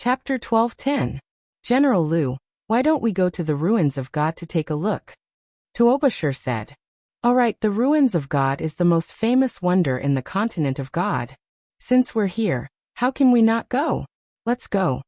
Chapter 12:10. General Lu, why don't we go to the ruins of God to take a look? Tuobashir said. All right, the ruins of God is the most famous wonder in the continent of God. Since we're here, how can we not go? Let's go.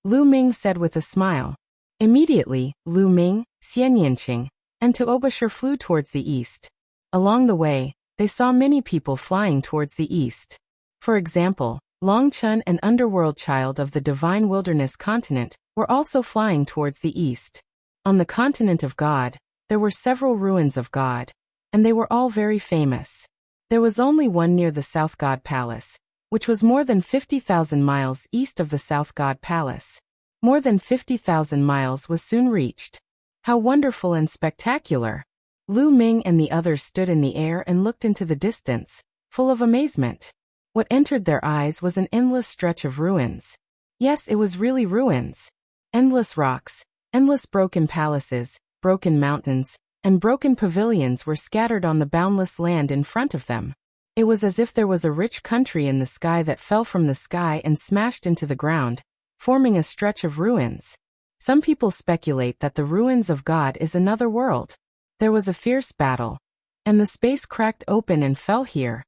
Lu Ming said with a smile. Immediately, Lu Ming, Xian Yanqing, and Tuobashir flew towards the east. Along the way, they saw many people flying towards the east. For example, Long Chun, an underworld child of the divine wilderness continent, were also flying towards the east. On the continent of God, there were several ruins of God, and they were all very famous. There was only one near the South God Palace, which was more than 50,000 miles east of the South God Palace. More than 50,000 miles was soon reached. How wonderful and spectacular! Lu Ming and the others stood in the air and looked into the distance, full of amazement. What entered their eyes was an endless stretch of ruins. Yes, it was really ruins. Endless rocks, endless broken palaces, broken mountains, and broken pavilions were scattered on the boundless land in front of them. It was as if there was a rich country in the sky that fell from the sky and smashed into the ground, forming a stretch of ruins. Some people speculate that the ruins of God is another world. There was a fierce battle, and the space cracked open and fell here.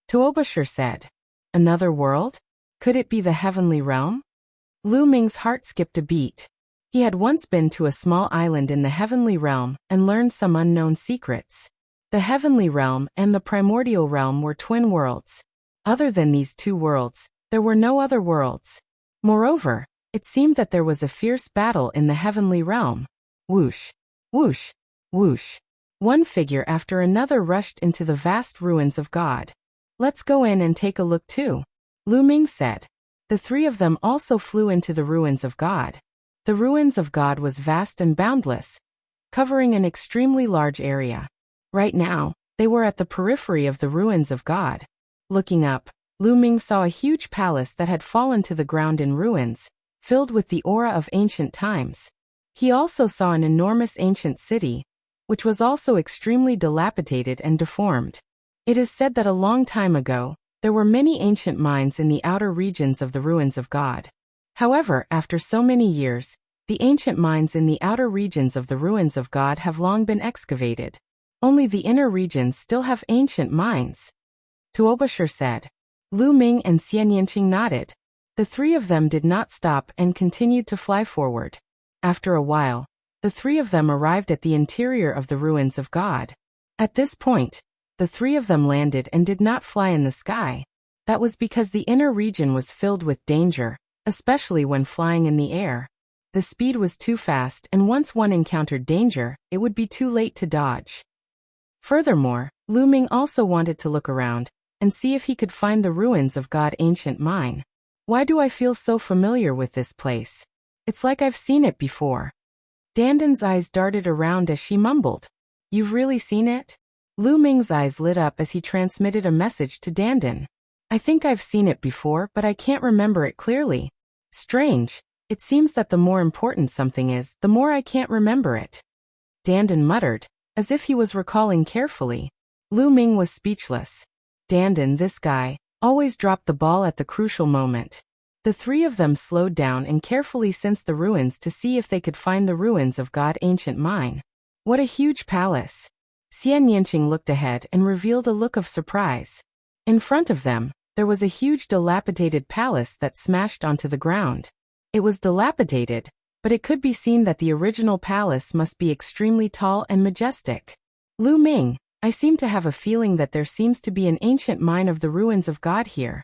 Tuobashir said. Another world? Could it be the heavenly realm? Lu Ming's heart skipped a beat. He had once been to a small island in the heavenly realm and learned some unknown secrets. The heavenly realm and the primordial realm were twin worlds. Other than these two worlds, there were no other worlds. Moreover, it seemed that there was a fierce battle in the heavenly realm. Whoosh, whoosh, whoosh. One figure after another rushed into the vast ruins of God. Let's go in and take a look too, Lu Ming said. The three of them also flew into the ruins of God. The ruins of God was vast and boundless, covering an extremely large area. Right now, they were at the periphery of the ruins of God. Looking up, Lu Ming saw a huge palace that had fallen to the ground in ruins, filled with the aura of ancient times. He also saw an enormous ancient city, which was also extremely dilapidated and deformed. It is said that a long time ago, there were many ancient mines in the outer regions of the ruins of God. However, after so many years, the ancient mines in the outer regions of the ruins of God have long been excavated. Only the inner regions still have ancient mines. Tuobashir said. Lu Ming and Xian Yanqing nodded. The three of them did not stop and continued to fly forward. After a while, the three of them arrived at the interior of the ruins of God. At this point, the three of them landed and did not fly in the sky. That was because the inner region was filled with danger, especially when flying in the air. The speed was too fast, and once one encountered danger, it would be too late to dodge. Furthermore, Lu Ming also wanted to look around and see if he could find the ruins of God ancient mine. Why do I feel so familiar with this place? It's like I've seen it before. Dandan's eyes darted around as she mumbled. You've really seen it? Lu Ming's eyes lit up as he transmitted a message to Dandan. I think I've seen it before, but I can't remember it clearly. Strange. It seems that the more important something is, the more I can't remember it. Dandan muttered, as if he was recalling carefully. Lu Ming was speechless. Dandan, this guy, always dropped the ball at the crucial moment. The three of them slowed down and carefully sensed the ruins to see if they could find the ruins of God ancient mine. What a huge palace! Xian Yanqing looked ahead and revealed a look of surprise. In front of them, there was a huge dilapidated palace that smashed onto the ground. It was dilapidated, but it could be seen that the original palace must be extremely tall and majestic. Lu Ming, I seem to have a feeling that there seems to be an ancient mine of the ruins of God here.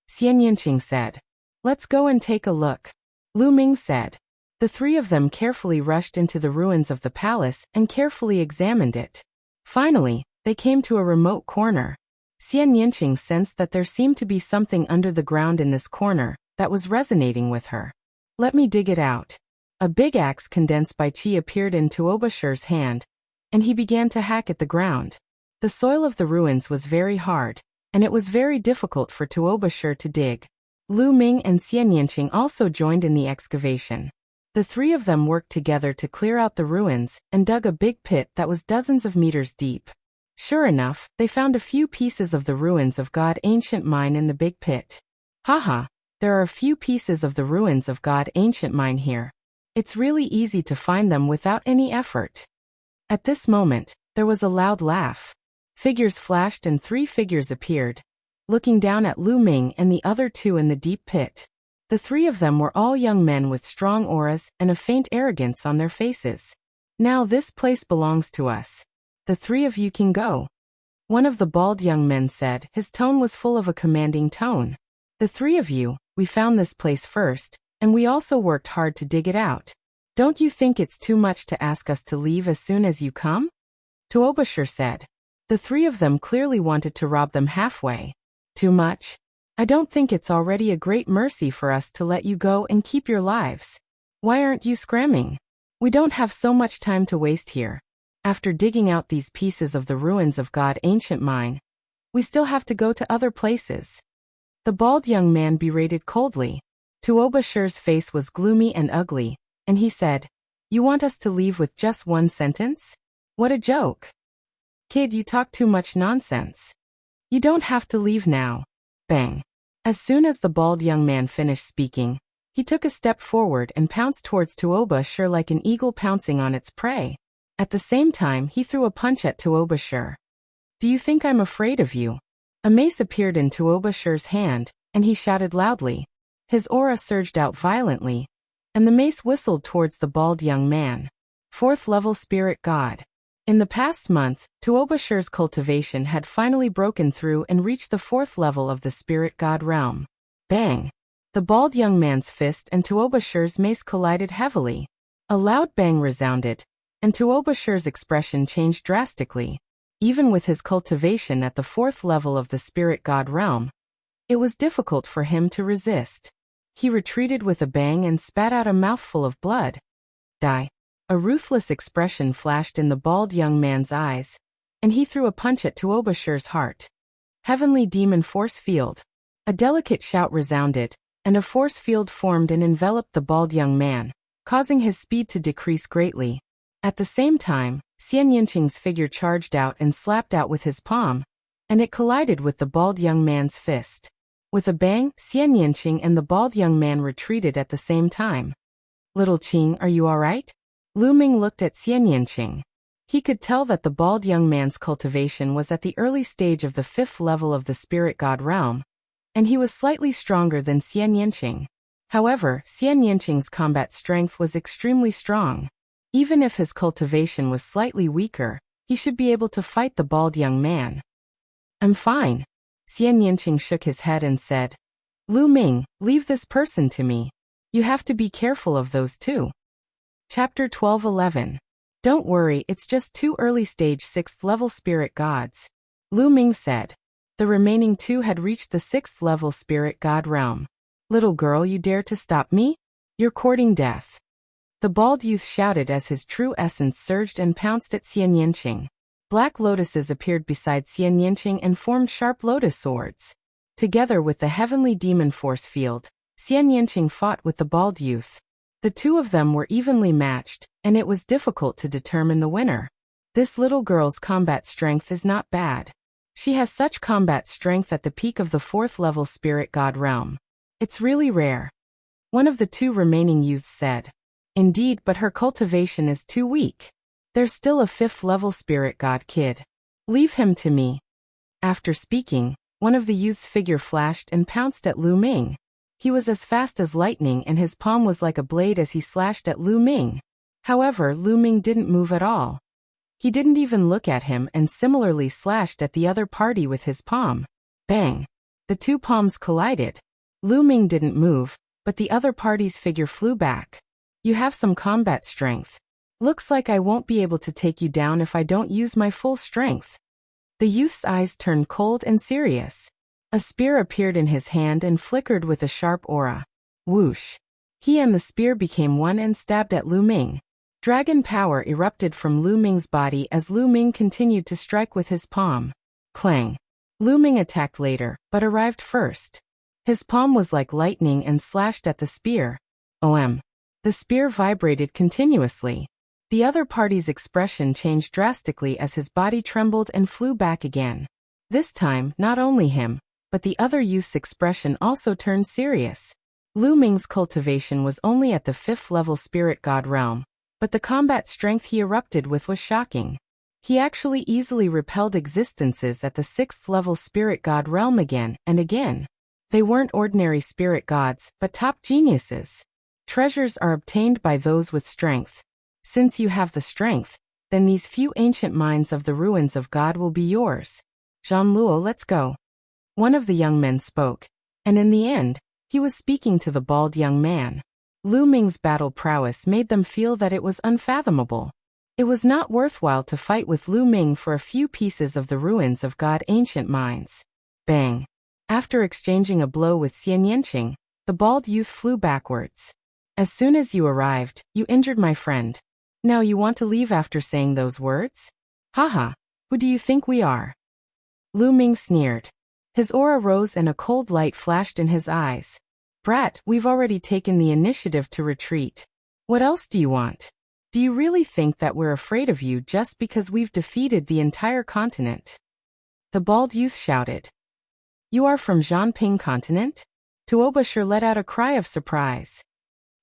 Xian Yanqing said. Let's go and take a look. Lu Ming said. The three of them carefully rushed into the ruins of the palace and carefully examined it. Finally, they came to a remote corner. Xian Yanqing sensed that there seemed to be something under the ground in this corner that was resonating with her. Let me dig it out. A big axe condensed by chi appeared in Tuobashir's hand, and he began to hack at the ground. The soil of the ruins was very hard, and it was very difficult for Tuobashir to dig. Lu Ming and Xian Yanqing also joined in the excavation. The three of them worked together to clear out the ruins and dug a big pit that was dozens of meters deep. Sure enough, they found a few pieces of the ruins of God ancient mine in the big pit. Haha, There are a few pieces of the ruins of God ancient mine here. It's really easy to find them without any effort. At this moment, there was a loud laugh. Figures flashed and 3 figures appeared, looking down at Lu Ming and the other 2 in the deep pit. The 3 of them were all young men with strong auras and a faint arrogance on their faces. Now this place belongs to us. The 3 of you can go. One of the bald young men said. His tone was full of a commanding tone. The 3 of you, we found this place first, and we also worked hard to dig it out. Don't you think it's too much to ask us to leave as soon as you come? Tuobashir said. The 3 of them clearly wanted to rob them halfway. Too much? I don't think it's already a great mercy for us to let you go and keep your lives. Why aren't you scramming? We don't have so much time to waste here. After digging out these pieces of the ruins of God ancient mine, we still have to go to other places. The bald young man berated coldly. Tuobashir's face was gloomy and ugly, and he said, You want us to leave with just 1 sentence? What a joke. Kid, you talk too much nonsense. You don't have to leave now. Bang. As soon as the bald young man finished speaking, he took a step forward and pounced towards Tuobashir like an eagle pouncing on its prey. At the same time, he threw a punch at Tuobashir. Do you think I'm afraid of you? A mace appeared in Tuobashir's hand, and he shouted loudly. His aura surged out violently, and the mace whistled towards the bald young man. 4th level spirit god. In the past month, Tuobashir's cultivation had finally broken through and reached the 4th level of the spirit god realm. Bang! The bald young man's fist and Tuobashir's mace collided heavily. A loud bang resounded, and Tuobashir's expression changed drastically. Even with his cultivation at the 4th level of the spirit god realm, it was difficult for him to resist. He retreated with a bang and spat out a mouthful of blood. Die. A ruthless expression flashed in the bald young man's eyes, and he threw a punch at Tuobashir's heart. Heavenly Demon Force Field. A delicate shout resounded, and a force field formed and enveloped the bald young man, causing his speed to decrease greatly. At the same time, Xian Yinqing's figure charged out and slapped out with his palm, and it collided with the bald young man's fist. With a bang, Xian Yinqing and the bald young man retreated at the same time. Little Qing, are you alright? Lu Ming looked at Xian Yinqing. He could tell that the bald young man's cultivation was at the early stage of the 5th level of the spirit god realm, and he was slightly stronger than Xian Yinqing. However, Xian Yinqing's combat strength was extremely strong. Even if his cultivation was slightly weaker, he should be able to fight the bald young man. I'm fine. Xian Yinqing shook his head and said, Lu Ming, leave this person to me. You have to be careful of those 2. Chapter 12:11. Don't worry, it's just 2 early stage 6th level spirit gods. Lu Ming said. The remaining 2 had reached the 6th level spirit god realm. Little girl, you dare to stop me? You're courting death. The bald youth shouted as his true essence surged and pounced at Xian Yinqing. Black lotuses appeared beside Xian Yinqing and formed sharp lotus swords. Together with the heavenly demon force field, Xian Yinqing fought with the bald youth. The 2 of them were evenly matched, and it was difficult to determine the winner. This little girl's combat strength is not bad. She has such combat strength at the peak of the 4th level spirit god realm. It's really rare. One of the 2 remaining youths said. Indeed, but her cultivation is too weak. There's still a 5th level spirit god kid. Leave him to me. After speaking, one of the youth's figure flashed and pounced at Lu Ming. He was as fast as lightning and his palm was like a blade as he slashed at Lu Ming. However, Lu Ming didn't move at all. He didn't even look at him and similarly slashed at the other party with his palm. Bang! The 2 palms collided. Lu Ming didn't move, but the other party's figure flew back. You have some combat strength. Looks like I won't be able to take you down if I don't use my full strength. The youth's eyes turned cold and serious. A spear appeared in his hand and flickered with a sharp aura. Whoosh! He and the spear became one and stabbed at Lu Ming. Dragon power erupted from Lu Ming's body as Lu Ming continued to strike with his palm. Clang! Lu Ming attacked later, but arrived first. His palm was like lightning and slashed at the spear. OM. The spear vibrated continuously. The other party's expression changed drastically as his body trembled and flew back again. This time, not only him, but the other youth's expression also turned serious. Lu Ming's cultivation was only at the 5th level spirit god realm, but the combat strength he erupted with was shocking. He actually easily repelled existences at the 6th level spirit god realm again and again. They weren't ordinary spirit gods, but top geniuses. Treasures are obtained by those with strength. Since you have the strength, then these few ancient mines of the ruins of God will be yours. Jean Luo, let's go. One of the young men spoke, and in the end, he was speaking to the bald young man. Lu Ming's battle prowess made them feel that it was unfathomable. It was not worthwhile to fight with Lu Ming for a few pieces of the ruins of God ancient mines. Bang! After exchanging a blow with Xian Yanqing, the bald youth flew backwards. As soon as you arrived, you injured my friend. Now you want to leave after saying those words? Haha, who do you think we are? Lu Ming sneered. His aura rose and a cold light flashed in his eyes. Brat, we've already taken the initiative to retreat. What else do you want? Do you really think that we're afraid of you just because we've defeated the entire continent? The bald youth shouted. You are from Zhanping continent? Tuobashir let out a cry of surprise.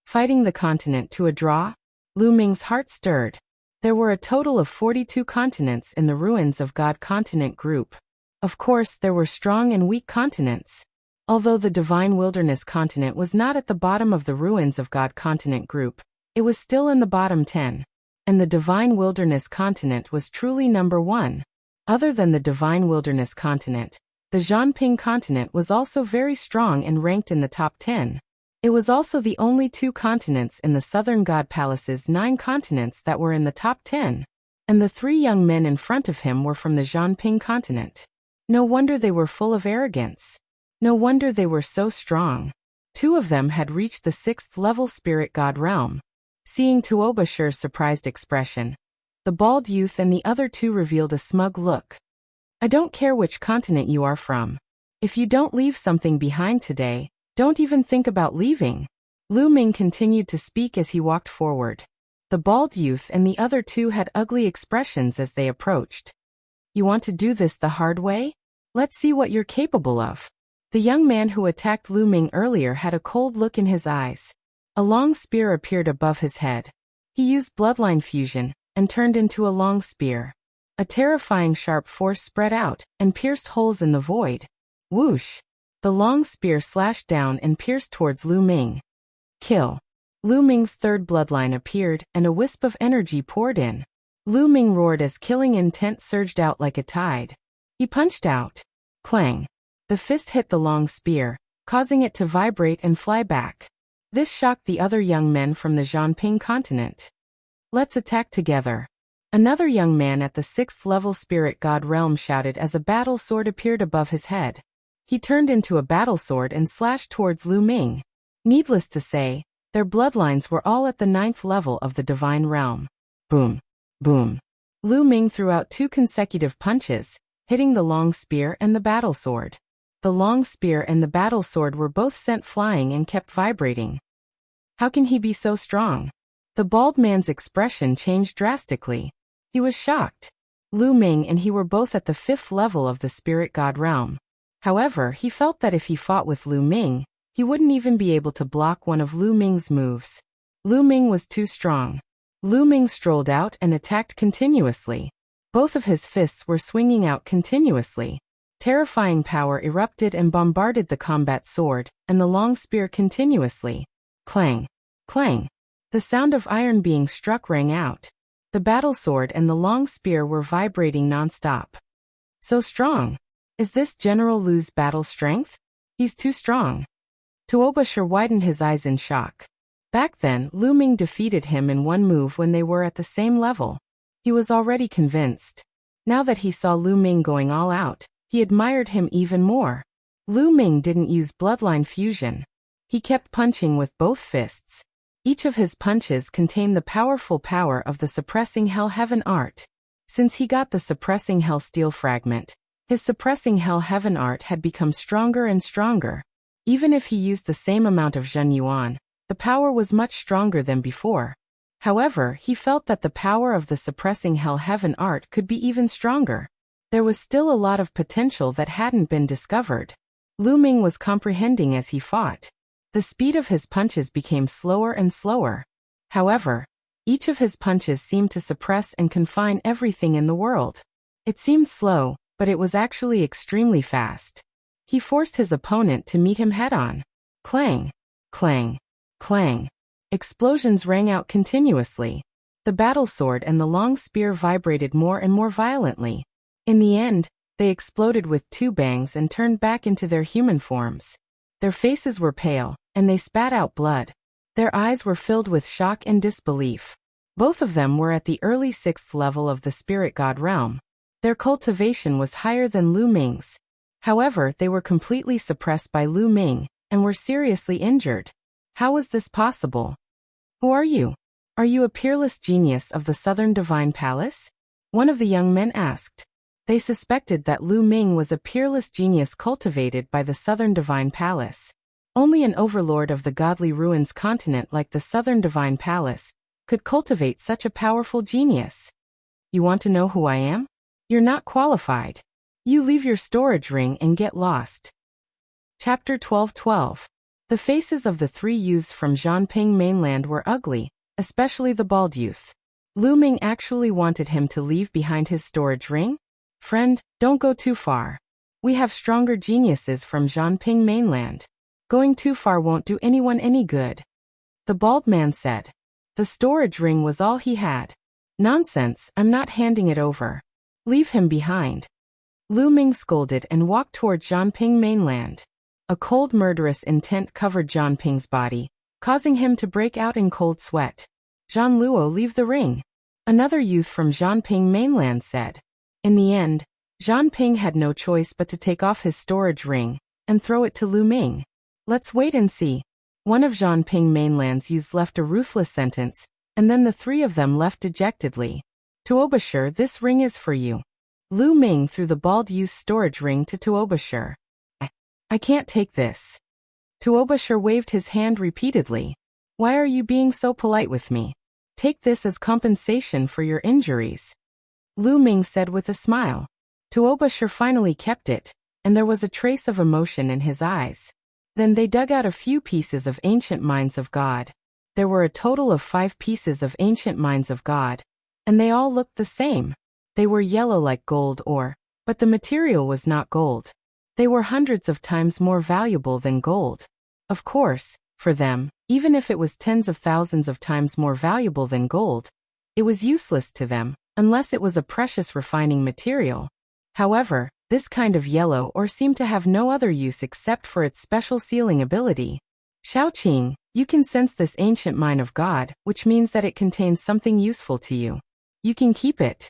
Fighting the continent to a draw? Lu Ming's heart stirred. There were a total of 42 continents in the ruins of God continent group. Of course, there were strong and weak continents. Although the Divine Wilderness continent was not at the bottom of the ruins of God continent group, it was still in the bottom 10. And the Divine Wilderness continent was truly number 1. Other than the Divine Wilderness continent, the Zhanping continent was also very strong and ranked in the top 10. It was also the only 2 continents in the Southern God Palace's 9 continents that were in the top 10. And the 3 young men in front of him were from the Zhanping continent. No wonder they were full of arrogance. No wonder they were so strong. 2 of them had reached the 6th level spirit god realm. Seeing Tuobashir's surprised expression, the bald youth and the other 2 revealed a smug look. I don't care which continent you are from. If you don't leave something behind today, don't even think about leaving. Lu Ming continued to speak as he walked forward. The bald youth and the other 2 had ugly expressions as they approached. You want to do this the hard way? Let's see what you're capable of. The young man who attacked Lu Ming earlier had a cold look in his eyes. A long spear appeared above his head. He used bloodline fusion and turned into a long spear. A terrifying sharp force spread out and pierced holes in the void. Whoosh! The long spear slashed down and pierced towards Lu Ming. Kill. Lu Ming's 3rd bloodline appeared and a wisp of energy poured in. Lu Ming roared as killing intent surged out like a tide. He punched out. Clang. The fist hit the long spear, causing it to vibrate and fly back. This shocked the other young men from the Zhanping continent. Let's attack together. Another young man at the 6th level spirit god realm shouted as a battle sword appeared above his head. He turned into a battle sword and slashed towards Lu Ming. Needless to say, their bloodlines were all at the 9th level of the divine realm. Boom. Boom. Lu Ming threw out 2 consecutive punches, hitting the long spear and the battle sword. The long spear and the battle sword were both sent flying and kept vibrating. How can he be so strong? The bald man's expression changed drastically. He was shocked. Lu Ming and he were both at the 5th level of the spirit god realm. However, he felt that if he fought with Lu Ming, he wouldn't even be able to block one of Lu Ming's moves. Lu Ming was too strong. Lu Ming strolled out and attacked continuously. Both of his fists were swinging out continuously. Terrifying power erupted and bombarded the combat sword and the long spear continuously. Clang! Clang! The sound of iron being struck rang out. The battle sword and the long spear were vibrating non-stop. So strong! Is this General Lu's battle strength? He's too strong. Tuobashir widened his eyes in shock. Back then, Lu Ming defeated him in one move when they were at the same level. He was already convinced. Now that he saw Lu Ming going all out, he admired him even more. Lu Ming didn't use bloodline fusion. He kept punching with both fists. Each of his punches contained the powerful power of the suppressing Hell Heaven art. Since he got the suppressing Hell Steel fragment, his suppressing Hell Heaven art had become stronger and stronger. Even if he used the same amount of Zhen Yuan, the power was much stronger than before. However, he felt that the power of the suppressing Hell Heaven art could be even stronger. There was still a lot of potential that hadn't been discovered. Lu Ming was comprehending as he fought. The speed of his punches became slower and slower. However, each of his punches seemed to suppress and confine everything in the world. It seemed slow, but it was actually extremely fast. He forced his opponent to meet him head-on. Clang! Clang! Clang! Explosions rang out continuously. The battle sword and the long spear vibrated more and more violently. In the end, they exploded with two bangs and turned back into their human forms. Their faces were pale, and they spat out blood. Their eyes were filled with shock and disbelief. Both of them were at the early 6th level of the spirit god realm. Their cultivation was higher than Lu Ming's. However, they were completely suppressed by Lu Ming, and were seriously injured. How was this possible? Who are you? Are you a peerless genius of the Southern Divine Palace? One of the young men asked. They suspected that Lu Ming was a peerless genius cultivated by the Southern Divine Palace. Only an overlord of the Godly Ruins continent like the Southern Divine Palace could cultivate such a powerful genius. You want to know who I am? You're not qualified. You leave your storage ring and get lost. Chapter 12:12. The faces of the three youths from Zhanping mainland were ugly, especially the bald youth. Lu Ming actually wanted him to leave behind his storage ring? Friend, don't go too far. We have stronger geniuses from Zhanping mainland. Going too far won't do anyone any good. The bald man said. The storage ring was all he had. Nonsense, I'm not handing it over. Leave him behind. Lu Ming scolded and walked toward Zhanping mainland. A cold murderous intent covered Zhanping's body, causing him to break out in cold sweat. Zhan Luo, leave the ring. Another youth from Zhanping mainland said. In the end, Zhanping had no choice but to take off his storage ring and throw it to Lu Ming. Let's wait and see. One of Zhanping mainland's youths left a ruthless sentence, and then the three of them left dejectedly. Tuobashir, this ring is for you. Lu Ming threw the bald youth's storage ring to Tuobashir. I can't take this. Tuobashir waved his hand repeatedly. Why are you being so polite with me? Take this as compensation for your injuries. Lu Ming said with a smile. Tuobashir finally kept it, and there was a trace of emotion in his eyes. Then they dug out a few pieces of ancient Minds of God. There were a total of 5 pieces of ancient Minds of God, and they all looked the same. They were yellow like gold ore, but the material was not gold. They were hundreds of times more valuable than gold. Of course, for them, even if it was tens of thousands of times more valuable than gold, it was useless to them, unless it was a precious refining material. However, this kind of yellow ore seemed to have no other use except for its special sealing ability. Shaoqing, you can sense this ancient mine of God, which means that it contains something useful to you. You can keep it.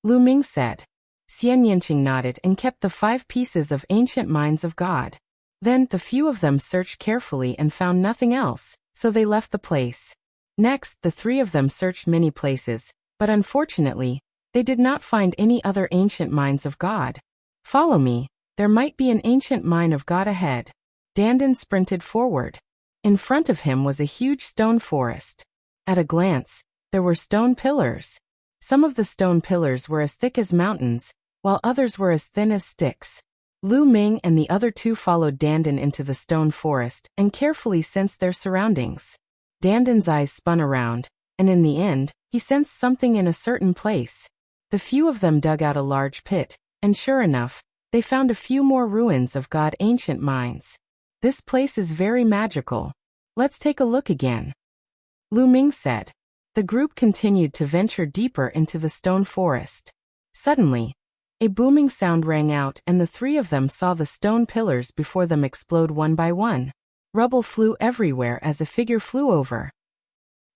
Lu Ming said. Xian Yanqing nodded and kept the 5 pieces of ancient Minds of God. Then the few of them searched carefully and found nothing else, so they left the place. Next, the 3 of them searched many places, but unfortunately, they did not find any other ancient Minds of God. Follow me, there might be an ancient mine of God ahead. Dandan sprinted forward. In front of him was a huge stone forest. At a glance, there were stone pillars. Some of the stone pillars were as thick as mountains, while others were as thin as sticks. Lu Ming and the other 2 followed Dandan into the stone forest and carefully sensed their surroundings. Dandan's eyes spun around, and in the end, he sensed something in a certain place. The few of them dug out a large pit, and sure enough, they found a few more ruins of God ancient mines. This place is very magical. Let's take a look again. Lu Ming said. The group continued to venture deeper into the stone forest. Suddenly, a booming sound rang out and the 3 of them saw the stone pillars before them explode one by one. Rubble flew everywhere as a figure flew over.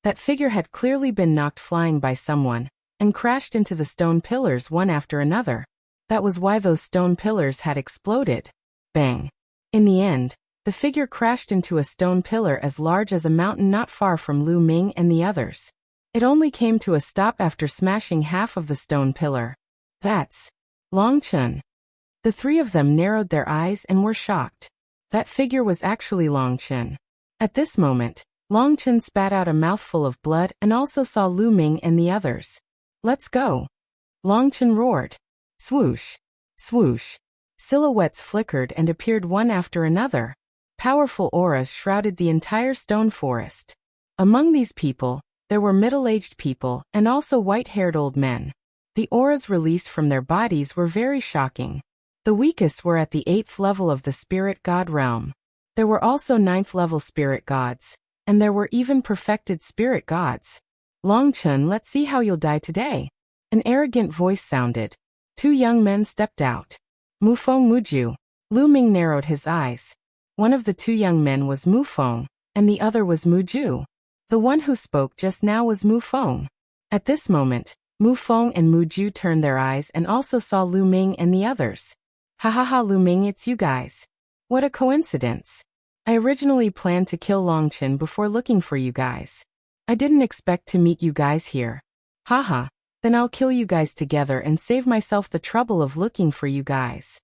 That figure had clearly been knocked flying by someone, and crashed into the stone pillars one after another. That was why those stone pillars had exploded. Bang! In the end, the figure crashed into a stone pillar as large as a mountain not far from Lu Ming and the others. It only came to a stop after smashing half of the stone pillar. That's Long Chun. The 3 of them narrowed their eyes and were shocked. That figure was actually Long Chun. At this moment, Long Chun spat out a mouthful of blood and also saw Lu Ming and the others. Let's go! Long Chun roared. Swoosh! Swoosh! Silhouettes flickered and appeared one after another. Powerful auras shrouded the entire stone forest. Among these people, there were middle-aged people and also white-haired old men. The auras released from their bodies were very shocking. The weakest were at the 8th level of the spirit god realm. There were also 9th level spirit gods, and there were even perfected spirit gods. Longchen, let's see how you'll die today. An arrogant voice sounded. 2 young men stepped out. Mufeng Muju. Lu Ming narrowed his eyes. One of the 2 young men was Mufeng, and the other was Muju. The one who spoke just now was Mufeng. At this moment, Mufeng and Muju turned their eyes and also saw Lu Ming and the others. Ha ha ha, Lu Ming, it's you guys. What a coincidence. I originally planned to kill Longchen before looking for you guys. I didn't expect to meet you guys here. Haha, then I'll kill you guys together and save myself the trouble of looking for you guys.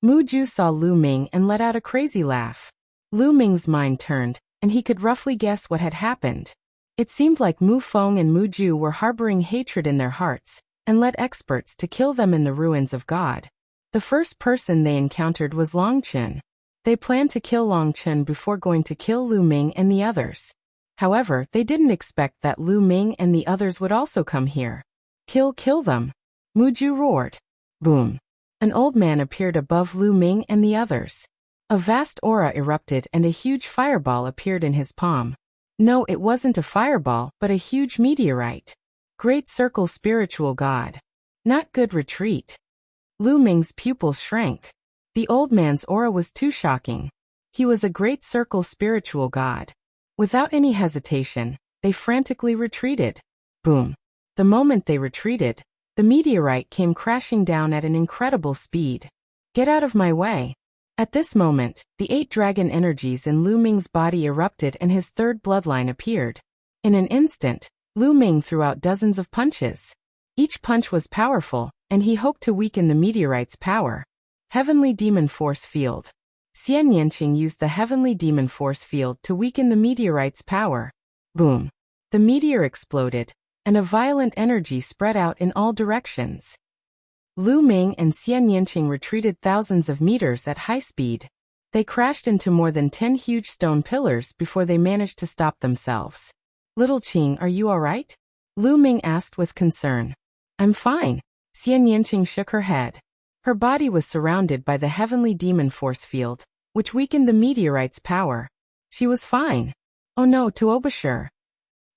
Muju saw Lu Ming and let out a crazy laugh. Lu Ming's mind turned, and he could roughly guess what had happened. It seemed like Mufeng and Muju were harboring hatred in their hearts, and led experts to kill them in the ruins of God. The first person they encountered was Longchen. They planned to kill Longchen before going to kill Lu Ming and the others. However, they didn't expect that Lu Ming and the others would also come here. Kill them. Muju roared. Boom. An old man appeared above Lu Ming and the others. A vast aura erupted and a huge fireball appeared in his palm. No, it wasn't a fireball, but a huge meteorite. Great Circle Spiritual God. Not good retreat. Lu Ming's pupils shrank. The old man's aura was too shocking. He was a Great Circle Spiritual God. Without any hesitation, they frantically retreated. Boom. The moment they retreated, the meteorite came crashing down at an incredible speed. Get out of my way. At this moment, the 8 dragon energies in Lu Ming's body erupted and his 3rd bloodline appeared. In an instant, Lu Ming threw out dozens of punches. Each punch was powerful, and he hoped to weaken the meteorite's power. Heavenly Demon Force Field. Xian Yanqing used the Heavenly Demon Force Field to weaken the meteorite's power. Boom. The meteor exploded, and a violent energy spread out in all directions. Lu Ming and Xian Yanqing retreated thousands of meters at high speed. They crashed into more than 10 huge stone pillars before they managed to stop themselves. Little Qing, are you alright? Lu Ming asked with concern. I'm fine. Xian Yanqing shook her head. Her body was surrounded by the Heavenly Demon Force Field, which weakened the meteorite's power. She was fine. Oh no, Tuobashir.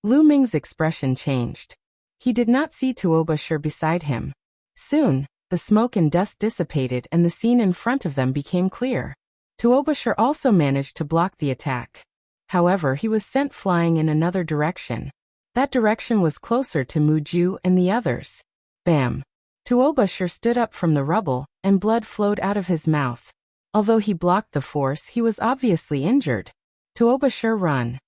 Lu Ming's expression changed. He did not see Tuobashir beside him. Soon, the smoke and dust dissipated and the scene in front of them became clear. Tuobashir also managed to block the attack. However, he was sent flying in another direction. That direction was closer to Muju and the others. Bam! Tuobashir stood up from the rubble, and blood flowed out of his mouth. Although he blocked the force, he was obviously injured. Tuobashir, run!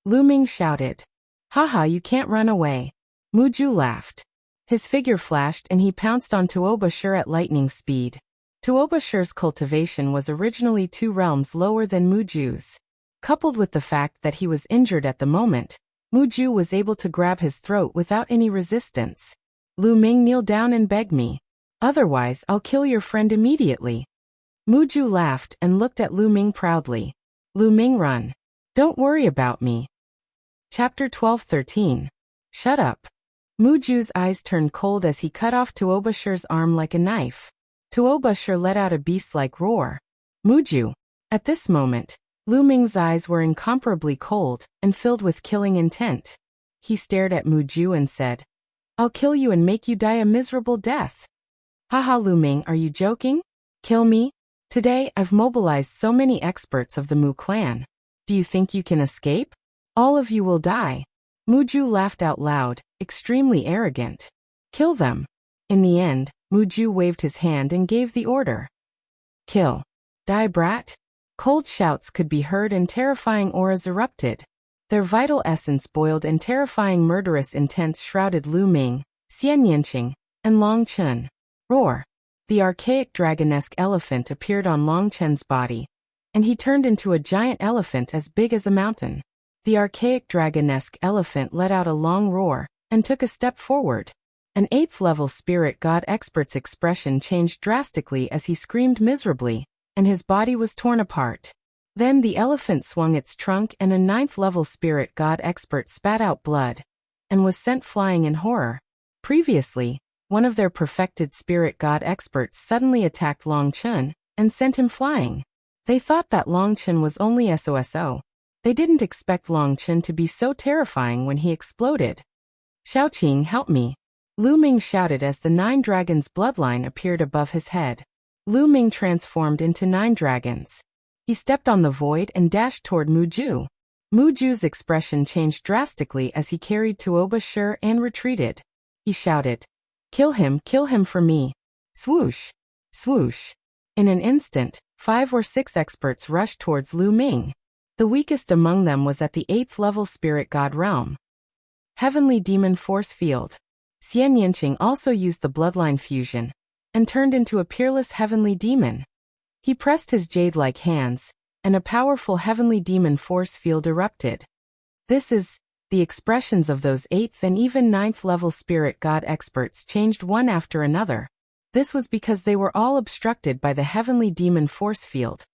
Lu Ming shouted. Haha, you can't run away. Muju laughed. His figure flashed and he pounced on Tuobashir at lightning speed. Tuobashir's cultivation was originally 2 realms lower than Muju's. Coupled with the fact that he was injured at the moment, Muju was able to grab his throat without any resistance. Lu Ming, kneel down and beg me. Otherwise, I'll kill your friend immediately. Muju laughed and looked at Lu Ming proudly. Lu Ming, run. Don't worry about me. Chapter 12-13. Shut up. Muju's eyes turned cold as he cut off Tuobashir's arm like a knife. Tuobashir let out a beast-like roar. Muju. At this moment, Lu Ming's eyes were incomparably cold and filled with killing intent. He stared at Muju and said, I'll kill you and make you die a miserable death. Haha, Lu Ming, are you joking? Kill me? Today, I've mobilized so many experts of the Mu clan. Do you think you can escape? All of you will die. Muju laughed out loud, extremely arrogant. Kill them. In the end, Muju waved his hand and gave the order. Kill. Die, brat. Cold shouts could be heard and terrifying auras erupted. Their vital essence boiled and terrifying murderous intent shrouded Lu Ming, Xian Yanqing, and Long Chen. Roar. The archaic dragonesque elephant appeared on Long Chen's body, and he turned into a giant elephant as big as a mountain. The archaic dragonesque elephant let out a long roar, and took a step forward. An 8th-level spirit god expert's expression changed drastically as he screamed miserably, and his body was torn apart. Then the elephant swung its trunk and a 9th-level spirit god expert spat out blood and was sent flying in horror. Previously, one of their perfected spirit god experts suddenly attacked Long Chun and sent him flying. They thought that Long Chun was only SOSO. They didn't expect Long Chun to be so terrifying when he exploded. Xiaoqing, help me! Lu Ming shouted as the 9 dragons' bloodline appeared above his head. Lu Ming transformed into 9 dragons. He stepped on the void and dashed toward Muju. Muju's expression changed drastically as he carried Tuoba Shur and retreated. He shouted, kill him for me. Swoosh! Swoosh! In an instant, 5 or 6 experts rushed towards Lu Ming. The weakest among them was at the 8th-level spirit god realm. Heavenly Demon Force Field. Xian Yinqing also used the bloodline fusion and turned into a peerless heavenly demon. He pressed his jade-like hands, and a powerful heavenly demon force field erupted. The expressions of those 8th and even 9th-level spirit god experts changed one after another. This was because they were all obstructed by the heavenly demon force field,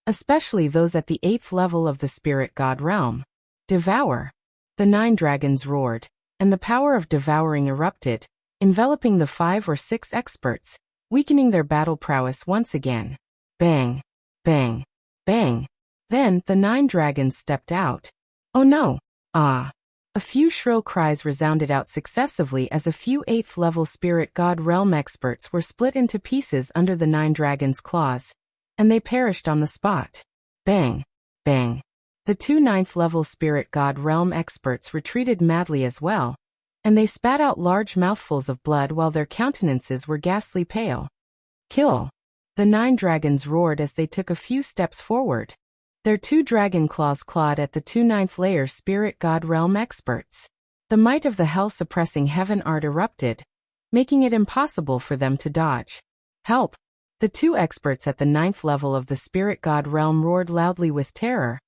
especially those at the 8th level of the spirit god realm. Devour! The 9 dragons roared, and the power of devouring erupted, enveloping the 5 or 6 experts, weakening their battle prowess once again. Bang! Bang! Bang! Then the 9 dragons stepped out. Oh no! Ah! A few shrill cries resounded out successively as a few 8th-level spirit god realm experts were split into pieces under the 9 dragons' claws, and they perished on the spot. Bang! Bang! The 2 9th-level spirit god realm experts retreated madly as well, and they spat out large mouthfuls of blood while their countenances were ghastly pale. Kill! The 9 dragons roared as they took a few steps forward. Their 2 dragon claws clawed at the 2 9th-layer spirit god realm experts. The might of the hell-suppressing heaven art erupted, making it impossible for them to dodge. Help! The 2 experts at the 9th level of the spirit god realm roared loudly with terror,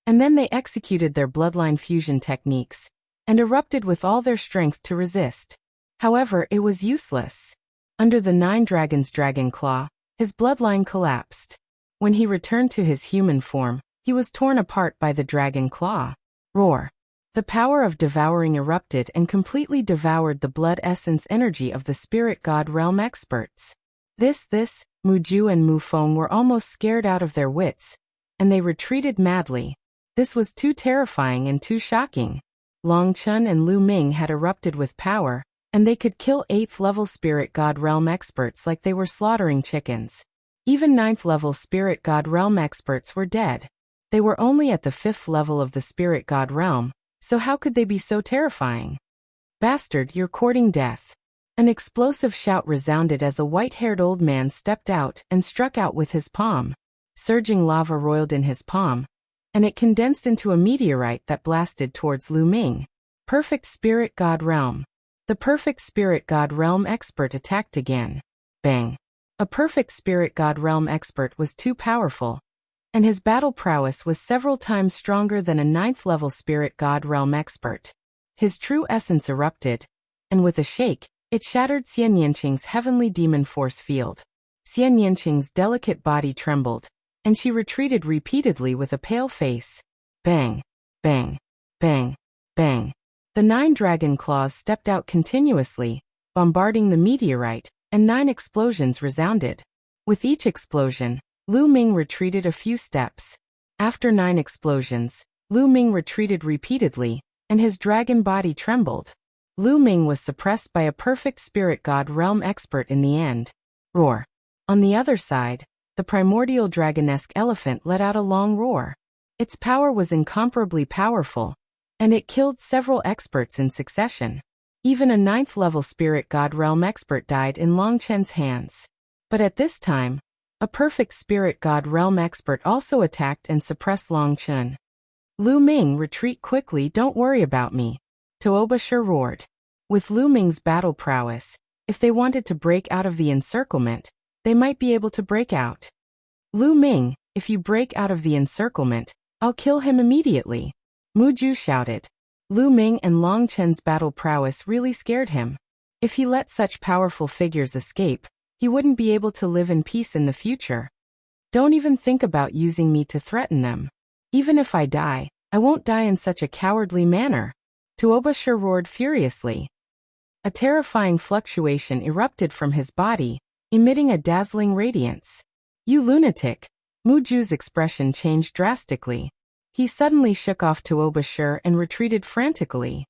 and then they executed their bloodline fusion techniques and erupted with all their strength to resist. However, it was useless. Under the 9 dragons' dragon claw, his bloodline collapsed. When he returned to his human form, he was torn apart by the dragon claw. Roar! The power of devouring erupted and completely devoured the blood essence energy of the spirit god realm experts. Muju and Mufeng were almost scared out of their wits, and they retreated madly. This was too terrifying and too shocking. Long Chun and Lu Ming had erupted with power, and they could kill 8th-level spirit god realm experts like they were slaughtering chickens. Even 9th-level spirit god realm experts were dead. They were only at the 5th level of the spirit god realm, so how could they be so terrifying? Bastard, you're courting death. An explosive shout resounded as a white-haired old man stepped out and struck out with his palm. Surging lava roiled in his palm, and it condensed into a meteorite that blasted towards Lu Ming. Perfect spirit god realm. The perfect spirit god realm expert attacked again. Bang! A perfect spirit god realm expert was too powerful, and his battle prowess was several times stronger than a 9th-level spirit god realm expert. His true essence erupted, and with a shake, it shattered Xian Yinqing's heavenly demon force field. Xian Yinqing's delicate body trembled, and she retreated repeatedly with a pale face. Bang! Bang! Bang! Bang! The 9 dragon claws stepped out continuously, bombarding the meteorite, and 9 explosions resounded. With each explosion, Lu Ming retreated a few steps. After 9 explosions, Lu Ming retreated repeatedly, and his dragon body trembled. Lu Ming was suppressed by a perfect spirit god realm expert in the end. Roar! On the other side, the primordial dragonesque elephant let out a long roar. Its power was incomparably powerful, and it killed several experts in succession. Even a 9th-level spirit god realm expert died in Long Chen's hands. But at this time, a perfect spirit god realm expert also attacked and suppressed Long Chen. Lu Ming, retreat quickly, don't worry about me. Tuoba Shur roared. With Lu Ming's battle prowess, if they wanted to break out of the encirclement, they might be able to break out. Lu Ming, if you break out of the encirclement, I'll kill him immediately. Muju shouted. Lu Ming and Long Chen's battle prowess really scared him. If he let such powerful figures escape, he wouldn't be able to live in peace in the future. Don't even think about using me to threaten them. Even if I die, I won't die in such a cowardly manner. Tuobashir roared furiously. A terrifying fluctuation erupted from his body, emitting a dazzling radiance. You lunatic! Muju's expression changed drastically. He suddenly shook off Tuobashir and retreated frantically.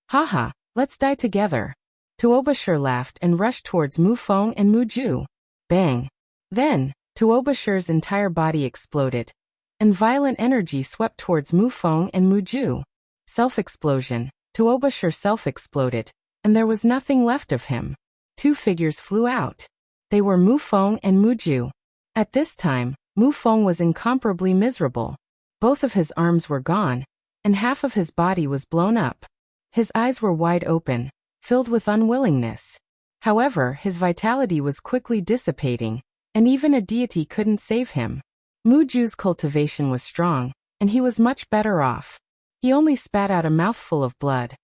Haha, let's die together. Tuobashir laughed and rushed towards Mufeng and Muju. Bang! Then, Tuobashir's entire body exploded, and violent energy swept towards Mufeng and Muju. Self-explosion. Tuobashir self-exploded, and there was nothing left of him. Two figures flew out. They were Mufeng and Muju. At this time, Mufeng was incomparably miserable. Both of his arms were gone, and half of his body was blown up. His eyes were wide open, filled with unwillingness. However, his vitality was quickly dissipating, and even a deity couldn't save him. Muju's cultivation was strong, and he was much better off. He only spat out a mouthful of blood.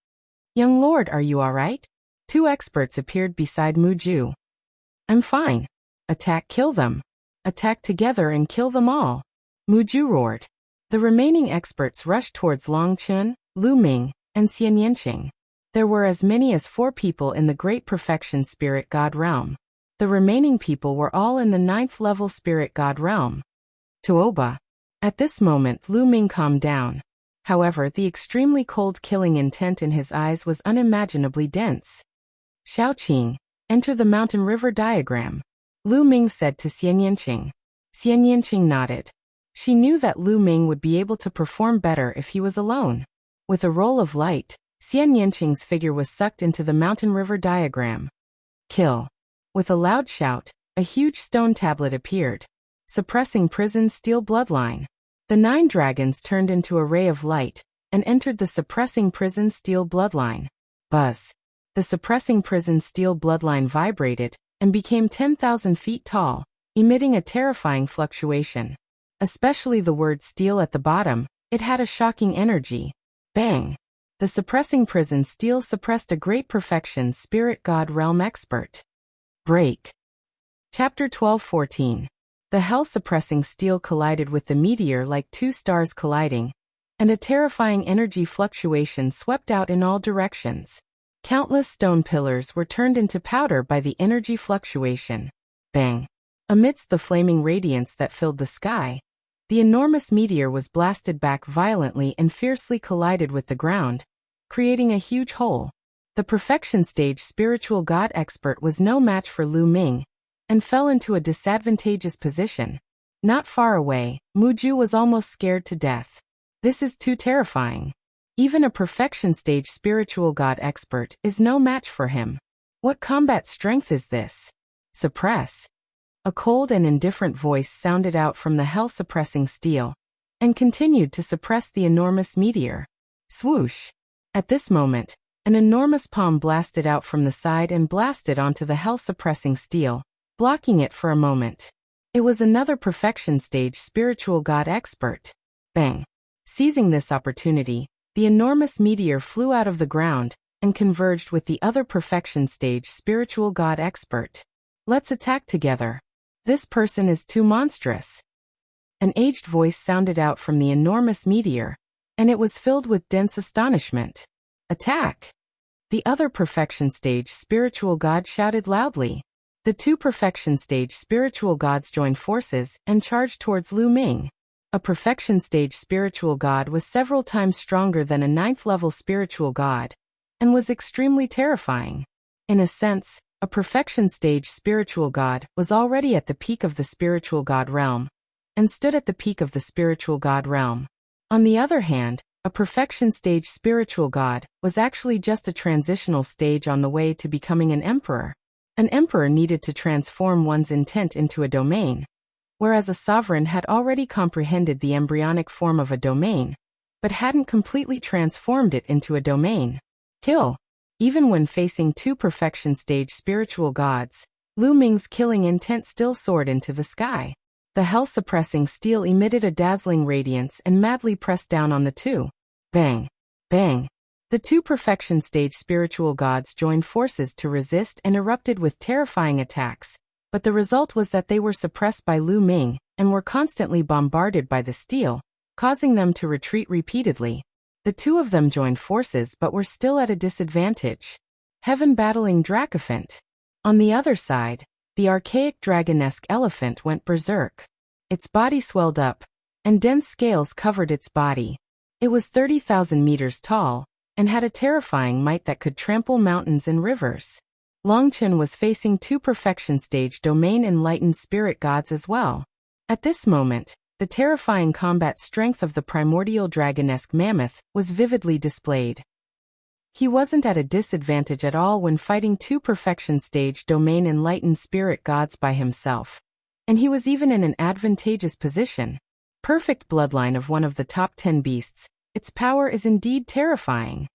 Young lord, are you all right? Two experts appeared beside Muju. I'm fine. Attack, kill them. Attack together and kill them all. Muju roared. The remaining experts rushed towards Longchun, Lu Ming, and Xian Yanqing. There were as many as 4 people in the Great Perfection Spirit God realm. The remaining people were all in the 9th level Spirit God realm. Tuoba. At this moment Lu Ming calmed down. However, the extremely cold killing intent in his eyes was unimaginably dense. Xiaoqing, enter the mountain river diagram. Lu Ming said to Xian Yanqing. Xian Yanqing nodded. She knew that Lu Ming would be able to perform better if he was alone. With a roll of light, Xian Yanqing's figure was sucked into the mountain river diagram. Kill. With a loud shout, a huge stone tablet appeared, suppressing prison's steel bloodline. The 9 dragons turned into a ray of light and entered the suppressing prison's steel bloodline. Buzz. The suppressing prison's steel bloodline vibrated and became 10,000 feet tall, emitting a terrifying fluctuation. Especially the word steel at the bottom, it had a shocking energy. Bang! The suppressing prison steel suppressed a Great Perfection Spirit God Realm expert. Break. Chapter 12-14. The hell-suppressing steel collided with the meteor like 2 stars colliding, and a terrifying energy fluctuation swept out in all directions. Countless stone pillars were turned into powder by the energy fluctuation. Bang! Amidst the flaming radiance that filled the sky, the enormous meteor was blasted back violently and fiercely collided with the ground, creating a huge hole. The Perfection Stage Spiritual God expert was no match for Lu Ming, and fell into a disadvantageous position. Not far away, Muju was almost scared to death. This is too terrifying. Even a Perfection Stage Spiritual God expert is no match for him. What combat strength is this? Suppress. A cold and indifferent voice sounded out from the hell-suppressing steel, and continued to suppress the enormous meteor. Swoosh! At this moment, an enormous palm blasted out from the side and blasted onto the hell-suppressing steel, blocking it for a moment. It was another Perfection Stage Spiritual God expert. Bang! Seizing this opportunity, the enormous meteor flew out of the ground and converged with the other Perfection Stage Spiritual God expert. Let's attack together. This person is too monstrous. An aged voice sounded out from the enormous meteor, and it was filled with dense astonishment. Attack! The other Perfection Stage Spiritual God shouted loudly. The 2 Perfection Stage Spiritual Gods joined forces and charged towards Lu Ming. A Perfection Stage Spiritual God was several times stronger than a 9th level Spiritual God, and was extremely terrifying. In a sense, a Perfection Stage Spiritual God was already at the peak of the Spiritual God realm, and stood at the peak of the Spiritual God realm. On the other hand, a Perfection Stage Spiritual God was actually just a transitional stage on the way to becoming an emperor. An emperor needed to transform one's intent into a domain, whereas a sovereign had already comprehended the embryonic form of a domain, but hadn't completely transformed it into a domain. Kill. Even when facing 2 Perfection Stage Spiritual Gods, Lu Ming's killing intent still soared into the sky. The hell-suppressing steel emitted a dazzling radiance and madly pressed down on the 2. Bang! Bang! The two perfection stage spiritual gods joined forces to resist and erupted with terrifying attacks, but the result was that they were suppressed by Lu Ming and were constantly bombarded by the steel, causing them to retreat repeatedly. The two of them joined forces but were still at a disadvantage. Heaven battling Dracophant. On the other side, the archaic dragonesque elephant went berserk. Its body swelled up, and dense scales covered its body. It was 30,000 meters tall, and had a terrifying might that could trample mountains and rivers. Longchen was facing two perfection stage domain enlightened spirit gods as well. At this moment, the terrifying combat strength of the primordial dragonesque mammoth was vividly displayed. He wasn't at a disadvantage at all when fighting two perfection stage domain enlightened spirit gods by himself. And he was even in an advantageous position. Perfect bloodline of one of the top 10 beasts, its power is indeed terrifying.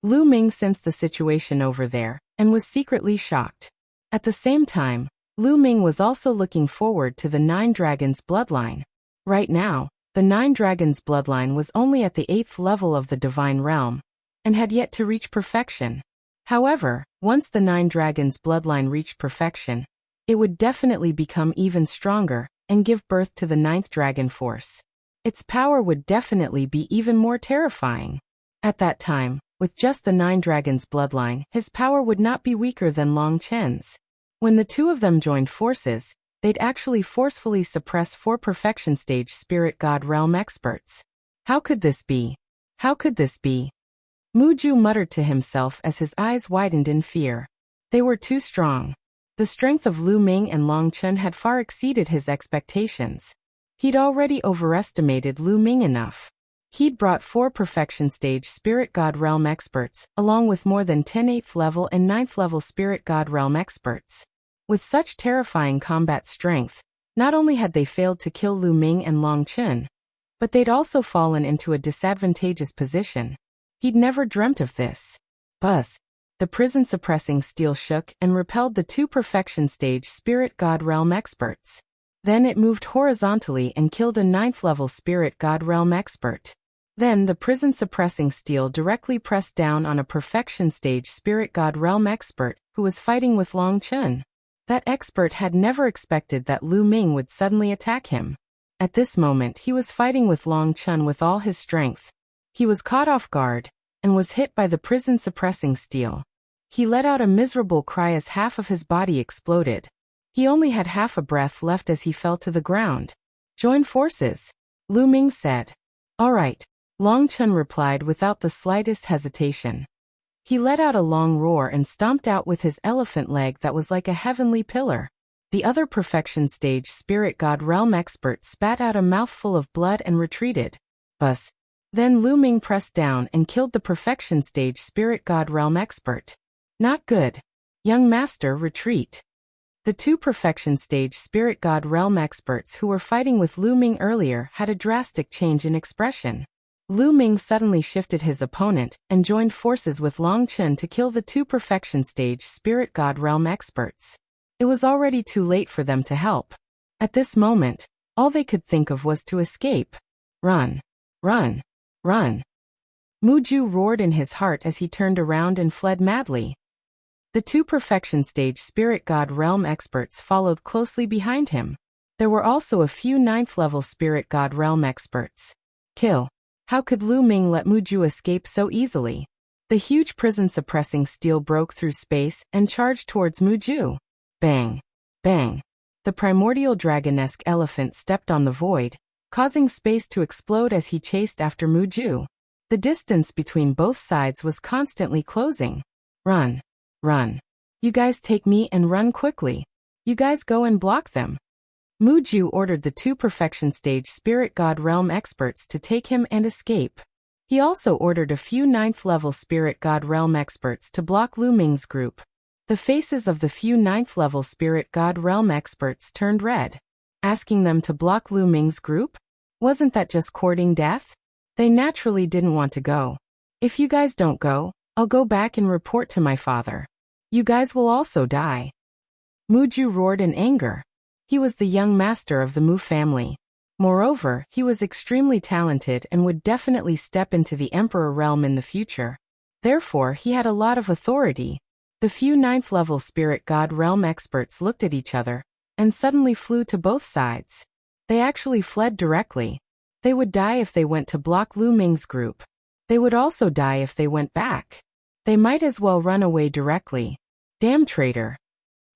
Lu Ming sensed the situation over there, and was secretly shocked. At the same time, Lu Ming was also looking forward to the Nine Dragons bloodline. Right now, the Nine Dragons bloodline was only at the 8th level of the Divine Realm, and had yet to reach perfection. However, once the Nine Dragons bloodline reached perfection, it would definitely become even stronger, and give birth to the 9th Dragon Force. Its power would definitely be even more terrifying. At that time, with just the Nine Dragons bloodline, his power would not be weaker than Long Chen's. When the two of them joined forces, they'd actually forcefully suppress 4 perfection stage spirit god realm experts. How could this be? How could this be? Muju muttered to himself as his eyes widened in fear. They were too strong. The strength of Lu Ming and Long Chen had far exceeded his expectations. He'd already overestimated Lu Ming enough. He'd brought 4 perfection stage spirit god realm experts, along with more than 10 8th level and 9th level spirit god realm experts. With such terrifying combat strength, not only had they failed to kill Lu Ming and Long Chen, but they'd also fallen into a disadvantageous position. He'd never dreamt of this. Buzz. The prison-suppressing steel shook and repelled the 2 perfection stage spirit god realm experts. Then it moved horizontally and killed a 9th level spirit god realm expert. Then the prison-suppressing steel directly pressed down on a perfection stage spirit god realm expert who was fighting with Long Chen. That expert had never expected that Lu Ming would suddenly attack him. At this moment he was fighting with Long Chen with all his strength. He was caught off guard, and was hit by the prison-suppressing steel. He let out a miserable cry as half of his body exploded. He only had half a breath left as he fell to the ground. Join forces, Lu Ming said. All right, Long Chen replied without the slightest hesitation. He let out a long roar and stomped out with his elephant leg that was like a heavenly pillar. The other perfection stage spirit god realm expert spat out a mouthful of blood and retreated. Buzz. Then Lu Ming pressed down and killed the perfection stage spirit god realm expert. Not good. Young master, retreat. The 2 perfection stage spirit god realm experts who were fighting with Lu Ming earlier had a drastic change in expression. Lu Ming suddenly shifted his opponent and joined forces with Long Chen to kill the 2 perfection stage spirit god realm experts. It was already too late for them to help. At this moment, all they could think of was to escape. Run. Run. Run. Muju roared in his heart as he turned around and fled madly. The 2 perfection stage spirit god realm experts followed closely behind him. There were also a few 9th level spirit god realm experts. Kill. How could Lu Ming let Muju escape so easily? The huge prison-suppressing steel broke through space and charged towards Muju. Bang. Bang. The primordial dragonesque elephant stepped on the void, causing space to explode as he chased after Muju. The distance between both sides was constantly closing. Run. Run. You guys take me and run quickly. You guys go and block them. Muju ordered the 2 perfection stage spirit god realm experts to take him and escape. He also ordered a few 9th level spirit god realm experts to block Lu Ming's group. The faces of the few 9th level spirit god realm experts turned red. Asking them to block Lu Ming's group? Wasn't that just courting death? They naturally didn't want to go. If you guys don't go, I'll go back and report to my father. You guys will also die. Muju roared in anger. He was the young master of the Mu family. Moreover, he was extremely talented and would definitely step into the emperor realm in the future. Therefore, he had a lot of authority. The few ninth-level spirit god realm experts looked at each other and suddenly flew to both sides. They actually fled directly. They would die if they went to block Lu Ming's group. They would also die if they went back. They might as well run away directly. Damn traitor.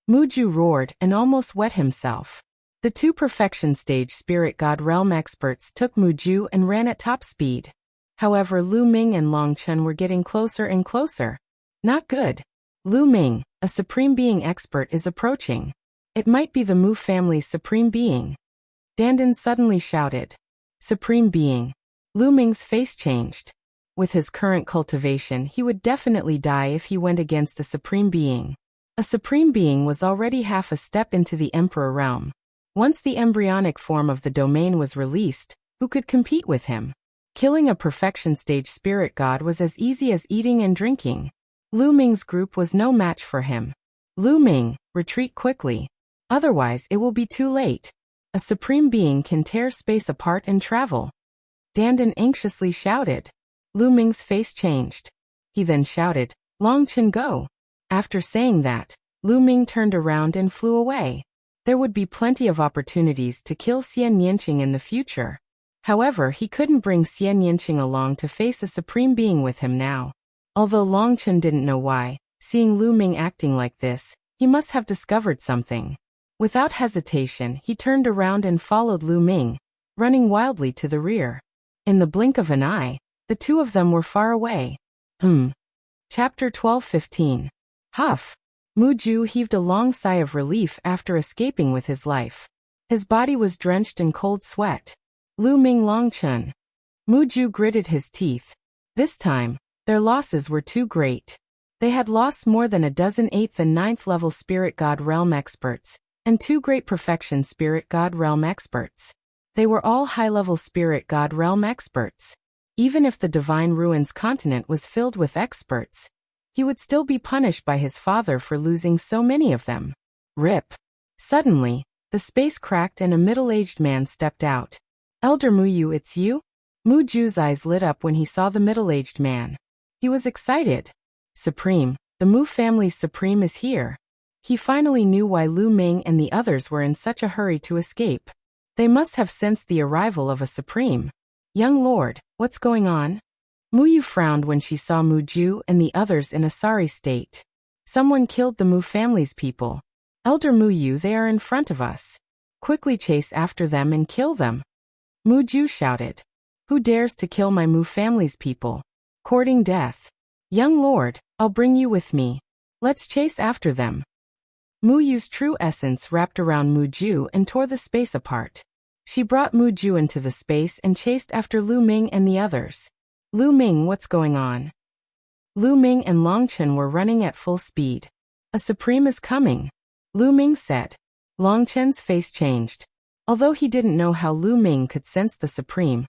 Mu Ju roared and almost wet himself. The two perfection stage spirit god realm experts took Mu Ju and ran at top speed. However, Lu Ming and Long Chen were getting closer and closer. Not good. Lu Ming, a supreme being expert, is approaching. It might be the Mu family's supreme being. Dandan suddenly shouted. Supreme being. Lu Ming's face changed. With his current cultivation, he would definitely die if he went against a supreme being. A supreme being was already half a step into the emperor realm. Once the embryonic form of the domain was released, who could compete with him? Killing a perfection stage spirit god was as easy as eating and drinking. Lu Ming's group was no match for him. Lu Ming, retreat quickly. Otherwise it will be too late. A supreme being can tear space apart and travel. Dandan anxiously shouted. Lu Ming's face changed. He then shouted, Long Chen go. After saying that, Lu Ming turned around and flew away. There would be plenty of opportunities to kill Xian Yanqing in the future. However, he couldn't bring Xian Yanqing along to face a supreme being with him now. Although Long Chen didn't know why, seeing Lu Ming acting like this, he must have discovered something. Without hesitation, he turned around and followed Lu Ming, running wildly to the rear. In the blink of an eye, the two of them were far away. Chapter 12:15. Huff. Mu Ju heaved a long sigh of relief after escaping with his life. His body was drenched in cold sweat. Lu Ming Long Chen. Mu Ju gritted his teeth. This time, their losses were too great. They had lost more than a dozen 8th and 9th level spirit god realm experts, and 2 great perfection spirit god realm experts. They were all high-level spirit god realm experts. Even if the Divine Ruins continent was filled with experts, he would still be punished by his father for losing so many of them. Rip. Suddenly, the space cracked and a middle-aged man stepped out. Elder Mu Yu, it's you? Mu Ju's eyes lit up when he saw the middle-aged man. He was excited. Supreme, the Mu family's supreme is here. He finally knew why Lu Ming and the others were in such a hurry to escape. They must have sensed the arrival of a supreme. Young lord, what's going on? Mu Yu frowned when she saw Mu Ju and the others in a sorry state. Someone killed the Mu family's people. Elder Mu Yu, they are in front of us. Quickly chase after them and kill them. Mu Ju shouted. Who dares to kill my Mu family's people? Courting death. Young lord, I'll bring you with me. Let's chase after them. Mu Yu's true essence wrapped around Mu Ju and tore the space apart. She brought Mu Ju into the space and chased after Lu Ming and the others. Lu Ming, what's going on? Lu Ming and Long Chen were running at full speed. A supreme is coming, Lu Ming said. Long Chen's face changed. Although he didn't know how Lu Ming could sense the supreme,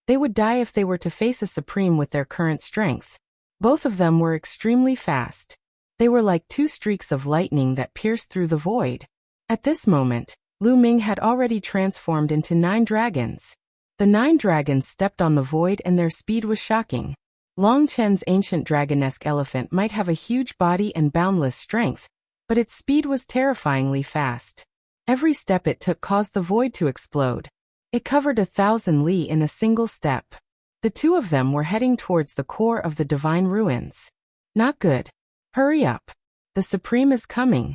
they would die if they were to face a supreme with their current strength. Both of them were extremely fast. They were like 2 streaks of lightning that pierced through the void. At this moment, Lu Ming had already transformed into 9 dragons. The 9 dragons stepped on the void and their speed was shocking. Long Chen's ancient dragonesque elephant might have a huge body and boundless strength, but its speed was terrifyingly fast. Every step it took caused the void to explode. It covered 1,000 li in a single step. The two of them were heading towards the core of the Divine Ruins. Not good. Hurry up. The Supreme is coming.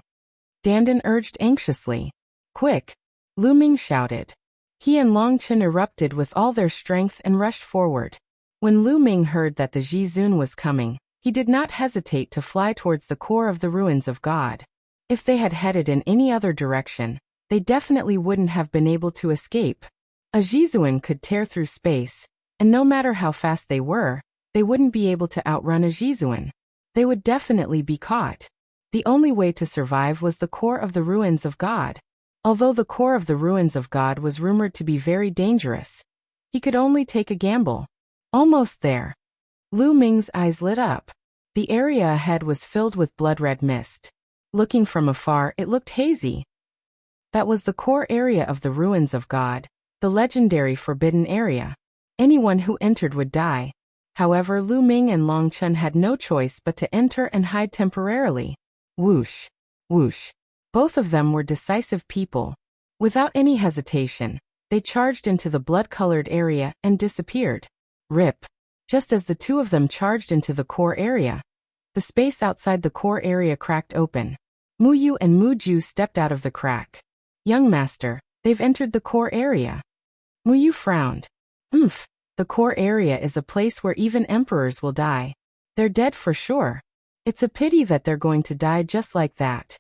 Dandan urged anxiously. Quick. Lu Ming shouted. He and Long Chen erupted with all their strength and rushed forward. When Lu Ming heard that the Jizun was coming, he did not hesitate to fly towards the core of the ruins of God. If they had headed in any other direction, they definitely wouldn't have been able to escape. A Jizuan could tear through space, and no matter how fast they were, they wouldn't be able to outrun a Jizuan. They would definitely be caught. The only way to survive was the core of the ruins of God. Although the core of the ruins of God was rumored to be very dangerous, he could only take a gamble. Almost there. Lu Ming's eyes lit up. The area ahead was filled with blood-red mist. Looking from afar, it looked hazy. That was the core area of the ruins of God, the legendary forbidden area. Anyone who entered would die. However, Lu Ming and Long Chen had no choice but to enter and hide temporarily. Whoosh! Whoosh! Both of them were decisive people. Without any hesitation, they charged into the blood-colored area and disappeared. Rip! Just as the two of them charged into the core area, the space outside the core area cracked open. Mu Yu and Mu Ju stepped out of the crack. Young master, they've entered the core area. Mu Yu frowned. The core area is a place where even emperors will die. They're dead for sure. It's a pity that they're going to die just like that.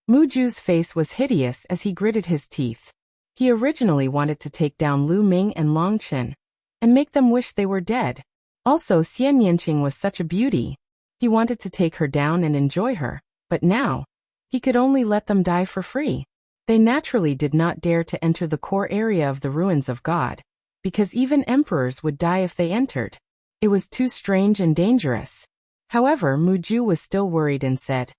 Mu Ju's face was hideous as he gritted his teeth. He originally wanted to take down Lu Ming and Long Chen and make them wish they were dead. Also, Xian Yanqing was such a beauty. He wanted to take her down and enjoy her, but now, he could only let them die for free. They naturally did not dare to enter the core area of the ruins of God, because even emperors would die if they entered. It was too strange and dangerous. However, Mu Ju was still worried and said,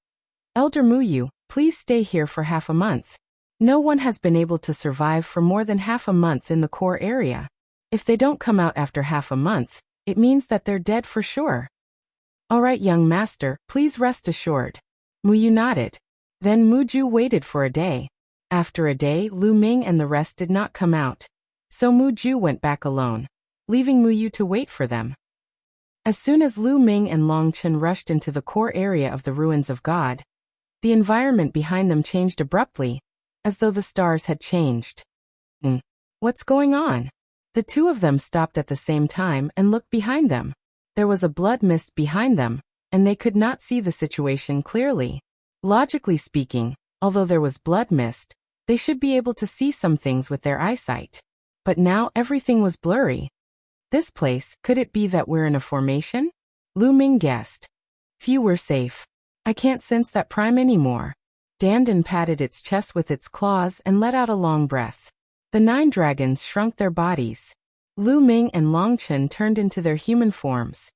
"Elder Mu Yu, please stay here for half a month. No one has been able to survive for more than half a month in the core area. If they don't come out after half a month, it means that they're dead for sure." "All right, young master, please rest assured." Mu Yu nodded. Then Mu Ju waited for a day. After a day, Lu Ming and the rest did not come out. So Mu Ju went back alone, leaving Mu Yu to wait for them. As soon as Lu Ming and Long Chen rushed into the core area of the ruins of God, the environment behind them changed abruptly, as though the stars had changed. What's going on? The two of them stopped at the same time and looked behind them. There was a blood mist behind them, and they could not see the situation clearly. Logically speaking, although there was blood mist, they should be able to see some things with their eyesight. But now everything was blurry. This place, could it be that we're in a formation? Lu Ming guessed. Phew, we're safe. I can't sense that prime anymore. Dandan patted its chest with its claws and let out a long breath. The 9 dragons shrunk their bodies. Lu Ming and Long Chen turned into their human forms.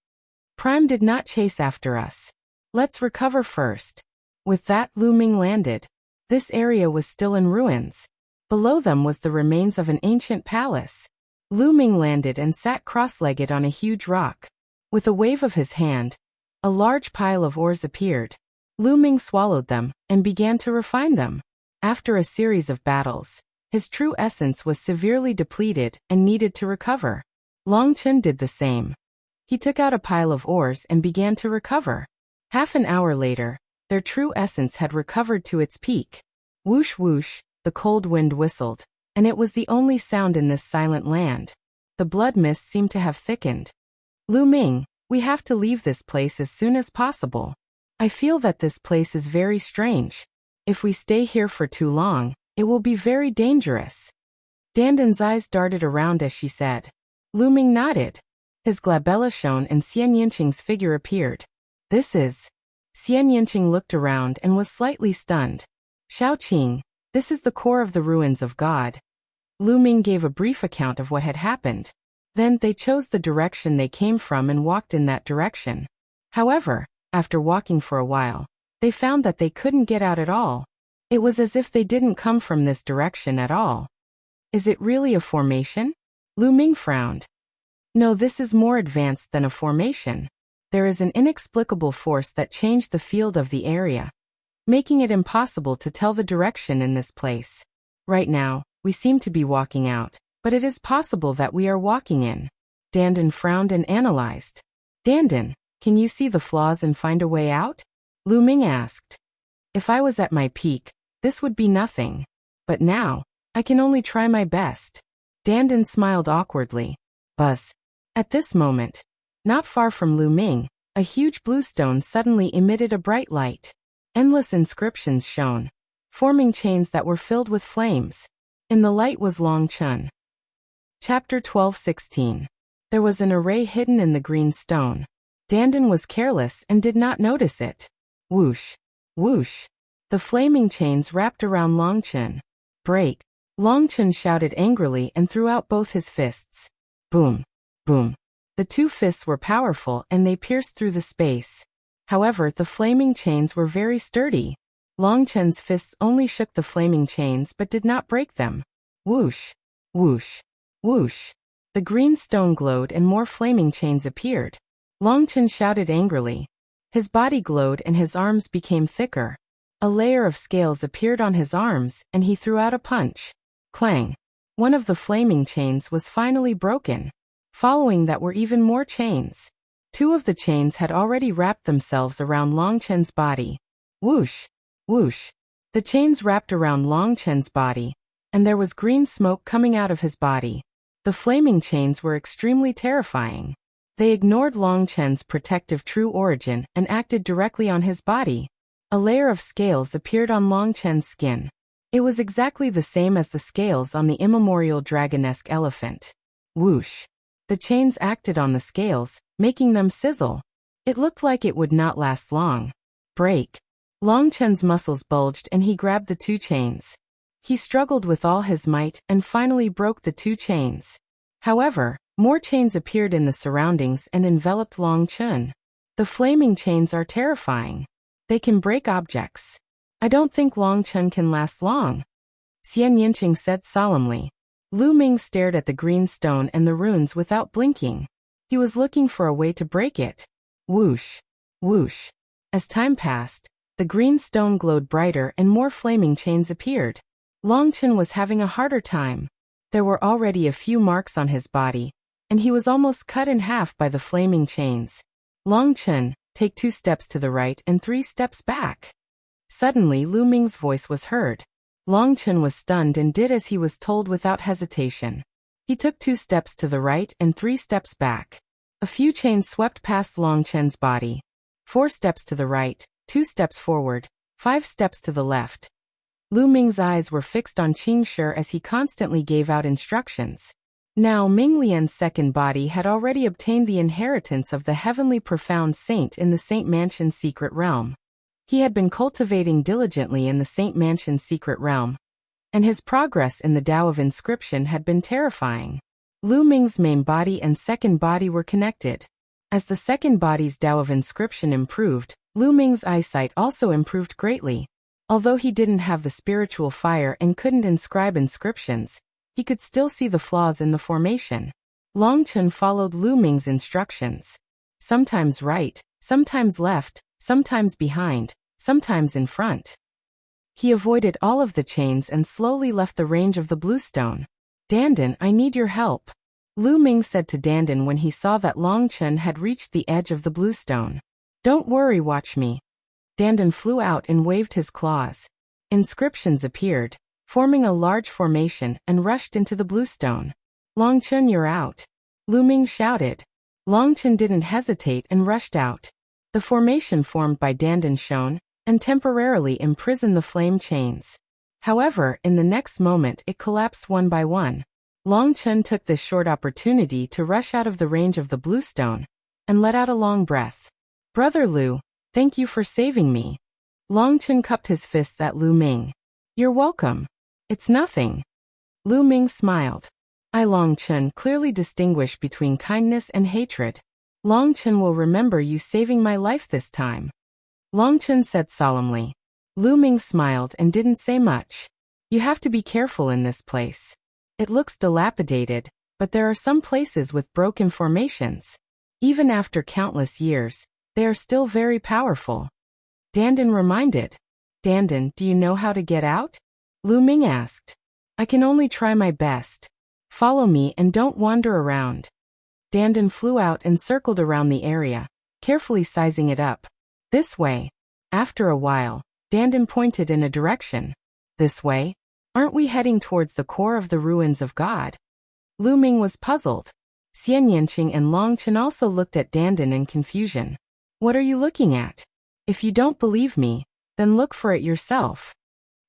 Prime did not chase after us. Let's recover first. With that, Lu Ming landed. This area was still in ruins. Below them was the remains of an ancient palace. Lu Ming landed and sat cross-legged on a huge rock. With a wave of his hand, a large pile of ores appeared. Lu Ming swallowed them and began to refine them. After a series of battles, his true essence was severely depleted and needed to recover. Long Chen did the same. He took out a pile of ores and began to recover. Half an hour later, their true essence had recovered to its peak. Whoosh whoosh, the cold wind whistled, and it was the only sound in this silent land. The blood mist seemed to have thickened. Lu Ming, we have to leave this place as soon as possible. I feel that this place is very strange. If we stay here for too long, it will be very dangerous. Dandan's eyes darted around as she said. Lu Ming nodded. His glabella shone and Xian Yanqing's figure appeared. This is... Xian Yanqing looked around and was slightly stunned. Shao Qing, this is the core of the ruins of God. Lu Ming gave a brief account of what had happened. Then they chose the direction they came from and walked in that direction. However, after walking for a while, they found that they couldn't get out at all. It was as if they didn't come from this direction at all. Is it really a formation? Lu Ming frowned. No, this is more advanced than a formation. There is an inexplicable force that changed the field of the area, making it impossible to tell the direction in this place. Right now, we seem to be walking out, but it is possible that we are walking in. Dandan frowned and analyzed. Dandan, can you see the flaws and find a way out? Lu Ming asked. If I was at my peak, this would be nothing. But now, I can only try my best. Dandan smiled awkwardly. Buzz. At this moment, not far from Lu Ming, a huge blue stone suddenly emitted a bright light. Endless inscriptions shone, forming chains that were filled with flames. In the light was Long Chen. Chapter 12:16. There was an array hidden in the green stone. Dandan was careless and did not notice it. Whoosh, whoosh. The flaming chains wrapped around Long Chen. Break. Long Chen shouted angrily and threw out both his fists. Boom, boom. The two fists were powerful and they pierced through the space. However, the flaming chains were very sturdy. Long Chen's fists only shook the flaming chains but did not break them. Whoosh, whoosh, whoosh. The green stone glowed and more flaming chains appeared. Longchen shouted angrily. His body glowed and his arms became thicker. A layer of scales appeared on his arms, and he threw out a punch. Clang! One of the flaming chains was finally broken. Following that were even more chains. Two of the chains had already wrapped themselves around Longchen's body. Whoosh! Whoosh! The chains wrapped around Longchen's body, and there was green smoke coming out of his body. The flaming chains were extremely terrifying. They ignored Longchen's protective true origin and acted directly on his body. A layer of scales appeared on Longchen's skin. It was exactly the same as the scales on the immemorial dragonesque elephant. Whoosh! The chains acted on the scales, making them sizzle. It looked like it would not last long. Break! Longchen's muscles bulged and he grabbed the two chains. He struggled with all his might and finally broke the two chains. However, more chains appeared in the surroundings and enveloped Longchen. The flaming chains are terrifying. They can break objects. I don't think Longchen can last long, Xian Yinqing said solemnly. Lu Ming stared at the green stone and the runes without blinking. He was looking for a way to break it. Whoosh! Whoosh! As time passed, the green stone glowed brighter and more flaming chains appeared. Longchen was having a harder time. There were already a few marks on his body, and he was almost cut in half by the flaming chains. Longchen, take 2 steps to the right and 3 steps back. Suddenly Lu Ming's voice was heard. Longchen was stunned and did as he was told without hesitation. He took 2 steps to the right and 3 steps back. A few chains swept past Longchen's body. 4 steps to the right, 2 steps forward, 5 steps to the left. Lu Ming's eyes were fixed on Qing Shi as he constantly gave out instructions. Now Ming Lian's second body had already obtained the inheritance of the heavenly profound saint in the Saint Mansion's secret realm. He had been cultivating diligently in the Saint Mansion's secret realm, and his progress in the Tao of Inscription had been terrifying. Lu Ming's main body and second body were connected. As the second body's Tao of Inscription improved, Lu Ming's eyesight also improved greatly. Although he didn't have the spiritual fire and couldn't inscribe inscriptions, he could still see the flaws in the formation. Longchen followed Lu Ming's instructions. Sometimes right, sometimes left, sometimes behind, sometimes in front. He avoided all of the chains and slowly left the range of the blue stone. Dandan, I need your help, Lu Ming said to Dandan when he saw that Longchen had reached the edge of the blue stone. Don't worry, watch me. Dandan flew out and waved his claws. Inscriptions appeared, forming a large formation, and rushed into the blue stone. Longchen, you're out, Lu Ming shouted. Longchen didn't hesitate and rushed out. The formation formed by Dandan shone, and temporarily imprisoned the flame chains. However, in the next moment it collapsed one by one. Longchen took this short opportunity to rush out of the range of the blue stone, and let out a long breath. Brother Lu, thank you for saving me. Longchen cupped his fists at Lu Ming. You're welcome. It's nothing. Lu Ming smiled. I Longchen clearly distinguish between kindness and hatred. Longchen will remember you saving my life this time, Longchen said solemnly. Lu Ming smiled and didn't say much. You have to be careful in this place. It looks dilapidated, but there are some places with broken formations. Even after countless years, they are still very powerful. Dandan reminded. Dandan, do you know how to get out? Lu Ming asked. I can only try my best. Follow me and don't wander around. Dandan flew out and circled around the area, carefully sizing it up. This way. After a while, Dandan pointed in a direction. This way? Aren't we heading towards the core of the ruins of God? Lu Ming was puzzled. Xian Yanqing and Longchen also looked at Dandan in confusion. What are you looking at? If you don't believe me, then look for it yourself.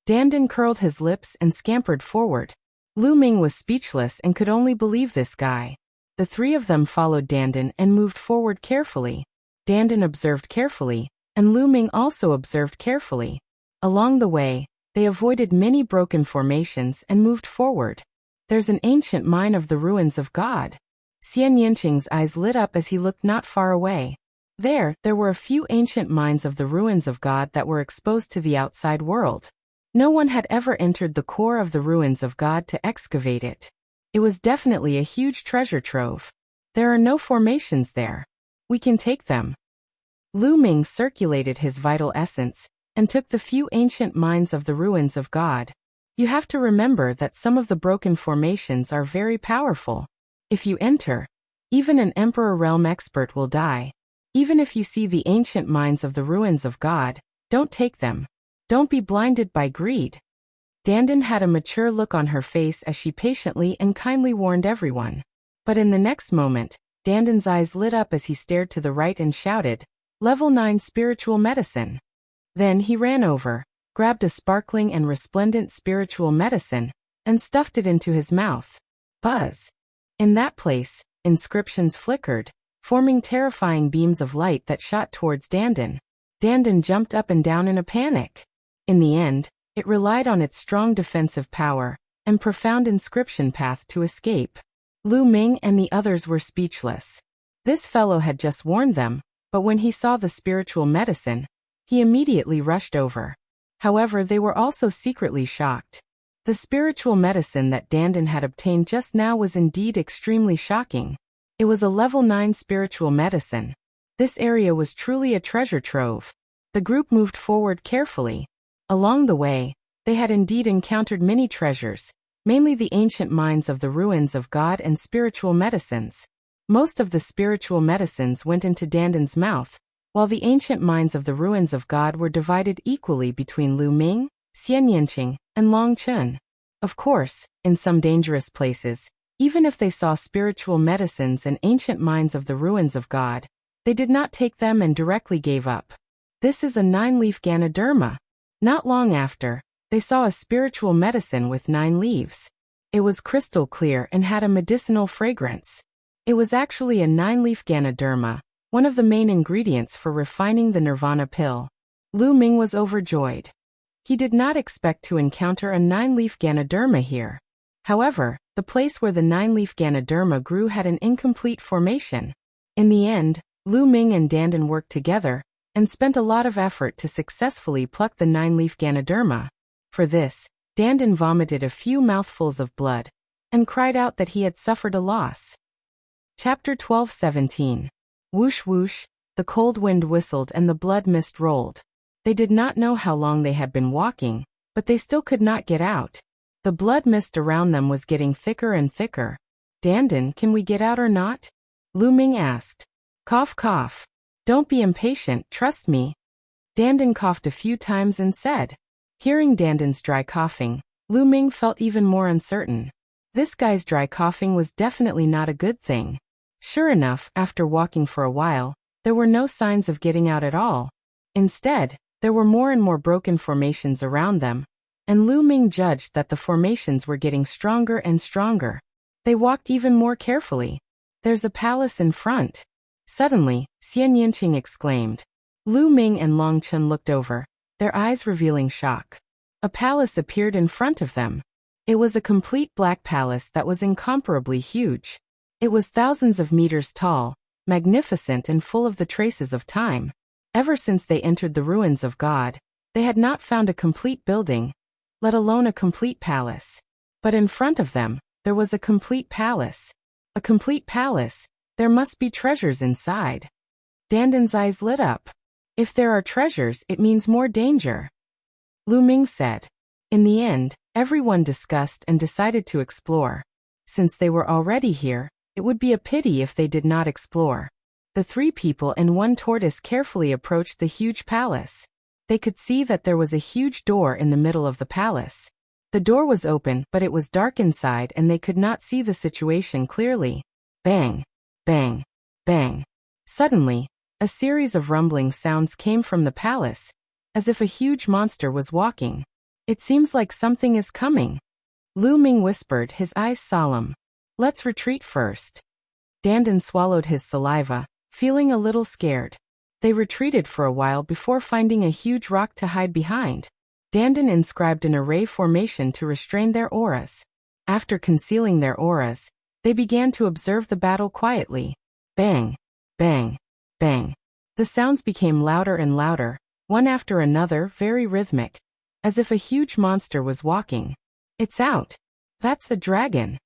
Dandan curled his lips and scampered forward. Lu Ming was speechless and could only believe this guy. The three of them followed Dandan and moved forward carefully. Dandan observed carefully, and Lu Ming also observed carefully. Along the way, they avoided many broken formations and moved forward. There's an ancient mine of the ruins of God. Xian Yanqing's eyes lit up as he looked not far away. There were a few ancient mines of the ruins of God that were exposed to the outside world. No one had ever entered the core of the ruins of God to excavate it. It was definitely a huge treasure trove. There are no formations there. We can take them. Lu Ming circulated his vital essence and took the few ancient mines of the ruins of God. You have to remember that some of the broken formations are very powerful. If you enter, even an Emperor Realm expert will die. Even if you see the ancient mines of the ruins of God, don't take them. Don't be blinded by greed. Dandan had a mature look on her face as she patiently and kindly warned everyone. But in the next moment, Dandan's eyes lit up as he stared to the right and shouted, "Level 9 spiritual medicine." Then he ran over, grabbed a sparkling and resplendent spiritual medicine, and stuffed it into his mouth. Buzz! In that place, inscriptions flickered, forming terrifying beams of light that shot towards Dandan. Dandan jumped up and down in a panic. In the end, it relied on its strong defensive power and profound inscription path to escape. Lu Ming and the others were speechless. This fellow had just warned them, but when he saw the spiritual medicine, he immediately rushed over. However, they were also secretly shocked. The spiritual medicine that Dandan had obtained just now was indeed extremely shocking. It was a level 9 spiritual medicine. This area was truly a treasure trove. The group moved forward carefully. Along the way, they had indeed encountered many treasures, mainly the ancient mines of the ruins of God and spiritual medicines. Most of the spiritual medicines went into Dandan's mouth, while the ancient mines of the ruins of God were divided equally between Lu Ming, Xian Yanqing, and Long Chun. Of course, in some dangerous places, even if they saw spiritual medicines and ancient mines of the ruins of God, they did not take them and directly gave up. This is a 9-leaf Ganoderma. Not long after, they saw a spiritual medicine with 9 leaves. It was crystal clear and had a medicinal fragrance. It was actually a 9-leaf Ganoderma, one of the main ingredients for refining the Nirvana pill. Lu Ming was overjoyed. He did not expect to encounter a 9-leaf Ganoderma here. However, the place where the 9-leaf Ganoderma grew had an incomplete formation. In the end, Lu Ming and Dandan worked together and spent a lot of effort to successfully pluck the 9-leaf Ganoderma. For this, Dandan vomited a few mouthfuls of blood and cried out that he had suffered a loss. Chapter 12:17. Whoosh whoosh, the cold wind whistled and the blood mist rolled. They did not know how long they had been walking, but they still could not get out. The blood mist around them was getting thicker and thicker. "Dandan, can we get out or not?" Lu Ming asked. "Cough cough. Don't be impatient, trust me." Dandan coughed a few times and said. Hearing Dandan's dry coughing, Lu Ming felt even more uncertain. This guy's dry coughing was definitely not a good thing. Sure enough, after walking for a while, there were no signs of getting out at all. Instead, there were more and more broken formations around them, and Lu Ming judged that the formations were getting stronger and stronger. They walked even more carefully. "There's a palace in front." Suddenly, Xian Yanqing exclaimed. Lu Ming and Long Chun looked over, their eyes revealing shock. A palace appeared in front of them. It was a complete black palace that was incomparably huge. It was thousands of meters tall, magnificent and full of the traces of time. Ever since they entered the ruins of God, they had not found a complete building, let alone a complete palace. But in front of them, there was a complete palace. A complete palace. There must be treasures inside. Dandan's eyes lit up. If there are treasures, it means more danger. Lu Ming said. In the end, everyone discussed and decided to explore. Since they were already here, it would be a pity if they did not explore. The 3 people and 1 tortoise carefully approached the huge palace. They could see that there was a huge door in the middle of the palace. The door was open, but it was dark inside and they could not see the situation clearly. Bang! Bang! Bang! Suddenly, a series of rumbling sounds came from the palace, as if a huge monster was walking. "It seems like something is coming." Lu Ming whispered, his eyes solemn. "Let's retreat first." Dandan swallowed his saliva, feeling a little scared. They retreated for a while before finding a huge rock to hide behind. Dandan inscribed an array formation to restrain their auras. After concealing their auras, they began to observe the battle quietly. Bang! Bang! Bang! The sounds became louder and louder, one after another, very rhythmic, as if a huge monster was walking. "It's out. That's the dragon."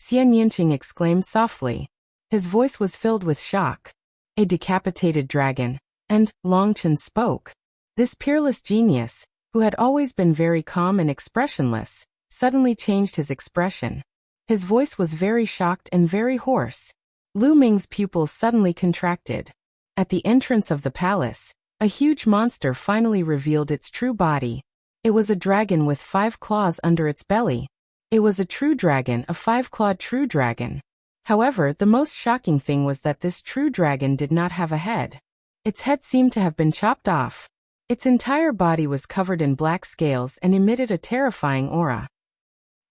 Xian Yinqing exclaimed softly. His voice was filled with shock. A decapitated dragon. And Long Chen spoke. This peerless genius, who had always been very calm and expressionless, suddenly changed his expression. His voice was very shocked and very hoarse. Lu Ming's pupils suddenly contracted. At the entrance of the palace, a huge monster finally revealed its true body. It was a dragon with 5 claws under its belly. It was a true dragon, a 5-clawed true dragon. However, the most shocking thing was that this true dragon did not have a head. Its head seemed to have been chopped off. Its entire body was covered in black scales and emitted a terrifying aura.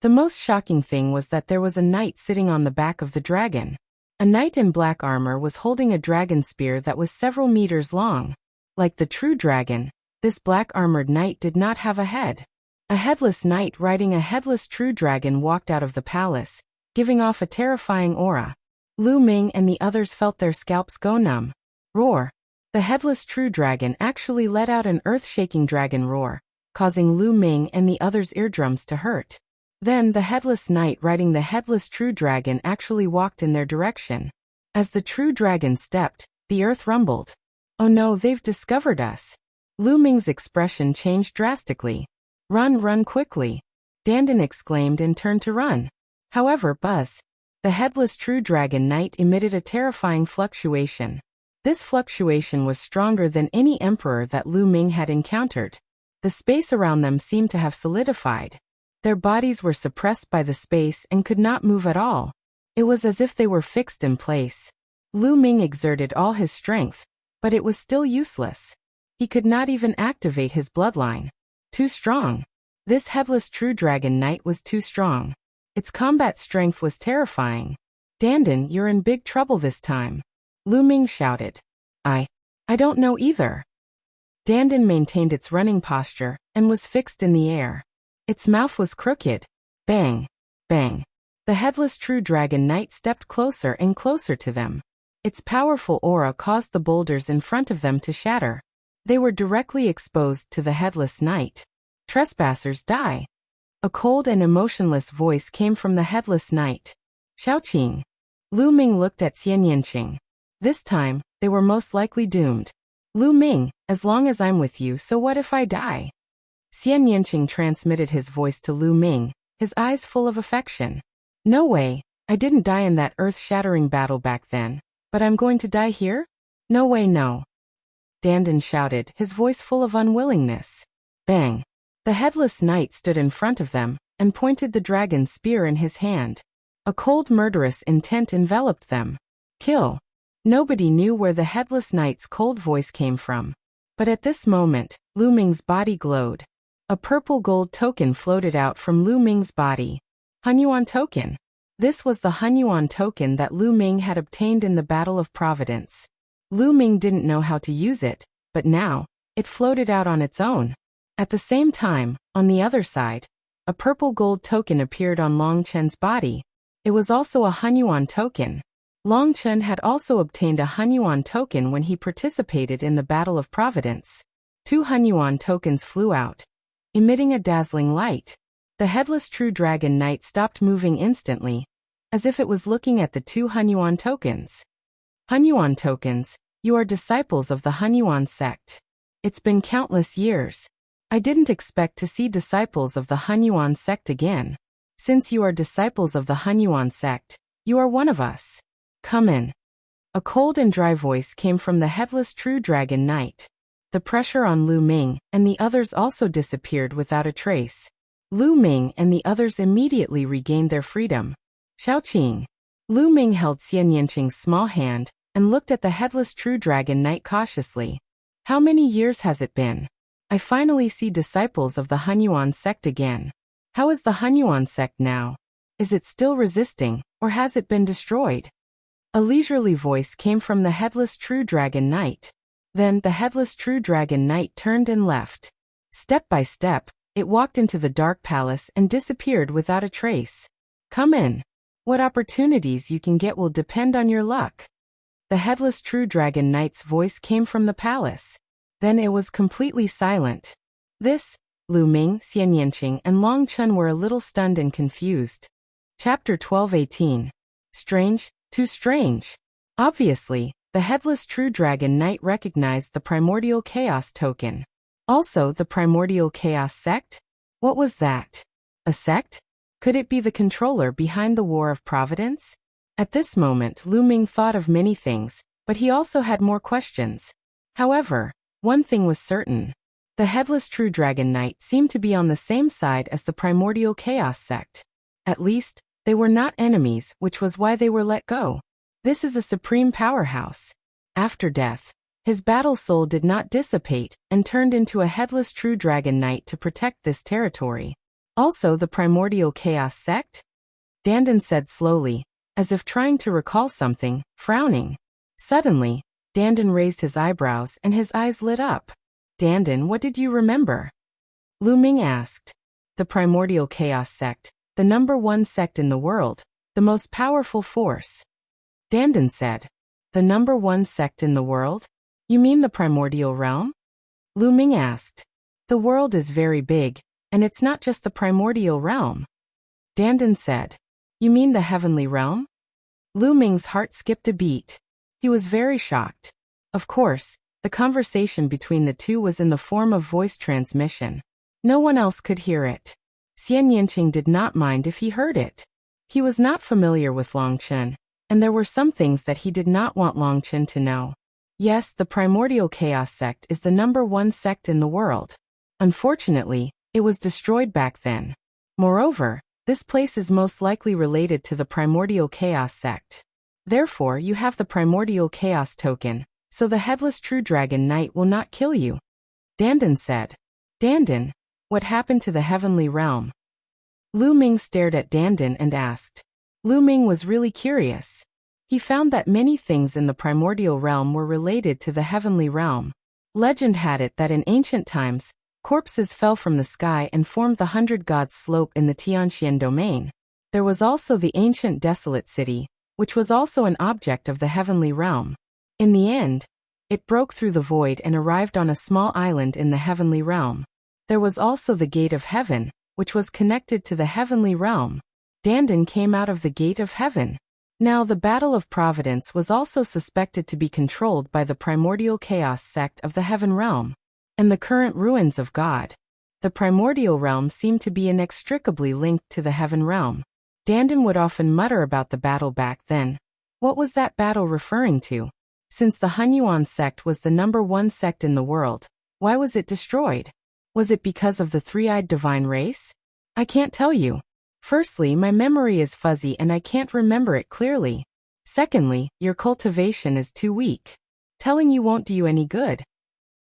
The most shocking thing was that there was a knight sitting on the back of the dragon. A knight in black armor was holding a dragon spear that was several meters long. Like the true dragon, this black-armored knight did not have a head. A headless knight riding a headless true dragon walked out of the palace, giving off a terrifying aura. Lu Ming and the others felt their scalps go numb. Roar! The headless true dragon actually let out an earth-shaking dragon roar, causing Lu Ming and the others' eardrums to hurt. Then the headless knight riding the headless true dragon actually walked in their direction. As the true dragon stepped, the earth rumbled. Oh no, they've discovered us. Lu Ming's expression changed drastically. Run, run quickly. Dandan exclaimed and turned to run. However, Buzz, the headless true dragon knight emitted a terrifying fluctuation. This fluctuation was stronger than any emperor that Lu Ming had encountered. The space around them seemed to have solidified. Their bodies were suppressed by the space and could not move at all. It was as if they were fixed in place. Lu Ming exerted all his strength, but it was still useless. He could not even activate his bloodline. Too strong. This headless true dragon knight was too strong. Its combat strength was terrifying. Dandan, you're in big trouble this time. Lu Ming shouted. I don't know either. Dandan maintained its running posture and was fixed in the air. Its mouth was crooked. Bang! Bang! The headless true dragon knight stepped closer and closer to them. Its powerful aura caused the boulders in front of them to shatter. They were directly exposed to the headless knight. Trespassers die. A cold and emotionless voice came from the headless knight. Xiaoqing. Lu Ming looked at Xian Yinqing. This time, they were most likely doomed. Lu Ming, as long as I'm with you, so what if I die? Xian Yinqing transmitted his voice to Lu Ming, his eyes full of affection. No way, I didn't die in that earth-shattering battle back then, but I'm going to die here? No way, no. Dandan shouted, his voice full of unwillingness. Bang! The headless knight stood in front of them and pointed the dragon's spear in his hand. A cold murderous intent enveloped them. Kill! Nobody knew where the headless knight's cold voice came from. But at this moment, Lu Ming's body glowed. A purple gold token floated out from Lu Ming's body. Hunyuan token. This was the Hunyuan token that Lu Ming had obtained in the Battle of Providence. Lu Ming didn't know how to use it, but now, it floated out on its own. At the same time, on the other side, a purple gold token appeared on Long Chen's body. It was also a Hunyuan token. Long Chen had also obtained a Hunyuan token when he participated in the Battle of Providence. 2 Hunyuan tokens flew out, emitting a dazzling light. The headless true dragon knight stopped moving instantly, as if it was looking at the 2 Hunyuan tokens. Hunyuan tokens, you are disciples of the Hunyuan sect. It's been countless years. I didn't expect to see disciples of the Hunyuan sect again. Since you are disciples of the Hunyuan sect, you are one of us. Come in. A cold and dry voice came from the headless true dragon knight. The pressure on Lu Ming and the others also disappeared without a trace. Lu Ming and the others immediately regained their freedom. Xiaoqing. Lu Ming held Xian Yinqing's small hand and looked at the headless true dragon knight cautiously. How many years has it been? I finally see disciples of the Hunyuan sect again. How is the Hunyuan sect now? Is it still resisting, or has it been destroyed? A leisurely voice came from the headless true dragon knight. Then the headless true dragon knight turned and left. Step by step, it walked into the dark palace and disappeared without a trace. Come in. What opportunities you can get will depend on your luck. The headless true dragon knight's voice came from the palace. Then it was completely silent. Lu Ming, Xian Yinqing and Long Chen were a little stunned and confused. Chapter 12:18. Strange, too strange. Obviously, the headless true dragon knight recognized the primordial chaos token. Also, the primordial chaos sect? What was that? A sect? Could it be the controller behind the War of Providence? At this moment, Lu Ming thought of many things, but he also had more questions. However, one thing was certain. The headless true dragon knight seemed to be on the same side as the primordial chaos sect. At least, they were not enemies, which was why they were let go. This is a supreme powerhouse. After death, his battle soul did not dissipate and turned into a headless true dragon knight to protect this territory. Also the primordial chaos sect? Dandan said slowly, as if trying to recall something, frowning. Suddenly, Dandan raised his eyebrows and his eyes lit up. Dandan, what did you remember? Lu Ming asked. The primordial chaos sect, the #1 sect in the world, the most powerful force. Dandan said. The #1 sect in the world? You mean the primordial realm? Lu Ming asked. The world is very big, and it's not just the primordial realm. Dandan said. You mean the heavenly realm? Lu Ming's heart skipped a beat. He was very shocked. Of course, the conversation between the two was in the form of voice transmission. No one else could hear it. Xian Yanqing did not mind if he heard it. He was not familiar with Longchen, and there were some things that he did not want Longchen to know. Yes, the primordial chaos sect is the #1 sect in the world. Unfortunately, it was destroyed back then. Moreover, this place is most likely related to the primordial chaos sect. Therefore, you have the primordial chaos token, so the headless true dragon knight will not kill you. Dandan said. Dandan, what happened to the heavenly realm? Lu Ming stared at Dandan and asked. Lu Ming was really curious. He found that many things in the primordial realm were related to the heavenly realm. Legend had it that in ancient times, corpses fell from the sky and formed the 100 Gods slope in the Tianxian domain. There was also the ancient desolate city, which was also an object of the heavenly realm. In the end, it broke through the void and arrived on a small island in the heavenly realm. There was also the Gate of Heaven, which was connected to the heavenly realm. Dandan came out of the Gate of Heaven. Now the Battle of Providence was also suspected to be controlled by the primordial chaos sect of the heaven realm. And the current ruins of God. The primordial realm seemed to be inextricably linked to the heaven realm. Dandan would often mutter about the battle back then. What was that battle referring to? Since the Hunyuan sect was the #1 sect in the world, why was it destroyed? Was it because of the three-eyed divine race? I can't tell you. Firstly, my memory is fuzzy and I can't remember it clearly. Secondly, your cultivation is too weak. Telling you won't do you any good.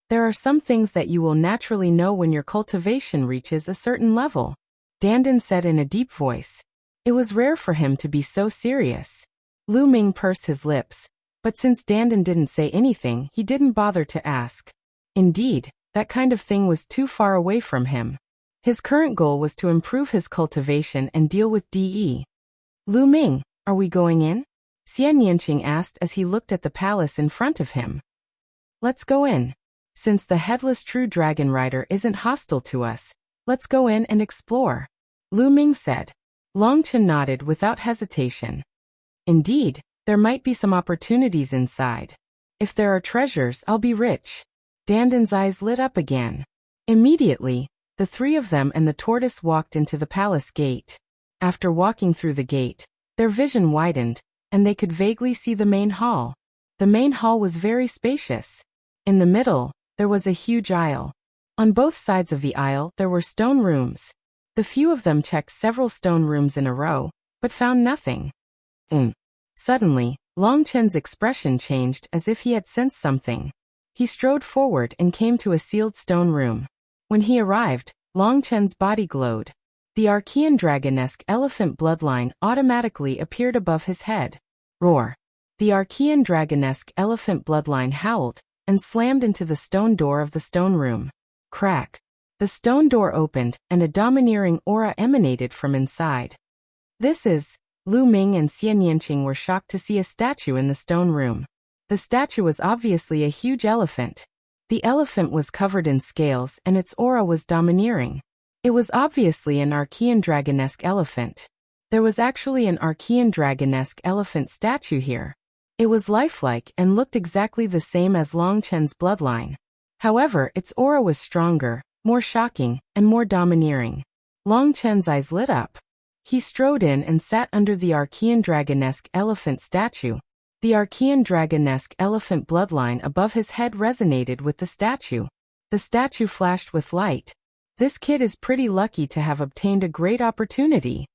There are some things that you will naturally know when your cultivation reaches a certain level. Dandan said in a deep voice. It was rare for him to be so serious. Lu Ming pursed his lips, but since Dandan didn't say anything, he didn't bother to ask. Indeed, that kind of thing was too far away from him. His current goal was to improve his cultivation and deal with DE. Lu Ming, are we going in? Xian Yanqing asked as he looked at the palace in front of him. Let's go in. Since the headless true dragon rider isn't hostile to us, let's go in and explore. Lu Ming said. Longchen nodded without hesitation. Indeed, there might be some opportunities inside. If there are treasures, I'll be rich. Dandan's eyes lit up again. Immediately, the three of them and the tortoise walked into the palace gate. After walking through the gate, their vision widened, and they could vaguely see the main hall. The main hall was very spacious. In the middle, there was a huge aisle. On both sides of the aisle, there were stone rooms. The few of them checked several stone rooms in a row, but found nothing. Suddenly, Longchen's expression changed as if he had sensed something. He strode forward and came to a sealed stone room. When he arrived, Longchen's body glowed. The Archean dragonesque elephant bloodline automatically appeared above his head. Roar! The Archean dragonesque elephant bloodline howled and slammed into the stone door of the stone room. Crack! The stone door opened and a domineering aura emanated from inside. This is... Lu Ming and Xian Yanqing were shocked to see a statue in the stone room. The statue was obviously a huge elephant. The elephant was covered in scales and its aura was domineering. It was obviously an Archean dragonesque elephant. There was actually an Archean dragonesque elephant statue here. It was lifelike and looked exactly the same as Long Chen's bloodline. However, its aura was stronger, more shocking, and more domineering. Long Chen's eyes lit up. He strode in and sat under the Archean dragonesque elephant statue. The Archean dragonesque elephant bloodline above his head resonated with the statue. The statue flashed with light. This kid is pretty lucky to have obtained a great opportunity,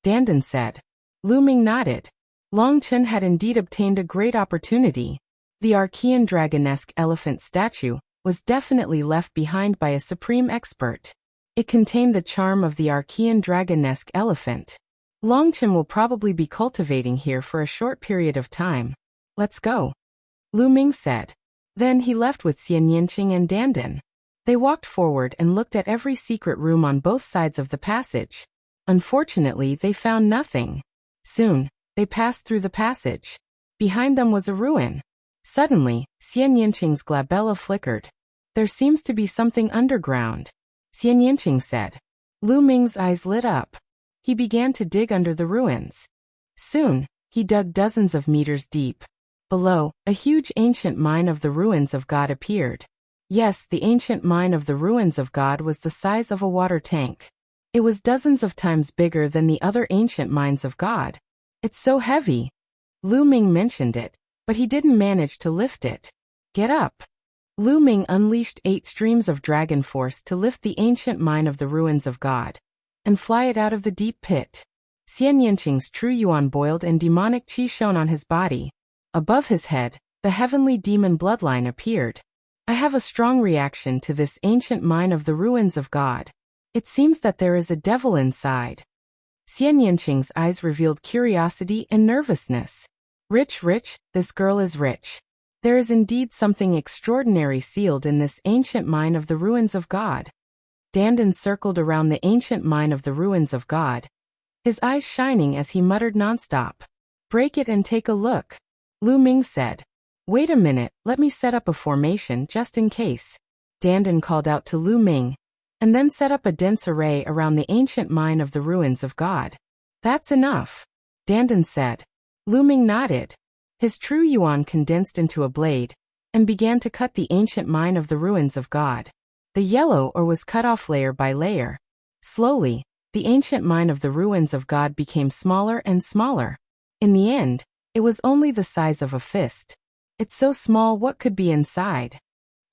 Dandan said. Lu Ming nodded. Long Chen had indeed obtained a great opportunity. The Archean dragonesque elephant statue was definitely left behind by a supreme expert. It contained the charm of the Archean dragonesque elephant. Long Chen will probably be cultivating here for a short period of time. Let's go, Lu Ming said. Then he left with Xian Yinqing and Dandan. They walked forward and looked at every secret room on both sides of the passage. Unfortunately, they found nothing. Soon, they passed through the passage. Behind them was a ruin. Suddenly, Xian Yinqing's glabella flickered. There seems to be something underground, Xian Yinqing said. Lu Ming's eyes lit up. He began to dig under the ruins. Soon, he dug dozens of meters deep. Below, a huge ancient mine of the ruins of God appeared. Yes, the ancient mine of the ruins of God was the size of a water tank. It was dozens of times bigger than the other ancient mines of God. It's so heavy. Lu Ming mentioned it, but he didn't manage to lift it. Get up. Lu Ming unleashed 8 streams of dragon force to lift the ancient mine of the ruins of God and fly it out of the deep pit. Xian Yinqing's true yuan boiled and demonic qi shone on his body. Above his head, the heavenly demon bloodline appeared. I have a strong reaction to this ancient mine of the ruins of God. It seems that there is a devil inside. Xian Yinqing's eyes revealed curiosity and nervousness. Rich, this girl is rich. There is indeed something extraordinary sealed in this ancient mine of the ruins of God. Dandan circled around the ancient mine of the ruins of God, his eyes shining as he muttered nonstop. Break it and take a look, Lu Ming said. Wait a minute, let me set up a formation just in case. Dandan called out to Lu Ming, and then set up a dense array around the ancient mine of the ruins of God. That's enough, Dandan said. Lu Ming nodded. His true yuan condensed into a blade and began to cut the ancient mine of the ruins of God. The yellow ore was cut off layer by layer. Slowly, the ancient mine of the ruins of God became smaller and smaller. In the end, it was only the size of a fist. It's so small, what could be inside?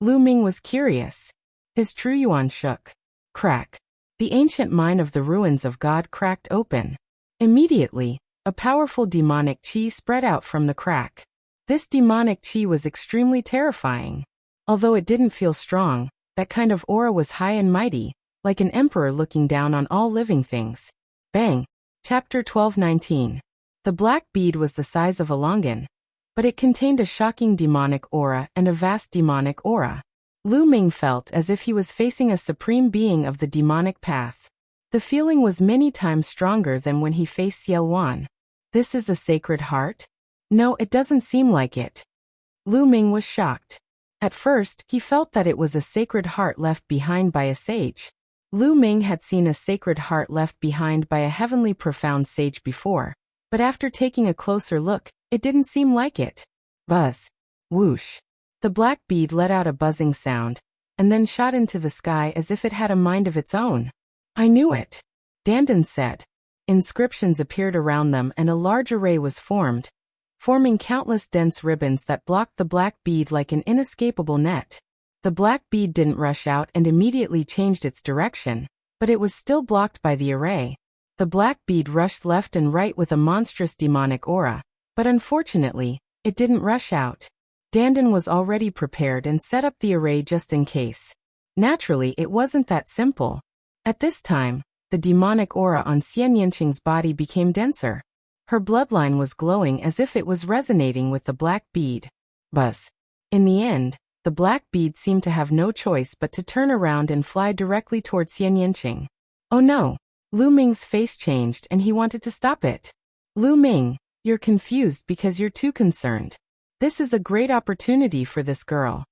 Lu Ming was curious. His true yuan shook. Crack. The ancient mine of the ruins of God cracked open. Immediately, a powerful demonic qi spread out from the crack. This demonic qi was extremely terrifying. Although it didn't feel strong, that kind of aura was high and mighty, like an emperor looking down on all living things. Bang! Chapter 12:19. The black bead was the size of a longan, but it contained a shocking demonic aura and a vast demonic aura. Lu Ming felt as if he was facing a supreme being of the demonic path. The feeling was many times stronger than when he faced Xiao Wan. This is a sacred heart? No, it doesn't seem like it. Lu Ming was shocked. At first, he felt that it was a sacred heart left behind by a sage. Lu Ming had seen a sacred heart left behind by a heavenly profound sage before, but after taking a closer look, it didn't seem like it. Buzz. Whoosh. The black bead let out a buzzing sound, and then shot into the sky as if it had a mind of its own. I knew it, Dandan said. Inscriptions appeared around them and a large array was formed, forming countless dense ribbons that blocked the black bead like an inescapable net. The black bead didn't rush out and immediately changed its direction, but it was still blocked by the array. The black bead rushed left and right with a monstrous demonic aura, but unfortunately, it didn't rush out. Dandan was already prepared and set up the array just in case. Naturally, it wasn't that simple. At this time, the demonic aura on Xian Yinqing's body became denser. Her bloodline was glowing as if it was resonating with the black bead. Buzz. In the end, the black bead seemed to have no choice but to turn around and fly directly toward Xian Yinqing. Oh no! Lu Ming's face changed and he wanted to stop it. Lu Ming, you're confused because you're too concerned. This is a great opportunity for this girl.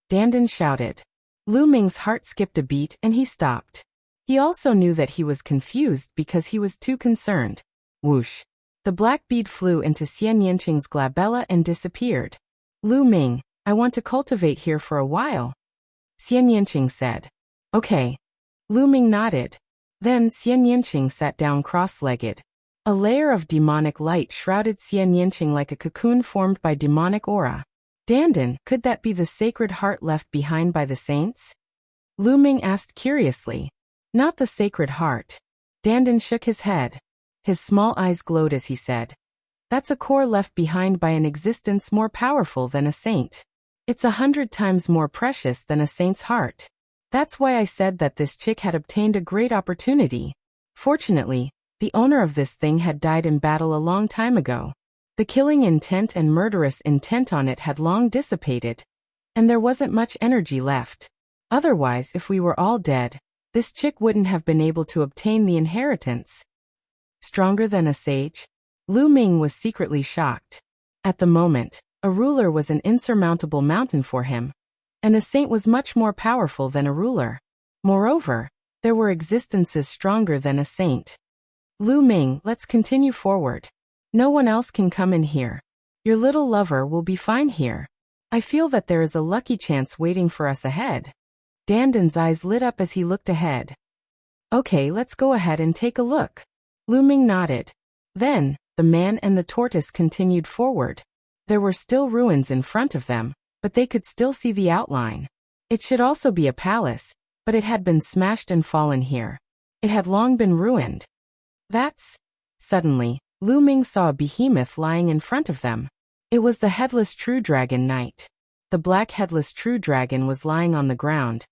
Dandan shouted. Lu Ming's heart skipped a beat and he stopped. He also knew that he was confused because he was too concerned. Whoosh. The black bead flew into Xian Yanqing's glabella and disappeared. Lu Ming, I want to cultivate here for a while, Xian Yanqing said. Okay. Lu Ming nodded. Then Xian Yanqing sat down cross-legged. A layer of demonic light shrouded Xian Yanqing like a cocoon formed by demonic aura. Dandan, could that be the sacred heart left behind by the saints? Lu Ming asked curiously. Not the sacred heart. Dandan shook his head. His small eyes glowed as he said. That's a core left behind by an existence more powerful than a saint. It's 100 times more precious than a saint's heart. That's why I said that this chick had obtained a great opportunity. Fortunately, the owner of this thing had died in battle a long time ago. The killing intent and murderous intent on it had long dissipated, and there wasn't much energy left. Otherwise, if we were all dead, this chick wouldn't have been able to obtain the inheritance. Stronger than a sage? Lu Ming was secretly shocked. At the moment, a ruler was an insurmountable mountain for him, and a saint was much more powerful than a ruler. Moreover, there were existences stronger than a saint. Lu Ming, let's continue forward. No one else can come in here. Your little lover will be fine here. I feel that there is a lucky chance waiting for us ahead. Dandan's eyes lit up as he looked ahead. Okay, let's go ahead and take a look. Lu Ming nodded. Then, the man and the tortoise continued forward. There were still ruins in front of them, but they could still see the outline. It should also be a palace, but it had been smashed and fallen here. It had long been ruined. Suddenly, Lu Ming saw a behemoth lying in front of them. It was the headless true dragon knight. The black headless true dragon was lying on the ground,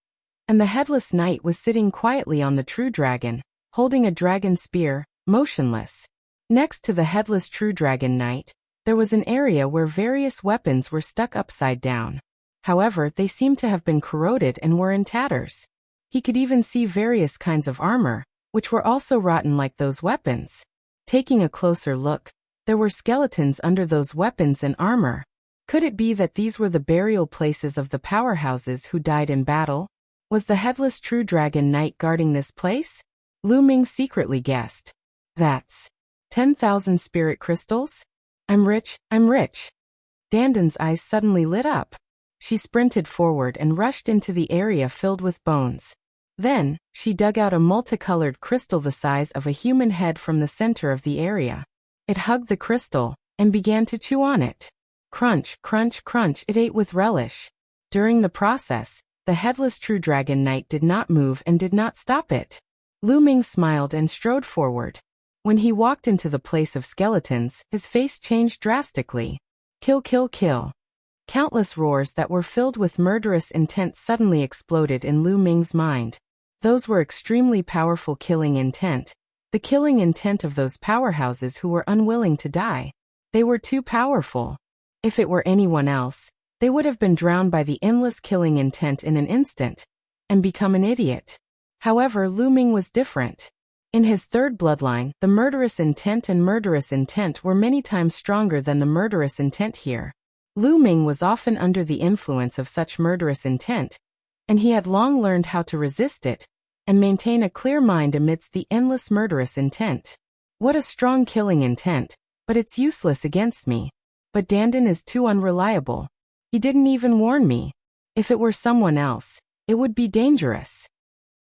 and the headless knight was sitting quietly on the true dragon, holding a dragon spear, motionless. Next to the headless true dragon knight, there was an area where various weapons were stuck upside down. However, they seemed to have been corroded and were in tatters. He could even see various kinds of armor, which were also rotten like those weapons. Taking a closer look, there were skeletons under those weapons and armor. Could it be that these were the burial places of the powerhouses who died in battle? Was the headless true dragon knight guarding this place? Lu Ming secretly guessed. That's 10,000 spirit crystals? I'm rich, I'm rich. Dandan's eyes suddenly lit up. She sprinted forward and rushed into the area filled with bones. Then, she dug out a multicolored crystal the size of a human head from the center of the area. It hugged the crystal, and began to chew on it. Crunch, crunch, crunch, it ate with relish. During the process, the headless true dragon knight did not move and did not stop it. Lu Ming smiled and strode forward. When he walked into the place of skeletons, his face changed drastically. Kill, kill, kill. Countless roars that were filled with murderous intent suddenly exploded in Lu Ming's mind. Those were extremely powerful killing intent. The killing intent of those powerhouses who were unwilling to die. They were too powerful. If it were anyone else, they would have been drowned by the endless killing intent in an instant, and become an idiot. However, Lu Ming was different. In his third bloodline, the murderous intent and murderous intent were many times stronger than the murderous intent here. Lu Ming was often under the influence of such murderous intent, and he had long learned how to resist it, and maintain a clear mind amidst the endless murderous intent. What a strong killing intent, but it's useless against me. But Dandan is too unreliable. He didn't even warn me. If it were someone else, it would be dangerous.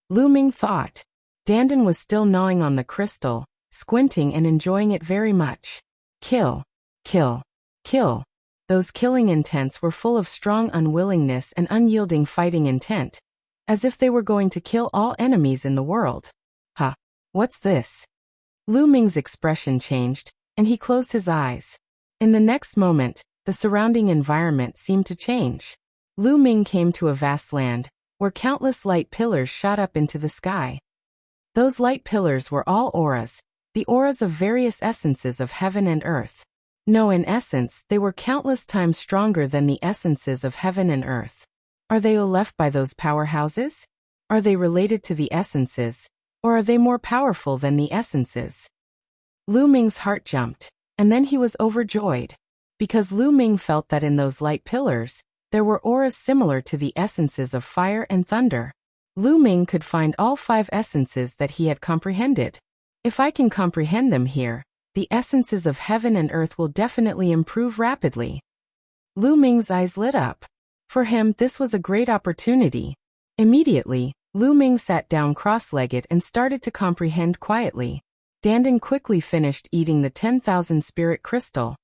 Lu Ming thought. Dandan was still gnawing on the crystal, squinting and enjoying it very much. Kill, kill, kill. Those killing intents were full of strong unwillingness and unyielding fighting intent, as if they were going to kill all enemies in the world. Huh, what's this? Lu Ming's expression changed, and he closed his eyes. In the next moment, the surrounding environment seemed to change. Lu Ming came to a vast land, where countless light pillars shot up into the sky. Those light pillars were all auras, the auras of various essences of heaven and earth. No, in essence, they were countless times stronger than the essences of heaven and earth. Are they all left by those powerhouses? Are they related to the essences, or are they more powerful than the essences? Lu Ming's heart jumped, and then he was overjoyed, because Lu Ming felt that in those light pillars, there were auras similar to the essences of fire and thunder. Lu Ming could find all 5 essences that he had comprehended. If I can comprehend them here, the essences of heaven and earth will definitely improve rapidly. Lu Ming's eyes lit up. For him, this was a great opportunity. Immediately, Lu Ming sat down cross-legged and started to comprehend quietly. Dandan quickly finished eating the 10,000 spirit crystal.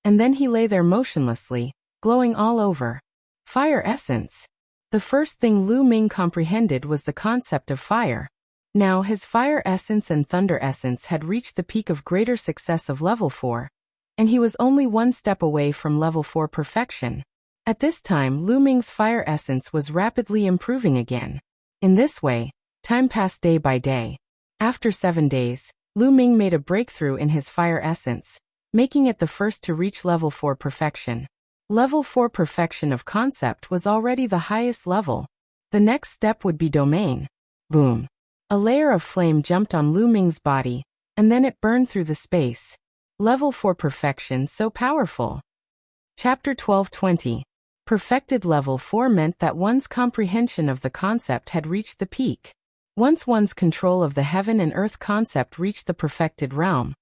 And then he lay there motionlessly, glowing all over. Fire essence. The first thing Lu Ming comprehended was the concept of fire. Now his fire essence and thunder essence had reached the peak of greater success of level 4, and he was only one step away from level 4 perfection. At this time, Lu Ming's fire essence was rapidly improving again. In this way, time passed day by day. After 7 days, Lu Ming made a breakthrough in his fire essence, making it the first to reach level 4 perfection. Level 4 perfection of concept was already the highest level. The next step would be domain. Boom. A layer of flame jumped on Lu Ming's body, and then it burned through the space. Level 4 perfection so powerful. Chapter 12:20. Perfected level 4 meant that one's comprehension of the concept had reached the peak. Once one's control of the heaven and earth concept reached the perfected realm,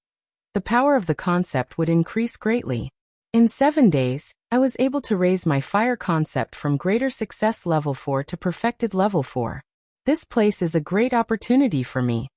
the power of the concept would increase greatly. In 7 days, I was able to raise my fire concept from greater success level 4 to perfected level 4. This place is a great opportunity for me.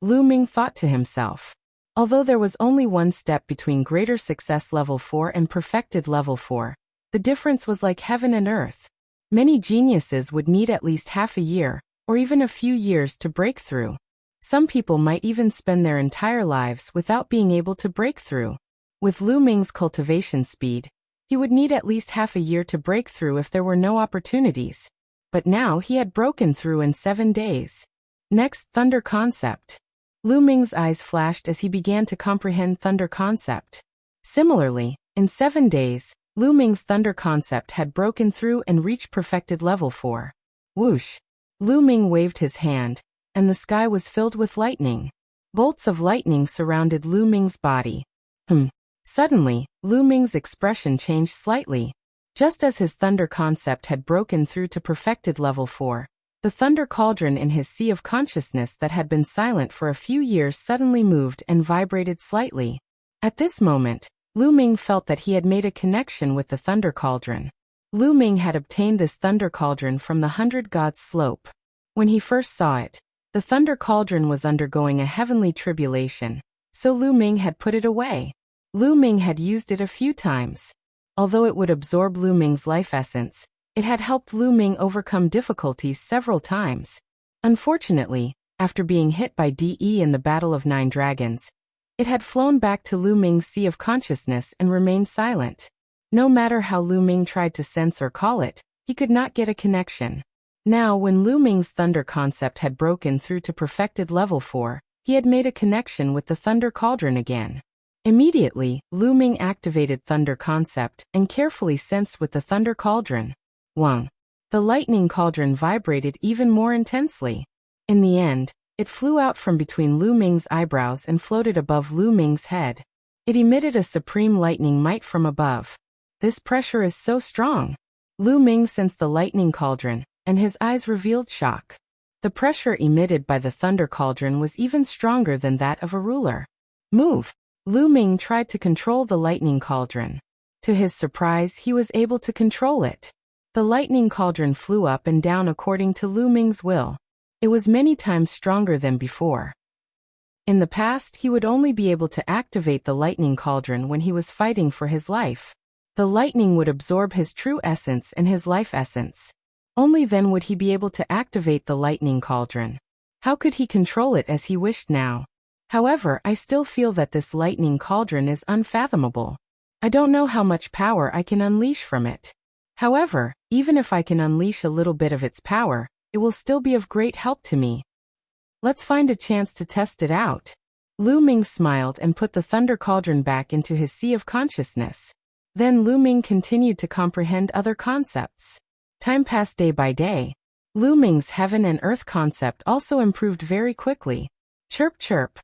Lu Ming thought to himself. Although there was only one step between greater success level 4 and perfected level 4, the difference was like heaven and earth. Many geniuses would need at least half a year, or even a few years to break through. Some people might even spend their entire lives without being able to break through. With Lu Ming's cultivation speed, he would need at least half a year to break through if there were no opportunities. But now he had broken through in 7 days. Next, thunder concept. Lu Ming's eyes flashed as he began to comprehend thunder concept. Similarly, in 7 days, Lu Ming's thunder concept had broken through and reached perfected level 4. Whoosh! Lu Ming waved his hand, and the sky was filled with lightning. Bolts of lightning surrounded Lu Ming's body. Suddenly, Lu Ming's expression changed slightly. Just as his thunder concept had broken through to perfected level 4, the thunder cauldron in his sea of consciousness that had been silent for a few years suddenly moved and vibrated slightly. At this moment, Lu Ming felt that he had made a connection with the thunder cauldron. Lu Ming had obtained this thunder cauldron from the 100 Gods slope. When he first saw it, the thunder cauldron was undergoing a heavenly tribulation, so Lu Ming had put it away. Lu Ming had used it a few times. Although it would absorb Lu Ming's life essence, it had helped Lu Ming overcome difficulties several times. Unfortunately, after being hit by DE in the Battle of 9 Dragons, it had flown back to Lu Ming's sea of consciousness and remained silent. No matter how Lu Ming tried to sense or call it, he could not get a connection. Now, when Lu Ming's thunder concept had broken through to perfected level 4, he had made a connection with the thunder cauldron again. Immediately, Lu Ming activated thunder concept and carefully sensed with the thunder cauldron. Wang! The lightning cauldron vibrated even more intensely. In the end, it flew out from between Lu Ming's eyebrows and floated above Lu Ming's head. It emitted a supreme lightning might from above. This pressure is so strong. Lu Ming sensed the lightning cauldron, and his eyes revealed shock. The pressure emitted by the thunder cauldron was even stronger than that of a ruler. Move! Lu Ming tried to control the lightning cauldron. To his surprise, he was able to control it. The lightning cauldron flew up and down according to Lu Ming's will. It was many times stronger than before. In the past, he would only be able to activate the lightning cauldron when he was fighting for his life. The lightning would absorb his true essence and his life essence. Only then would he be able to activate the lightning cauldron. How could he control it as he wished now? However, I still feel that this lightning cauldron is unfathomable. I don't know how much power I can unleash from it. However, even if I can unleash a little bit of its power, it will still be of great help to me. Let's find a chance to test it out. Lu Ming smiled and put the thunder cauldron back into his sea of consciousness. Then Lu Ming continued to comprehend other concepts. Time passed day by day. Lu Ming's heaven and earth concept also improved very quickly. Chirp chirp.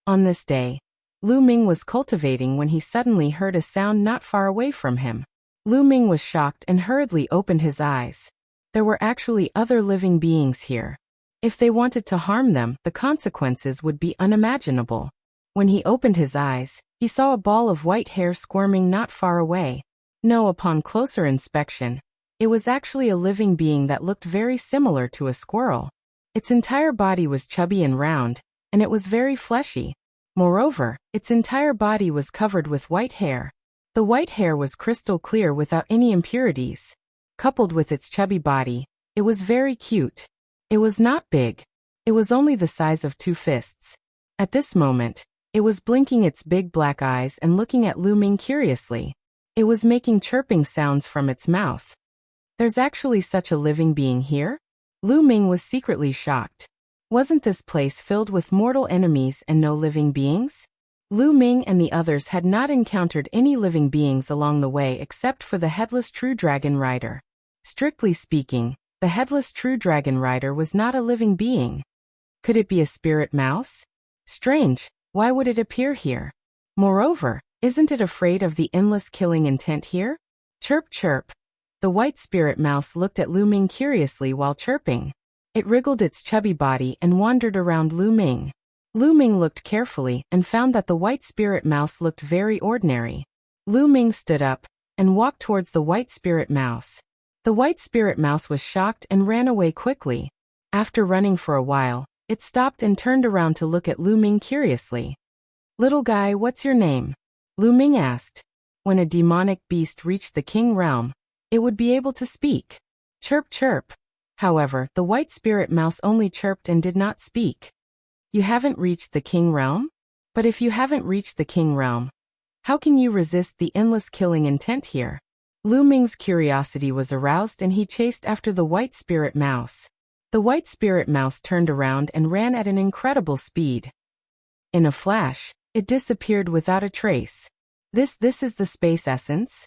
On this day, Lu Ming was cultivating when he suddenly heard a sound not far away from him. Lu Ming was shocked and hurriedly opened his eyes. There were actually other living beings here. If they wanted to harm them, the consequences would be unimaginable. When he opened his eyes, He saw a ball of white hair squirming not far away. No, upon closer inspection, it was actually a living being that looked very similar to a squirrel. Its entire body was chubby and round, and it was very fleshy. Moreover, its entire body was covered with white hair. The white hair was crystal clear without any impurities. Coupled with its chubby body, it was very cute. It was not big. It was only the size of 2 fists. At this moment, it was blinking its big black eyes and looking at Lu Ming curiously. It was making chirping sounds from its mouth. There's actually such a living being here? Lu Ming was secretly shocked. Wasn't this place filled with mortal enemies and no living beings? Lu Ming and the others had not encountered any living beings along the way except for the headless true dragon rider. Strictly speaking, the headless true dragon rider was not a living being. Could it be a spirit mouse? Strange, why would it appear here? Moreover, isn't it afraid of the endless killing intent here? Chirp chirp. The white spirit mouse looked at Lu Ming curiously while chirping. It wriggled its chubby body and wandered around Lu Ming. Lu Ming looked carefully and found that the white spirit mouse looked very ordinary. Lu Ming stood up and walked towards the white spirit mouse. The white spirit mouse was shocked and ran away quickly. After running for a while, it stopped and turned around to look at Lu Ming curiously. "Little guy, what's your name?" Lu Ming asked. When a demonic beast reached the king realm, it would be able to speak. Chirp chirp. However, the white spirit mouse only chirped and did not speak. You haven't reached the king realm? But if you haven't reached the king realm, how can you resist the endless killing intent here? Lu Ming's curiosity was aroused and he chased after the white spirit mouse. The white spirit mouse turned around and ran at an incredible speed. In a flash, it disappeared without a trace. This is the space essence?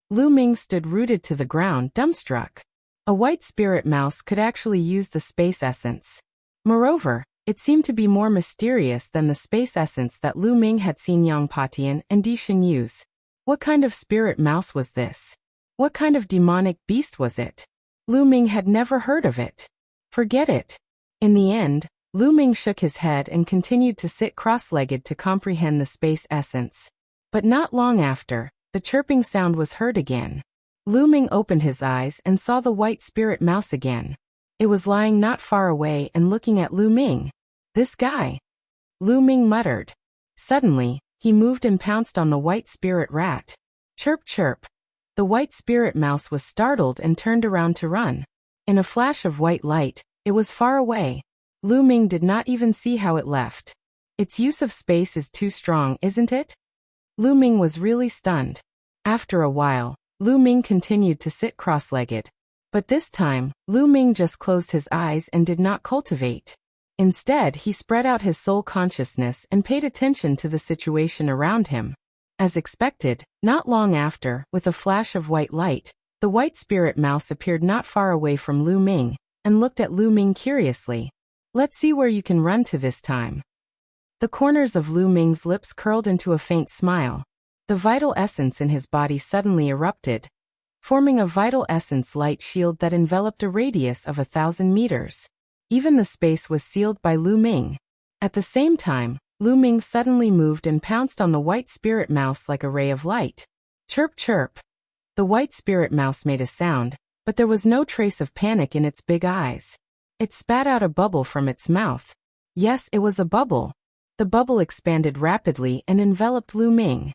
Lu Ming stood rooted to the ground, dumbstruck. A white spirit mouse could actually use the space essence. Moreover, it seemed to be more mysterious than the space essence that Lu Ming had seen Yang Patian and Di Shen use. What kind of spirit mouse was this? What kind of demonic beast was it? Lu Ming had never heard of it. Forget it. In the end, Lu Ming shook his head and continued to sit cross-legged to comprehend the space essence. But not long after, the chirping sound was heard again. Lu Ming opened his eyes and saw the white spirit mouse again. It was lying not far away and looking at Lu Ming. "This guy," Lu Ming muttered. Suddenly, he moved and pounced on the white spirit rat. Chirp chirp. The white spirit mouse was startled and turned around to run. In a flash of white light, it was far away. Lu Ming did not even see how it left. Its use of space is too strong, isn't it? Lu Ming was really stunned. After a while, Lu Ming continued to sit cross-legged. But this time, Lu Ming just closed his eyes and did not cultivate. Instead, he spread out his soul consciousness and paid attention to the situation around him. As expected, not long after, with a flash of white light, the white spirit mouse appeared not far away from Lu Ming, and looked at Lu Ming curiously. "Let's see where you can run to this time." The corners of Lu Ming's lips curled into a faint smile. The vital essence in his body suddenly erupted, forming a vital essence light shield that enveloped a radius of 1,000 meters. Even the space was sealed by Lu Ming. At the same time, Lu Ming suddenly moved and pounced on the white spirit mouse like a ray of light. Chirp chirp. The white spirit mouse made a sound, but there was no trace of panic in its big eyes. It spat out a bubble from its mouth. Yes, it was a bubble. The bubble expanded rapidly and enveloped Lu Ming.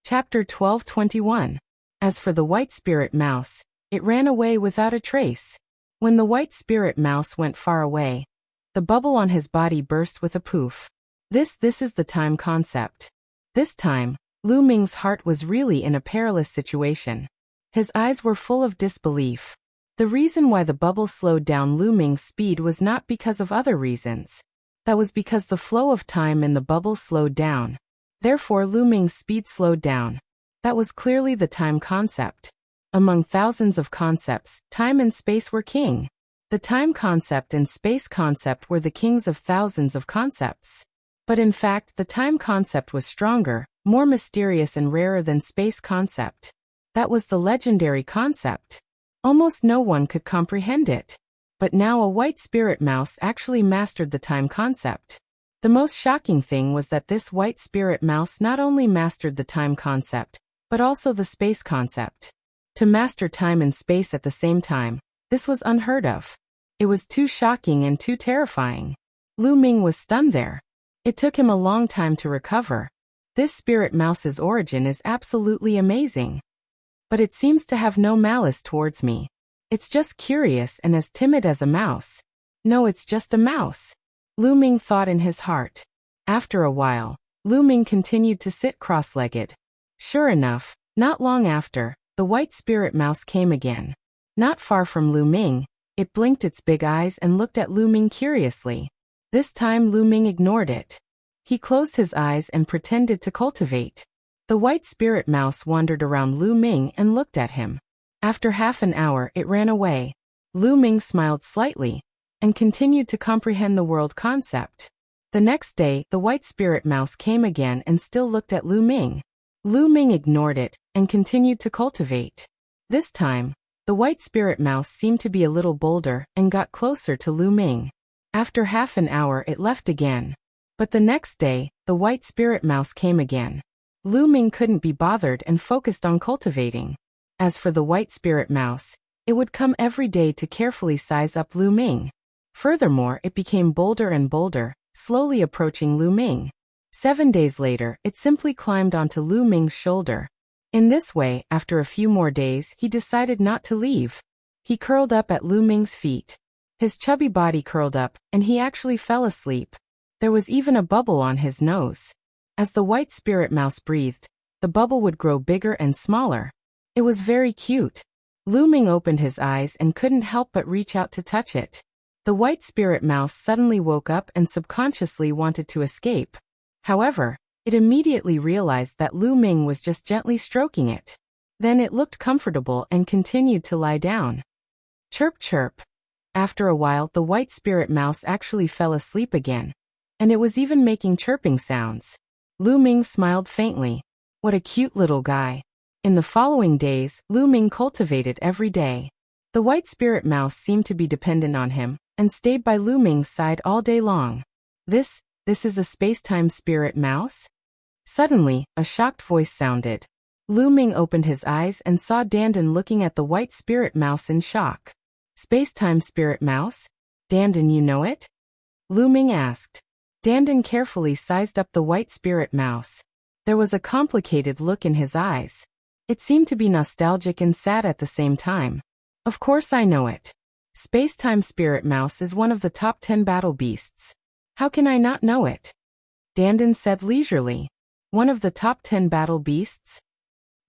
Chapter 12:21. As for the white spirit mouse, it ran away without a trace. When the white spirit mouse went far away, the bubble on his body burst with a poof. This is the time concept. This time, Lu Ming's heart was really in a perilous situation. His eyes were full of disbelief. The reason why the bubble slowed down Lu Ming's speed was not because of other reasons. That was because the flow of time in the bubble slowed down. Therefore, Lu Ming's speed slowed down. That was clearly the time concept. Among thousands of concepts, time and space were king. The time concept and space concept were the kings of thousands of concepts. But in fact, the time concept was stronger, more mysterious and rarer than space concept. That was the legendary concept. Almost no one could comprehend it. But now a white spirit mouse actually mastered the time concept. The most shocking thing was that this white spirit mouse not only mastered the time concept, but also the space concept. To master time and space at the same time, this was unheard of. It was too shocking and too terrifying. Lu Ming was stunned there. It took him a long time to recover. This spirit mouse's origin is absolutely amazing. But it seems to have no malice towards me. It's just curious and as timid as a mouse. No, it's just a mouse. Lu Ming thought in his heart. After a while, Lu Ming continued to sit cross-legged. Sure enough, not long after, the white spirit mouse came again. Not far from Lu Ming, it blinked its big eyes and looked at Lu Ming curiously. This time Lu Ming ignored it. He closed his eyes and pretended to cultivate. The white spirit mouse wandered around Lu Ming and looked at him. After half an hour it ran away. Lu Ming smiled slightly and continued to comprehend the world concept. The next day, the white spirit mouse came again and still looked at Lu Ming. Lu Ming ignored it and continued to cultivate. This time, the white spirit mouse seemed to be a little bolder and got closer to Lu Ming. After half an hour it left again. But the next day, the white spirit mouse came again. Lu Ming couldn't be bothered and focused on cultivating. As for the white spirit mouse, it would come every day to carefully size up Lu Ming. Furthermore, it became bolder and bolder, slowly approaching Lu Ming. 7 days later, it simply climbed onto Lu Ming's shoulder. In this way, after a few more days, he decided not to leave. He curled up at Lu Ming's feet. His chubby body curled up, and he actually fell asleep. There was even a bubble on his nose. As the white spirit mouse breathed, the bubble would grow bigger and smaller. It was very cute. Lu Ming opened his eyes and couldn't help but reach out to touch it. The white spirit mouse suddenly woke up and subconsciously wanted to escape. However, it immediately realized that Lu Ming was just gently stroking it. Then it looked comfortable and continued to lie down. Chirp chirp. After a while, the white spirit mouse actually fell asleep again. And it was even making chirping sounds. Lu Ming smiled faintly. What a cute little guy. In the following days, Lu Ming cultivated every day. The white spirit mouse seemed to be dependent on him, and stayed by Lu Ming's side all day long. This is a space-time spirit mouse? Suddenly, a shocked voice sounded. Lu Ming opened his eyes and saw Dandan looking at the white spirit mouse in shock. Space-time spirit mouse? Dandan, you know it? Lu Ming asked. Dandan carefully sized up the white spirit mouse. There was a complicated look in his eyes. It seemed to be nostalgic and sad at the same time. Of course I know it. Space-time spirit mouse is one of the top 10 battle beasts. How can I not know it? Dandan said leisurely. One of the top 10 battle beasts?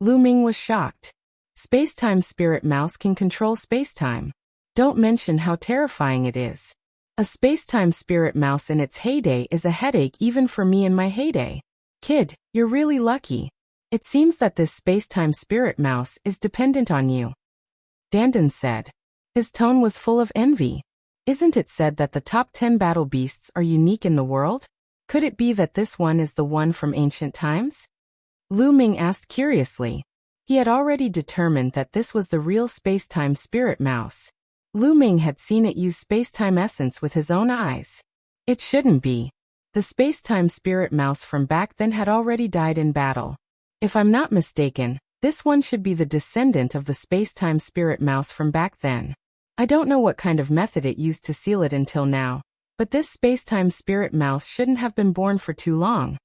Lu Ming was shocked. Space-time spirit mouse can control space-time. Don't mention how terrifying it is. A space-time spirit mouse in its heyday is a headache even for me in my heyday. Kid, you're really lucky. It seems that this space-time spirit mouse is dependent on you. Dandan said. His tone was full of envy. Isn't it said that the top 10 battle beasts are unique in the world? Could it be that this one is the one from ancient times? Lu Ming asked curiously. He had already determined that this was the real space-time spirit mouse. Lu Ming had seen it use space-time essence with his own eyes. It shouldn't be. The space-time spirit mouse from back then had already died in battle. If I'm not mistaken, this one should be the descendant of the space-time spirit mouse from back then. I don't know what kind of method it used to seal it until now, but this space-time spirit mouse shouldn't have been born for too long.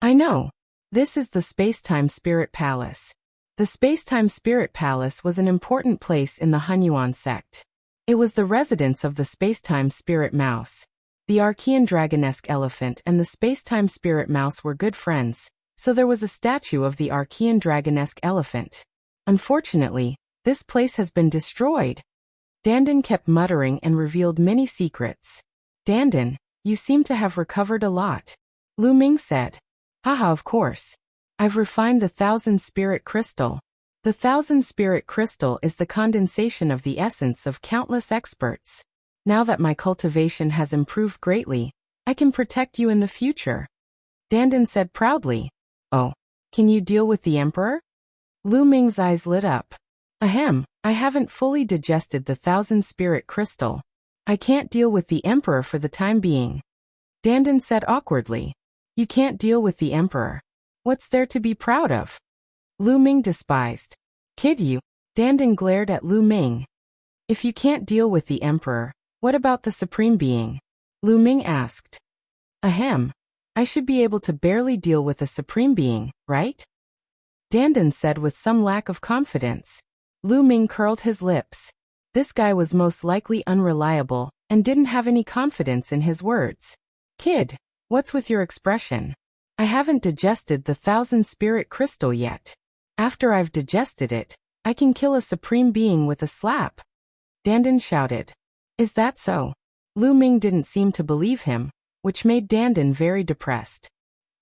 I know. This is the space-time spirit palace. The space-time spirit palace was an important place in the Hunyuan sect. It was the residence of the space-time spirit mouse. The Archean dragonesque elephant and the space-time spirit mouse were good friends, so there was a statue of the Archean dragonesque elephant. Unfortunately, this place has been destroyed. Dandan kept muttering and revealed many secrets. Dandan, you seem to have recovered a lot. Lu Ming said. Haha, of course. I've refined the 1000 spirit crystal. The 1000 spirit crystal is the condensation of the essence of countless experts. Now that my cultivation has improved greatly, I can protect you in the future. Dandan said proudly. Oh, can you deal with the emperor? Lu Ming's eyes lit up. Ahem, I haven't fully digested the 1000 spirit crystal. I can't deal with the emperor for the time being. Dandan said awkwardly. You can't deal with the emperor. What's there to be proud of? Lu Ming despised. Kid you. Dandan glared at Lu Ming. If you can't deal with the emperor, what about the supreme being? Lu Ming asked. Ahem. I should be able to barely deal with the supreme being, right? Dandan said with some lack of confidence. Lu Ming curled his lips. This guy was most likely unreliable and didn't have any confidence in his words. Kid, what's with your expression? I haven't digested the 1,000-spirit crystal yet. After I've digested it, I can kill a supreme being with a slap. Dandan shouted. Is that so? Lu Ming didn't seem to believe him, which made Dandan very depressed.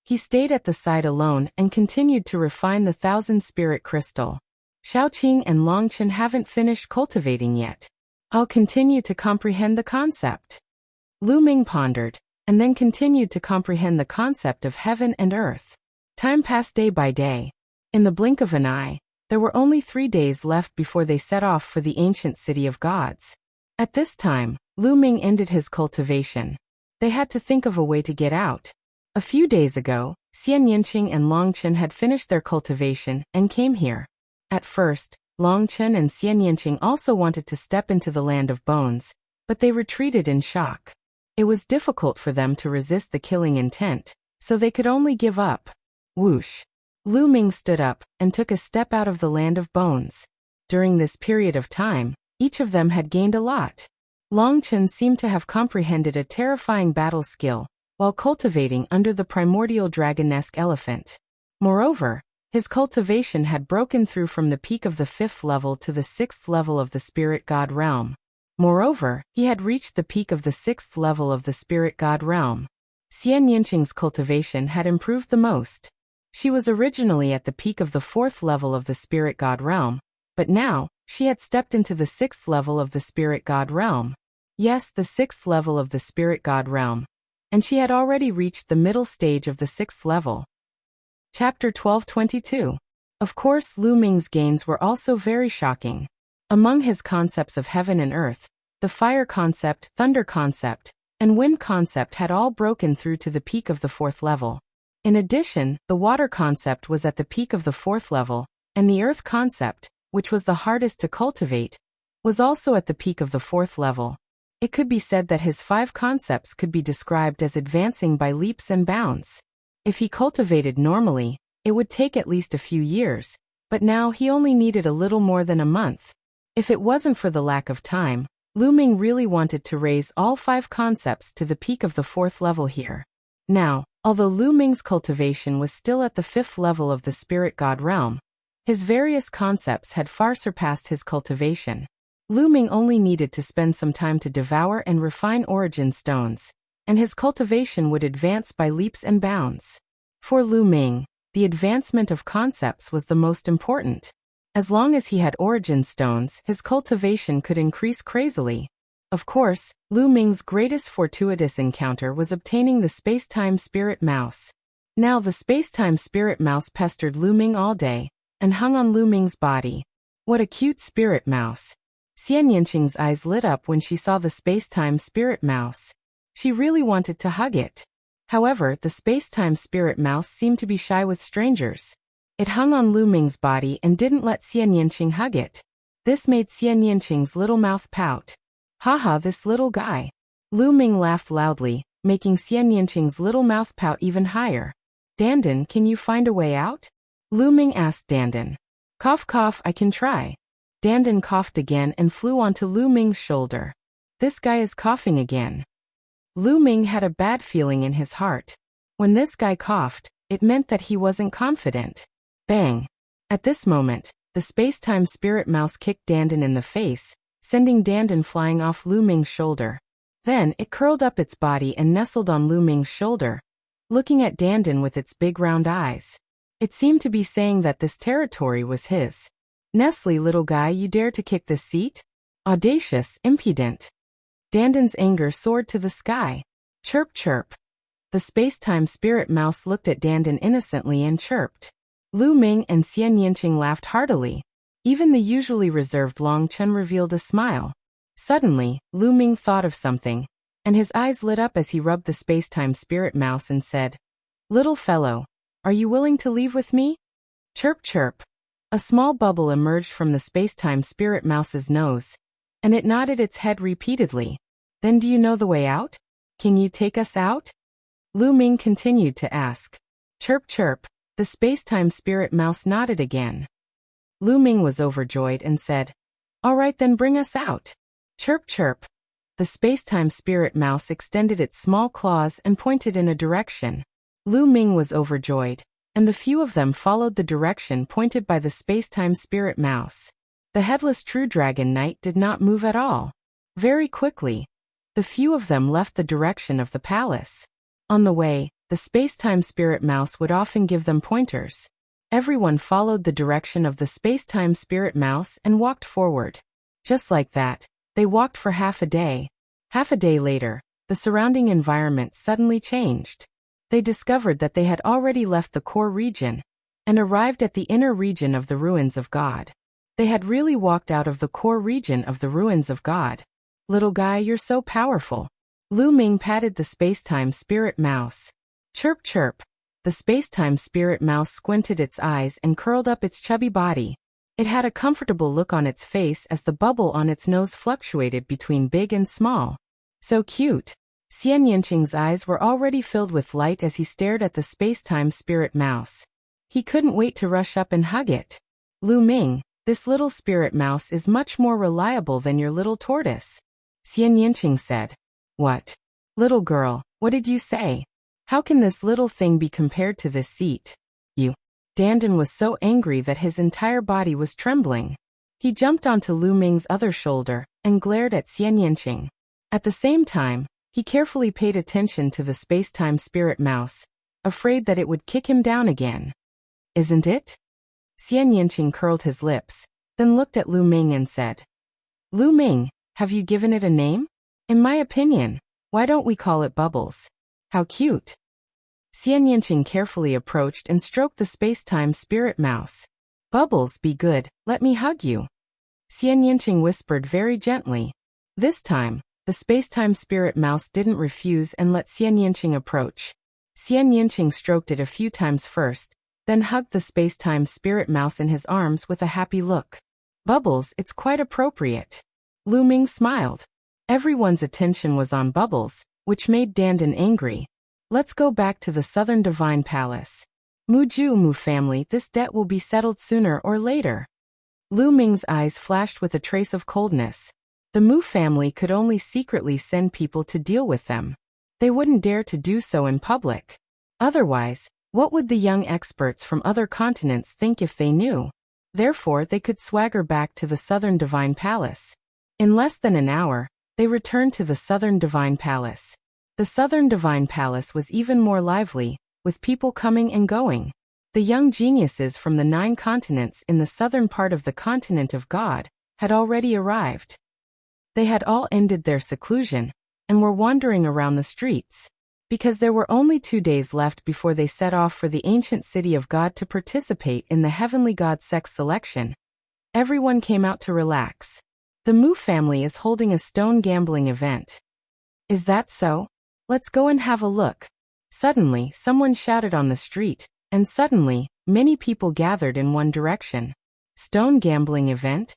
He stayed at the side alone and continued to refine the 1,000-spirit crystal. Xiaoqing and Longchen haven't finished cultivating yet. I'll continue to comprehend the concept. Lu Ming pondered, and then continued to comprehend the concept of heaven and earth. Time passed day by day. In the blink of an eye, there were only 3 days left before they set off for the ancient city of gods. At this time, Lu Ming ended his cultivation. They had to think of a way to get out. A few days ago, Xian Yinqing and Longchen had finished their cultivation and came here. At first, Longchen and Xian Yinqing also wanted to step into the land of bones, but they retreated in shock. It was difficult for them to resist the killing intent, so they could only give up. Whoosh! Lu Ming stood up and took a step out of the land of bones. During this period of time, each of them had gained a lot. Longchen seemed to have comprehended a terrifying battle skill, while cultivating under the primordial dragonesque elephant. Moreover, his cultivation had broken through from the peak of the 5th level to the 6th level of the spirit god realm. Moreover, he had reached the peak of the 6th level of the spirit god realm. Xian Yinqing's cultivation had improved the most. She was originally at the peak of the 4th level of the spirit god realm, but now, she had stepped into the 6th level of the spirit god realm. Yes, the 6th level of the spirit god realm. And she had already reached the middle stage of the 6th level. Chapter 1222. Of course, Lu Ming's gains were also very shocking. Among his concepts of heaven and earth, the fire concept, thunder concept, and wind concept had all broken through to the peak of the 4th level. In addition, the water concept was at the peak of the 4th level, and the earth concept, which was the hardest to cultivate, was also at the peak of the 4th level. It could be said that his 5 concepts could be described as advancing by leaps and bounds. If he cultivated normally, it would take at least a few years, but now he only needed a little more than a month. If it wasn't for the lack of time, Lu Ming really wanted to raise all 5 concepts to the peak of the 4th level here. Now, although Lu Ming's cultivation was still at the 5th level of the spirit god realm, his various concepts had far surpassed his cultivation. Lu Ming only needed to spend some time to devour and refine origin stones, and his cultivation would advance by leaps and bounds. For Lu Ming, the advancement of concepts was the most important. As long as he had origin stones, his cultivation could increase crazily. Of course, Lu Ming's greatest fortuitous encounter was obtaining the space-time spirit mouse. Now the space-time spirit mouse pestered Lu Ming all day, and hung on Lu Ming's body. What a cute spirit mouse. Xian Yinqing's eyes lit up when she saw the space-time spirit mouse. She really wanted to hug it. However, the space-time spirit mouse seemed to be shy with strangers. It hung on Lu Ming's body and didn't let Xian Yinqing hug it. This made Xian Yinqing's little mouth pout. Haha, this little guy. Lu Ming laughed loudly, making Xian Yinqing's little mouth pout even higher. Dandan, can you find a way out? Lu Ming asked Dandan. Cough cough, I can try. Dandan coughed again and flew onto Lu Ming's shoulder. This guy is coughing again. Lu Ming had a bad feeling in his heart. When this guy coughed, it meant that he wasn't confident. Bang! At this moment, the space-time spirit mouse kicked Dandan in the face, sending Dandan flying off Lu Ming's shoulder. Then, it curled up its body and nestled on Lu Ming's shoulder, looking at Dandan with its big round eyes. It seemed to be saying that this territory was his. Nestle, little guy, you dare to kick this seat? Audacious, impudent. Dandan's anger soared to the sky. Chirp chirp. The space-time spirit mouse looked at Dandan innocently and chirped. Lu Ming and Xian Yinqing laughed heartily. Even the usually reserved Longchen revealed a smile. Suddenly, Lu Ming thought of something. and his eyes lit up as he rubbed the space-time spirit mouse and said, "Little fellow, are you willing to leave with me?" Chirp chirp. A small bubble emerged from the space-time spirit mouse's nose, and it nodded its head repeatedly. "Then do you know the way out? Can you take us out?" Lu Ming continued to ask. Chirp chirp. The space-time spirit mouse nodded again. Lu Ming was overjoyed and said, "All right, then bring us out." Chirp chirp. The space-time spirit mouse extended its small claws and pointed in a direction. Lu Ming was overjoyed, and the few of them followed the direction pointed by the space-time spirit mouse. The headless true dragon knight did not move at all. Very quickly, the few of them left the direction of the palace. On the way, the space-time spirit mouse would often give them pointers. Everyone followed the direction of the space-time spirit mouse and walked forward. Just like that, they walked for half a day. Half a day later, the surrounding environment suddenly changed. They discovered that they had already left the core region and arrived at the inner region of the ruins of God. They had really walked out of the core region of the ruins of God. "Little guy, you're so powerful." Lu Ming patted the space-time spirit mouse. Chirp chirp. The space-time spirit mouse squinted its eyes and curled up its chubby body. It had a comfortable look on its face as the bubble on its nose fluctuated between big and small. So cute. Xian Yinqing's eyes were already filled with light as he stared at the space-time spirit mouse. He couldn't wait to rush up and hug it. "Lu Ming, this little spirit mouse is much more reliable than your little tortoise," Xian Yinqing said. "What? Little girl, what did you say? How can this little thing be compared to this seat? You." Dandan was so angry that his entire body was trembling. He jumped onto Lu Ming's other shoulder and glared at Xian Yinqing. At the same time, he carefully paid attention to the space-time spirit mouse, afraid that it would kick him down again. "Isn't it?" Xian Yinqing curled his lips, then looked at Lu Ming and said, "Lu Ming, have you given it a name? In my opinion, why don't we call it Bubbles? How cute." Xian Yinqing carefully approached and stroked the space-time spirit mouse. "Bubbles, be good, let me hug you," Xian Yinqing whispered very gently. This time, the space-time spirit mouse didn't refuse and let Xian Yinqing approach. Xian Yinqing stroked it a few times first, then hugged the space-time spirit mouse in his arms with a happy look. "Bubbles, it's quite appropriate." Lu Ming smiled. Everyone's attention was on Bubbles, which made Dandan angry. "Let's go back to the Southern Divine Palace. Mu family, this debt will be settled sooner or later." Lu Ming's eyes flashed with a trace of coldness. The Mu family could only secretly send people to deal with them. They wouldn't dare to do so in public. Otherwise, what would the young experts from other continents think if they knew? Therefore, they could swagger back to the Southern Divine Palace. In less than an hour, they returned to the Southern Divine Palace. The Southern Divine Palace was even more lively, with people coming and going. The young geniuses from the 9 continents in the southern part of the continent of God had already arrived. They had all ended their seclusion and were wandering around the streets. Because there were only 2 days left before they set off for the ancient city of God to participate in the heavenly god sex selection, everyone came out to relax. The Mu family is holding a stone gambling event. "Is that so? Let's go and have a look." Suddenly, someone shouted on the street, and suddenly, many people gathered in one direction. "Stone gambling event?"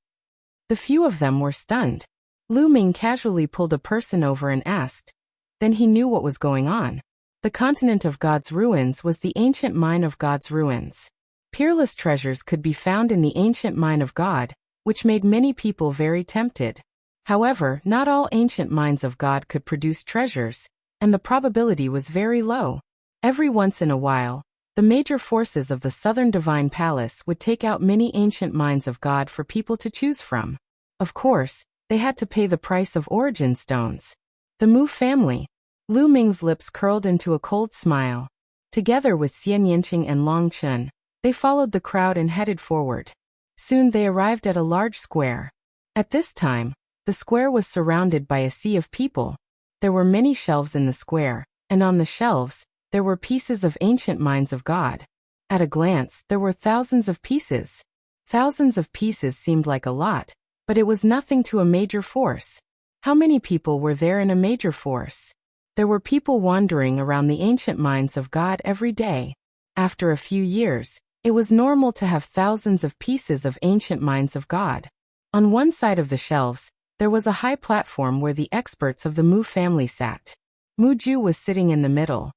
The few of them were stunned. Lu Ming casually pulled a person over and asked. Then he knew what was going on. The continent of God's ruins was the ancient mine of God's ruins. Peerless treasures could be found in the ancient mine of God, which made many people very tempted. However, not all ancient mines of God could produce treasures, and the probability was very low. Every once in a while, the major forces of the Southern Divine Palace would take out many ancient mines of God for people to choose from. Of course, they had to pay the price of origin stones. The Mu family. Lu Ming's lips curled into a cold smile. Together with Xian Yinqing and Long Chun, they followed the crowd and headed forward. Soon they arrived at a large square. At this time, the square was surrounded by a sea of people. There were many shelves in the square, and on the shelves, there were pieces of ancient mines of God. At a glance, there were thousands of pieces. Thousands of pieces seemed like a lot, but it was nothing to a major force. How many people were there in a major force? There were people wandering around the ancient mines of God every day. After a few years, it was normal to have thousands of pieces of ancient mines of God. On one side of the shelves, there was a high platform where the experts of the Mu family sat. Mu Ju was sitting in the middle.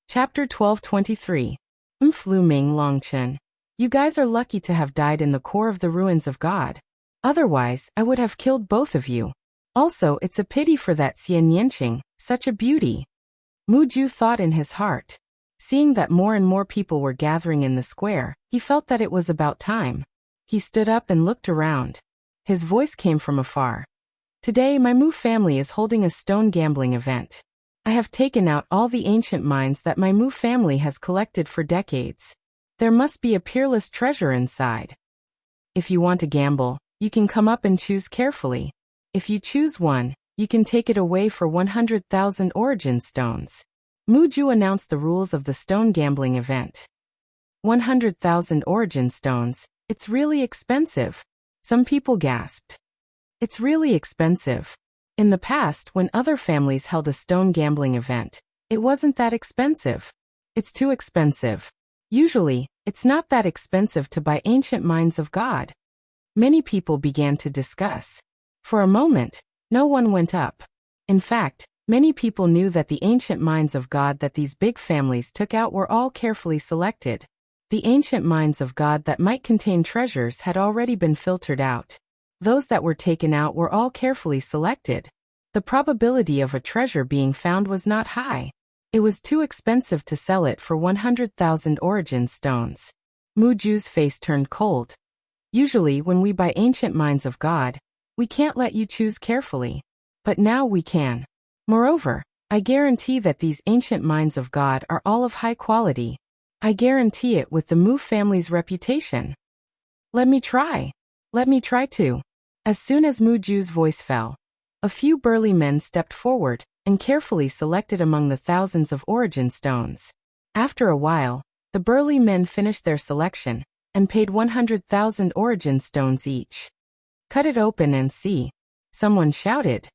Chapter 12:23. Lu Ming Longchen. You guys are lucky to have died in the core of the ruins of God. Otherwise, I would have killed both of you. Also, it's a pity for that Xian Yanqing, such a beauty. Mu Ju thought in his heart. Seeing that more and more people were gathering in the square, he felt that it was about time. He stood up and looked around. His voice came from afar. Today, my Mu family is holding a stone gambling event. I have taken out all the ancient mines that my Mu family has collected for decades. There must be a peerless treasure inside. If you want to gamble, you can come up and choose carefully. If you choose one, you can take it away for 100,000 origin stones. Mu Ju announced the rules of the stone gambling event. 100,000 origin stones, it's really expensive. Some people gasped. It's really expensive. In the past, when other families held a stone gambling event, it wasn't that expensive. It's too expensive. Usually, it's not that expensive to buy ancient mines of God. Many people began to discuss. For a moment, no one went up. In fact, many people knew that the ancient mines of God that these big families took out were all carefully selected. The ancient mines of God that might contain treasures had already been filtered out. Those that were taken out were all carefully selected. The probability of a treasure being found was not high. It was too expensive to sell it for 100,000 origin stones. Mu Ju's face turned cold. Usually when we buy ancient mines of God, we can't let you choose carefully. But now we can. Moreover, I guarantee that these ancient mines of God are all of high quality. I guarantee it with the Mu family's reputation. Let me try. Let me try too. As soon as Mu Ju's voice fell, a few burly men stepped forward and carefully selected among the thousands of origin stones. After a while, the burly men finished their selection and paid 100,000 origin stones each. Cut it open and see. Someone shouted.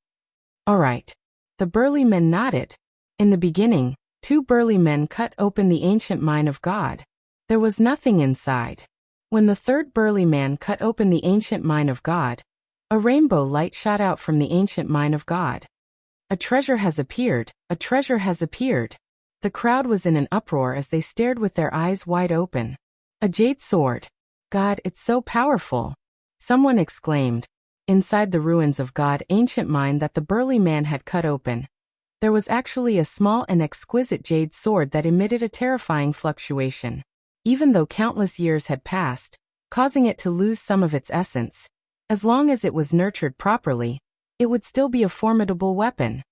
All right. The burly men nodded. In the beginning, 2 burly men cut open the ancient mine of God. There was nothing inside. When the 3rd burly man cut open the ancient mine of God, a rainbow light shot out from the ancient mine of God. A treasure has appeared, a treasure has appeared. The crowd was in an uproar as they stared with their eyes wide open. A jade sword. God, it's so powerful. Someone exclaimed. Inside the ruins of God ancient mine that the burly man had cut open, there was actually a small and exquisite jade sword that emitted a terrifying fluctuation. Even though countless years had passed, causing it to lose some of its essence, as long as it was nurtured properly, it would still be a formidable weapon.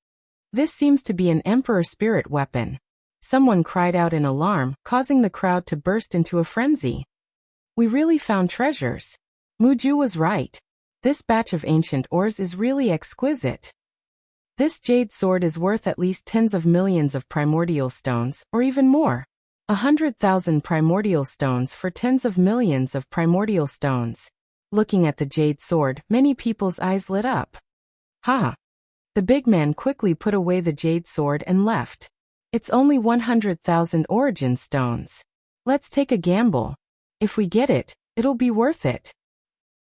This seems to be an emperor spirit weapon. Someone cried out in alarm, causing the crowd to burst into a frenzy. We really found treasures. Mu Ju was right. This batch of ancient ores is really exquisite. This jade sword is worth at least tens of millions of primordial stones, or even more. 100,000 primordial stones for tens of millions of primordial stones. Looking at the jade sword, many people's eyes lit up. Ha! The big man quickly put away the jade sword and left. It's only 100,000 origin stones. Let's take a gamble. If we get it, it'll be worth it.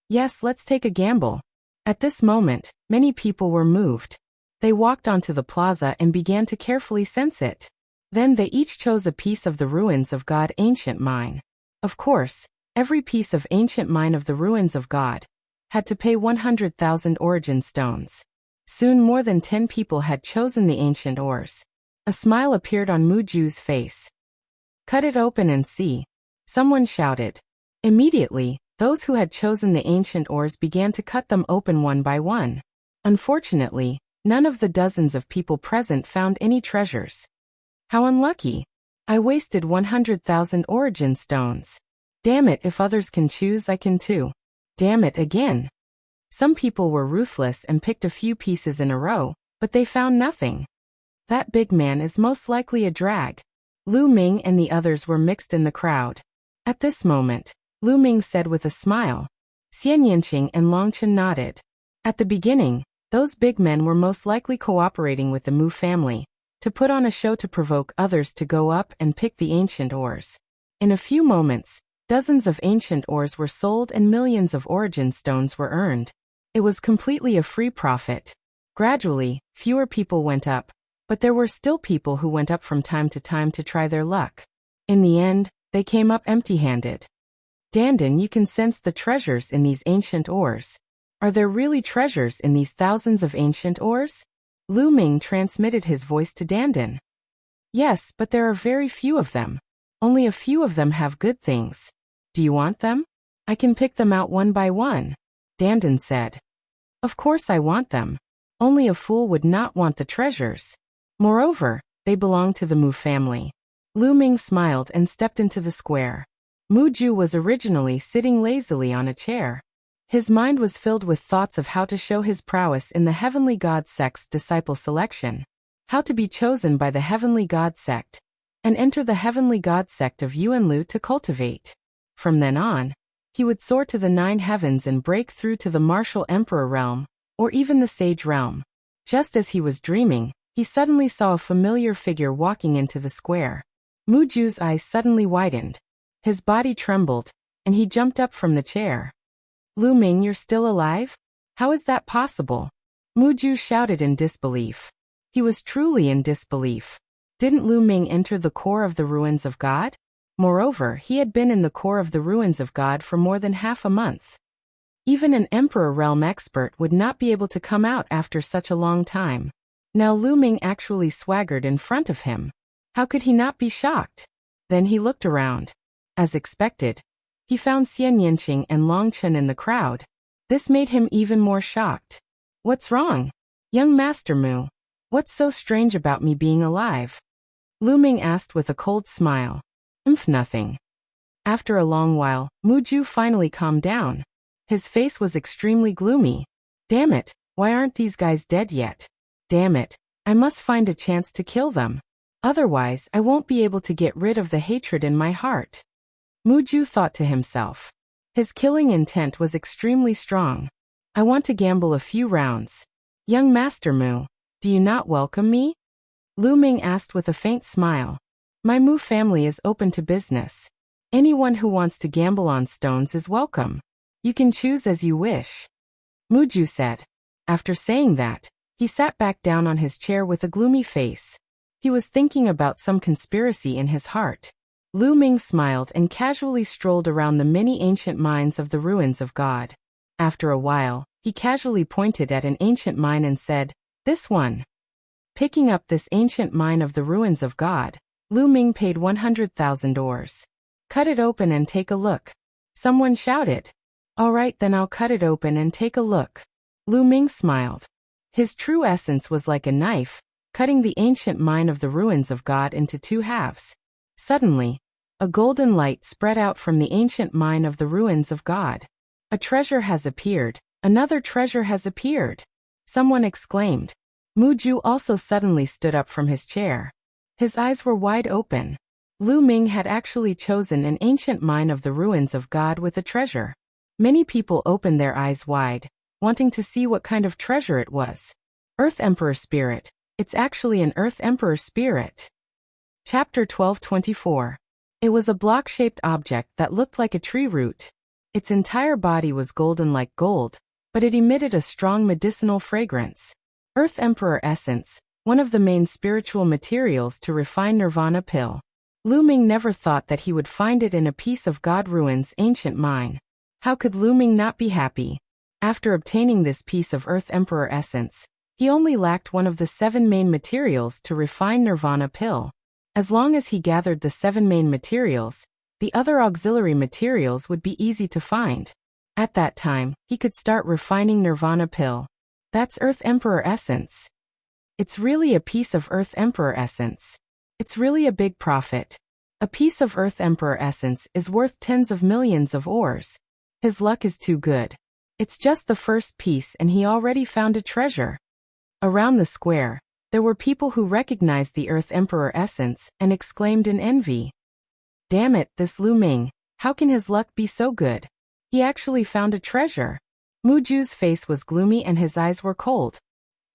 Yes, let's take a gamble. At this moment, many people were moved. They walked onto the plaza and began to carefully sense it. Then they each chose a piece of the ruins of God ancient mine. Of course, every piece of ancient mine of the ruins of God had to pay 100,000 origin stones. Soon more than 10 people had chosen the ancient ores. A smile appeared on Mu Ju's face. Cut it open and see. Someone shouted. Immediately, those who had chosen the ancient ores began to cut them open one by one. Unfortunately, none of the dozens of people present found any treasures. How unlucky. I wasted 100,000 origin stones. Damn it, if others can choose, I can too. Damn it again. Some people were ruthless and picked a few pieces in a row, but they found nothing. That big man is most likely a drag. Lu Ming and the others were mixed in the crowd. At this moment, Lu Ming said with a smile. Xian Yanqing and Longchen nodded. At the beginning, Those big men were most likely cooperating with the Mu family to put on a show to provoke others to go up and pick the ancient ores. In a few moments, dozens of ancient ores were sold and millions of origin stones were earned. It was completely a free profit. Gradually, fewer people went up, but there were still people who went up from time to try their luck. In the end, they came up empty-handed. Dandan, you can sense the treasures in these ancient ores. Are there really treasures in these thousands of ancient ores? Lu Ming transmitted his voice to Dandan. Yes, but there are very few of them. Only a few of them have good things. Do you want them? I can pick them out one by one, Dandan said. Of course I want them. Only a fool would not want the treasures. Moreover, they belong to the Mu family. Lu Ming smiled and stepped into the square. Mu Ju was originally sitting lazily on a chair. His mind was filled with thoughts of how to show his prowess in the Heavenly God sect's disciple selection, how to be chosen by the Heavenly God sect, and enter the Heavenly God sect of Yuan Lu to cultivate. From then on, he would soar to the 9 heavens and break through to the martial emperor realm, or even the sage realm. Just as he was dreaming, he suddenly saw a familiar figure walking into the square. Mu Ju's eyes suddenly widened. His body trembled, and he jumped up from the chair. Lu Ming, you're still alive? How is that possible? Mu Ju shouted in disbelief. He was truly in disbelief. Didn't Lu Ming enter the core of the ruins of God? Moreover, he had been in the core of the ruins of God for more than half a month. Even an Emperor realm expert would not be able to come out after such a long time. Now Lu Ming actually swaggered in front of him. How could he not be shocked? Then he looked around. As expected, he found Xian Yinqing and Long Chen in the crowd. This made him even more shocked. What's wrong? Young Master Mu. What's so strange about me being alive? Lu Ming asked with a cold smile. Nothing. After a long while, Mu Ju finally calmed down. His face was extremely gloomy. Damn it, why aren't these guys dead yet? Damn it, I must find a chance to kill them. Otherwise, I won't be able to get rid of the hatred in my heart. Mu Ju thought to himself. His killing intent was extremely strong. I want to gamble a few rounds. Young Master Mu, do you not welcome me? Lu Ming asked with a faint smile. My Mu family is open to business. Anyone who wants to gamble on stones is welcome. You can choose as you wish. Mu Ju said. After saying that, he sat back down on his chair with a gloomy face. He was thinking about some conspiracy in his heart. Lu Ming smiled and casually strolled around the many ancient mines of the ruins of God. After a while, he casually pointed at an ancient mine and said, "This one." Picking up this ancient mine of the ruins of God, Lu Ming paid 100,000 ores. Cut it open and take a look. Someone shouted. All right, then I'll cut it open and take a look. Lu Ming smiled. His true essence was like a knife, cutting the ancient mine of the ruins of God into 2 halves. Suddenly, a golden light spread out from the ancient mine of the ruins of God. A treasure has appeared. Another treasure has appeared. Someone exclaimed. Mu Ju also suddenly stood up from his chair. His eyes were wide open. Lu Ming had actually chosen an ancient mine of the ruins of God with a treasure. Many people opened their eyes wide, wanting to see what kind of treasure it was. Earth Emperor Spirit. It's actually an Earth Emperor Spirit. Chapter 12:24. It was a block-shaped object that looked like a tree root. Its entire body was golden like gold, but it emitted a strong medicinal fragrance. Earth Emperor Essence, one of the main spiritual materials to refine Nirvana pill. Lu Ming never thought that he would find it in a piece of God Ruin's ancient mine. How could Lu Ming not be happy? After obtaining this piece of Earth Emperor Essence, he only lacked one of the 7 main materials to refine Nirvana pill. As long as he gathered the 7 main materials, the other auxiliary materials would be easy to find. At that time, he could start refining Nirvana pill. That's Earth Emperor Essence. It's really a piece of Earth Emperor Essence. It's really a big profit. A piece of Earth Emperor Essence is worth tens of millions of ores. His luck is too good. It's just the first piece and he already found a treasure. Around the square, there were people who recognized the Earth Emperor Essence and exclaimed in envy. Damn it, this Lu Ming, how can his luck be so good? He actually found a treasure. Muju's face was gloomy and his eyes were cold.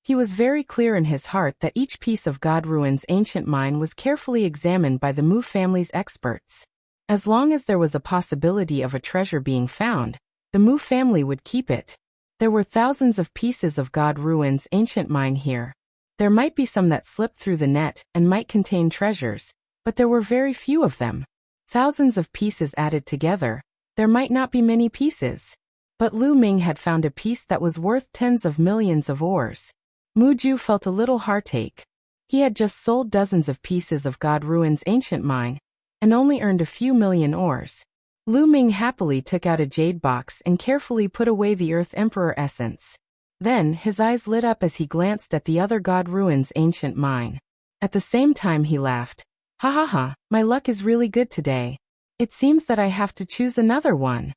He was very clear in his heart that each piece of God Ruin's ancient mine was carefully examined by the Mu family's experts. As long as there was a possibility of a treasure being found, the Mu family would keep it. There were thousands of pieces of God Ruin's ancient mine here. There might be some that slipped through the net and might contain treasures, but there were very few of them. Thousands of pieces added together, there might not be many pieces. But Lu Ming had found a piece that was worth tens of millions of ores. Muju felt a little heartache. He had just sold dozens of pieces of God Ruin's ancient mine, and only earned a few million ores. Lu Ming happily took out a jade box and carefully put away the Earth Emperor essence. Then, his eyes lit up as he glanced at the other God Ruin's ancient mine. At the same time he laughed. Ha ha ha, my luck is really good today. It seems that I have to choose another one.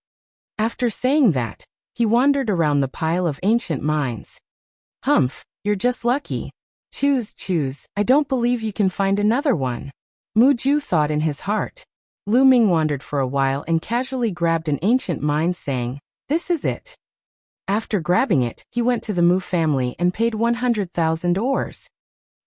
After saying that, he wandered around the pile of ancient mines. Humph, you're just lucky. Choose, I don't believe you can find another one. Muju thought in his heart. Lu Ming wandered for a while and casually grabbed an ancient mine saying, "This is it." After grabbing it, he went to the Mu family and paid 100,000 ores.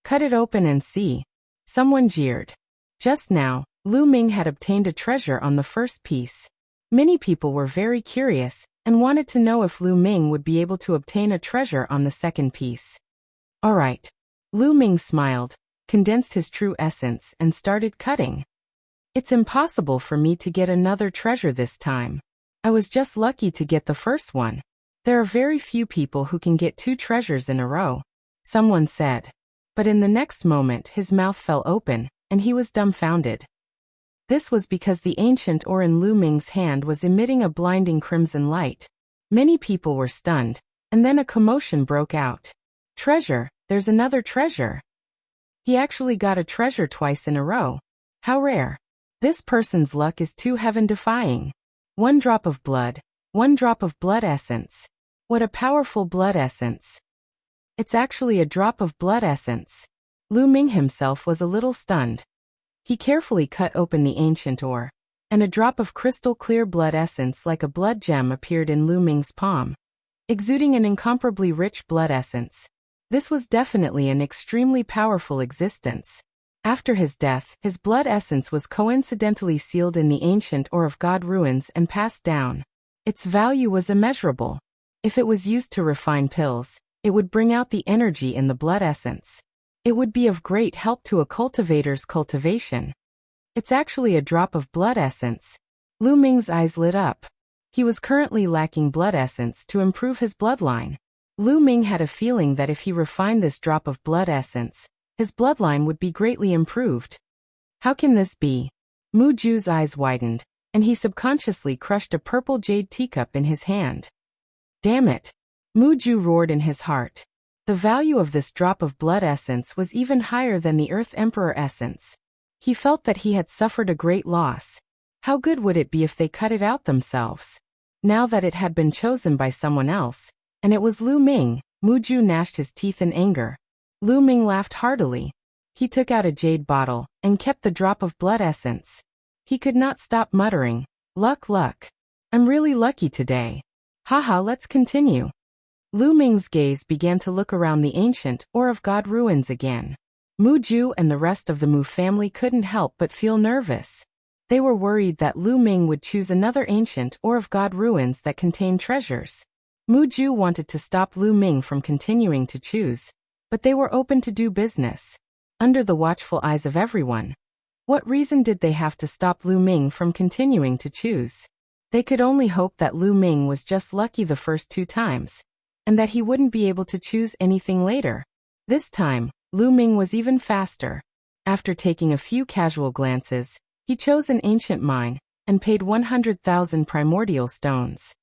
"Cut it open and see." Someone jeered. Just now, Lu Ming had obtained a treasure on the first piece. Many people were very curious and wanted to know if Lu Ming would be able to obtain a treasure on the second piece. All right. Lu Ming smiled, condensed his true essence and started cutting. It's impossible for me to get another treasure this time. I was just lucky to get the first one. There are very few people who can get two treasures in a row, someone said. But in the next moment his mouth fell open, and he was dumbfounded. This was because the ancient ore in Lu Ming's hand was emitting a blinding crimson light. Many people were stunned, and then a commotion broke out. Treasure, there's another treasure. He actually got a treasure twice in a row. How rare. This person's luck is too heaven-defying. One drop of blood essence. What a powerful blood essence. It's actually a drop of blood essence. Lu Ming himself was a little stunned. He carefully cut open the ancient ore, and a drop of crystal-clear blood essence like a blood gem appeared in Lu Ming's palm, exuding an incomparably rich blood essence. This was definitely an extremely powerful existence. After his death, his blood essence was coincidentally sealed in the ancient ore of God Ruins and passed down. Its value was immeasurable. If it was used to refine pills, it would bring out the energy in the blood essence. It would be of great help to a cultivator's cultivation. It's actually a drop of blood essence. Lu Ming's eyes lit up. He was currently lacking blood essence to improve his bloodline. Lu Ming had a feeling that if he refined this drop of blood essence, his bloodline would be greatly improved. How can this be? Muju's eyes widened, and he subconsciously crushed a purple jade teacup in his hand. Damn it! Muju roared in his heart. The value of this drop of blood essence was even higher than the Earth Emperor essence. He felt that he had suffered a great loss. How good would it be if they cut it out themselves? Now that it had been chosen by someone else, and it was Lu Ming, Muju gnashed his teeth in anger. Lu Ming laughed heartily. He took out a jade bottle and kept the drop of blood essence. He could not stop muttering, "Luck, luck. I'm really lucky today. Haha, let's continue." Lu Ming's gaze began to look around the ancient ore of God Ruins again. Muju and the rest of the Mu family couldn't help but feel nervous. They were worried that Lu Ming would choose another ancient ore of God Ruins that contained treasures. Muju wanted to stop Lu Ming from continuing to choose, but they were open to do business, under the watchful eyes of everyone. What reason did they have to stop Lu Ming from continuing to choose? They could only hope that Lu Ming was just lucky the first two times, and that he wouldn't be able to choose anything later. This time, Lu Ming was even faster. After taking a few casual glances, he chose an ancient mine, and paid 100,000 primordial stones.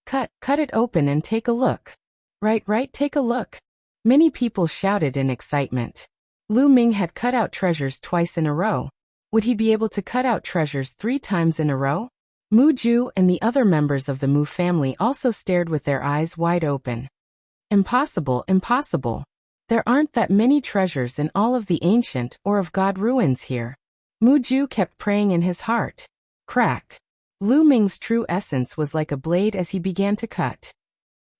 Cut it open and take a look. Right, take a look. Many people shouted in excitement. Lu Ming had cut out treasures twice in a row. Would he be able to cut out treasures 3 times in a row? Muju and the other members of the Mu family also stared with their eyes wide open. Impossible, impossible. There aren't that many treasures in all of the ancient ore of God Ruins here. Muju kept praying in his heart. Crack. Lu Ming's true essence was like a blade as he began to cut.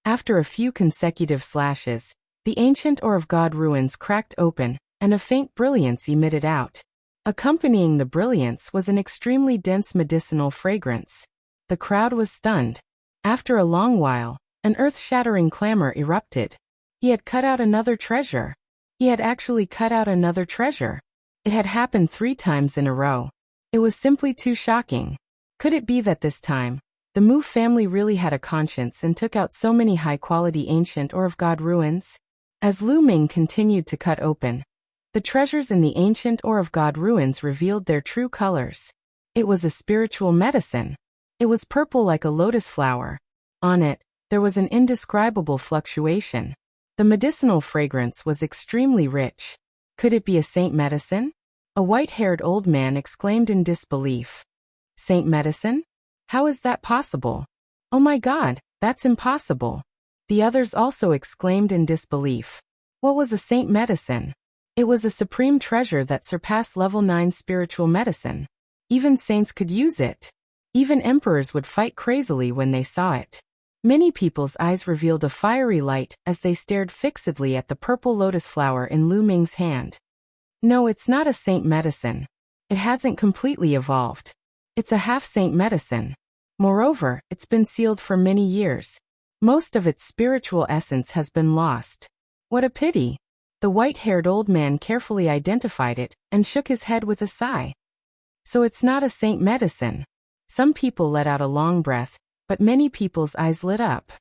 After a few consecutive slashes, the ancient Or of God ruins cracked open, and a faint brilliance emitted out. Accompanying the brilliance was an extremely dense medicinal fragrance. The crowd was stunned. After a long while, an earth-shattering clamor erupted. He had cut out another treasure. He had actually cut out another treasure. It had happened 3 times in a row. It was simply too shocking. Could it be that this time, the Mu family really had a conscience and took out so many high-quality ancient Or of God ruins? As Lu Ming continued to cut open, the treasures in the ancient Or of God ruins revealed their true colors. It was a spiritual medicine. It was purple like a lotus flower. On it, there was an indescribable fluctuation. The medicinal fragrance was extremely rich. Could it be a saint medicine? A white-haired old man exclaimed in disbelief. Saint medicine? How is that possible? Oh my God, that's impossible. The others also exclaimed in disbelief. What was a saint medicine? It was a supreme treasure that surpassed level 9 spiritual medicine. Even saints could use it. Even emperors would fight crazily when they saw it. Many people's eyes revealed a fiery light as they stared fixedly at the purple lotus flower in Lu Ming's hand. No, it's not a saint medicine. It hasn't completely evolved. It's a half-saint medicine. Moreover, it's been sealed for many years. Most of its spiritual essence has been lost. What a pity. The white-haired old man carefully identified it and shook his head with a sigh. So it's not a saint medicine. Some people let out a long breath, but many people's eyes lit up.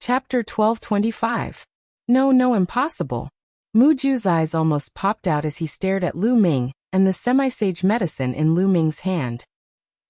Chapter 1225. No, impossible. Mu Ju's eyes almost popped out as he stared at Lu Ming and the semi-sage medicine in Lu Ming's hand.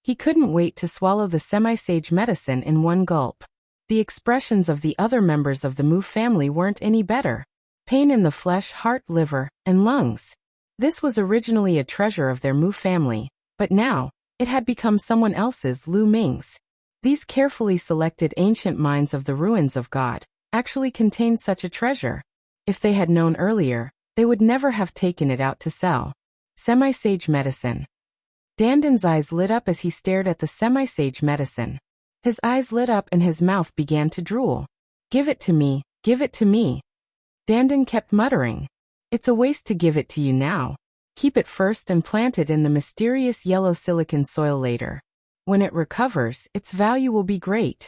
He couldn't wait to swallow the semi-sage medicine in one gulp. The expressions of the other members of the Mu family weren't any better. Pain in the flesh, heart, liver, and lungs. This was originally a treasure of their Mu family, but now, it had become someone else's, Lu Ming's. These carefully selected ancient mines of the ruins of God actually contained such a treasure. If they had known earlier, they would never have taken it out to sell. Semi-sage medicine. Dandan's eyes lit up as he stared at the semi-sage medicine. His eyes lit up and his mouth began to drool. Give it to me, give it to me. Dandan kept muttering. It's a waste to give it to you now. Keep it first and plant it in the mysterious yellow silicon soil later. When it recovers, its value will be great.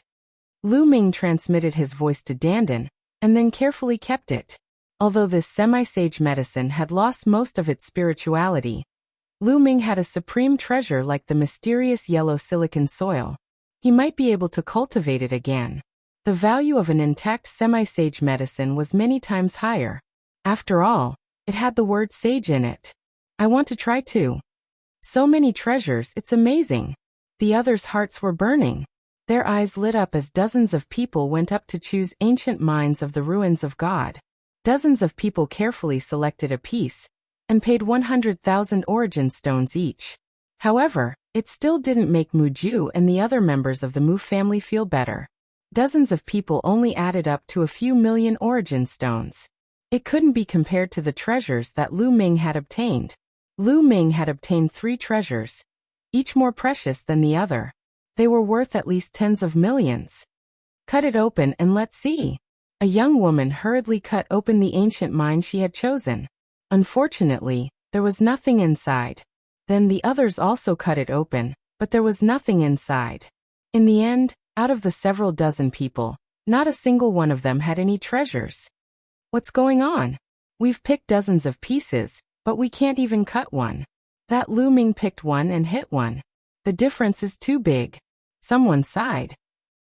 Lu Ming transmitted his voice to Dandan, and then carefully kept it. Although this semi-sage medicine had lost most of its spirituality, Lu Ming had a supreme treasure like the mysterious yellow silicon soil. He might be able to cultivate it again. The value of an intact semi-sage medicine was many times higher. After all, it had the word sage in it. I want to try too. So many treasures, it's amazing. The others' hearts were burning. Their eyes lit up as dozens of people went up to choose ancient mines of the ruins of God. Dozens of people carefully selected a piece and paid 100,000 origin stones each. However, it still didn't make Mu Ju and the other members of the Mu family feel better. Dozens of people only added up to a few million origin stones. It couldn't be compared to the treasures that Lu Ming had obtained. Lu Ming had obtained 3 treasures, each more precious than the other. They were worth at least tens of millions. Cut it open and let's see. A young woman hurriedly cut open the ancient mine she had chosen. Unfortunately, there was nothing inside. Then the others also cut it open, but there was nothing inside. In the end, out of the several dozen people, not a single one of them had any treasures. What's going on? We've picked dozens of pieces, but we can't even cut one. That Lu Ming picked one and hit one. The difference is too big. Someone sighed.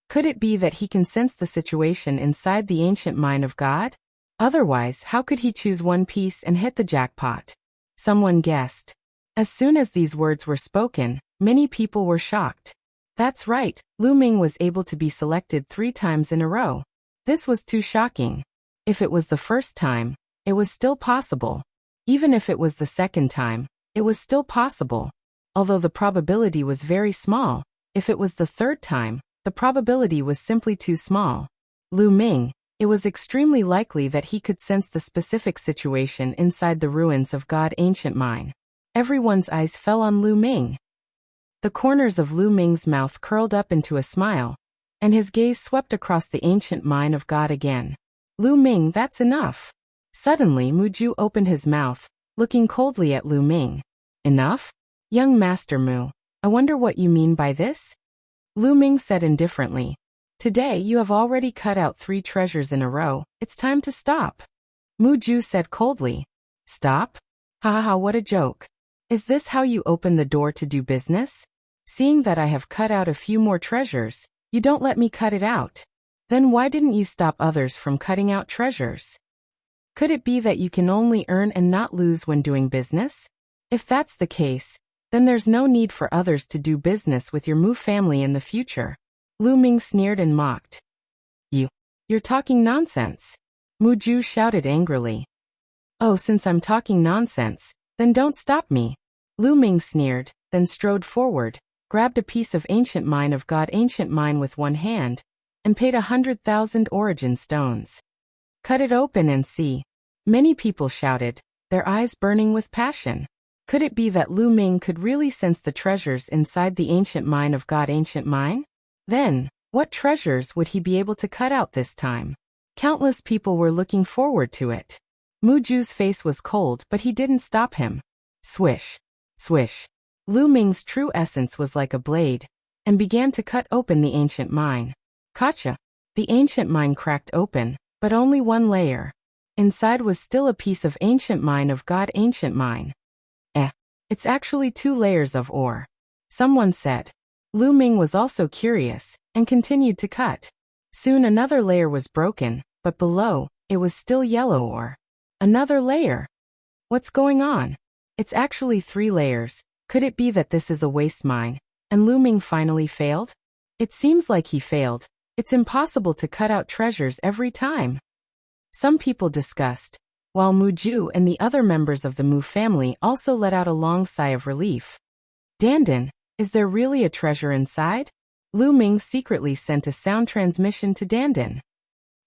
Could it be that he can sense the situation inside the ancient mine of God? Otherwise, how could he choose one piece and hit the jackpot? Someone guessed. As soon as these words were spoken, many people were shocked. That's right, Lu Ming was able to be selected 3 times in a row. This was too shocking. If it was the first time, it was still possible. Even if it was the second time, it was still possible. Although the probability was very small, if it was the third time, the probability was simply too small. Lu Ming, it was extremely likely that he could sense the specific situation inside the ruins of God ancient mine. Everyone's eyes fell on Lu Ming. The corners of Lu Ming's mouth curled up into a smile. and his gaze swept across the ancient mine of God again. Lu Ming, that's enough. Suddenly Mu Ju opened his mouth, looking coldly at Lu Ming. Enough? Young Master Mu, I wonder what you mean by this? Lu Ming said indifferently. Today you have already cut out 3 treasures in a row, it's time to stop. Mu Ju said coldly. Stop? Ha ha ha, what a joke. Is this how you open the door to do business? Seeing that I have cut out a few more treasures, you don't let me cut it out. Then why didn't you stop others from cutting out treasures? Could it be that you can only earn and not lose when doing business? If that's the case, then there's no need for others to do business with your Mu family in the future. Lu Ming sneered and mocked. You're talking nonsense. Mu Ju shouted angrily. Oh, since I'm talking nonsense, then don't stop me. Lu Ming sneered, then strode forward, grabbed a piece of ancient mine of God ancient mine with one hand, and paid 100,000 origin stones. Cut it open and see. Many people shouted, their eyes burning with passion. Could it be that Lu Ming could really sense the treasures inside the ancient mine of God ancient mine? Then, what treasures would he be able to cut out this time? Countless people were looking forward to it. Mu Ju's face was cold, but he didn't stop him. Swish, swish. Lu Ming's true essence was like a blade, and began to cut open the ancient mine. Gotcha! The ancient mine cracked open, but only one layer. Inside was still a piece of ancient mine of God ancient mine. It's actually 2 layers of ore. Someone said. Lu Ming was also curious, and continued to cut. Soon another layer was broken, but below, it was still yellow ore. Another layer. What's going on? It's actually 3 layers. Could it be that this is a waste mine, and Lu Ming finally failed? It seems like he failed. It's impossible to cut out treasures every time. Some people discussed, while Mu Ju and the other members of the Mu family also let out a long sigh of relief. Dandan, is there really a treasure inside? Lu Ming secretly sent a sound transmission to Dandan.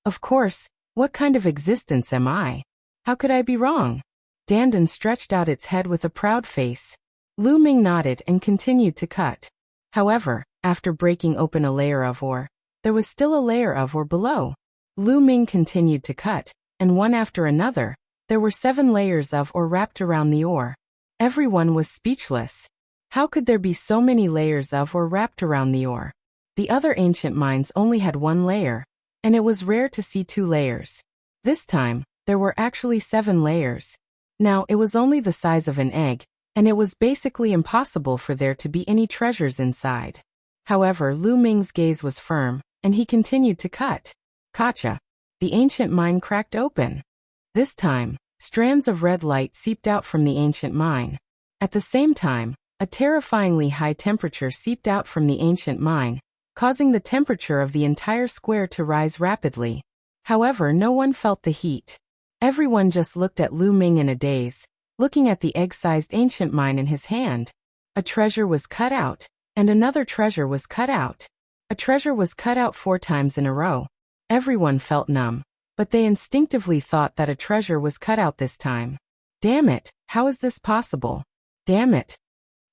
Of course, what kind of existence am I? How could I be wrong? Dandan stretched out its head with a proud face. Lu Ming nodded and continued to cut. However, after breaking open a layer of ore, there was still a layer of ore below. Lu Ming continued to cut, and one after another, there were 7 layers of ore wrapped around the ore. Everyone was speechless. How could there be so many layers of ore wrapped around the ore? The other ancient mines only had 1 layer, and it was rare to see 2 layers. This time, there were actually 7 layers. Now, it was only the size of an egg, and it was basically impossible for there to be any treasures inside. However, Lu Ming's gaze was firm, and he continued to cut. Gotcha! The ancient mine cracked open. This time, strands of red light seeped out from the ancient mine. At the same time, a terrifyingly high temperature seeped out from the ancient mine, causing the temperature of the entire square to rise rapidly. However, no one felt the heat. Everyone just looked at Lu Ming in a daze, looking at the egg-sized ancient mine in his hand. A treasure was cut out, and another treasure was cut out. A treasure was cut out 4 times in a row. Everyone felt numb, but they instinctively thought that a treasure was cut out this time. Damn it, how is this possible? Damn it.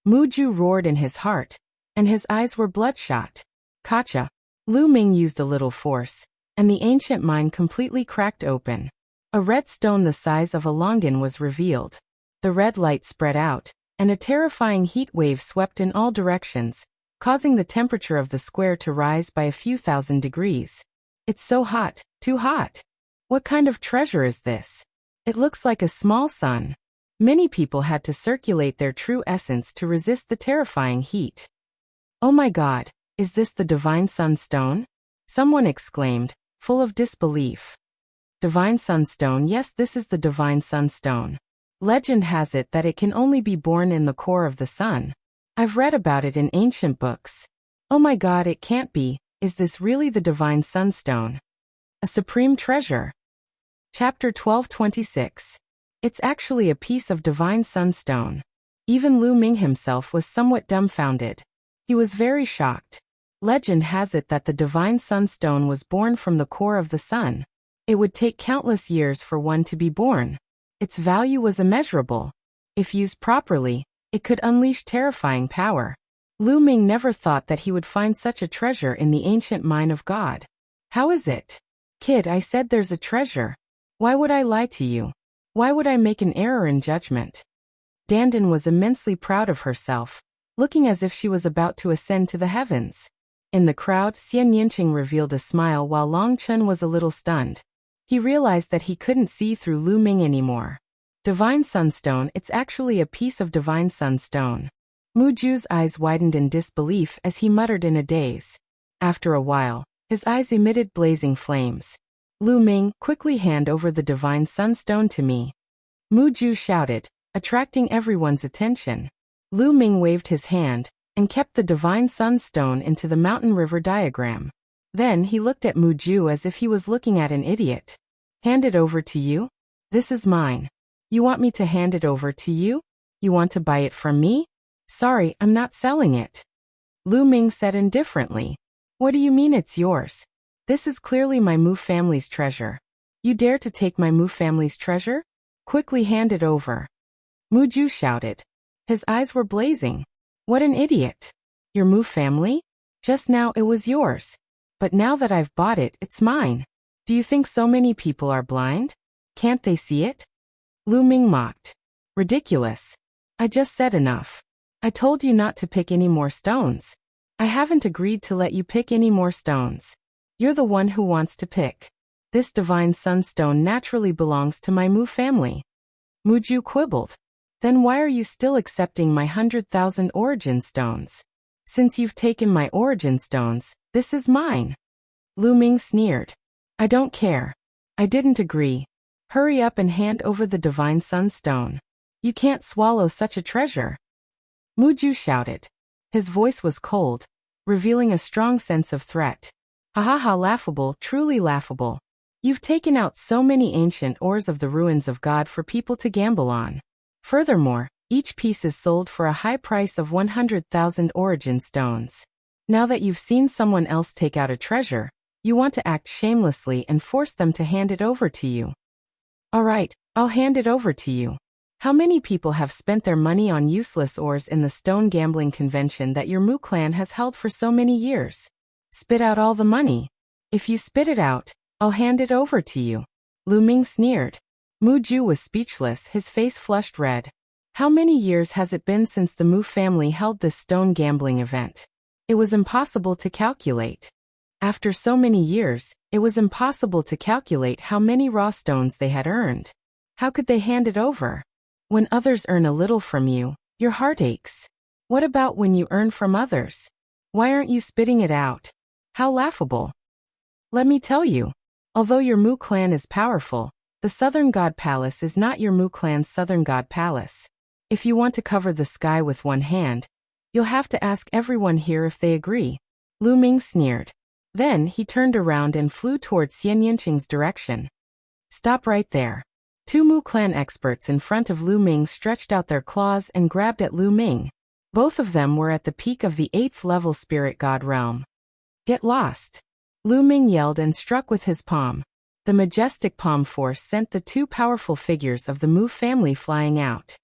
Mu Ju roared in his heart, and his eyes were bloodshot. Gotcha! Lu Ming used a little force, and the ancient mine completely cracked open. A red stone the size of a longan was revealed. The red light spread out, and a terrifying heat wave swept in all directions, causing the temperature of the square to rise by a few thousand degrees. It's so hot, too hot. What kind of treasure is this? It looks like a small sun. Many people had to circulate their true essence to resist the terrifying heat. Oh my God, is this the Divine Sunstone? Someone exclaimed, full of disbelief. Divine Sunstone, yes, this is the Divine Sunstone. Legend has it that it can only be born in the core of the sun. I've read about it in ancient books. Oh my God, it can't be. Is this really the Divine Sunstone? A supreme treasure. Chapter 1226. It's actually a piece of Divine Sunstone. Even Lu Ming himself was somewhat dumbfounded. He was very shocked. Legend has it that the Divine Sunstone was born from the core of the sun. It would take countless years for one to be born. Its value was immeasurable. If used properly, it could unleash terrifying power. Lu Ming never thought that he would find such a treasure in the ancient mine of God. How is it? Kid, I said there's a treasure. Why would I lie to you? Why would I make an error in judgment? Dandan was immensely proud of herself, looking as if she was about to ascend to the heavens. In the crowd, Xian Yinqing revealed a smile while Long Chen was a little stunned. He realized that he couldn't see through Lu Ming anymore. Divine Sunstone, it's actually a piece of Divine Sunstone. Mu Ju's eyes widened in disbelief as he muttered in a daze. After a while, his eyes emitted blazing flames. Lu Ming, quickly hand over the Divine Sunstone to me. Mu Ju shouted, attracting everyone's attention. Lu Ming waved his hand and kept the Divine Sunstone into the mountain river diagram. Then he looked at Mu Ju as if he was looking at an idiot. Hand it over to you? This is mine. You want me to hand it over to you? You want to buy it from me? Sorry, I'm not selling it. Lu Ming said indifferently. What do you mean it's yours? This is clearly my Mu family's treasure. You dare to take my Mu family's treasure? Quickly hand it over. Mu Ju shouted. His eyes were blazing. What an idiot. Your Mu family? Just now it was yours. But now that I've bought it, it's mine. Do you think so many people are blind? Can't they see it? Lu Ming mocked. Ridiculous. I just said enough. I told you not to pick any more stones. I haven't agreed to let you pick any more stones. You're the one who wants to pick. This Divine Sunstone naturally belongs to my Mu family. Mu Ju quibbled. Then why are you still accepting my 100,000 origin stones? Since you've taken my origin stones, this is mine. Lu Ming sneered. I don't care. I didn't agree. Hurry up and hand over the Divine Sunstone. You can't swallow such a treasure. Mu Ju shouted. His voice was cold, revealing a strong sense of threat. Ha ha ha, laughable, truly laughable. You've taken out so many ancient ores of the ruins of God for people to gamble on. Furthermore, each piece is sold for a high price of 100,000 origin stones. Now that you've seen someone else take out a treasure, you want to act shamelessly and force them to hand it over to you. All right, I'll hand it over to you. How many people have spent their money on useless ores in the stone gambling convention that your Mu clan has held for so many years? Spit out all the money. If you spit it out, I'll hand it over to you. Lu Ming sneered. Mu Ju was speechless, his face flushed red. How many years has it been since the Mu family held this stone gambling event? It was impossible to calculate. After so many years, it was impossible to calculate how many raw stones they had earned. How could they hand it over? When others earn a little from you, your heart aches. What about when you earn from others? Why aren't you spitting it out? How laughable. Let me tell you, although your Mu clan is powerful, the Southern God Palace is not your Mu clan's Southern God Palace. If you want to cover the sky with one hand, you'll have to ask everyone here if they agree. Lu Ming sneered. Then he turned around and flew towards Xian Yinqing's direction. Stop right there. Two Mu clan experts in front of Lu Ming stretched out their claws and grabbed at Lu Ming. Both of them were at the peak of the 8th level spirit god realm. Get lost. Lu Ming yelled and struck with his palm. The majestic palm force sent the two powerful figures of the Mu family flying out.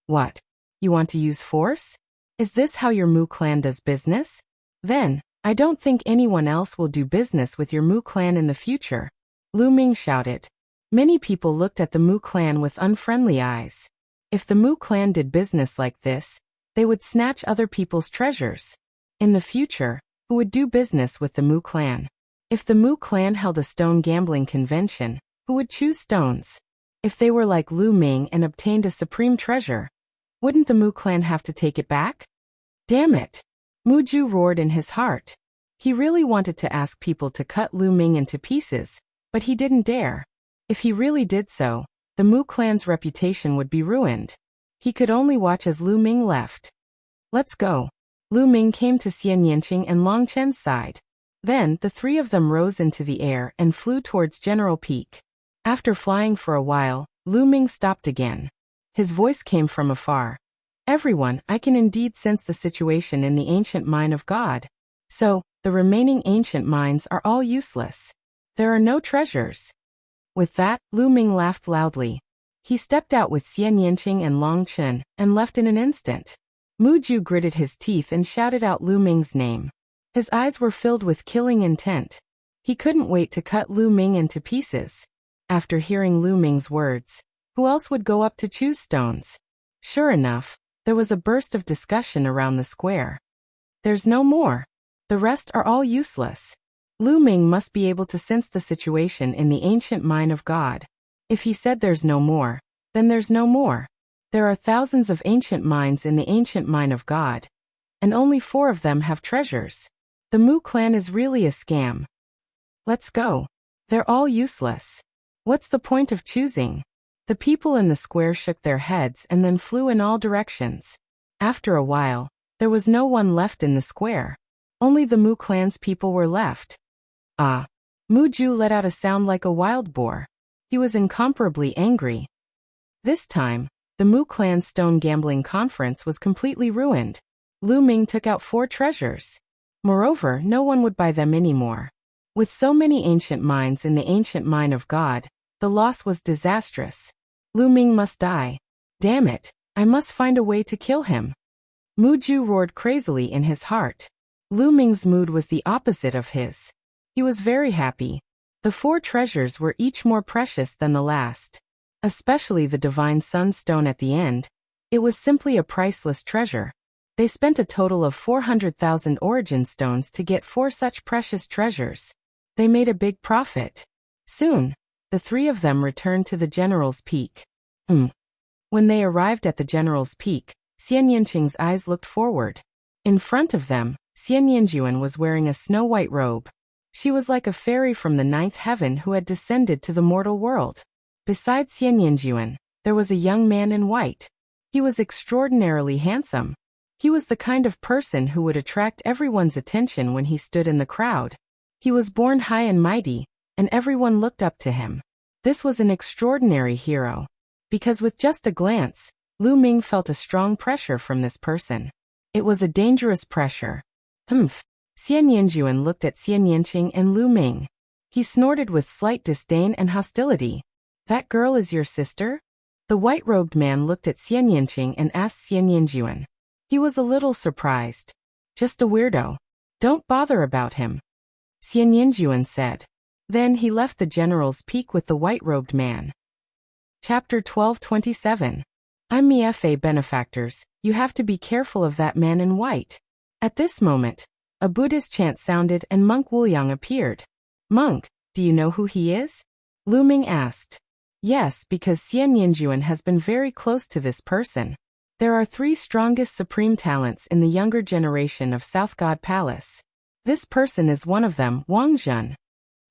What? You want to use force? Is this how your Mu clan does business? Then, I don't think anyone else will do business with your Mu clan in the future. Lu Ming shouted. Many people looked at the Mu clan with unfriendly eyes. If the Mu clan did business like this, they would snatch other people's treasures. In the future, who would do business with the Mu clan? If the Mu clan held a stone gambling convention, who would choose stones? If they were like Lu Ming and obtained a supreme treasure, wouldn't the Mu clan have to take it back? Damn it! Mu Ju roared in his heart. He really wanted to ask people to cut Lu Ming into pieces, but he didn't dare. If he really did so, the Mu clan's reputation would be ruined. He could only watch as Lu Ming left. Let's go. Lu Ming came to Xian Yinqing and Long Chen's side. Then, the three of them rose into the air and flew towards General Peak. After flying for a while, Lu Ming stopped again. His voice came from afar. Everyone, I can indeed sense the situation in the ancient mine of God. So, the remaining ancient mines are all useless. There are no treasures. With that, Lu Ming laughed loudly. He stepped out with Xian Yinqing and Long Chen, and left in an instant. Muju gritted his teeth and shouted out Lu Ming's name. His eyes were filled with killing intent. He couldn't wait to cut Lu Ming into pieces. After hearing Lu Ming's words, who else would go up to choose stones? Sure enough, there was a burst of discussion around the square. There's no more. The rest are all useless. Lu Ming must be able to sense the situation in the ancient mind of God. If he said there's no more, then there's no more. There are thousands of ancient minds in the ancient mind of God, and only 4 of them have treasures. The Mu clan is really a scam. Let's go. They're all useless. What's the point of choosing? The people in the square shook their heads and then flew in all directions. After a while, there was no one left in the square. Only the Mu clan's people were left. Ah! Muju let out a sound like a wild boar. He was incomparably angry. This time, the Mu clan's stone gambling conference was completely ruined. Lu Ming took out 4 treasures. Moreover, no one would buy them anymore. With so many ancient minds in the ancient mind of God, the loss was disastrous. Lu Ming must die. Damn it, I must find a way to kill him. Muju roared crazily in his heart. Lu Ming's mood was the opposite of his. He was very happy. The 4 treasures were each more precious than the last. Especially the divine sunstone at the end. It was simply a priceless treasure. They spent a total of 400,000 origin stones to get 4 such precious treasures. They made a big profit. Soon, the 3 of them returned to the General's Peak. When they arrived at the General's Peak, Xian Yanqing's eyes looked forward. In front of them, Xian Yanjuan was wearing a snow-white robe. She was like a fairy from the 9th heaven who had descended to the mortal world. Besides Xian Yanjuan, there was a young man in white. He was extraordinarily handsome. He was the kind of person who would attract everyone's attention when he stood in the crowd. He was born high and mighty, and everyone looked up to him. This was an extraordinary hero. Because with just a glance, Lu Ming felt a strong pressure from this person. It was a dangerous pressure. Xian Yanjuan looked at Xian Yanqing and Lu Ming. He snorted with slight disdain and hostility. That girl is your sister? The white-robed man looked at Xian Yanqing and asked Xian Yanjuan. He was a little surprised. Just a weirdo. Don't bother about him. Xian Yanjuan said. Then he left the General's Peak with the white-robed man. Chapter 1227. I'm MFA benefactors, you have to be careful of that man in white. At this moment, a Buddhist chant sounded and Monk Wuliang appeared. Monk, do you know who he is? Lu Ming asked. Yes, because Xian Yanjuan has been very close to this person. There are 3 strongest supreme talents in the younger generation of South God Palace. This person is one of them, Wang Zhen.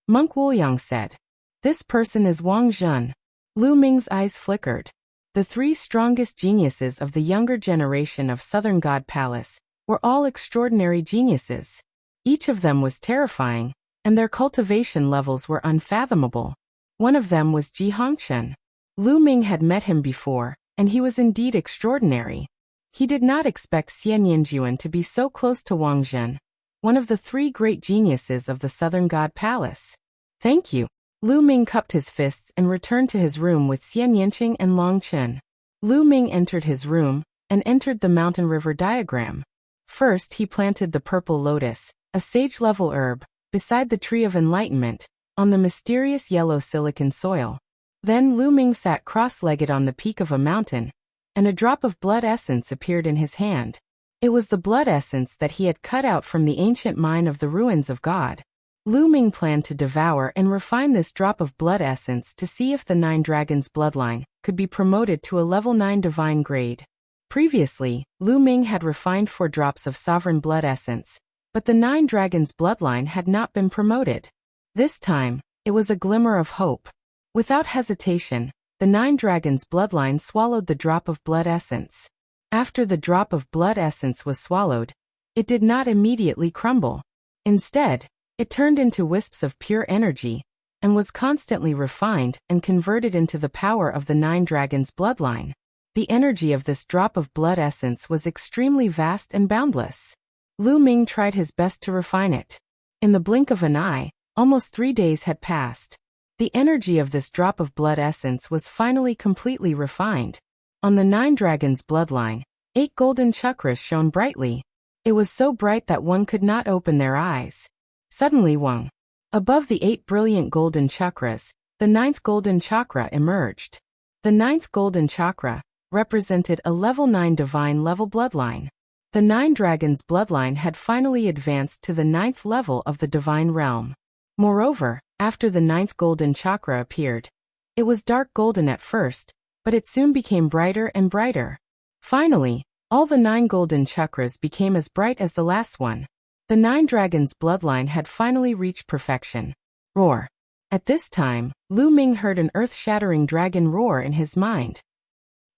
Monk Wuliang said. This person is Wang Zhen. Lu Ming's eyes flickered. The 3 strongest geniuses of the younger generation of Southern God Palace were all extraordinary geniuses. Each of them was terrifying, and their cultivation levels were unfathomable. One of them was Ji Hongchen. Lu Ming had met him before, and he was indeed extraordinary. He did not expect Xian Yanjuan to be so close to Wang Zhen, one of the 3 great geniuses of the Southern God Palace. Thank you. Lu Ming cupped his fists and returned to his room with Xian Yanqing and Long Chen. Lu Ming entered his room and entered the mountain river diagram. First he planted the purple lotus, a sage-level herb, beside the tree of enlightenment, on the mysterious yellow silicon soil. Then Lu Ming sat cross-legged on the peak of a mountain, and a drop of blood essence appeared in his hand. It was the blood essence that he had cut out from the ancient mine of the ruins of God. Lu Ming planned to devour and refine this drop of blood essence to see if the 9 Dragons bloodline could be promoted to a level 9 divine grade. Previously, Lu Ming had refined 4 drops of sovereign blood essence, but the 9 Dragons bloodline had not been promoted. This time, it was a glimmer of hope. Without hesitation, the 9 Dragons bloodline swallowed the drop of blood essence. After the drop of blood essence was swallowed, it did not immediately crumble. Instead, it turned into wisps of pure energy, and was constantly refined and converted into the power of the 9 Dragons bloodline. The energy of this drop of blood essence was extremely vast and boundless. Lu Ming tried his best to refine it. In the blink of an eye, almost 3 days had passed. The energy of this drop of blood essence was finally completely refined. On the 9 Dragons bloodline, 8 golden chakras shone brightly. It was so bright that one could not open their eyes. Suddenly Wang. Above the 8 brilliant golden chakras, the 9th golden chakra emerged. The 9th golden chakra represented a level 9 divine level bloodline. The 9 dragons' bloodline had finally advanced to the 9th level of the divine realm. Moreover, after the 9th golden chakra appeared, it was dark golden at first, but it soon became brighter and brighter. Finally, all the 9 golden chakras became as bright as the last one. The 9 dragons' bloodline had finally reached perfection. Roar. At this time, Lu Ming heard an earth-shattering dragon roar in his mind.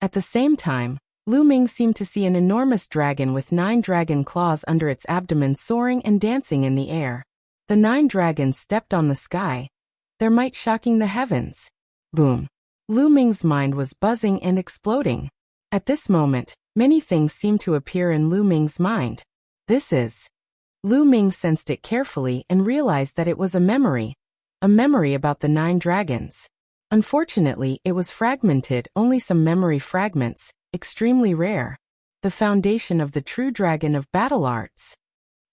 At the same time, Lu Ming seemed to see an enormous dragon with 9 dragon claws under its abdomen soaring and dancing in the air. The 9 dragons stepped on the sky, their might shocking the heavens. Boom. Lu Ming's mind was buzzing and exploding. At this moment, many things seemed to appear in Lu Ming's mind. This is. Lu Ming sensed it carefully and realized that it was a memory about the 9 dragons. Unfortunately, it was fragmented, only some memory fragments, extremely rare. The foundation of the true dragon of battle arts.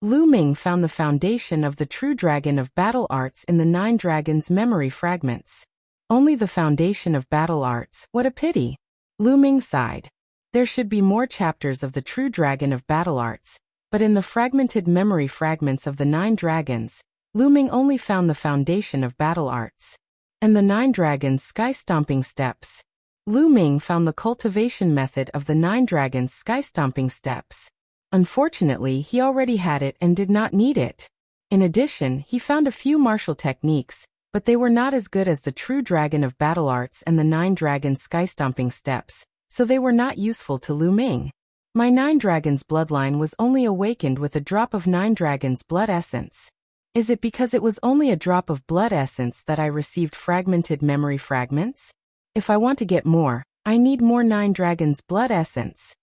Lu Ming found the foundation of the true dragon of battle arts in the 9 dragons' memory fragments. Only the foundation of battle arts, what a pity. Lu Ming sighed. There should be more chapters of the true dragon of battle arts, but in the fragmented memory fragments of the 9 dragons, Lu Ming only found the foundation of battle arts. And the 9 dragons' sky-stomping steps. Lu Ming found the cultivation method of the 9 dragons' sky-stomping steps. Unfortunately, he already had it and did not need it. In addition, he found a few martial techniques, but they were not as good as the true dragon of battle arts and the 9 dragons' sky-stomping steps, so they were not useful to Lu Ming. My 9 dragons bloodline was only awakened with a drop of 9 dragons blood essence. Is it because it was only a drop of blood essence that I received fragmented memory fragments? If I want to get more, I need more 9 dragons blood essence.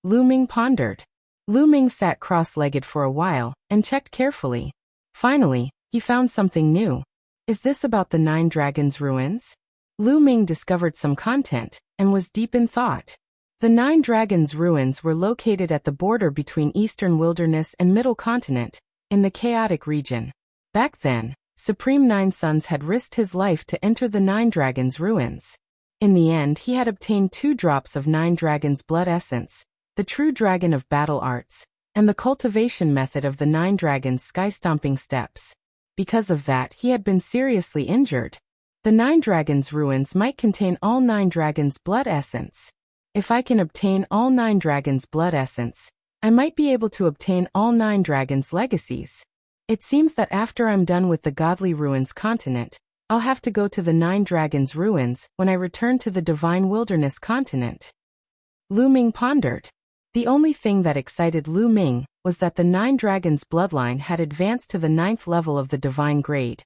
Lu Ming pondered. Lu Ming sat cross-legged for a while and checked carefully. Finally, he found something new. Is this about the 9 dragons ruins? Lu Ming discovered some content and was deep in thought. The 9 dragons ruins were located at the border between Eastern Wilderness and Middle Continent, in the chaotic region. Back then, Supreme 9 Sons had risked his life to enter the 9 dragons ruins. In the end, he had obtained 2 drops of 9 dragons blood essence, the true dragon of battle arts, and the cultivation method of the 9 dragons sky-stomping steps. Because of that, he had been seriously injured. The 9 dragons ruins might contain all 9 dragons blood essence. If I can obtain all 9 dragons blood essence, I might be able to obtain all 9 dragons legacies. It seems that after I'm done with the Godly Ruins continent, I'll have to go to the 9 dragons ruins when I return to the Divine Wilderness continent. Lu Ming pondered. The only thing that excited Lu Ming was that the 9 dragons bloodline had advanced to the 9th level of the divine grade,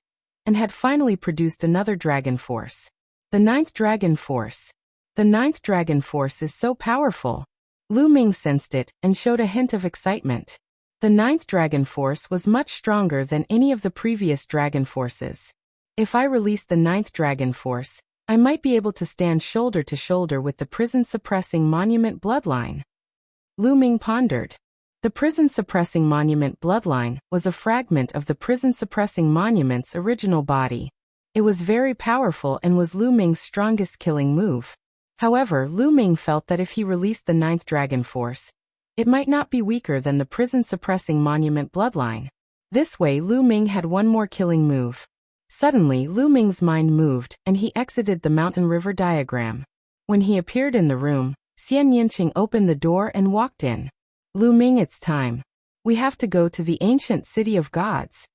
and had finally produced another dragon force. The 9th dragon force. The 9th dragon force is so powerful. Lu Ming sensed it and showed a hint of excitement. The 9th dragon force was much stronger than any of the previous dragon forces. If I release the 9th dragon force, I might be able to stand shoulder to shoulder with the prison-suppressing monument bloodline. Lu Ming pondered. The prison-suppressing monument bloodline was a fragment of the prison-suppressing monument's original body. It was very powerful and was Lu Ming's strongest killing move. However, Lu Ming felt that if he released the 9th dragon force, it might not be weaker than the prison-suppressing monument bloodline. This way, Lu Ming had one more killing move. Suddenly, Lu Ming's mind moved, and he exited the mountain river diagram. When he appeared in the room, Xian Yinqing opened the door and walked in. Lu Ming, it's time. We have to go to the ancient city of gods.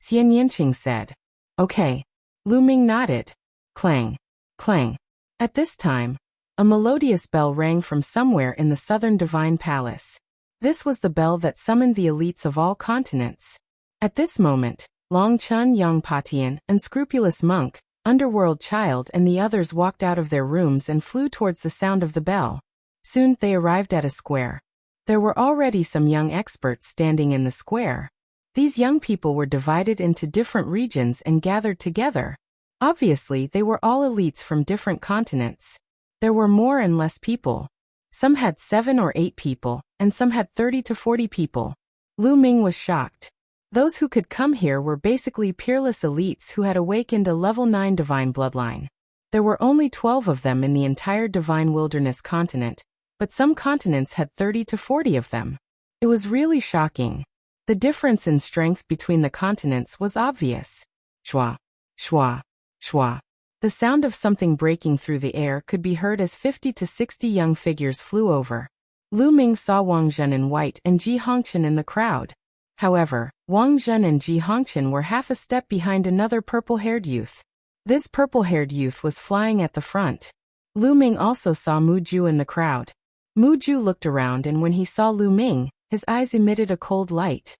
Xian Yinqing said. Okay. Lu Ming nodded. Clang. Clang. At this time, a melodious bell rang from somewhere in the southern divine palace. This was the bell that summoned the elites of all continents. At this moment, Long Chun Yongpatian, unscrupulous monk, underworld child and the others walked out of their rooms and flew towards the sound of the bell. Soon they arrived at a square. There were already some young experts standing in the square. These young people were divided into different regions and gathered together. Obviously, they were all elites from different continents. There were more and less people. Some had 7 or 8 people, and some had 30 to 40 people. Lu Ming was shocked. Those who could come here were basically peerless elites who had awakened a level 9 divine bloodline. There were only 12 of them in the entire divine wilderness continent, but some continents had 30 to 40 of them. It was really shocking. The difference in strength between the continents was obvious. Shwa, shwa, shwa. The sound of something breaking through the air could be heard as 50 to 60 young figures flew over. Lu Ming saw Wang Zhen in white and Ji Hongqian in the crowd. However, Wang Zhen and Ji Hongqian were half a step behind another purple-haired youth. This purple-haired youth was flying at the front. Lu Ming also saw Mu Ju in the crowd. Mu Ju looked around, and when he saw Lu Ming, his eyes emitted a cold light.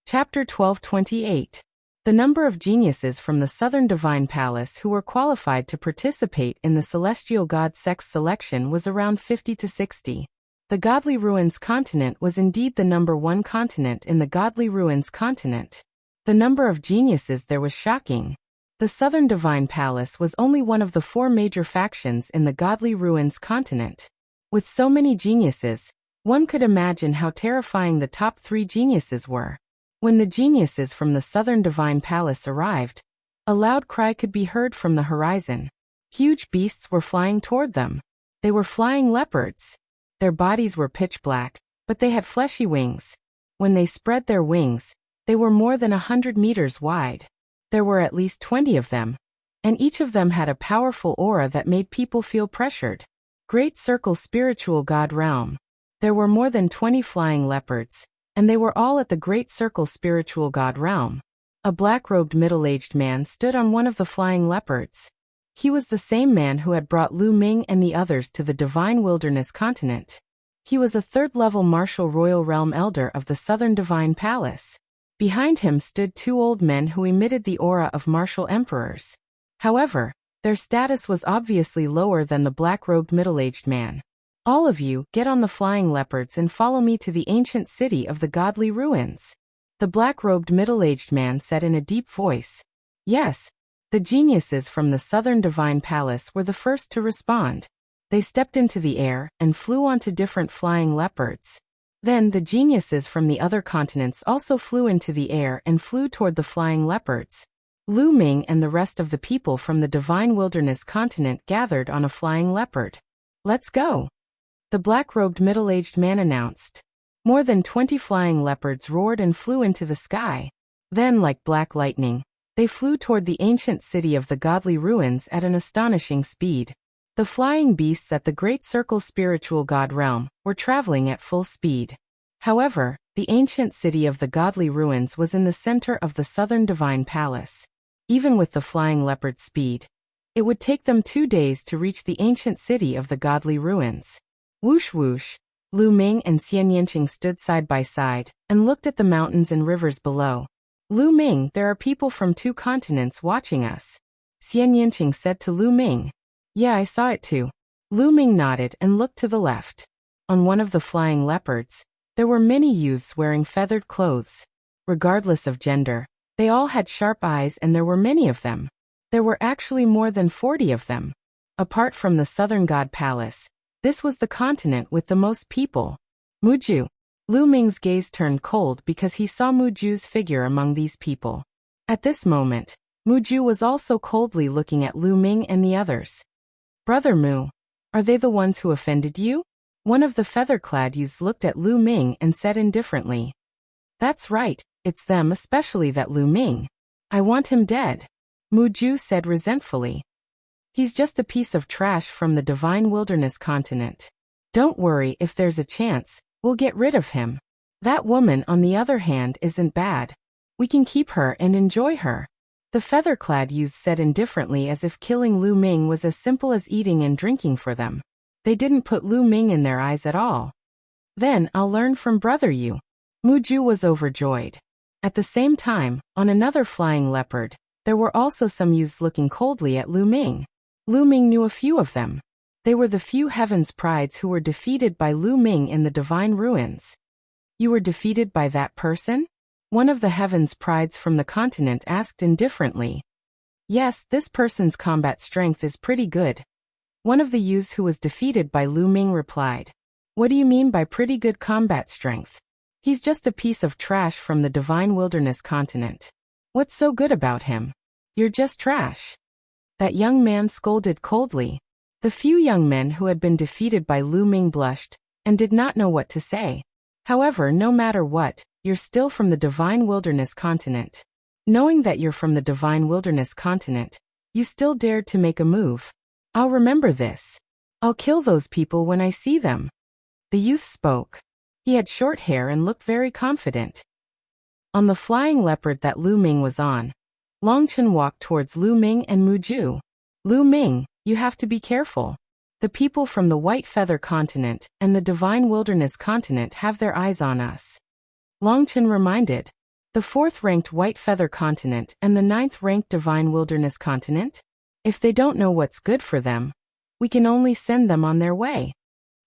Chapter 1228. The number of geniuses from the Southern Divine Palace who were qualified to participate in the Celestial God Sex selection was around 50 to 60. The Godly Ruins continent was indeed the number 1 continent in the Godly Ruins continent. The number of geniuses there was shocking. The Southern Divine Palace was only one of the 4 major factions in the Godly Ruins continent. With so many geniuses, one could imagine how terrifying the top 3 geniuses were. When the geniuses from the Southern Divine Palace arrived, a loud cry could be heard from the horizon. Huge beasts were flying toward them. They were flying leopards. Their bodies were pitch black, but they had fleshy wings. When they spread their wings, they were more than 100 meters wide. There were at least 20 of them, and each of them had a powerful aura that made people feel pressured. Great Circle Spiritual God Realm. There were more than 20 flying leopards, and they were all at the Great Circle Spiritual God Realm. A black-robed middle-aged man stood on one of the flying leopards. He was the same man who had brought Lu Ming and the others to the Divine Wilderness continent. He was a 3rd-level Martial Royal Realm Elder of the Southern Divine Palace. Behind him stood 2 old men who emitted the aura of martial emperors. However, their status was obviously lower than the black-robed middle-aged man. All of you, get on the flying leopards and follow me to the ancient city of the Godly Ruins. The black-robed middle-aged man said in a deep voice. Yes. The geniuses from the Southern Divine Palace were the first to respond. They stepped into the air and flew onto different flying leopards. Then the geniuses from the other continents also flew into the air and flew toward the flying leopards. Lu Ming and the rest of the people from the Divine Wilderness continent gathered on a flying leopard. Let's go. The black-robed middle-aged man announced. More than 20 flying leopards roared and flew into the sky. Then, like black lightning, they flew toward the ancient city of the Godly Ruins at an astonishing speed. The flying beasts at the Great Circle Spiritual God Realm were traveling at full speed. However, the ancient city of the Godly Ruins was in the center of the Southern Divine Palace. Even with the flying leopard speed, it would take them 2 days to reach the ancient city of the Godly Ruins. Whoosh whoosh, Lu Ming and Xian Yanqing stood side by side and looked at the mountains and rivers below. Lu Ming, there are people from 2 continents watching us. Xian Yanqing said to Lu Ming. Yeah, I saw it too. Lu Ming nodded and looked to the left. On one of the flying leopards, there were many youths wearing feathered clothes. Regardless of gender, they all had sharp eyes and there were many of them. There were actually more than 40 of them. Apart from the Southern God Palace, this was the continent with the most people. Mu Ju. Lu Ming's gaze turned cold because he saw Mu Ju's figure among these people. At this moment, Mu Ju was also coldly looking at Lu Ming and the others. Brother Mu, are they the ones who offended you? One of the feather-clad youths looked at Lu Ming and said indifferently. That's right, it's them, especially that Lu Ming. I want him dead. Mu Ju said resentfully. He's just a piece of trash from the Divine Wilderness continent. Don't worry, if there's a chance, we'll get rid of him. That woman, on the other hand, isn't bad. We can keep her and enjoy her. The feather-clad youth said indifferently, as if killing Lu Ming was as simple as eating and drinking for them. They didn't put Lu Ming in their eyes at all. Then I'll learn from Brother Yu. Mu Ju was overjoyed. At the same time, on another flying leopard, there were also some youths looking coldly at Lu Ming. Lu Ming knew a few of them. They were the few Heaven's Prides who were defeated by Lu Ming in the Divine Ruins. You were defeated by that person? One of the Heaven's Prides from the continent asked indifferently. Yes, this person's combat strength is pretty good. One of the youths who was defeated by Lu Ming replied, "What do you mean by pretty good combat strength? He's just a piece of trash from the divine wilderness continent. What's so good about him? You're just trash." That young man scolded coldly. The few young men who had been defeated by Lu Ming blushed and did not know what to say. However, no matter what, you're still from the divine wilderness continent. Knowing that you're from the divine wilderness continent, you still dared to make a move. I'll remember this. I'll kill those people when I see them. The youth spoke. He had short hair and looked very confident. On the flying leopard that Lu Ming was on, Longchen walked towards Lu Ming and Muju. "Lu Ming, you have to be careful. The people from the White Feather continent and the divine wilderness continent have their eyes on us." Longchen reminded. "The 4th-ranked White Feather continent and the 9th-ranked divine wilderness continent? If they don't know what's good for them, we can only send them on their way."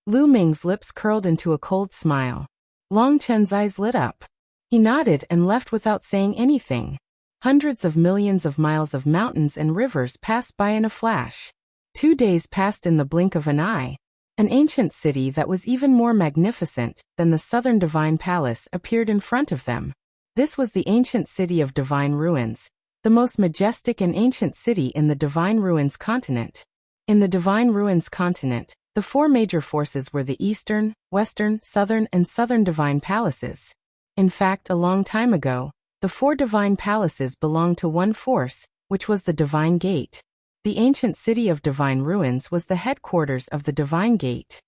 Lu Ming's lips curled into a cold smile. Longchen's eyes lit up. He nodded and left without saying anything. Hundreds of millions of miles of mountains and rivers passed by in a flash. 2 days passed in the blink of an eye. An ancient city that was even more magnificent than the southern divine palace appeared in front of them. This was the ancient city of Divine Ruins, the most majestic and ancient city in the Divine Ruins continent. In the Divine Ruins continent, the 4 major forces were the Eastern, Western, Southern, and Southern Divine Palaces. In fact, a long time ago, the 4 divine palaces belonged to one force, which was the Divine Gate. The ancient city of Divine Ruins was the headquarters of the Divine Gate.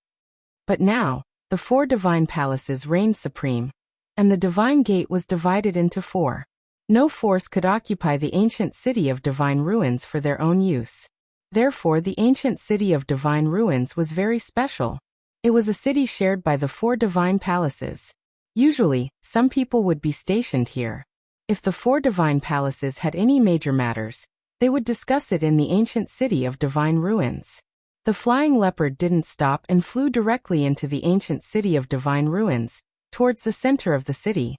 But now, the 4 divine palaces reigned supreme, and the Divine Gate was divided into 4. No force could occupy the ancient city of Divine Ruins for their own use. Therefore, the ancient city of Divine Ruins was very special. It was a city shared by the 4 divine palaces. Usually, some people would be stationed here. If the 4 divine palaces had any major matters, they would discuss it in the ancient city of Divine Ruins. The flying leopard didn't stop and flew directly into the ancient city of Divine Ruins, towards the center of the city.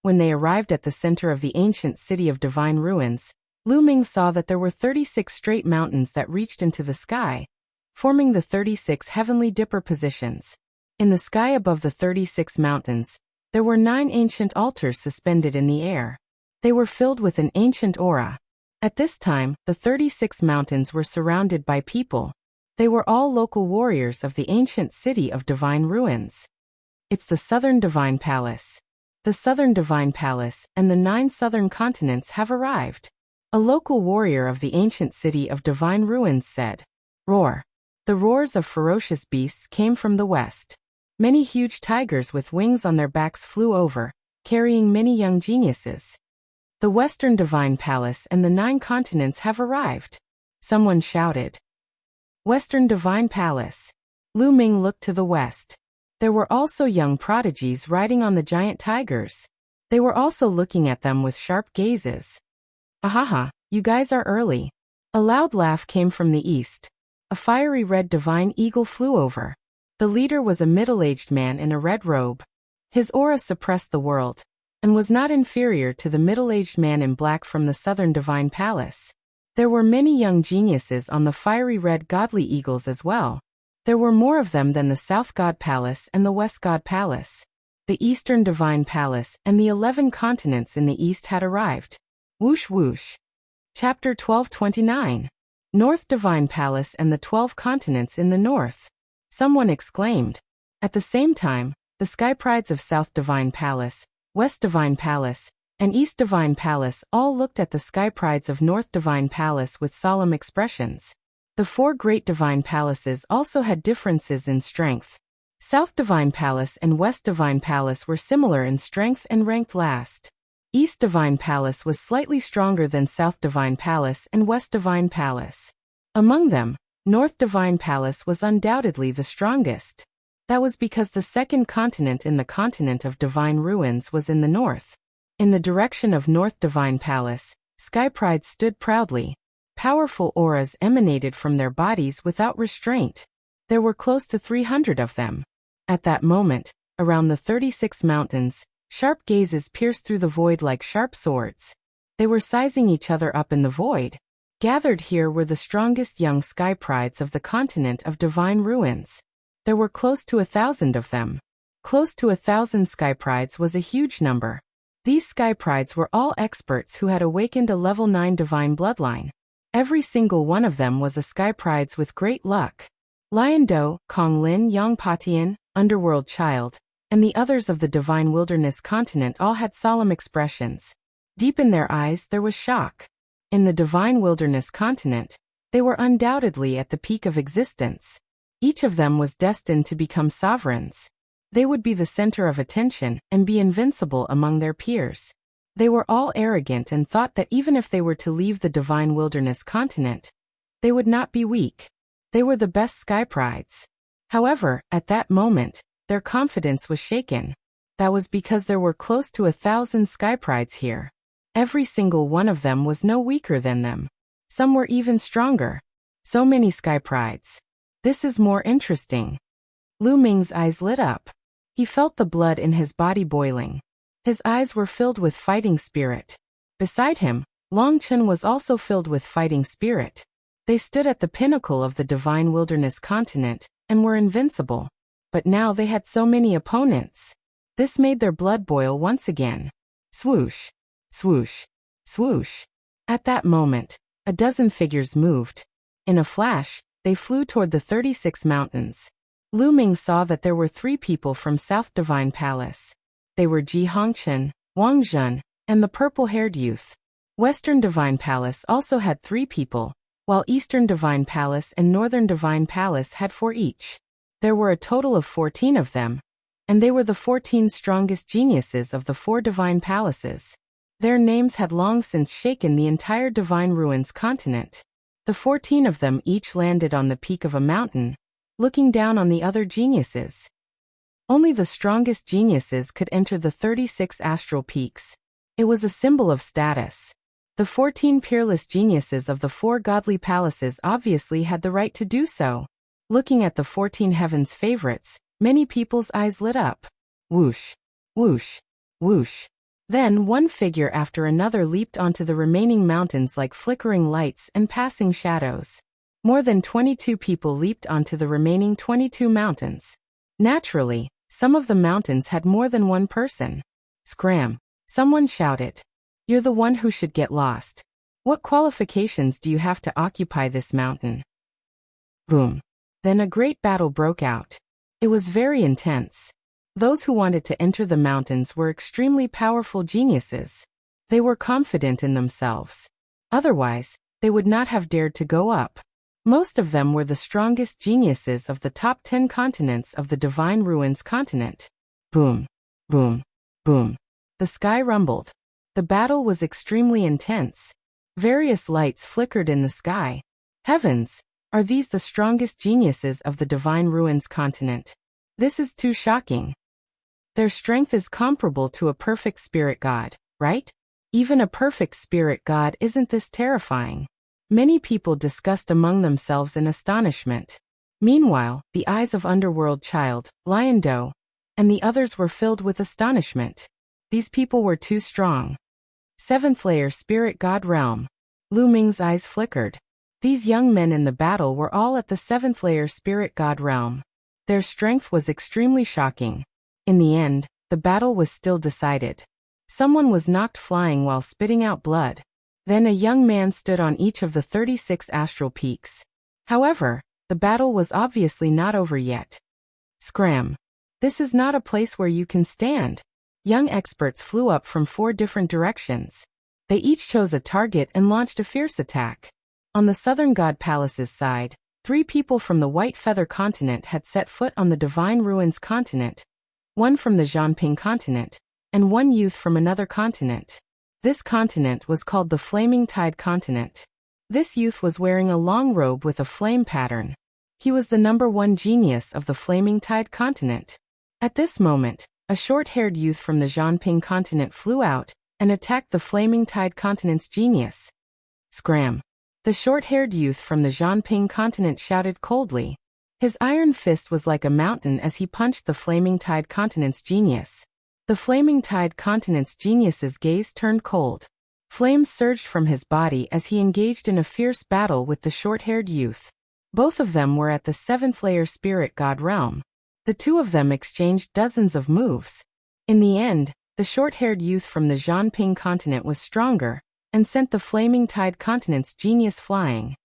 When they arrived at the center of the ancient city of Divine Ruins, Lu Ming saw that there were 36 straight mountains that reached into the sky, forming the 36 heavenly dipper positions. In the sky above the 36 mountains, there were 9 ancient altars suspended in the air. They were filled with an ancient aura. At this time, the 36 mountains were surrounded by people. They were all local warriors of the ancient city of Divine Ruins. It's the Southern Divine Palace. The Southern Divine Palace and the 9 southern continents have arrived. A local warrior of the ancient city of Divine Ruins said. Roar. The roars of ferocious beasts came from the west. Many huge tigers with wings on their backs flew over, carrying many young geniuses. The Western Divine Palace and the 9 continents have arrived. Someone shouted. Western Divine Palace. Lu Ming looked to the west. There were also young prodigies riding on the giant tigers. They were also looking at them with sharp gazes. Ahaha, you guys are early. A loud laugh came from the east. A fiery red divine eagle flew over. The leader was a middle-aged man in a red robe. His aura suppressed the world, and was not inferior to the middle-aged man in black from the Southern Divine Palace. There were many young geniuses on the fiery red godly eagles as well. There were more of them than the South God Palace and the West God Palace. The Eastern Divine Palace and the 11 continents in the east had arrived. Whoosh whoosh. Chapter 1229. North Divine Palace and the 12 continents in the north. Someone exclaimed. At the same time, the sky prides of South Divine Palace, West Divine Palace, and East Divine Palace all looked at the sky prides of North Divine Palace with solemn expressions. The 4 great divine palaces also had differences in strength. South Divine Palace and West Divine Palace were similar in strength and ranked last. East Divine Palace was slightly stronger than South Divine Palace and West Divine Palace. Among them, North Divine Palace was undoubtedly the strongest. That was because the second continent in the continent of Divine Ruins was in the north. In the direction of North Divine Palace, sky prides stood proudly. Powerful auras emanated from their bodies without restraint. There were close to 300 of them. At that moment, around the 36 mountains, sharp gazes pierced through the void like sharp swords. They were sizing each other up in the void. Gathered here were the strongest young sky prides of the continent of divine ruins. There were close to 1,000 of them. Close to 1,000 sky prides was a huge number. These sky prides were all experts who had awakened a level 9 divine bloodline. Every single one of them was a sky prides with great luck. Lion Do, Kong Lin Yongpatian, Underworld Child, and the others of the divine wilderness continent all had solemn expressions. Deep in their eyes there was shock. In the divine wilderness continent, they were undoubtedly at the peak of existence. Each of them was destined to become sovereigns. They would be the center of attention and be invincible among their peers. They were all arrogant and thought that even if they were to leave the divine wilderness continent, they would not be weak. They were the best sky prides. However, at that moment, their confidence was shaken. That was because there were close to 1,000 sky prides here. Every single one of them was no weaker than them. Some were even stronger. So many sky prides. This is more interesting. Lu Ming's eyes lit up. He felt the blood in his body boiling. His eyes were filled with fighting spirit. Beside him, Long Chen was also filled with fighting spirit. They stood at the pinnacle of the divine wilderness continent and were invincible. But now they had so many opponents. This made their blood boil once again. Swoosh, swoosh, swoosh. At that moment, a dozen figures moved. In a flash, they flew toward the 36 mountains. Lu Ming saw that there were 3 people from South Divine Palace. They were Ji Hongchen, Wang Zhen, and the purple-haired youth. Western Divine Palace also had 3 people, while Eastern Divine Palace and Northern Divine Palace had 4 each. There were a total of 14 of them, and they were the 14 strongest geniuses of the 4 divine palaces. Their names had long since shaken the entire divine ruins continent. The 14 of them each landed on the peak of a mountain, looking down on the other geniuses. Only the strongest geniuses could enter the 36 astral peaks. It was a symbol of status. The 14 peerless geniuses of the 4 godly palaces obviously had the right to do so. Looking at the 14 heaven's favorites, many people's eyes lit up. Whoosh, whoosh, whoosh. Then one figure after another leaped onto the remaining mountains like flickering lights and passing shadows. More than 22 people leaped onto the remaining 22 mountains. Naturally, some of the mountains had more than one person. Scram! Someone shouted. You're the one who should get lost. What qualifications do you have to occupy this mountain? Boom. Then a great battle broke out. It was very intense. Those who wanted to enter the mountains were extremely powerful geniuses. They were confident in themselves. Otherwise, they would not have dared to go up. Most of them were the strongest geniuses of the top 10 continents of the Divine Ruins continent. Boom, boom, boom. The sky rumbled. The battle was extremely intense. Various lights flickered in the sky. Heavens! Are these the strongest geniuses of the Divine Ruins continent? This is too shocking. Their strength is comparable to a perfect spirit god, right? Even a perfect spirit god isn't this terrifying. Many people discussed among themselves in astonishment. Meanwhile, the eyes of Underworld Child, Lion Do, and the others were filled with astonishment. These people were too strong. 7th layer spirit god realm. Lu Ming's eyes flickered. These young men in the battle were all at the 7th layer spirit god realm. Their strength was extremely shocking. In the end, the battle was still decided. Someone was knocked flying while spitting out blood. Then a young man stood on each of the 36 astral peaks. However, the battle was obviously not over yet. Scram! This is not a place where you can stand. Young experts flew up from 4 different directions. They each chose a target and launched a fierce attack. On the Southern God Palace's side, 3 people from the White Feather continent had set foot on the Divine Ruins continent, 1 from the Zhanping continent, and 1 youth from another continent. This continent was called the Flaming Tide continent. This youth was wearing a long robe with a flame pattern. He was the number 1 genius of the Flaming Tide continent. At this moment, a short-haired youth from the Zhanping continent flew out and attacked the Flaming Tide continent's genius. Scram! The short-haired youth from the Zhanping continent shouted coldly. His iron fist was like a mountain as he punched the Flaming Tide continent's genius. The Flaming Tide continent's genius's gaze turned cold. Flames surged from his body as he engaged in a fierce battle with the short-haired youth. Both of them were at the 7th-layer spirit god realm. The two of them exchanged dozens of moves. In the end, the short-haired youth from the Zhanping continent was stronger, and sent the Flaming Tide continent's genius flying.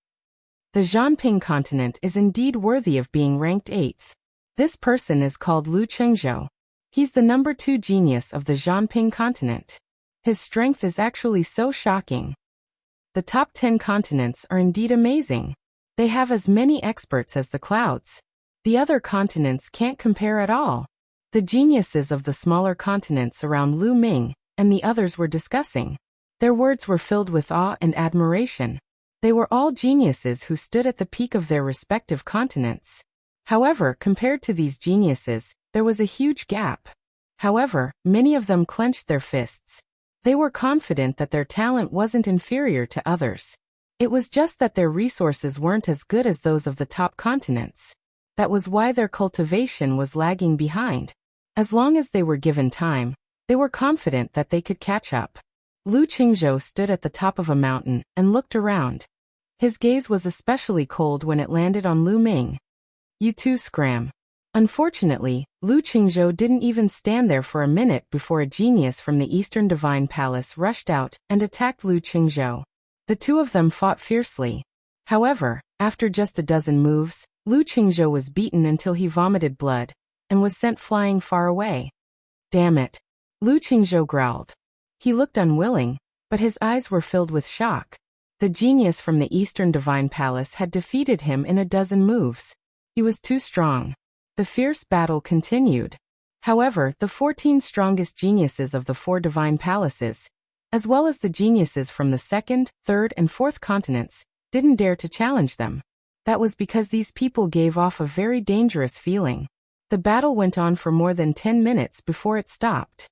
The Zhanping continent is indeed worthy of being ranked 8th. This person is called Lu Chengzhou. He's the number 2 genius of the Zhanping continent. His strength is actually so shocking. The top 10 continents are indeed amazing. They have as many experts as the clouds. The other continents can't compare at all. The geniuses of the smaller continents around Lu Ming and the others were discussing. Their words were filled with awe and admiration. They were all geniuses who stood at the peak of their respective continents. However, compared to these geniuses, there was a huge gap. However, many of them clenched their fists. They were confident that their talent wasn't inferior to others. It was just that their resources weren't as good as those of the top continents. That was why their cultivation was lagging behind. As long as they were given time, they were confident that they could catch up. Lu Chengzhou stood at the top of a mountain and looked around. His gaze was especially cold when it landed on Lu Ming. "You too, scram." Unfortunately, Lu Chengzhou didn't even stand there for a minute before a genius from the Eastern Divine Palace rushed out and attacked Lu Chengzhou. The two of them fought fiercely. However, after just a dozen moves, Lu Chengzhou was beaten until he vomited blood and was sent flying far away. "Damn it," Lu Chengzhou growled. He looked unwilling, but his eyes were filled with shock. The genius from the Eastern Divine Palace had defeated him in a dozen moves. He was too strong. The fierce battle continued. However, the 14 strongest geniuses of the 4 divine palaces, as well as the geniuses from the 2nd, 3rd, and 4th continents, didn't dare to challenge them. That was because these people gave off a very dangerous feeling. The battle went on for more than 10 minutes before it stopped.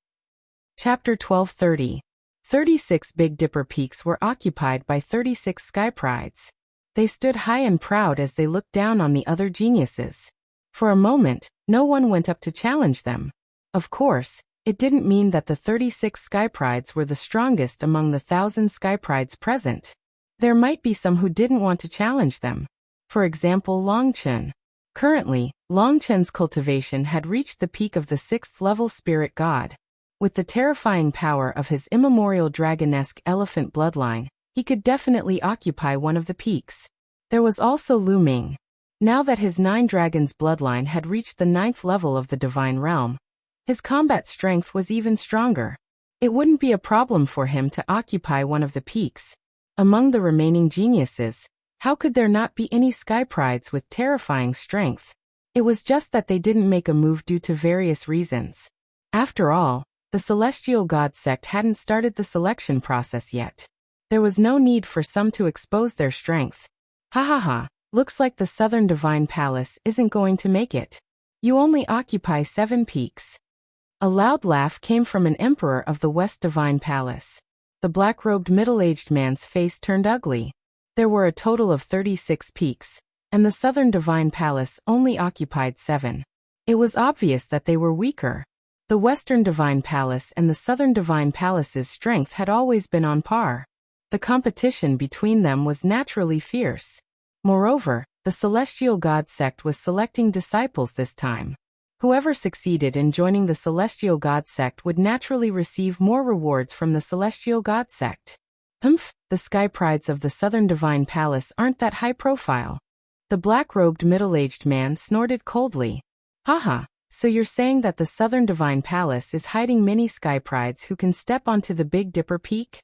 Chapter 12:30. 36 Big Dipper peaks were occupied by 36 sky prides. They stood high and proud as they looked down on the other geniuses. For a moment, no one went up to challenge them. Of course, it didn't mean that the 36 sky prides were the strongest among the 1,000 sky prides present. There might be some who didn't want to challenge them. For example, Longchen. Currently, Longchen's cultivation had reached the peak of the 6th-level spirit god. With the terrifying power of his immemorial dragonesque elephant bloodline, he could definitely occupy one of the peaks. There was also Lu Ming. Now that his 9 dragons bloodline had reached the 9th level of the divine realm, his combat strength was even stronger. It wouldn't be a problem for him to occupy one of the peaks. Among the remaining geniuses, how could there not be any sky prides with terrifying strength? It was just that they didn't make a move due to various reasons. After all, the celestial god sect hadn't started the selection process yet. There was no need for some to expose their strength. Ha ha ha. Looks like the Southern Divine Palace isn't going to make it. You only occupy 7 peaks. A loud laugh came from an emperor of the West Divine Palace. The black-robed middle-aged man's face turned ugly. There were a total of 36 peaks, and the Southern Divine Palace only occupied 7. It was obvious that they were weaker. The Western Divine Palace and the Southern Divine Palace's strength had always been on par. The competition between them was naturally fierce. Moreover, the celestial god sect was selecting disciples this time. Whoever succeeded in joining the celestial god sect would naturally receive more rewards from the celestial god sect. The sky prides of the Southern Divine Palace aren't that high profile. The black-robed middle-aged man snorted coldly. Haha, so you're saying that the Southern Divine Palace is hiding many sky prides who can step onto the Big Dipper Peak?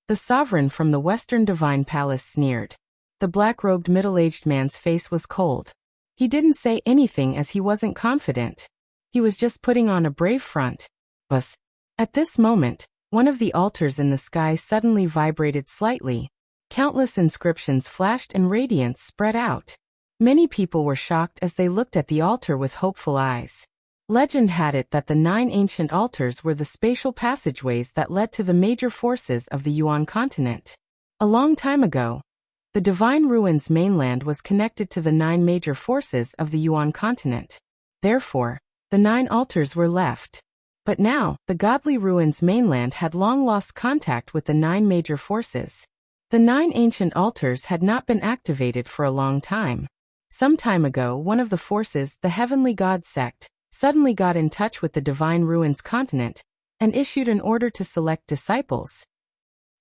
The sovereign from the Western Divine Palace sneered. The black-robed middle-aged man's face was cold. He didn't say anything as he wasn't confident. He was just putting on a brave front. But at this moment, one of the altars in the sky suddenly vibrated slightly. Countless inscriptions flashed and radiance spread out. Many people were shocked as they looked at the altar with hopeful eyes. Legend had it that the 9 ancient altars were the spatial passageways that led to the major forces of the Yuan continent. A long time ago, the Divine Ruins mainland was connected to the 9 major forces of the Yuan continent. Therefore, the 9 altars were left. But now, the godly ruins mainland had long lost contact with the 9 major forces. The 9 ancient altars had not been activated for a long time. Some time ago, one of the forces, the Heavenly God sect, suddenly got in touch with the Divine Ruins continent and issued an order to select disciples.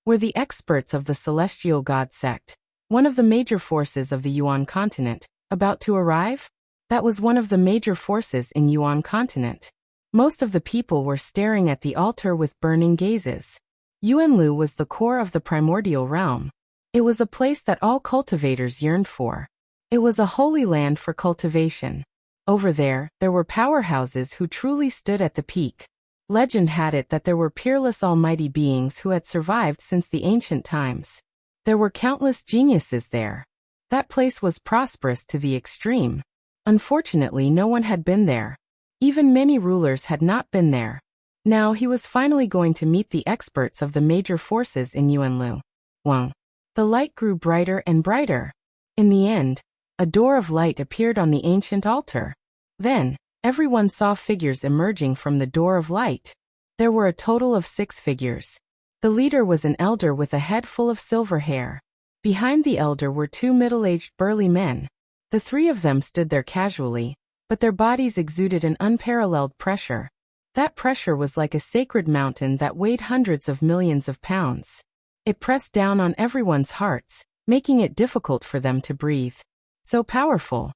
Were the experts of the Celestial God sect, one of the major forces of the Yuan continent, about to arrive? That was one of the major forces in Yuan continent. Most of the people were staring at the altar with burning gazes. Yuanlu was the core of the primordial realm. It was a place that all cultivators yearned for. It was a holy land for cultivation. Over there were powerhouses who truly stood at the peak. Legend had it that there were peerless almighty beings who had survived since the ancient times. There were countless geniuses there. That place was prosperous to the extreme. Unfortunately, no one had been there. Even many rulers had not been there. Now he was finally going to meet the experts of the major forces in Yuanlu. Wang. The light grew brighter and brighter. In the end, a door of light appeared on the ancient altar. Then, everyone saw figures emerging from the door of light. There were a total of 6 figures. The leader was an elder with a head full of silver hair. Behind the elder were 2 middle-aged burly men. The 3 of them stood there casually, but their bodies exuded an unparalleled pressure. That pressure was like a sacred mountain that weighed hundreds of millions of pounds. It pressed down on everyone's hearts, making it difficult for them to breathe. So powerful.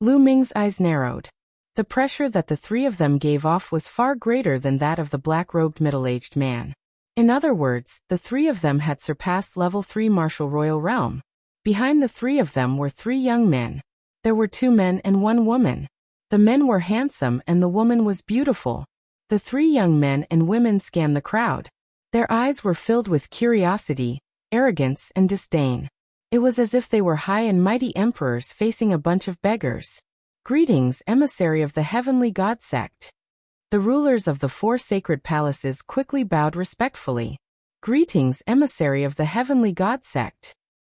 Lu Ming's eyes narrowed. The pressure that the 3 of them gave off was far greater than that of the black-robed middle-aged man. In other words, the 3 of them had surpassed level 3 martial royal realm. Behind the 3 of them were 3 young men. There were 2 men and 1 woman. The men were handsome and the woman was beautiful. The 3 young men and women scanned the crowd. Their eyes were filled with curiosity, arrogance, and disdain. It was as if they were high and mighty emperors facing a bunch of beggars. Greetings, emissary of the Heavenly God sect. The rulers of the 4 sacred palaces quickly bowed respectfully. Greetings, emissary of the Heavenly God sect.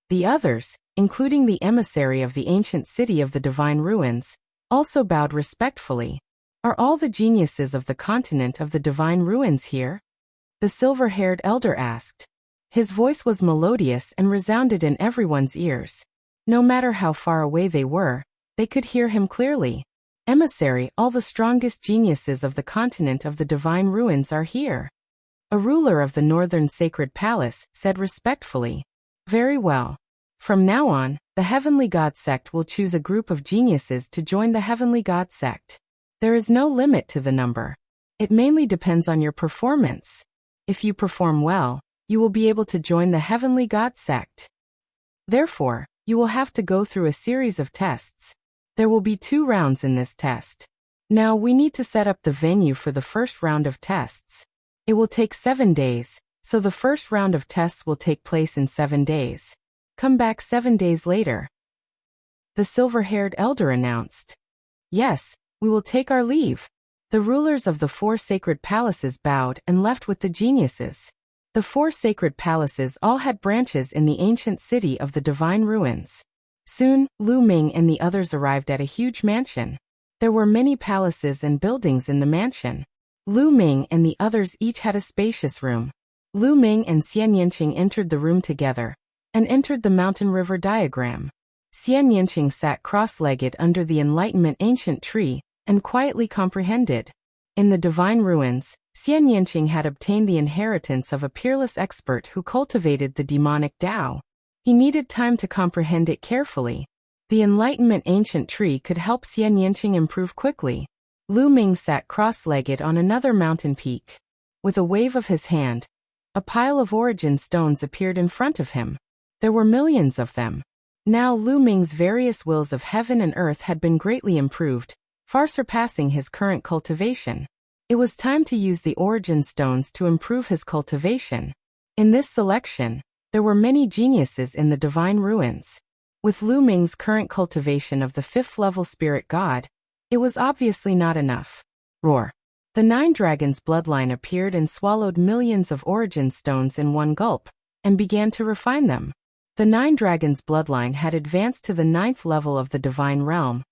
The others, including the emissary of the ancient city of the Divine Ruins, also bowed respectfully. Are all the geniuses of the continent of the Divine Ruins here? The silver-haired elder asked. His voice was melodious and resounded in everyone's ears. No matter how far away they were, they could hear him clearly. Emissary, all the strongest geniuses of the continent of the Divine Ruins are here. A ruler of the Northern Sacred Palace said respectfully. Very well. From now on, the Heavenly God sect will choose a group of geniuses to join the Heavenly God sect. There is no limit to the number. It mainly depends on your performance. If you perform well, you will be able to join the Heavenly God sect. Therefore, you will have to go through a series of tests. There will be 2 rounds in this test. Now we need to set up the venue for the first round of tests. It will take 7 days, so the first round of tests will take place in 7 days. Come back 7 days later. The silver-haired elder announced. Yes, we will take our leave. The rulers of the 4 sacred palaces bowed and left with the geniuses. The 4 sacred palaces all had branches in the ancient city of the Divine Ruins. Soon, Lu Ming and the others arrived at a huge mansion. There were many palaces and buildings in the mansion. Lu Ming and the others each had a spacious room. Lu Ming and Xian Yanqing entered the room together and entered the mountain river diagram. Xian Yanqing sat cross-legged under the Enlightenment ancient tree and quietly comprehended. In the Divine Ruins, Xian Yanqing had obtained the inheritance of a peerless expert who cultivated the demonic Tao. He needed time to comprehend it carefully. The Enlightenment ancient tree could help Xian Yanqing improve quickly. Lu Ming sat cross-legged on another mountain peak. With a wave of his hand, a pile of origin stones appeared in front of him. There were millions of them. Now Lu Ming's various wills of heaven and earth had been greatly improved, far surpassing his current cultivation. It was time to use the origin stones to improve his cultivation. In this selection, there were many geniuses in the Divine Ruins. With Lu Ming's current cultivation of the 5th level spirit god, it was obviously not enough. Roar. The 9 dragons' bloodline appeared and swallowed millions of origin stones in one gulp, and began to refine them. The 9 dragons' bloodline had advanced to the 9th level of the Divine Realm,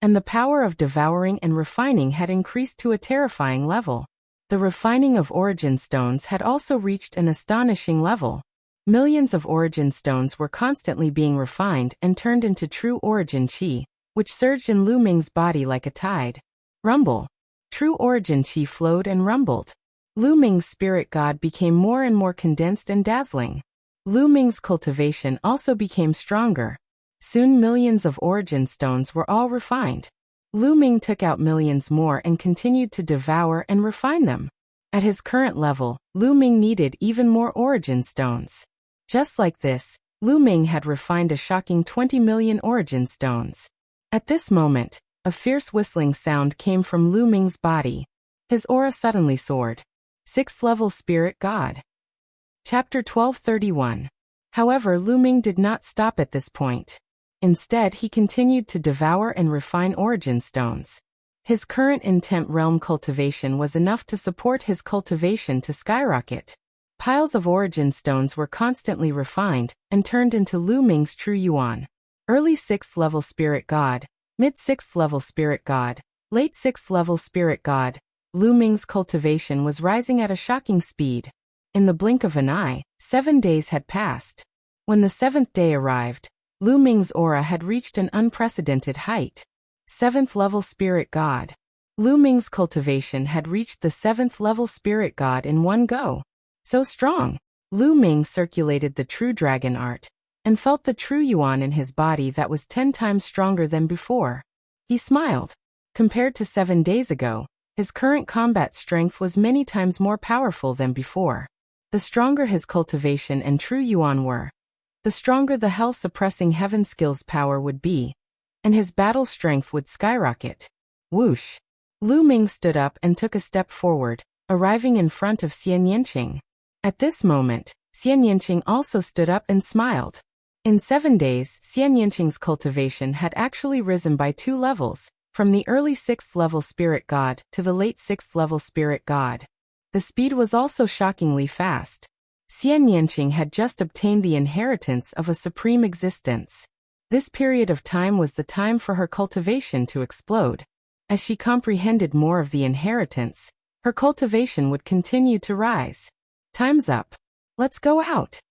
and the power of devouring and refining had increased to a terrifying level. The refining of origin stones had also reached an astonishing level. Millions of origin stones were constantly being refined and turned into true origin chi, which surged in Lu Ming's body like a tide. Rumble. True origin chi flowed and rumbled. Lu Ming's spirit god became more and more condensed and dazzling. Lu Ming's cultivation also became stronger. Soon millions of origin stones were all refined. Lu Ming took out millions more and continued to devour and refine them. At his current level, Lu Ming needed even more origin stones. Just like this, Lu Ming had refined a shocking 20 million origin stones. At this moment, a fierce whistling sound came from Lu Ming's body. His aura suddenly soared. 6th level spirit god. Chapter 1231. However, Lu Ming did not stop at this point. Instead, he continued to devour and refine origin stones. His current intent realm cultivation was enough to support his cultivation to skyrocket. Piles of origin stones were constantly refined and turned into Lu Ming's true yuan. Early 6th level spirit god, mid 6th level spirit god, late 6th level spirit god. Lu Ming's cultivation was rising at a shocking speed. In the blink of an eye, 7 days had passed. When the 7th day arrived, Lu Ming's aura had reached an unprecedented height. 7th level spirit god. Lu Ming's cultivation had reached the 7th level spirit god in one go. So strong, Lu Ming circulated the true dragon art and felt the true yuan in his body that was 10 times stronger than before. He smiled. Compared to 7 days ago, his current combat strength was many times more powerful than before. The stronger his cultivation and true yuan were, the stronger the hell-suppressing heaven skills power would be, and his battle strength would skyrocket. Whoosh! Lu Ming stood up and took a step forward, arriving in front of Xian Yanqing. At this moment, Xian Yanqing also stood up and smiled. In 7 days, Xian Yanqing's cultivation had actually risen by 2 levels, from the early 6th level spirit god to the late 6th level spirit god. The speed was also shockingly fast. Xian Yanqing had just obtained the inheritance of a supreme existence. This period of time was the time for her cultivation to explode. As she comprehended more of the inheritance, her cultivation would continue to rise. Time's up. Let's go out.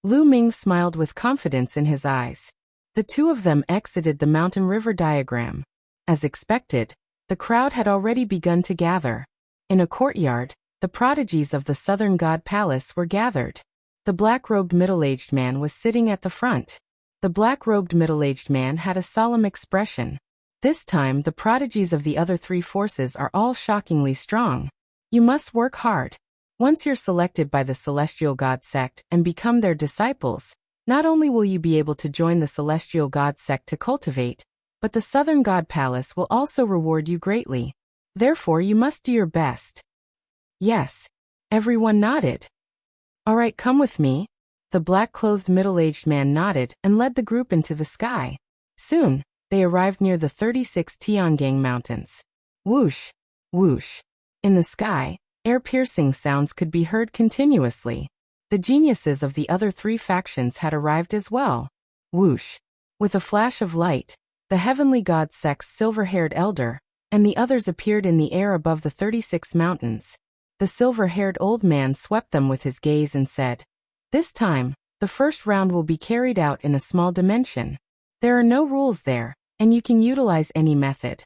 Lu Ming smiled with confidence in his eyes. The two of them exited the mountain river diagram. As expected, the crowd had already begun to gather. In a courtyard, the prodigies of the Southern God Palace were gathered. The black-robed middle-aged man was sitting at the front. The black-robed middle-aged man had a solemn expression. This time, the prodigies of the other 3 forces are all shockingly strong. You must work hard. Once you're selected by the Celestial God sect and become their disciples, not only will you be able to join the Celestial God sect to cultivate, but the Southern God Palace will also reward you greatly. Therefore, you must do your best. Yes. Everyone nodded. All right, come with me. The black-clothed middle-aged man nodded and led the group into the sky. Soon, they arrived near the 36 Tiangang Mountains. Whoosh, whoosh. In the sky, air-piercing sounds could be heard continuously. The geniuses of the other 3 factions had arrived as well. Whoosh. With a flash of light, the heavenly god sect's silver-haired elder and the others appeared in the air above the 36 mountains. The silver-haired old man swept them with his gaze and said, "This time, the first round will be carried out in a small dimension. There are no rules there, and you can utilize any method.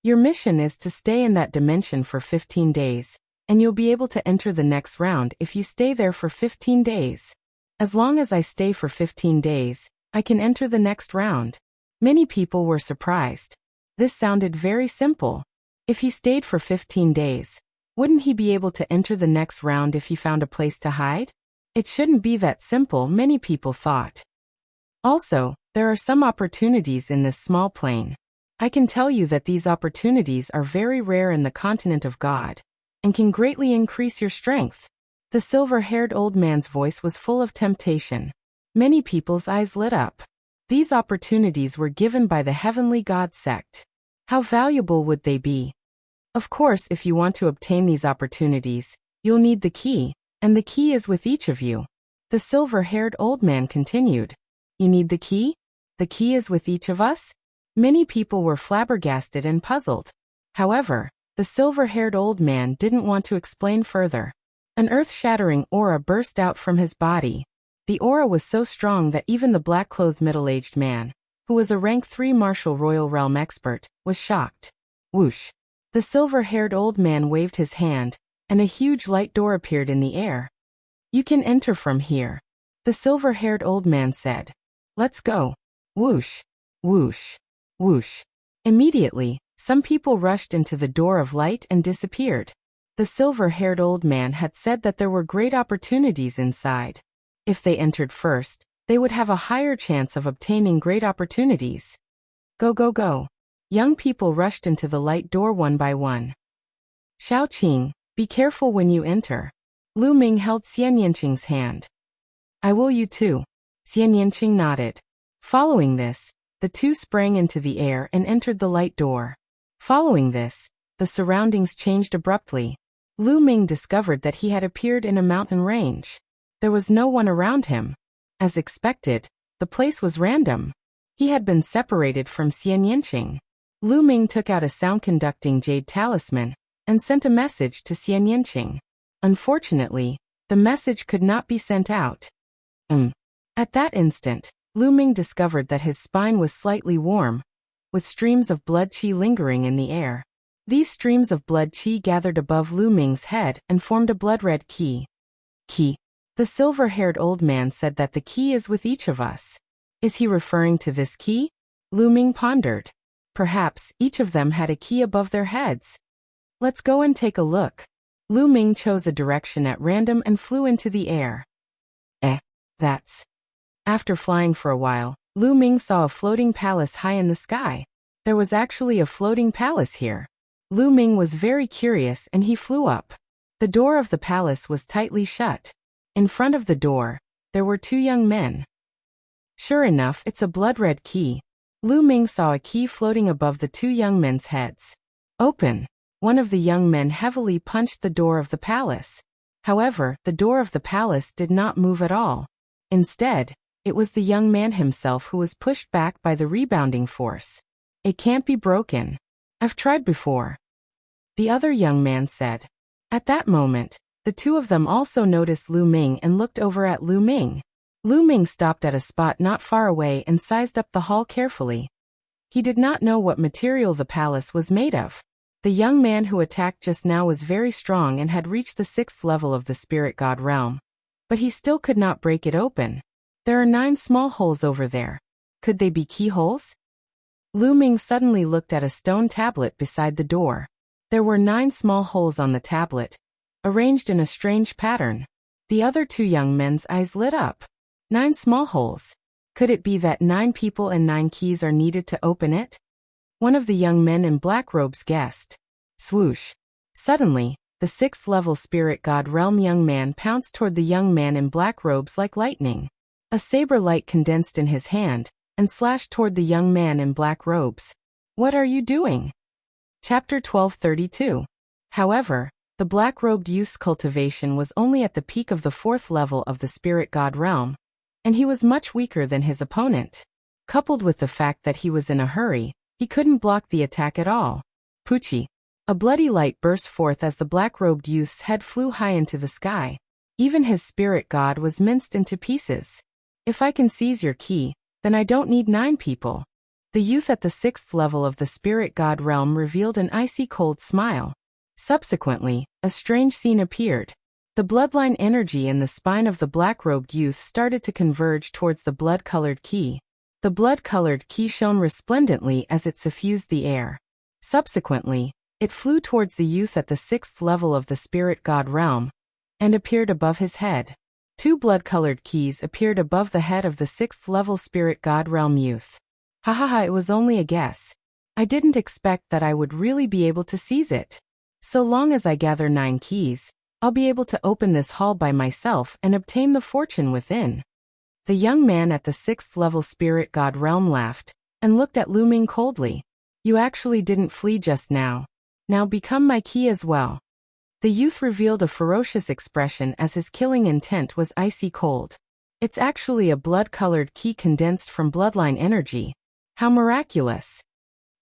Your mission is to stay in that dimension for 15 days, and you'll be able to enter the next round if you stay there for 15 days. As long as I stay for 15 days, I can enter the next round." Many people were surprised. This sounded very simple. If he stayed for 15 days, wouldn't he be able to enter the next round if he found a place to hide? It shouldn't be that simple, many people thought. Also, there are some opportunities in this small plane. I can tell you that these opportunities are very rare in the continent of God, and can greatly increase your strength. The silver-haired old man's voice was full of temptation. Many people's eyes lit up. These opportunities were given by the Heavenly God sect. How valuable would they be? Of course, if you want to obtain these opportunities, you'll need the key, and the key is with each of you. The silver-haired old man continued. You need the key? The key is with each of us? Many people were flabbergasted and puzzled. However, The silver-haired old man didn't want to explain further. An earth-shattering aura burst out from his body. The aura was so strong that even the black-clothed middle-aged man, who was a rank 3 martial royal realm expert, was shocked. Whoosh! The silver-haired old man waved his hand, and a huge light door appeared in the air. You can enter from here, the silver-haired old man said. Let's go. Whoosh! Whoosh! Whoosh! Immediately, some people rushed into the door of light and disappeared. The silver-haired old man had said that there were great opportunities inside. If they entered first, they would have a higher chance of obtaining great opportunities. Go, go, go. Young people rushed into the light door one by one. Xiaoqing, be careful when you enter. Lu Ming held Xian Yanqing's hand. I will, you too. Xian Yanqing nodded. Following this, the two sprang into the air and entered the light door. Following this, the surroundings changed abruptly. Lu Ming discovered that he had appeared in a mountain range. There was no one around him. As expected, the place was random. He had been separated from Xian Yanqing. Lu Ming took out a sound-conducting jade talisman and sent a message to Xian Yanqing. Unfortunately, the message could not be sent out. At that instant, Lu Ming discovered that his spine was slightly warm, with streams of blood qi lingering in the air. These streams of blood qi gathered above Lu Ming's head and formed a blood-red qi. Qi. The silver-haired old man said that the qi is with each of us. Is he referring to this qi? Lu Ming pondered. Perhaps each of them had a qi above their heads. Let's go and take a look. Lu Ming chose a direction at random and flew into the air. That's... After flying for a while, Lu Ming saw a floating palace high in the sky. There was actually a floating palace here. Lu Ming was very curious and he flew up. The door of the palace was tightly shut. In front of the door, there were two young men. Sure enough, it's a blood-red key. Lu Ming saw a key floating above the two young men's heads. Open! One of the young men heavily punched the door of the palace. However, the door of the palace did not move at all. Instead, it was the young man himself who was pushed back by the rebounding force. It can't be broken. I've tried before. The other young man said. At that moment, the two of them also noticed Lu Ming and looked over at Lu Ming. Lu Ming stopped at a spot not far away and sized up the hall carefully. He did not know what material the palace was made of. The young man who attacked just now was very strong and had reached the 6th level of the spirit god realm. But he still could not break it open. There are 9 small holes over there. Could they be keyholes? Lu Ming suddenly looked at a stone tablet beside the door. There were 9 small holes on the tablet, arranged in a strange pattern. The other two young men's eyes lit up. 9 small holes. Could it be that 9 people and 9 keys are needed to open it? One of the young men in black robes guessed. Swoosh. Suddenly, the 6th level spirit god realm young man pounced toward the young man in black robes like lightning. A saber light condensed in his hand and slashed toward the young man in black robes. What are you doing? Chapter 1232. However, the black-robed youth's cultivation was only at the peak of the 4th level of the spirit god realm, and he was much weaker than his opponent. Coupled with the fact that he was in a hurry, he couldn't block the attack at all. Poochie. A bloody light burst forth as the black-robed youth's head flew high into the sky. Even his spirit god was minced into pieces. If I can seize your key, then I don't need 9 people. The youth at the 6th level of the spirit god realm revealed an icy cold smile. Subsequently, a strange scene appeared. The bloodline energy in the spine of the black-robed youth started to converge towards the blood-colored key. The blood-colored key shone resplendently as it suffused the air. Subsequently, it flew towards the youth at the 6th level of the spirit god realm and appeared above his head. 2 blood-colored keys appeared above the head of the 6th level spirit god realm youth. Hahaha, it was only a guess. I didn't expect that I would really be able to seize it. So long as I gather 9 keys, I'll be able to open this hall by myself and obtain the fortune within. The young man at the 6th level spirit god realm laughed and looked at Lu Ming coldly. You actually didn't flee just now. Now become my key as well. The youth revealed a ferocious expression as his killing intent was icy cold. It's actually a blood-colored key condensed from bloodline energy. How miraculous.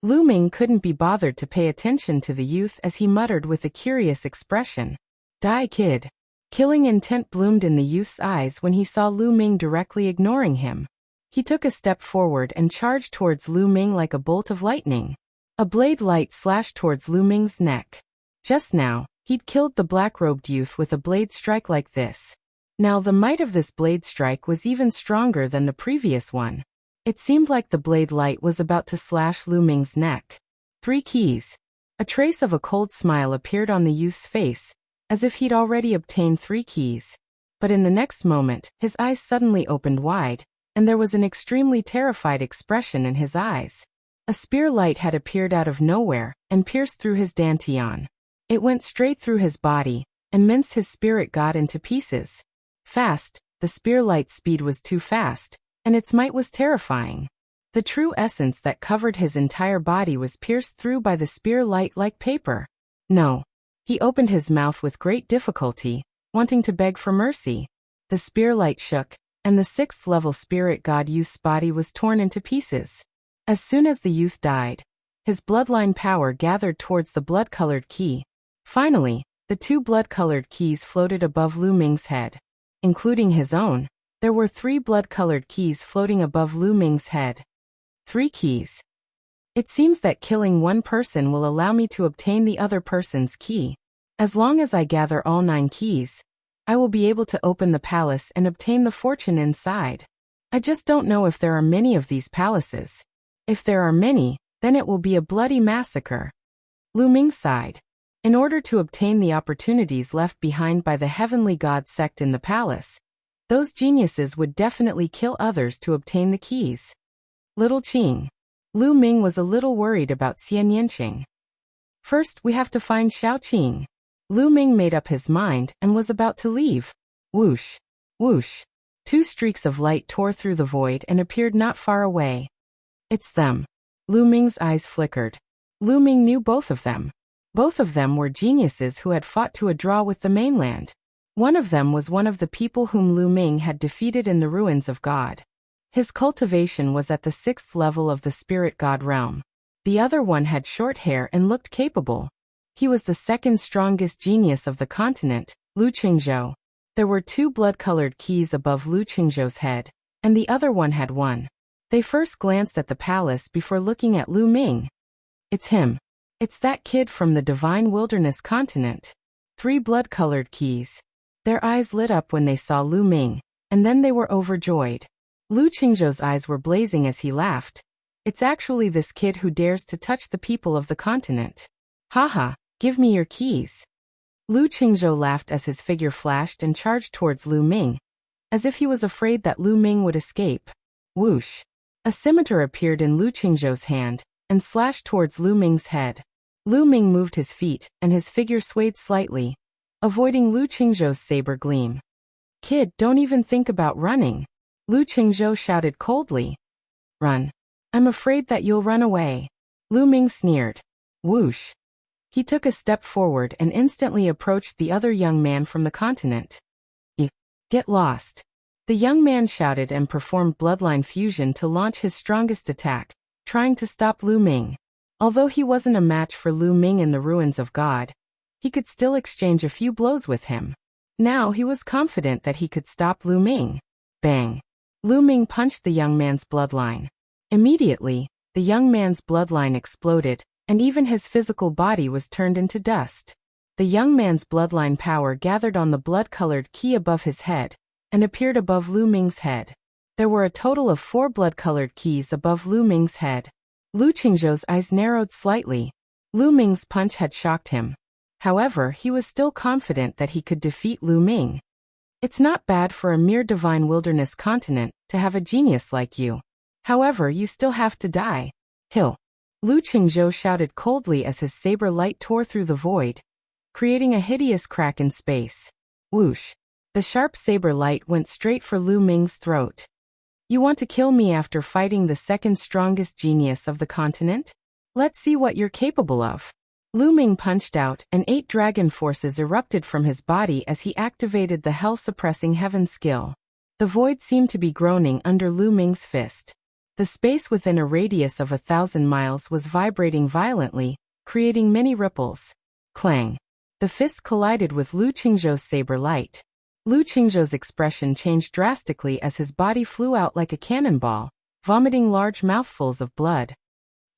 Lu Ming couldn't be bothered to pay attention to the youth as he muttered with a curious expression. Die, kid. Killing intent bloomed in the youth's eyes when he saw Lu Ming directly ignoring him. He took a step forward and charged towards Lu Ming like a bolt of lightning. A blade light slashed towards Lu Ming's neck. Just now, he'd killed the black-robed youth with a blade strike like this. Now the might of this blade strike was even stronger than the previous one. It seemed like the blade light was about to slash Lu Ming's neck. 3 keys. A trace of a cold smile appeared on the youth's face, as if he'd already obtained 3 keys. But in the next moment, his eyes suddenly opened wide, and there was an extremely terrified expression in his eyes. A spear light had appeared out of nowhere, and pierced through his dantian. It went straight through his body, and minced his spirit god into pieces. Fast, the spear light's speed was too fast, and its might was terrifying. The true essence that covered his entire body was pierced through by the spear light like paper. No. He opened his mouth with great difficulty, wanting to beg for mercy. The spear light shook, and the 6th-level spirit god youth's body was torn into pieces. As soon as the youth died, his bloodline power gathered towards the blood-colored key. Finally, the 2 blood-colored keys floated above Lu Ming's head. Including his own, there were 3 blood-colored keys floating above Lu Ming's head. 3 keys. It seems that killing one person will allow me to obtain the other person's key. As long as I gather all 9 keys, I will be able to open the palace and obtain the fortune inside. I just don't know if there are many of these palaces. If there are many, then it will be a bloody massacre. Lu Ming sighed. In order to obtain the opportunities left behind by the heavenly god sect in the palace, those geniuses would definitely kill others to obtain the keys. Little Qing. Lu Ming was a little worried about Xian Yanqing. First, we have to find Xiao Qing. Lu Ming made up his mind and was about to leave. Whoosh. Whoosh. 2 streaks of light tore through the void and appeared not far away. It's them. Lu Ming's eyes flickered. Lu Ming knew both of them. Both of them were geniuses who had fought to a draw with the mainland. One of them was one of the people whom Lu Ming had defeated in the ruins of God. His cultivation was at the 6th level of the spirit god realm. The other one had short hair and looked capable. He was the 2nd strongest genius of the continent, Lu Qingzhou. There were 2 blood-colored keys above Lu Qingzhou's head, and the other one had 1. They first glanced at the palace before looking at Lu Ming. It's him. It's that kid from the divine wilderness continent. 3 blood-colored keys. Their eyes lit up when they saw Lu Ming, and then they were overjoyed. Lu Qingzhou's eyes were blazing as he laughed. It's actually this kid who dares to touch the people of the continent. Haha, give me your keys. Lu Qingzhou laughed as his figure flashed and charged towards Lu Ming, as if he was afraid that Lu Ming would escape. Whoosh. A scimitar appeared in Lu Qingzhou's hand, and slashed towards Lu Ming's head. Lu Ming moved his feet, and his figure swayed slightly, avoiding Lu Qingzhou's saber gleam. Kid, don't even think about running. Lu Qingzhou shouted coldly. Run. I'm afraid that you'll run away. Lu Ming sneered. Whoosh. He took a step forward and instantly approached the other young man from the continent. Get lost. The young man shouted and performed bloodline fusion to launch his strongest attack, trying to stop Lu Ming. Although he wasn't a match for Lu Ming in the ruins of God, he could still exchange a few blows with him. Now he was confident that he could stop Lu Ming. Bang. Lu Ming punched the young man's bloodline. Immediately, the young man's bloodline exploded, and even his physical body was turned into dust. The young man's bloodline power gathered on the blood-colored key above his head, and appeared above Lu Ming's head. There were a total of 4 blood-colored keys above Lu Ming's head. Lu Qingzhou's eyes narrowed slightly. Lu Ming's punch had shocked him. However, he was still confident that he could defeat Lu Ming. It's not bad for a mere divine wilderness continent to have a genius like you. However, you still have to die. Kill. Lu Qingzhou shouted coldly as his saber light tore through the void, creating a hideous crack in space. Whoosh. The sharp saber light went straight for Lu Ming's throat. You want to kill me after fighting the 2nd strongest genius of the continent? Let's see what you're capable of. Lu Ming punched out, and 8 dragon forces erupted from his body as he activated the hell-suppressing heaven skill. The void seemed to be groaning under Lu Ming's fist. The space within a radius of 1,000 miles was vibrating violently, creating many ripples. Clang. The fist collided with Lu Qingzhou's saber light. Lu Qingzhou's expression changed drastically as his body flew out like a cannonball, vomiting large mouthfuls of blood.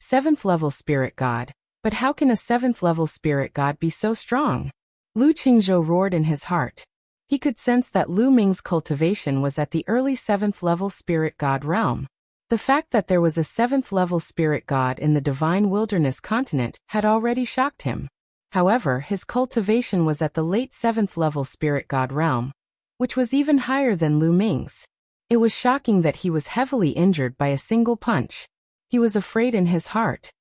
7th level spirit god. But how can a 7th level spirit god be so strong? Lu Qingzhou roared in his heart. He could sense that Lu Ming's cultivation was at the early 7th level spirit god realm. The fact that there was a 7th level spirit god in the divine wilderness continent had already shocked him. However, his cultivation was at the late 7th level spirit god realm, which was even higher than Lu Ming's. It was shocking that he was heavily injured by a single punch. He was afraid in his heart.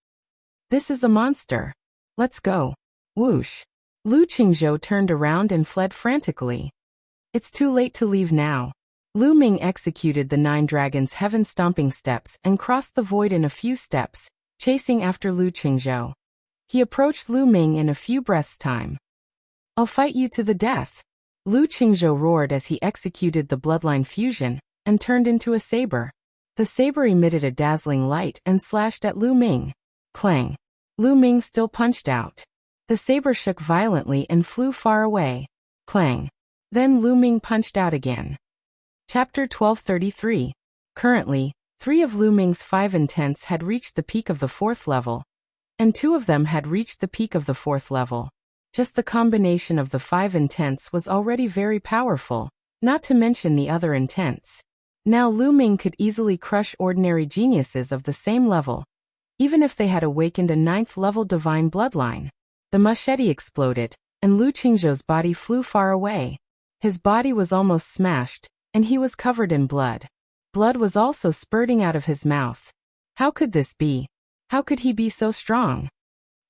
This is a monster. Let's go. Whoosh. Lu Qingzhou turned around and fled frantically. It's too late to leave now. Lu Ming executed the 9 dragons' heaven-stomping steps and crossed the void in a few steps, chasing after Lu Qingzhou. He approached Lu Ming in a few breaths' time. I'll fight you to the death. Lu Qingzhou roared as he executed the bloodline fusion and turned into a saber. The saber emitted a dazzling light and slashed at Lu Ming. Clang. Lu Ming still punched out. The saber shook violently and flew far away. Clang. Then Lu Ming punched out again. Chapter 1233. Currently, 3 of Lu Ming's 5 intents had reached the peak of the 4th level, and 2 of them had reached the peak of the 4th level. Just the combination of the 5 intents was already very powerful, not to mention the other intents. Now Lu Ming could easily crush ordinary geniuses of the same level, even if they had awakened a 9th level divine bloodline. The machete exploded, and Lu Qingzhou's body flew far away. His body was almost smashed, and he was covered in blood. Blood was also spurting out of his mouth. How could this be? How could he be so strong?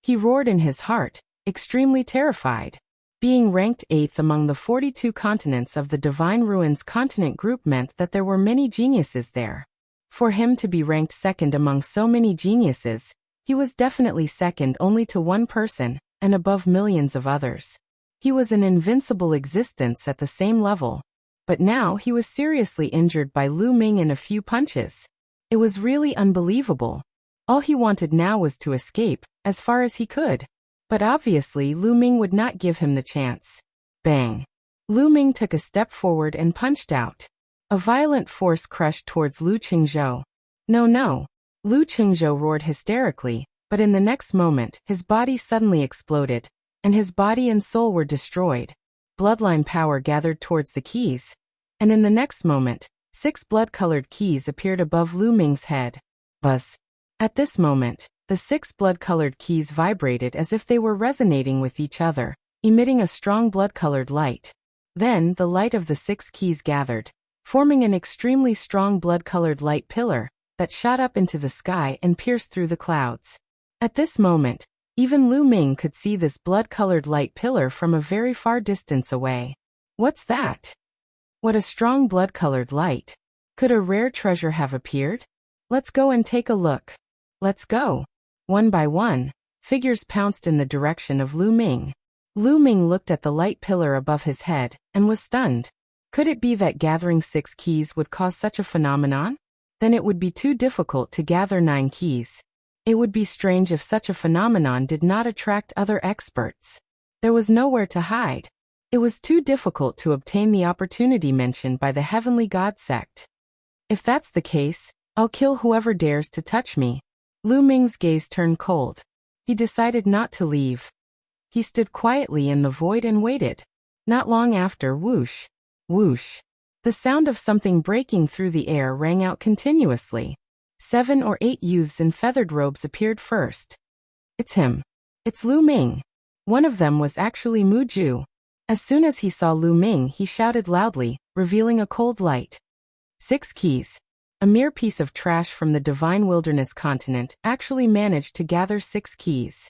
He roared in his heart, extremely terrified. Being ranked 8th among the 42 continents of the Divine Ruins continent group meant that there were many geniuses there. For him to be ranked 2nd among so many geniuses, he was definitely 2nd only to one person, and above millions of others. He was an invincible existence at the same level. But now he was seriously injured by Lu Ming in a few punches. It was really unbelievable. All he wanted now was to escape, as far as he could. But obviously Lu Ming would not give him the chance. Bang! Lu Ming took a step forward and punched out. A violent force crushed towards Lu Qingzhou. No! Lu Qingzhou roared hysterically, but in the next moment, his body suddenly exploded, and his body and soul were destroyed. Bloodline power gathered towards the keys, and in the next moment, 6 blood-colored keys appeared above Lu Ming's head. Buzz! At this moment, the 6 blood-colored keys vibrated as if they were resonating with each other, emitting a strong blood-colored light. Then, the light of the 6 keys gathered, forming an extremely strong blood-colored light pillar that shot up into the sky and pierced through the clouds. At this moment, even Lu Ming could see this blood-colored light pillar from a very far distance away. What's that? What a strong blood-colored light. Could a rare treasure have appeared? Let's go and take a look. Let's go. One by one, figures pounced in the direction of Lu Ming. Lu Ming looked at the light pillar above his head and was stunned. Could it be that gathering 6 keys would cause such a phenomenon? Then it would be too difficult to gather 9 keys. It would be strange if such a phenomenon did not attract other experts. There was nowhere to hide. It was too difficult to obtain the opportunity mentioned by the Heavenly God sect. If that's the case, I'll kill whoever dares to touch me. Lu Ming's gaze turned cold. He decided not to leave. He stood quietly in the void and waited. Not long after, whoosh, whoosh. The sound of something breaking through the air rang out continuously. 7 or 8 youths in feathered robes appeared first. It's him. It's Lu Ming. One of them was actually Mu Ju. As soon as he saw Lu Ming, he shouted loudly, revealing a cold light. 6 keys. A mere piece of trash from the Divine Wilderness continent actually managed to gather 6 keys.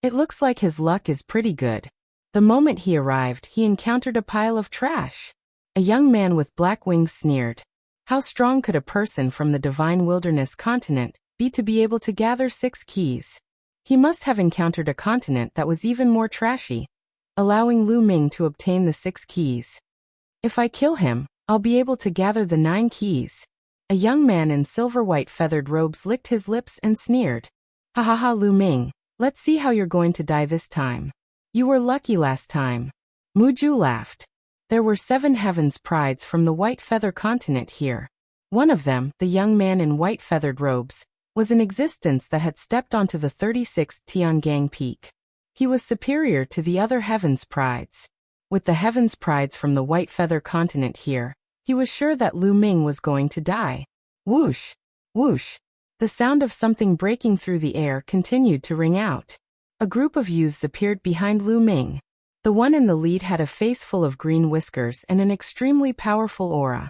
It looks like his luck is pretty good. The moment he arrived, he encountered a pile of trash. A young man with black wings sneered. How strong could a person from the Divine Wilderness continent be to be able to gather 6 keys? He must have encountered a continent that was even more trashy, allowing Lu Ming to obtain the 6 keys. If I kill him, I'll be able to gather the 9 keys. A young man in silver-white feathered robes licked his lips and sneered. Ha ha ha, Lu Ming, let's see how you're going to die this time. You were lucky last time. Muju laughed. There were 7 heavens prides from the white feather continent here. One of them, the young man in white feathered robes, was an existence that had stepped onto the 36th Tiangang Peak. He was superior to the other heavens prides. With the heavens prides from the white feather continent here, he was sure that Lu Ming was going to die. Whoosh! Whoosh! The sound of something breaking through the air continued to ring out. A group of youths appeared behind Lu Ming. The one in the lead had a face full of green whiskers and an extremely powerful aura.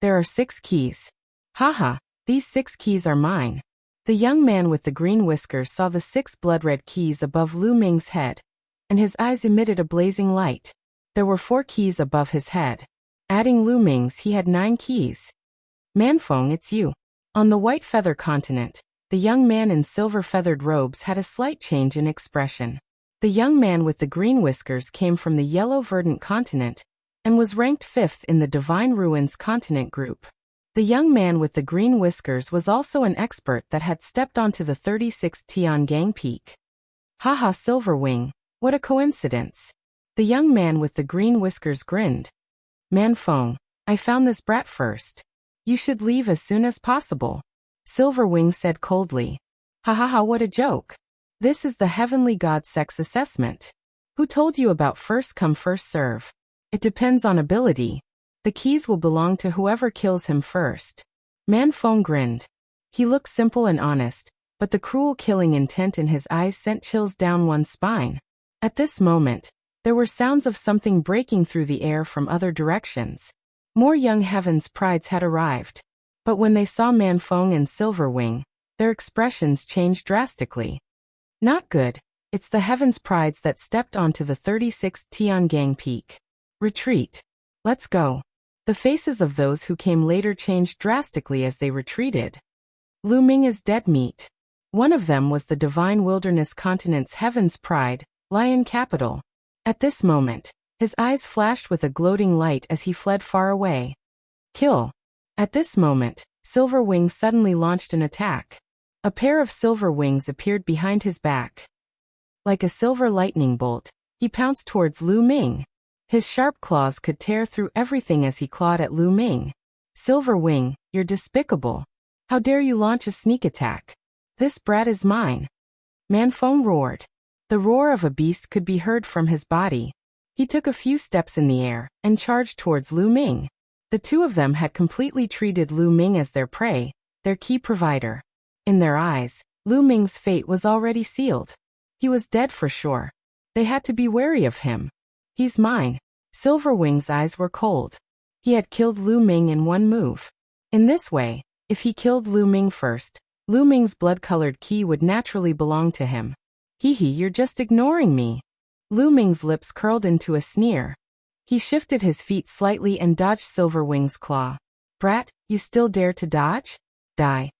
There are 6 keys. Haha, these 6 keys are mine. The young man with the green whiskers saw the 6 blood-red keys above Lu Ming's head, and his eyes emitted a blazing light. There were 4 keys above his head. Adding Lu Ming's, he had 9 keys. Manfeng, it's you. On the white feather continent, the young man in silver-feathered robes had a slight change in expression. The young man with the green whiskers came from the yellow-verdant continent and was ranked 5th in the Divine Ruins continent group. The young man with the green whiskers was also an expert that had stepped onto the 36th Tiangang Peak. Haha, Silverwing, what a coincidence. The young man with the green whiskers grinned. Manfeng, I found this brat first. You should leave as soon as possible. Silverwing said coldly. Ha ha ha, what a joke. This is the Heavenly God sex assessment. Who told you about first come first serve? It depends on ability. The keys will belong to whoever kills him first. Manfeng grinned. He looked simple and honest, but the cruel killing intent in his eyes sent chills down one's spine. At this moment, there were sounds of something breaking through the air from other directions. More young heavens prides had arrived. But when they saw Manfeng and Silverwing, their expressions changed drastically. Not good. It's the heavens prides that stepped onto the 36th Tiangang Peak. Retreat. Let's go. The faces of those who came later changed drastically as they retreated. Lu Ming is dead meat. One of them was the Divine Wilderness Continent's heavens pride, Lion Capital. At this moment, his eyes flashed with a gloating light as he fled far away. Kill. At this moment, Silverwing suddenly launched an attack. A pair of silver wings appeared behind his back. Like a silver lightning bolt, he pounced towards Lu Ming. His sharp claws could tear through everything as he clawed at Lu Ming. Silverwing, you're despicable. How dare you launch a sneak attack? This brat is mine. Manfeng roared. The roar of a beast could be heard from his body. He took a few steps in the air and charged towards Lu Ming. The two of them had completely treated Lu Ming as their prey, their key provider. In their eyes, Lu Ming's fate was already sealed. He was dead for sure. They had to be wary of him. He's mine. Silverwing's eyes were cold. He had killed Lu Ming in one move. In this way, if he killed Lu Ming first, Lu Ming's blood-colored key would naturally belong to him. Hee hee, you're just ignoring me. Lu Ming's lips curled into a sneer. He shifted his feet slightly and dodged Silverwing's claw. Brat, you still dare to dodge? Die.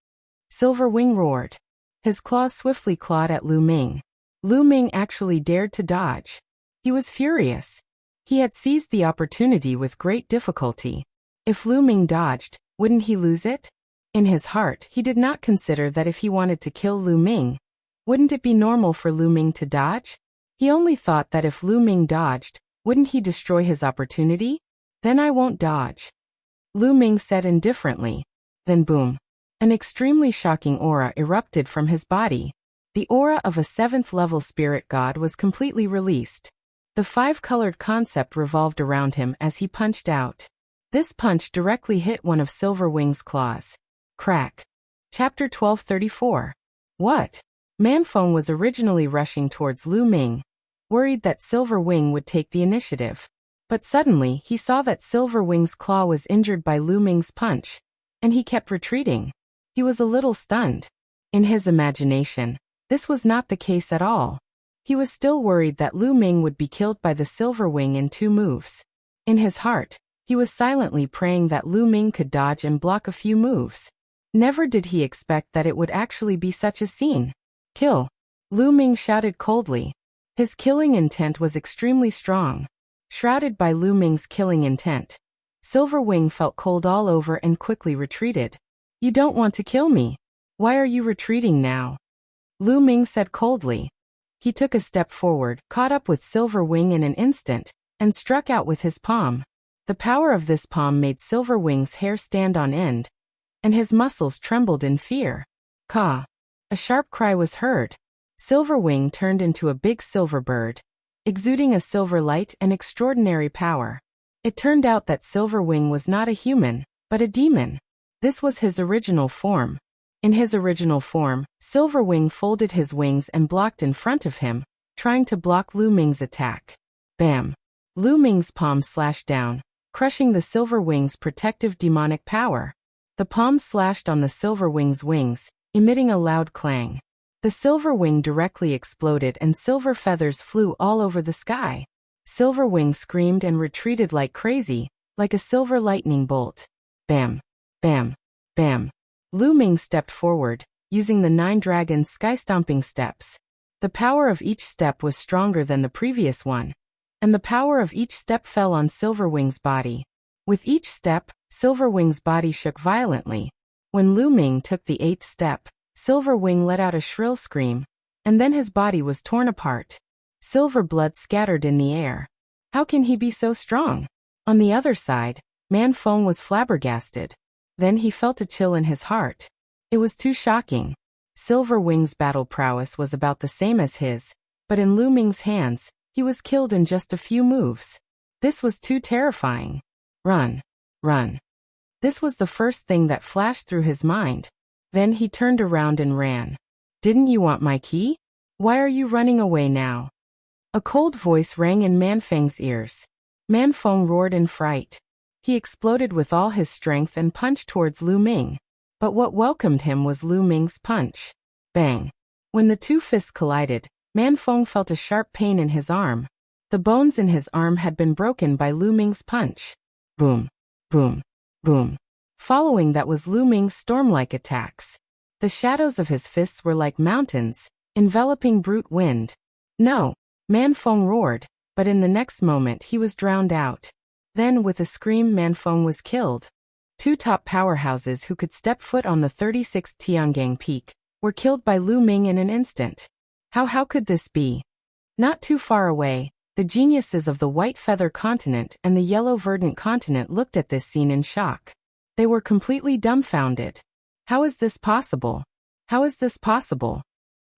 Silverwing roared. His claws swiftly clawed at Lu Ming. Lu Ming actually dared to dodge. He was furious. He had seized the opportunity with great difficulty. If Lu Ming dodged, wouldn't he lose it? In his heart, he did not consider that if he wanted to kill Lu Ming, wouldn't it be normal for Lu Ming to dodge? He only thought that if Lu Ming dodged, wouldn't he destroy his opportunity? Then I won't dodge. Lu Ming said indifferently. Then boom. An extremely shocking aura erupted from his body. The aura of a 7th-level spirit god was completely released. The 5-colored concept revolved around him as he punched out. This punch directly hit one of Silverwing's claws. Crack. Chapter 1234. What? Manfeng was originally rushing towards Lu Ming, worried that Silverwing would take the initiative. But suddenly he saw that Silverwing's claw was injured by Lu Ming's punch, and he kept retreating. He was a little stunned. In his imagination, this was not the case at all. He was still worried that Lu Ming would be killed by the Silverwing in 2 moves. In his heart, he was silently praying that Lu Ming could dodge and block a few moves. Never did he expect that it would actually be such a scene. Kill. Lu Ming shouted coldly. His killing intent was extremely strong. Shrouded by Lu Ming's killing intent, Silverwing felt cold all over and quickly retreated. You don't want to kill me. Why are you retreating now? Lu Ming said coldly. He took a step forward, caught up with Silver Wing in an instant, and struck out with his palm. The power of this palm made Silver Wing's hair stand on end, and his muscles trembled in fear. Caw! A sharp cry was heard. Silver Wing turned into a big silver bird, exuding a silver light and extraordinary power. It turned out that Silver Wing was not a human, but a demon. This was his original form. In his original form, Silver Wing folded his wings and blocked in front of him, trying to block Lu Ming's attack. Bam! Lu Ming's palm slashed down, crushing the Silver Wing's protective demonic power. The palm slashed on the Silver Wing's wings, emitting a loud clang. The Silver Wing directly exploded and silver feathers flew all over the sky. Silver Wing screamed and retreated like crazy, like a silver lightning bolt. Bam! Bam! Bam! Lu Ming stepped forward, using the 9 dragons' sky-stomping steps. The power of each step was stronger than the previous one, and the power of each step fell on Silver Wing's body. With each step, Silver Wing's body shook violently. When Lu Ming took the 8th step, Silver Wing let out a shrill scream, and then his body was torn apart. Silver blood scattered in the air. How can he be so strong? On the other side, Man Feng was flabbergasted. Then he felt a chill in his heart. It was too shocking. Silver Wing's battle prowess was about the same as his, but in Lu Ming's hands, he was killed in just a few moves. This was too terrifying. Run! Run! This was the first thing that flashed through his mind. Then he turned around and ran. Didn't you want my key? Why are you running away now? A cold voice rang in Man Feng's ears. Man Feng roared in fright. He exploded with all his strength and punched towards Lu Ming. But what welcomed him was Lu Ming's punch. Bang! When the two fists collided, Man Feng felt a sharp pain in his arm. The bones in his arm had been broken by Lu Ming's punch. Boom! Boom! Boom! Following that was Lu Ming's storm-like attacks. The shadows of his fists were like mountains, enveloping brute wind. No! Man Feng roared, but in the next moment he was drowned out. Then, with a scream, Man Feng was killed. 2 top powerhouses who could step foot on the 36th Tiangang Peak were killed by Lu Ming in an instant. How could this be? Not too far away, the geniuses of the White Feather Continent and the Yellow Verdant Continent looked at this scene in shock. They were completely dumbfounded. How is this possible? How is this possible?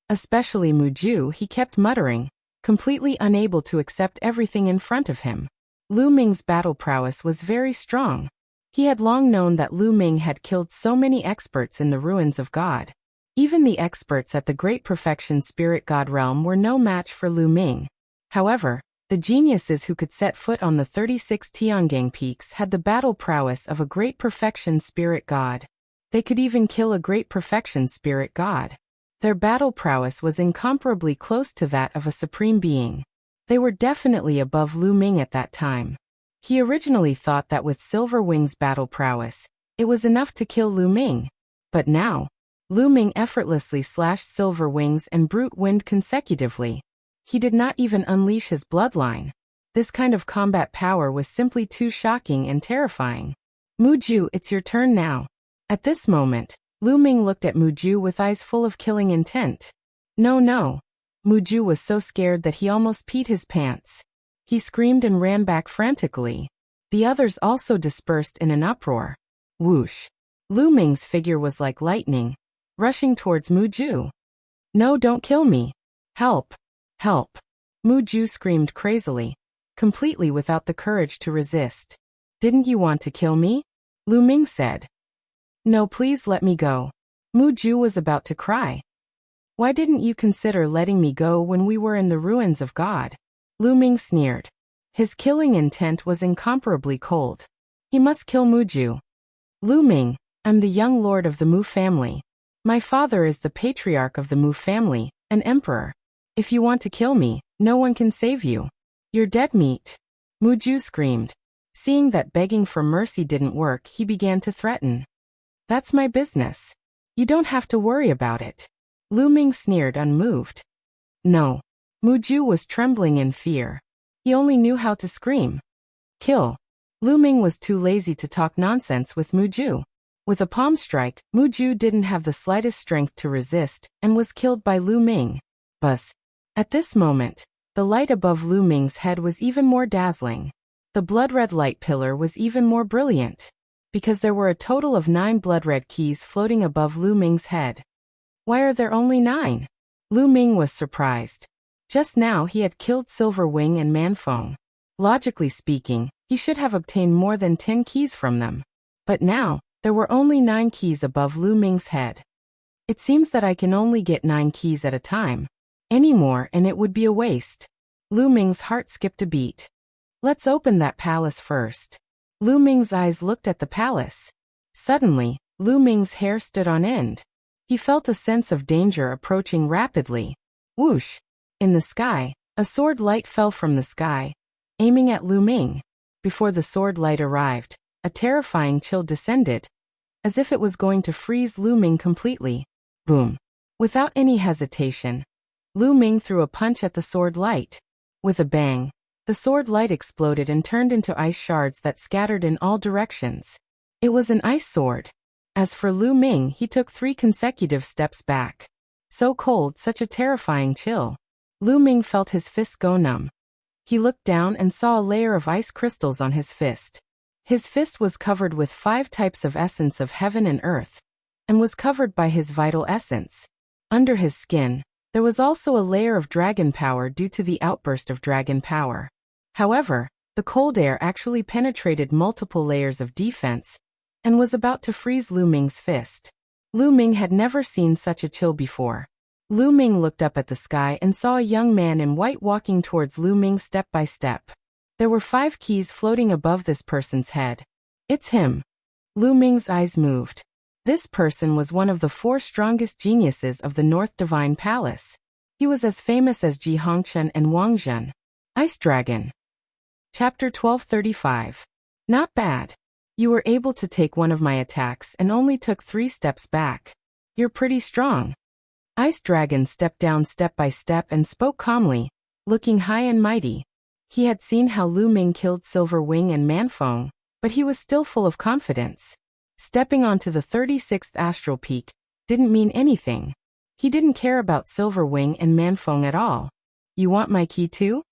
Especially Muju, he kept muttering, completely unable to accept everything in front of him. Lu Ming's battle prowess was very strong. He had long known that Lu Ming had killed so many experts in the ruins of God. Even the experts at the Great Perfection Spirit God realm were no match for Lu Ming. However, the geniuses who could set foot on the 36 Tiangang peaks had the battle prowess of a Great Perfection Spirit God. They could even kill a Great Perfection Spirit God. Their battle prowess was incomparably close to that of a supreme being. They were definitely above Lu Ming at that time. He originally thought that with Silver Wing's battle prowess, it was enough to kill Lu Ming. But now, Lu Ming effortlessly slashed Silver Wings and Brute Wind consecutively. He did not even unleash his bloodline. This kind of combat power was simply too shocking and terrifying. Muju, it's your turn now. At this moment, Lu Ming looked at Muju with eyes full of killing intent. No. Muju was so scared that he almost peed his pants. He screamed and ran back frantically. The others also dispersed in an uproar. Whoosh! Lu Ming's figure was like lightning, rushing towards Muju. No, don't kill me. Help! Help! Muju screamed crazily, completely without the courage to resist. Didn't you want to kill me? Lu Ming said. No, please let me go. Muju was about to cry. Why didn't you consider letting me go when we were in the ruins of God? Lu Ming sneered. His killing intent was incomparably cold. He must kill Muju. Lu Ming, I'm the young lord of the Mu family. My father is the patriarch of the Mu family, an emperor. If you want to kill me, no one can save you. You're dead meat. Muju screamed. Seeing that begging for mercy didn't work, he began to threaten. That's my business. You don't have to worry about it. Lu Ming sneered, unmoved. No. Muju was trembling in fear. He only knew how to scream. Kill. Lu Ming was too lazy to talk nonsense with Muju. With a palm strike, Mu Ju didn't have the slightest strength to resist and was killed by Lu Ming. Buzz. At this moment, the light above Lu Ming's head was even more dazzling. The blood-red light pillar was even more brilliant, because there were a total of 9 blood-red keys floating above Lu Ming's head. Why are there only 9? Lu Ming was surprised. Just now he had killed Silver Wing and Manfeng. Logically speaking, he should have obtained more than 10 keys from them. But now, there were only 9 keys above Lu Ming's head. It seems that I can only get 9 keys at a time. Any more and it would be a waste. Lu Ming's heart skipped a beat. Let's open that palace first. Lu Ming's eyes looked at the palace. Suddenly, Lu Ming's hair stood on end. He felt a sense of danger approaching rapidly. Whoosh! In the sky, a sword light fell from the sky, aiming at Lu Ming. Before the sword light arrived, a terrifying chill descended, as if it was going to freeze Lu Ming completely. Boom! Without any hesitation, Lu Ming threw a punch at the sword light. With a bang, the sword light exploded and turned into ice shards that scattered in all directions. It was an ice sword. As for Lu Ming, he took 3 consecutive steps back. So cold, such a terrifying chill. Lu Ming felt his fist go numb. He looked down and saw a layer of ice crystals on his fist. His fist was covered with 5 types of essence of heaven and earth, and was covered by his vital essence. Under his skin, there was also a layer of dragon power due to the outburst of dragon power. However, the cold air actually penetrated multiple layers of defense, and was about to freeze Lu Ming's fist. Lu Ming had never seen such a chill before. Lu Ming looked up at the sky and saw a young man in white walking towards Lu Ming step by step. There were 5 keys floating above this person's head. It's him. Lu Ming's eyes moved. This person was one of the 4 strongest geniuses of the North Divine Palace. He was as famous as Ji Hongchen and Wang Zhen. Ice Dragon. Chapter 1235. Not bad. You were able to take one of my attacks and only took 3 steps back. You're pretty strong. Ice Dragon stepped down step by step and spoke calmly, looking high and mighty. He had seen how Lu Ming killed Silver Wing and Manfeng, but he was still full of confidence. Stepping onto the 36th astral peak didn't mean anything. He didn't care about Silver Wing and Manfeng at all. You want my key too?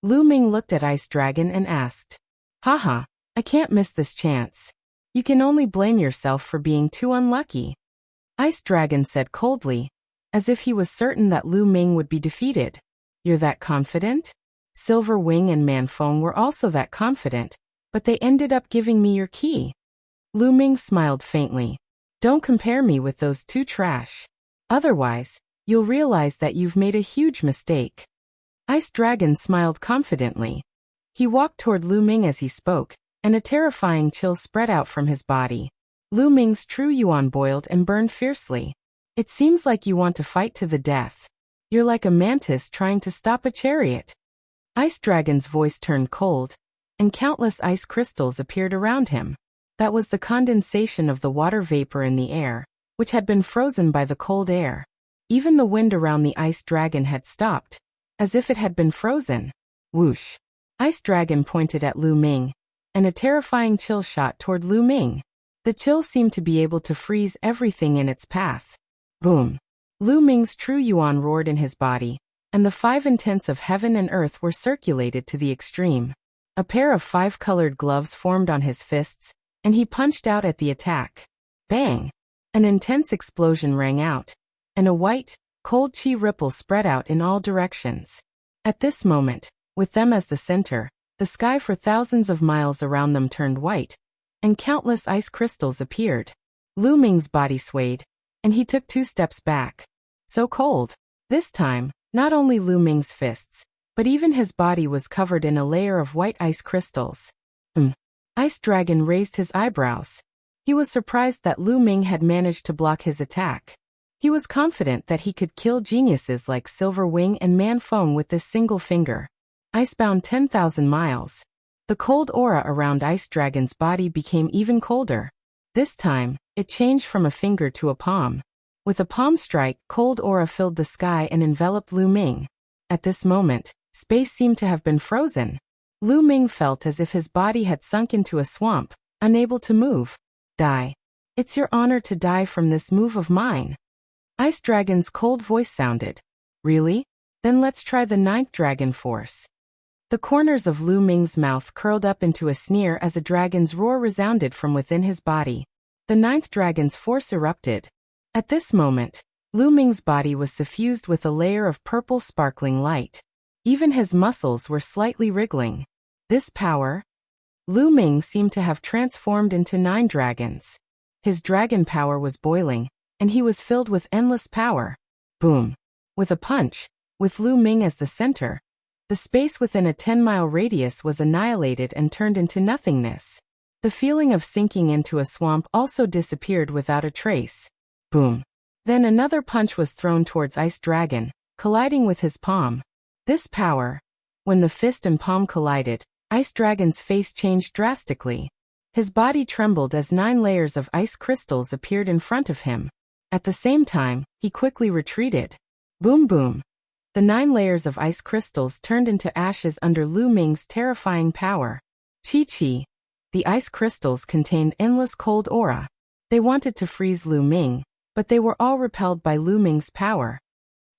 Lu Ming looked at Ice Dragon and asked. Haha, I can't miss this chance. You can only blame yourself for being too unlucky. Ice Dragon said coldly, as if he was certain that Lu Ming would be defeated. You're that confident? Silver Wing and Manfeng were also that confident, but they ended up giving me your key. Lu Ming smiled faintly. Don't compare me with those 2 trash. Otherwise, you'll realize that you've made a huge mistake. Ice Dragon smiled confidently. He walked toward Lu Ming as he spoke, and a terrifying chill spread out from his body. Lu Ming's true yuan boiled and burned fiercely. It seems like you want to fight to the death. You're like a mantis trying to stop a chariot. Ice Dragon's voice turned cold, and countless ice crystals appeared around him. That was the condensation of the water vapor in the air, which had been frozen by the cold air. Even the wind around the Ice Dragon had stopped, as if it had been frozen. Whoosh! Ice Dragon pointed at Lu Ming, and a terrifying chill shot toward Lu Ming. The chill seemed to be able to freeze everything in its path. Boom! Lu Ming's true yuan roared in his body, and the 5 intents of heaven and earth were circulated to the extreme. A pair of 5-colored gloves formed on his fists, and he punched out at the attack. Bang! An intense explosion rang out, and a white, cold chi ripple spread out in all directions. At this moment, with them as the center, the sky for thousands of miles around them turned white, and countless ice crystals appeared. Lu Ming's body swayed, and he took 2 steps back. So cold. This time, not only Lu Ming's fists, but even his body was covered in a layer of white ice crystals. Ice Dragon raised his eyebrows. He was surprised that Lu Ming had managed to block his attack. He was confident that he could kill geniuses like Silver Wing and Manfeng with this single finger. Icebound 10,000 miles. The cold aura around Ice Dragon's body became even colder. This time, it changed from a finger to a palm. With a palm strike, cold aura filled the sky and enveloped Lu Ming. At this moment, space seemed to have been frozen. Lu Ming felt as if his body had sunk into a swamp, unable to move. Die. It's your honor to die from this move of mine. Ice Dragon's cold voice sounded. Really? Then let's try the 9th dragon force. The corners of Lu Ming's mouth curled up into a sneer as a dragon's roar resounded from within his body. The 9th dragon's force erupted. At this moment, Lu Ming's body was suffused with a layer of purple sparkling light. Even his muscles were slightly wriggling. This power? Lu Ming seemed to have transformed into 9 dragons. His dragon power was boiling, and he was filled with endless power. Boom. With a punch, with Lu Ming as the center, the space within a 10-mile radius was annihilated and turned into nothingness. The feeling of sinking into a swamp also disappeared without a trace. Boom. Then another punch was thrown towards Ice Dragon, colliding with his palm. This power. When the fist and palm collided, Ice Dragon's face changed drastically. His body trembled as 9 layers of ice crystals appeared in front of him. At the same time, he quickly retreated. Boom boom. The 9 layers of ice crystals turned into ashes under Lu Ming's terrifying power. Chi-chi. The ice crystals contained endless cold aura. They wanted to freeze Lu Ming, but they were all repelled by Lu Ming's power.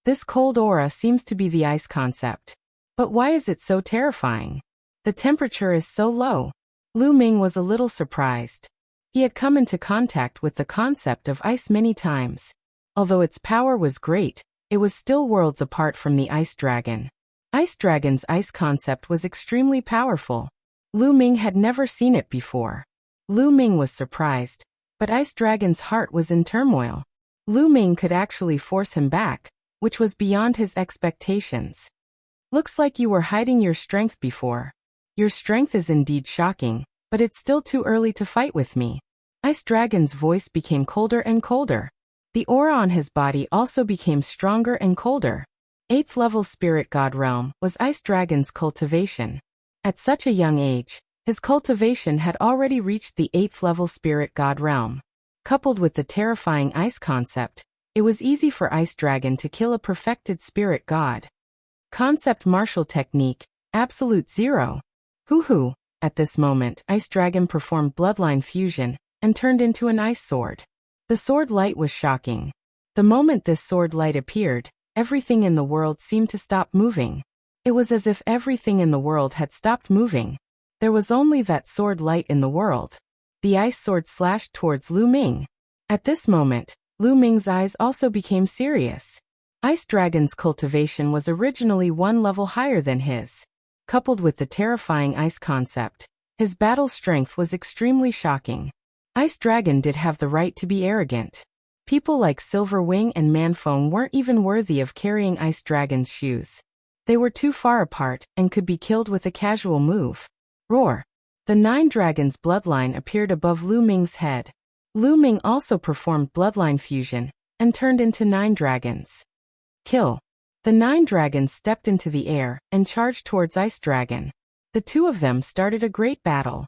This cold aura seems to be the ice concept. But why is it so terrifying? The temperature is so low. Lu Ming was a little surprised. He had come into contact with the concept of ice many times. Although its power was great, it was still worlds apart from the Ice Dragon. Ice Dragon's ice concept was extremely powerful. Lu Ming had never seen it before. Lu Ming was surprised, but Ice Dragon's heart was in turmoil. Lu Ming could actually force him back, which was beyond his expectations. Looks like you were hiding your strength before. Your strength is indeed shocking, but it's still too early to fight with me. Ice Dragon's voice became colder and colder. The aura on his body also became stronger and colder. 8th level Spirit God Realm was Ice Dragon's cultivation. At such a young age, his cultivation had already reached the 8th level Spirit God Realm. Coupled with the terrifying ice concept, it was easy for Ice Dragon to kill a perfected spirit god. Concept martial technique, absolute 0. Hoo-hoo. At this moment, Ice Dragon performed bloodline fusion and turned into an ice sword. The sword light was shocking. The moment this sword light appeared, everything in the world seemed to stop moving. It was as if everything in the world had stopped moving. There was only that sword light in the world. The ice sword slashed towards Lu Ming. At this moment, Lu Ming's eyes also became serious. Ice Dragon's cultivation was originally 1 level higher than his. Coupled with the terrifying ice concept, his battle strength was extremely shocking. Ice Dragon did have the right to be arrogant. People like Silverwing and Manfong weren't even worthy of carrying Ice Dragon's shoes. They were too far apart and could be killed with a casual move. Roar. The 9 dragons' bloodline appeared above Lu Ming's head. Lu Ming also performed bloodline fusion and turned into 9 dragons. Kill. The 9 dragons stepped into the air and charged towards Ice Dragon. The 2 of them started a great battle.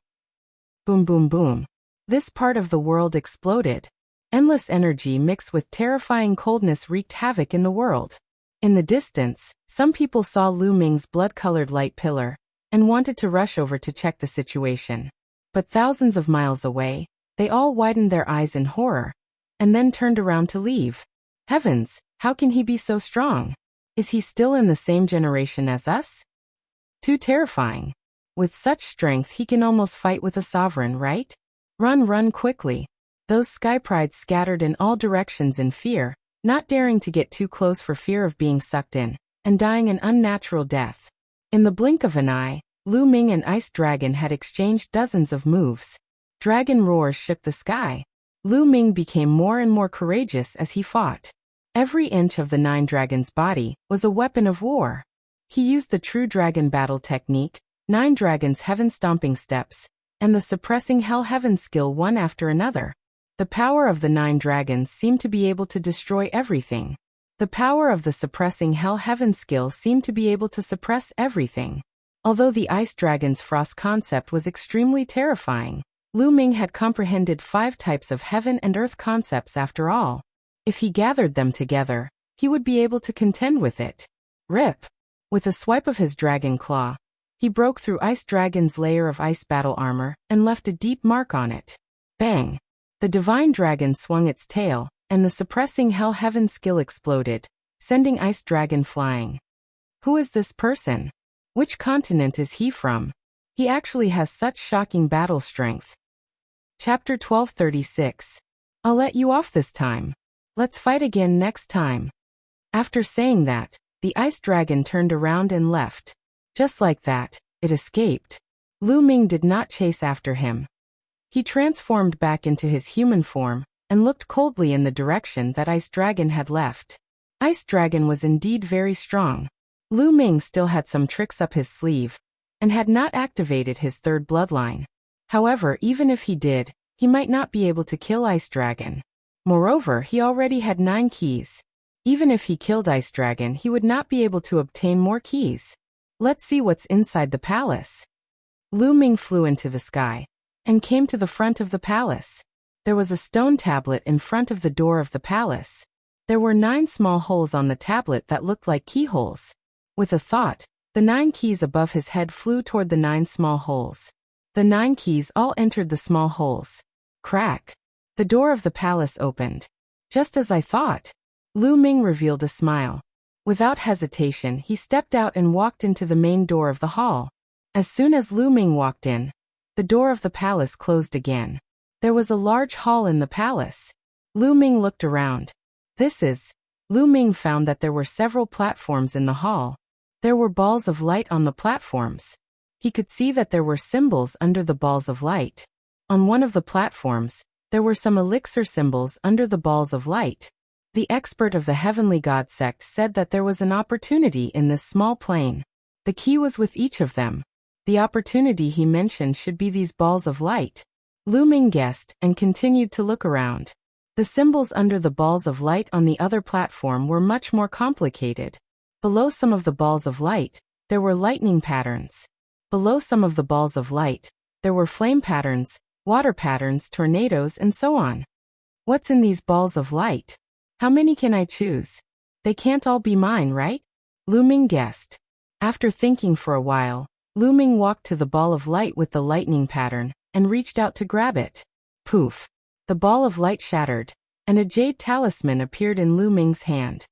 Boom boom boom. This part of the world exploded. Endless energy mixed with terrifying coldness wreaked havoc in the world. In the distance, some people saw Lu Ming's blood-colored light pillar and wanted to rush over to check the situation. But thousands of miles away, they all widened their eyes in horror and then turned around to leave. Heavens, how can he be so strong? Is he still in the same generation as us? Too terrifying. With such strength he can almost fight with a sovereign, right? Run quickly. Those sky prides scattered in all directions in fear, not daring to get too close for fear of being sucked in and dying an unnatural death. In the blink of an eye, Lu Ming and Ice Dragon had exchanged dozens of moves. Dragon roars shook the sky. Lu Ming became more and more courageous as he fought. Every inch of the 9 dragons' body was a weapon of war. He used the true dragon battle technique, 9 dragons' heaven-stomping steps, and the suppressing hell heaven skill one after another. The power of the 9 dragons seemed to be able to destroy everything. The power of the suppressing hell heaven skill seemed to be able to suppress everything. Although the Ice Dragon's frost concept was extremely terrifying, Lu Ming had comprehended 5 types of heaven and earth concepts after all. If he gathered them together, he would be able to contend with it. Rip! With a swipe of his dragon claw, he broke through Ice Dragon's layer of ice battle armor and left a deep mark on it. Bang! The divine dragon swung its tail, and the suppressing hell heaven skill exploded, sending Ice Dragon flying. Who is this person? Which continent is he from? He actually has such shocking battle strength. Chapter 1236. I'll let you off this time. Let's fight again next time. After saying that, the Ice Dragon turned around and left. Just like that, it escaped. Lu Ming did not chase after him. He transformed back into his human form, and looked coldly in the direction that Ice Dragon had left. Ice Dragon was indeed very strong. Lu Ming still had some tricks up his sleeve, and had not activated his third bloodline. However, even if he did, he might not be able to kill Ice Dragon. Moreover, he already had 9 keys. Even if he killed Ice Dragon, he would not be able to obtain more keys. Let's see what's inside the palace. Lu Ming flew into the sky, and came to the front of the palace. There was a stone tablet in front of the door of the palace. There were 9 small holes on the tablet that looked like keyholes. With a thought, the 9 keys above his head flew toward the 9 small holes. The 9 keys all entered the small holes. Crack! The door of the palace opened. Just as I thought. Lu Ming revealed a smile. Without hesitation, he stepped out and walked into the main door of the hall. As soon as Lu Ming walked in, the door of the palace closed again. There was a large hall in the palace. Lu Ming looked around. Lu Ming found that there were several platforms in the hall. There were balls of light on the platforms. He could see that there were symbols under the balls of light. On one of the platforms, there were some elixir symbols under the balls of light. The expert of the Heavenly God sect said that there was an opportunity in this small plane. The key was with each of them. The opportunity he mentioned should be these balls of light. Lu Ming guessed and continued to look around. The symbols under the balls of light on the other platform were much more complicated. Below some of the balls of light, there were lightning patterns. Below some of the balls of light, there were flame patterns, water patterns, tornadoes, and so on. What's in these balls of light? How many can I choose? They can't all be mine, right? Lu Ming guessed. After thinking for a while, Lu Ming walked to the ball of light with the lightning pattern, and reached out to grab it. Poof! The ball of light shattered, and a jade talisman appeared in Lu Ming's hand.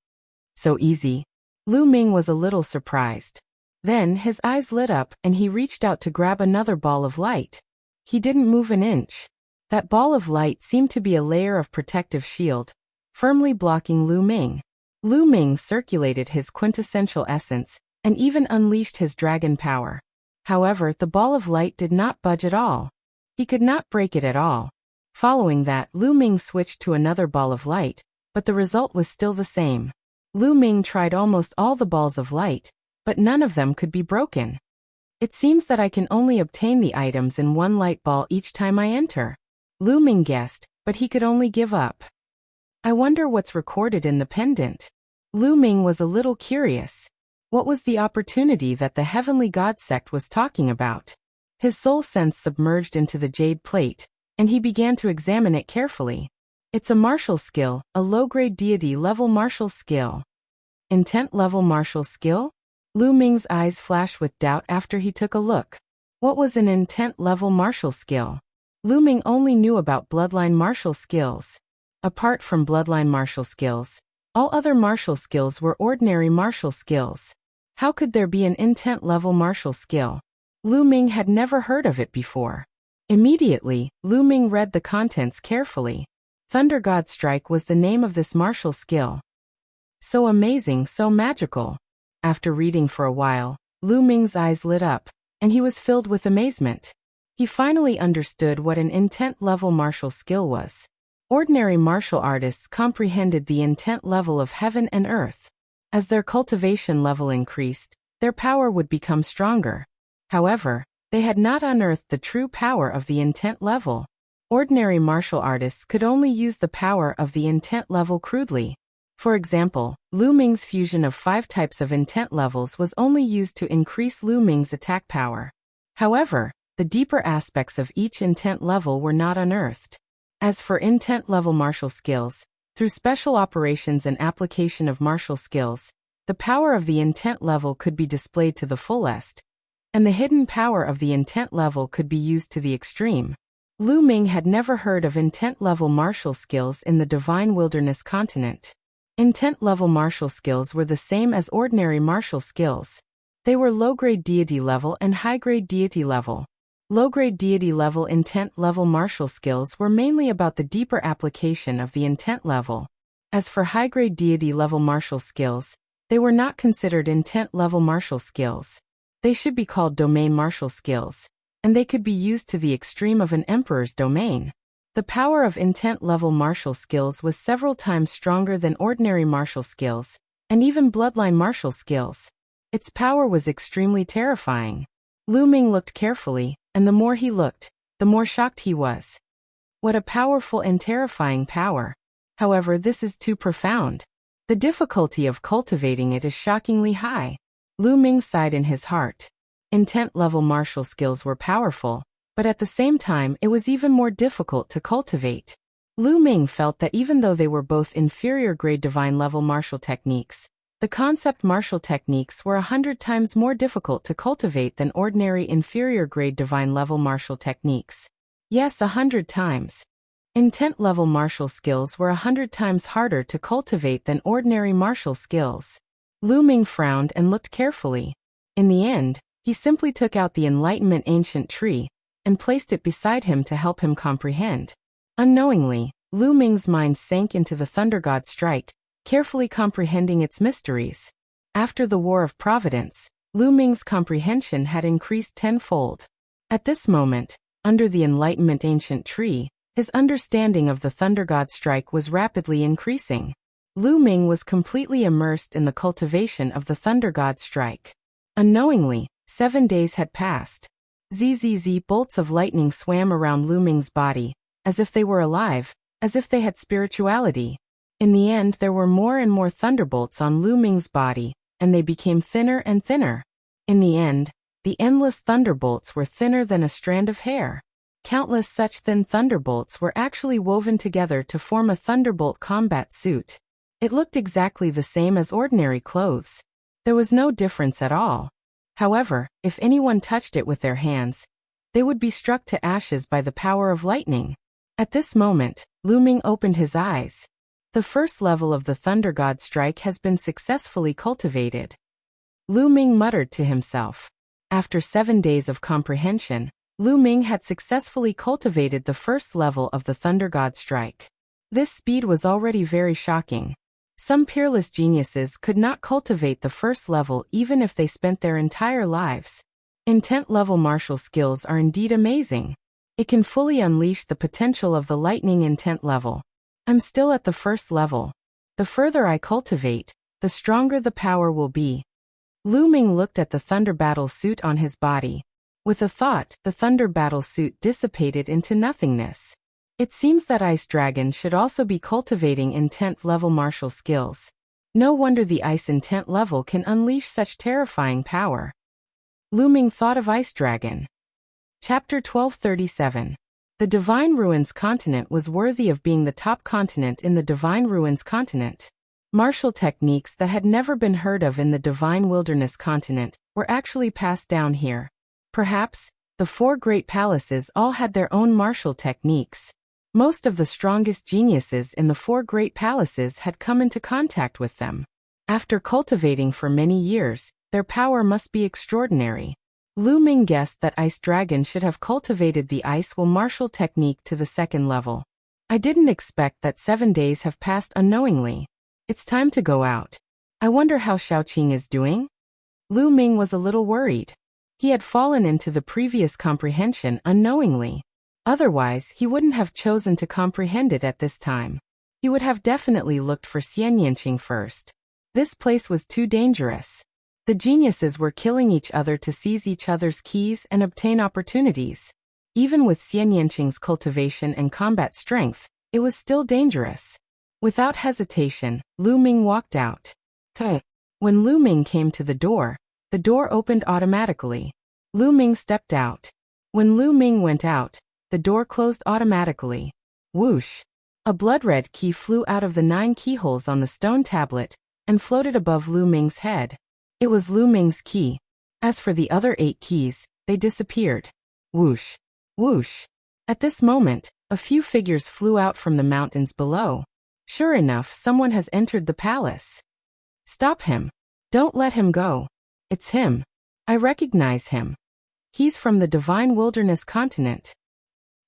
So easy. Lu Ming was a little surprised. Then his eyes lit up and he reached out to grab another ball of light. He didn't move an inch. That ball of light seemed to be a layer of protective shield, firmly blocking Lu Ming. Lu Ming circulated his quintessential essence, and even unleashed his dragon power. However, the ball of light did not budge at all. He could not break it at all. Following that, Lu Ming switched to another ball of light, but the result was still the same. Lu Ming tried almost all the balls of light, but none of them could be broken. It seems that I can only obtain the items in one light ball each time I enter. Lu Ming guessed, but he could only give up. I wonder what's recorded in the pendant. Lu Ming was a little curious. What was the opportunity that the Heavenly God sect was talking about? His soul sense submerged into the jade plate, and he began to examine it carefully. It's a martial skill, a low-grade deity level martial skill. Intent level martial skill? Lu Ming's eyes flashed with doubt after he took a look. What was an intent level martial skill? Lu Ming only knew about bloodline martial skills. Apart from bloodline martial skills, all other martial skills were ordinary martial skills. How could there be an intent level martial skill? Lu Ming had never heard of it before. Immediately, Lu Ming read the contents carefully. Thunder God Strike was the name of this martial skill. So amazing, so magical. After reading for a while, Lu Ming's eyes lit up, and he was filled with amazement. He finally understood what an intent level martial skill was. Ordinary martial artists comprehended the intent level of heaven and earth. As their cultivation level increased, their power would become stronger. However, they had not unearthed the true power of the intent level. Ordinary martial artists could only use the power of the intent level crudely. For example, Lu Ming's fusion of 5 types of intent levels was only used to increase Lu Ming's attack power. However, the deeper aspects of each intent level were not unearthed. As for intent level martial skills, through special operations and application of martial skills, the power of the intent level could be displayed to the fullest, and the hidden power of the intent level could be used to the extreme. Lu Ming had never heard of intent-level martial skills in the Divine Wilderness continent. Intent-level martial skills were the same as ordinary martial skills. They were low-grade deity level and high-grade deity level. Low-grade deity level intent-level martial skills were mainly about the deeper application of the intent level. As for high-grade deity level martial skills, they were not considered intent-level martial skills. They should be called domain martial skills, and they could be used to the extreme of an emperor's domain. The power of intent-level martial skills was several times stronger than ordinary martial skills, and even bloodline martial skills. Its power was extremely terrifying. Lu Ming looked carefully, and the more he looked, the more shocked he was. What a powerful and terrifying power. However, this is too profound. The difficulty of cultivating it is shockingly high. Lu Ming sighed in his heart. Intent-level martial skills were powerful, but at the same time it was even more difficult to cultivate. Lu Ming felt that even though they were both inferior-grade divine-level martial techniques, the concept martial techniques were 100 times more difficult to cultivate than ordinary inferior-grade divine-level martial techniques. Yes, 100 times. Intent-level martial skills were 100 times harder to cultivate than ordinary martial skills. Lu Ming frowned and looked carefully. In the end, he simply took out the Enlightenment Ancient Tree and placed it beside him to help him comprehend. Unknowingly, Lu Ming's mind sank into the Thunder God Strike, carefully comprehending its mysteries. After the War of Providence, Lu Ming's comprehension had increased tenfold. At this moment, under the Enlightenment Ancient Tree, his understanding of the Thunder God Strike was rapidly increasing. Lu Ming was completely immersed in the cultivation of the Thunder God Strike. Unknowingly, 7 days had passed. ZZZ bolts of lightning swam around Lu Ming's body, as if they were alive, as if they had spirituality. In the end, there were more and more thunderbolts on Lu Ming's body, and they became thinner and thinner. In the end, the endless thunderbolts were thinner than a strand of hair. Countless such thin thunderbolts were actually woven together to form a thunderbolt combat suit. It looked exactly the same as ordinary clothes. There was no difference at all. However, if anyone touched it with their hands, they would be struck to ashes by the power of lightning. At this moment, Lu Ming opened his eyes. The first level of the Thunder God Strike has been successfully cultivated. Lu Ming muttered to himself. After 7 days of comprehension, Lu Ming had successfully cultivated the first level of the Thunder God Strike. This speed was already very shocking. Some peerless geniuses could not cultivate the first level even if they spent their entire lives. Intent-level martial skills are indeed amazing. It can fully unleash the potential of the lightning intent level. I'm still at the first level. The further I cultivate, the stronger the power will be. Lu Ming looked at the thunder battle suit on his body. With a thought, the thunder battle suit dissipated into nothingness. It seems that Ice Dragon should also be cultivating intent-level martial skills. No wonder the ice intent level can unleash such terrifying power. Lu Ming thought of Ice Dragon. Chapter 1237. The Divine Ruins continent was worthy of being the top continent in the Divine Ruins continent. Martial techniques that had never been heard of in the Divine Wilderness continent were actually passed down here. Perhaps, the 4 great palaces all had their own martial techniques. Most of the strongest geniuses in the 4 great palaces had come into contact with them. After cultivating for many years, their power must be extraordinary. Lu Ming guessed that Ice Dragon should have cultivated the Ice Will martial technique to the 2nd level. I didn't expect that 7 days have passed unknowingly. It's time to go out. I wonder how Xiaoqing is doing? Lu Ming was a little worried. He had fallen into the previous comprehension unknowingly. Otherwise, he wouldn't have chosen to comprehend it at this time. He would have definitely looked for Xianyanqing first. This place was too dangerous. The geniuses were killing each other to seize each other's keys and obtain opportunities. Even with Xianyanqing's cultivation and combat strength, it was still dangerous. Without hesitation, Lu Ming walked out. When Lu Ming came to the door opened automatically. Lu Ming stepped out. When Lu Ming went out, the door closed automatically. Whoosh! A blood-red key flew out of the 9 keyholes on the stone tablet and floated above Lu Ming's head. It was Lu Ming's key. As for the other 8 keys, they disappeared. Whoosh! Whoosh! At this moment, a few figures flew out from the mountains below. Sure enough, someone has entered the palace. Stop him. Don't let him go. It's him. I recognize him. He's from the Divine Wilderness continent.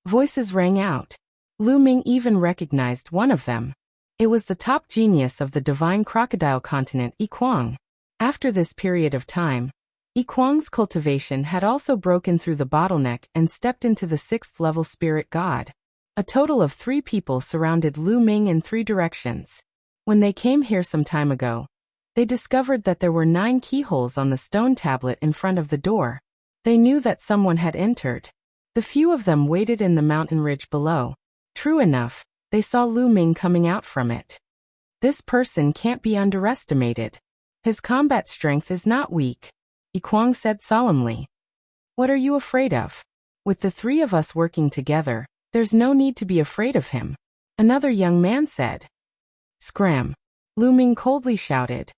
Voices rang out. Lu Ming even recognized one of them. It was the top genius of the Divine Crocodile continent, Yi Kuang. After this period of time, Yi Kuang's cultivation had also broken through the bottleneck and stepped into the 6th level spirit god. A total of 3 people surrounded Lu Ming in 3 directions. When they came here some time ago, they discovered that there were 9 keyholes on the stone tablet in front of the door. They knew that someone had entered. The few of them waited in the mountain ridge below. True enough, they saw Lu Ming coming out from it. This person can't be underestimated. His combat strength is not weak, Yi Kuang said solemnly. What are you afraid of? With the 3 of us working together, there's no need to be afraid of him, another young man said. Scram! Lu Ming coldly shouted.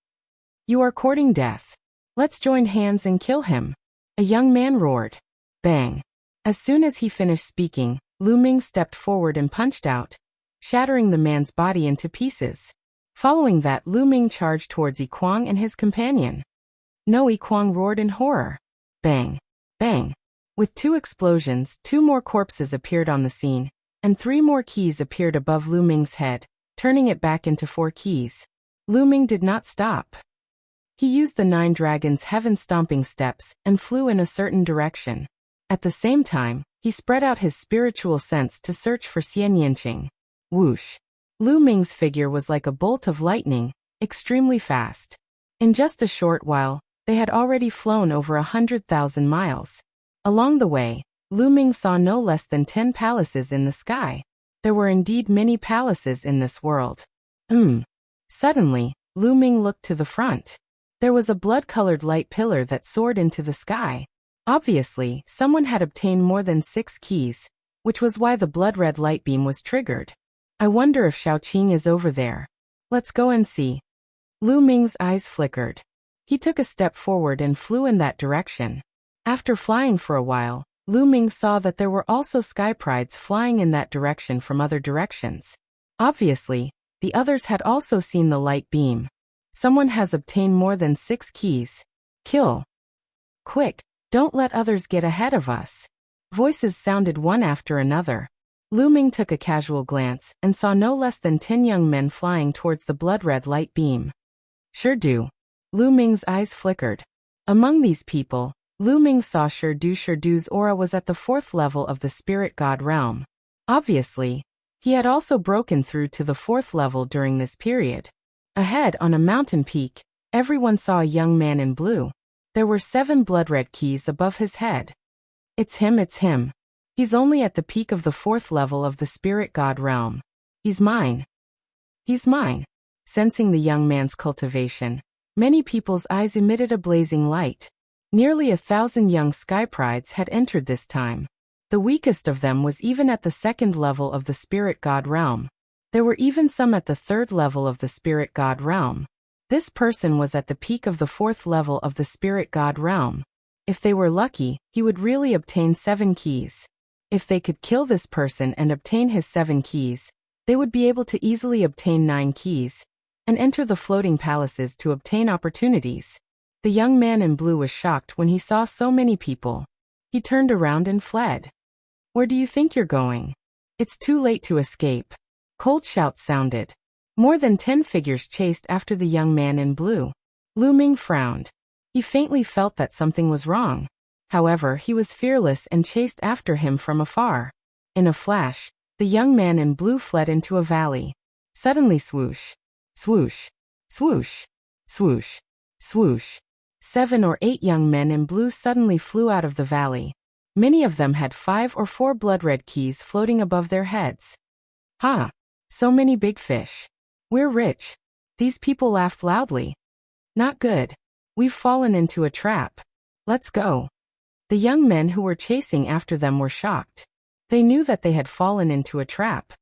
You are courting death. Let's join hands and kill him. A young man roared. Bang! As soon as he finished speaking, Lu Ming stepped forward and punched out, shattering the man's body into pieces. Following that, Lu Ming charged towards Yi Kuang and his companion. No, Yi Kuang roared in horror. Bang! Bang! With 2 explosions, 2 more corpses appeared on the scene, and 3 more keys appeared above Lu Ming's head, turning it back into 4 keys. Lu Ming did not stop. He used the 9 dragons' heaven-stomping steps and flew in a certain direction. At the same time, he spread out his spiritual sense to search for Xian Yinqing. Whoosh! Lu Ming's figure was like a bolt of lightning, extremely fast. In just a short while, they had already flown over 100,000 miles. Along the way, Lu Ming saw no less than 10 palaces in the sky. There were indeed many palaces in this world. Suddenly, Lu Ming looked to the front. There was a blood-colored light pillar that soared into the sky. Obviously, someone had obtained more than 6 keys, which was why the blood-red light beam was triggered. I wonder if Xiaoqing is over there. Let's go and see. Lu Ming's eyes flickered. He took a step forward and flew in that direction. After flying for a while, Lu Ming saw that there were also sky prides flying in that direction from other directions. Obviously, the others had also seen the light beam. Someone has obtained more than 6 keys. Kill. Quick, don't let others get ahead of us. Voices sounded one after another. Lu Ming took a casual glance and saw no less than 10 young men flying towards the blood-red light beam. Sure do. Lu Ming's eyes flickered. Among these people, Lu Ming saw Sherdu's aura was at the 4th level of the spirit god realm. Obviously, he had also broken through to the 4th level during this period. Ahead on a mountain peak, everyone saw a young man in blue. There were 7 blood-red keys above his head. It's him. He's only at the peak of the 4th level of the spirit god realm. He's mine. He's mine. Sensing the young man's cultivation, many people's eyes emitted a blazing light. Nearly 1,000 young sky prides had entered this time. The weakest of them was even at the 2nd level of the spirit god realm. There were even some at the 3rd level of the spirit god realm. This person was at the peak of the 4th level of the spirit god realm. If they were lucky, he would really obtain 7 keys. If they could kill this person and obtain his 7 keys, they would be able to easily obtain 9 keys and enter the floating palaces to obtain opportunities. The young man in blue was shocked when he saw so many people. He turned around and fled. Where do you think you're going? It's too late to escape. Cold shouts sounded. More than 10 figures chased after the young man in blue. Lu Ming frowned. He faintly felt that something was wrong. However, he was fearless and chased after him from afar. In a flash, the young man in blue fled into a valley. Suddenly swoosh, swoosh, swoosh, swoosh, swoosh. 7 or 8 young men in blue suddenly flew out of the valley. Many of them had 5 or 4 blood-red keys floating above their heads. Ha! So many big fish. We're rich. These people laughed loudly. Not good. We've fallen into a trap. Let's go. The young men who were chasing after them were shocked. They knew that they had fallen into a trap.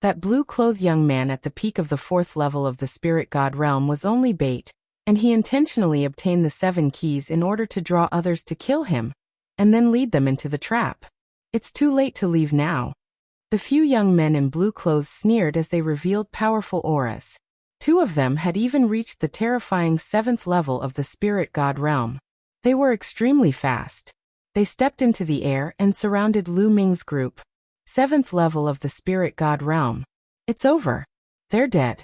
That blue-clothed young man at the peak of the 4th level of the spirit god realm was only bait, and he intentionally obtained the 7 keys in order to draw others to kill him, and then lead them into the trap. It's too late to leave now. The few young men in blue clothes sneered as they revealed powerful auras. Two of them had even reached the terrifying 7th level of the spirit god realm. They were extremely fast. They stepped into the air and surrounded Lu Ming's group. 7th level of the spirit god realm. It's over. They're dead.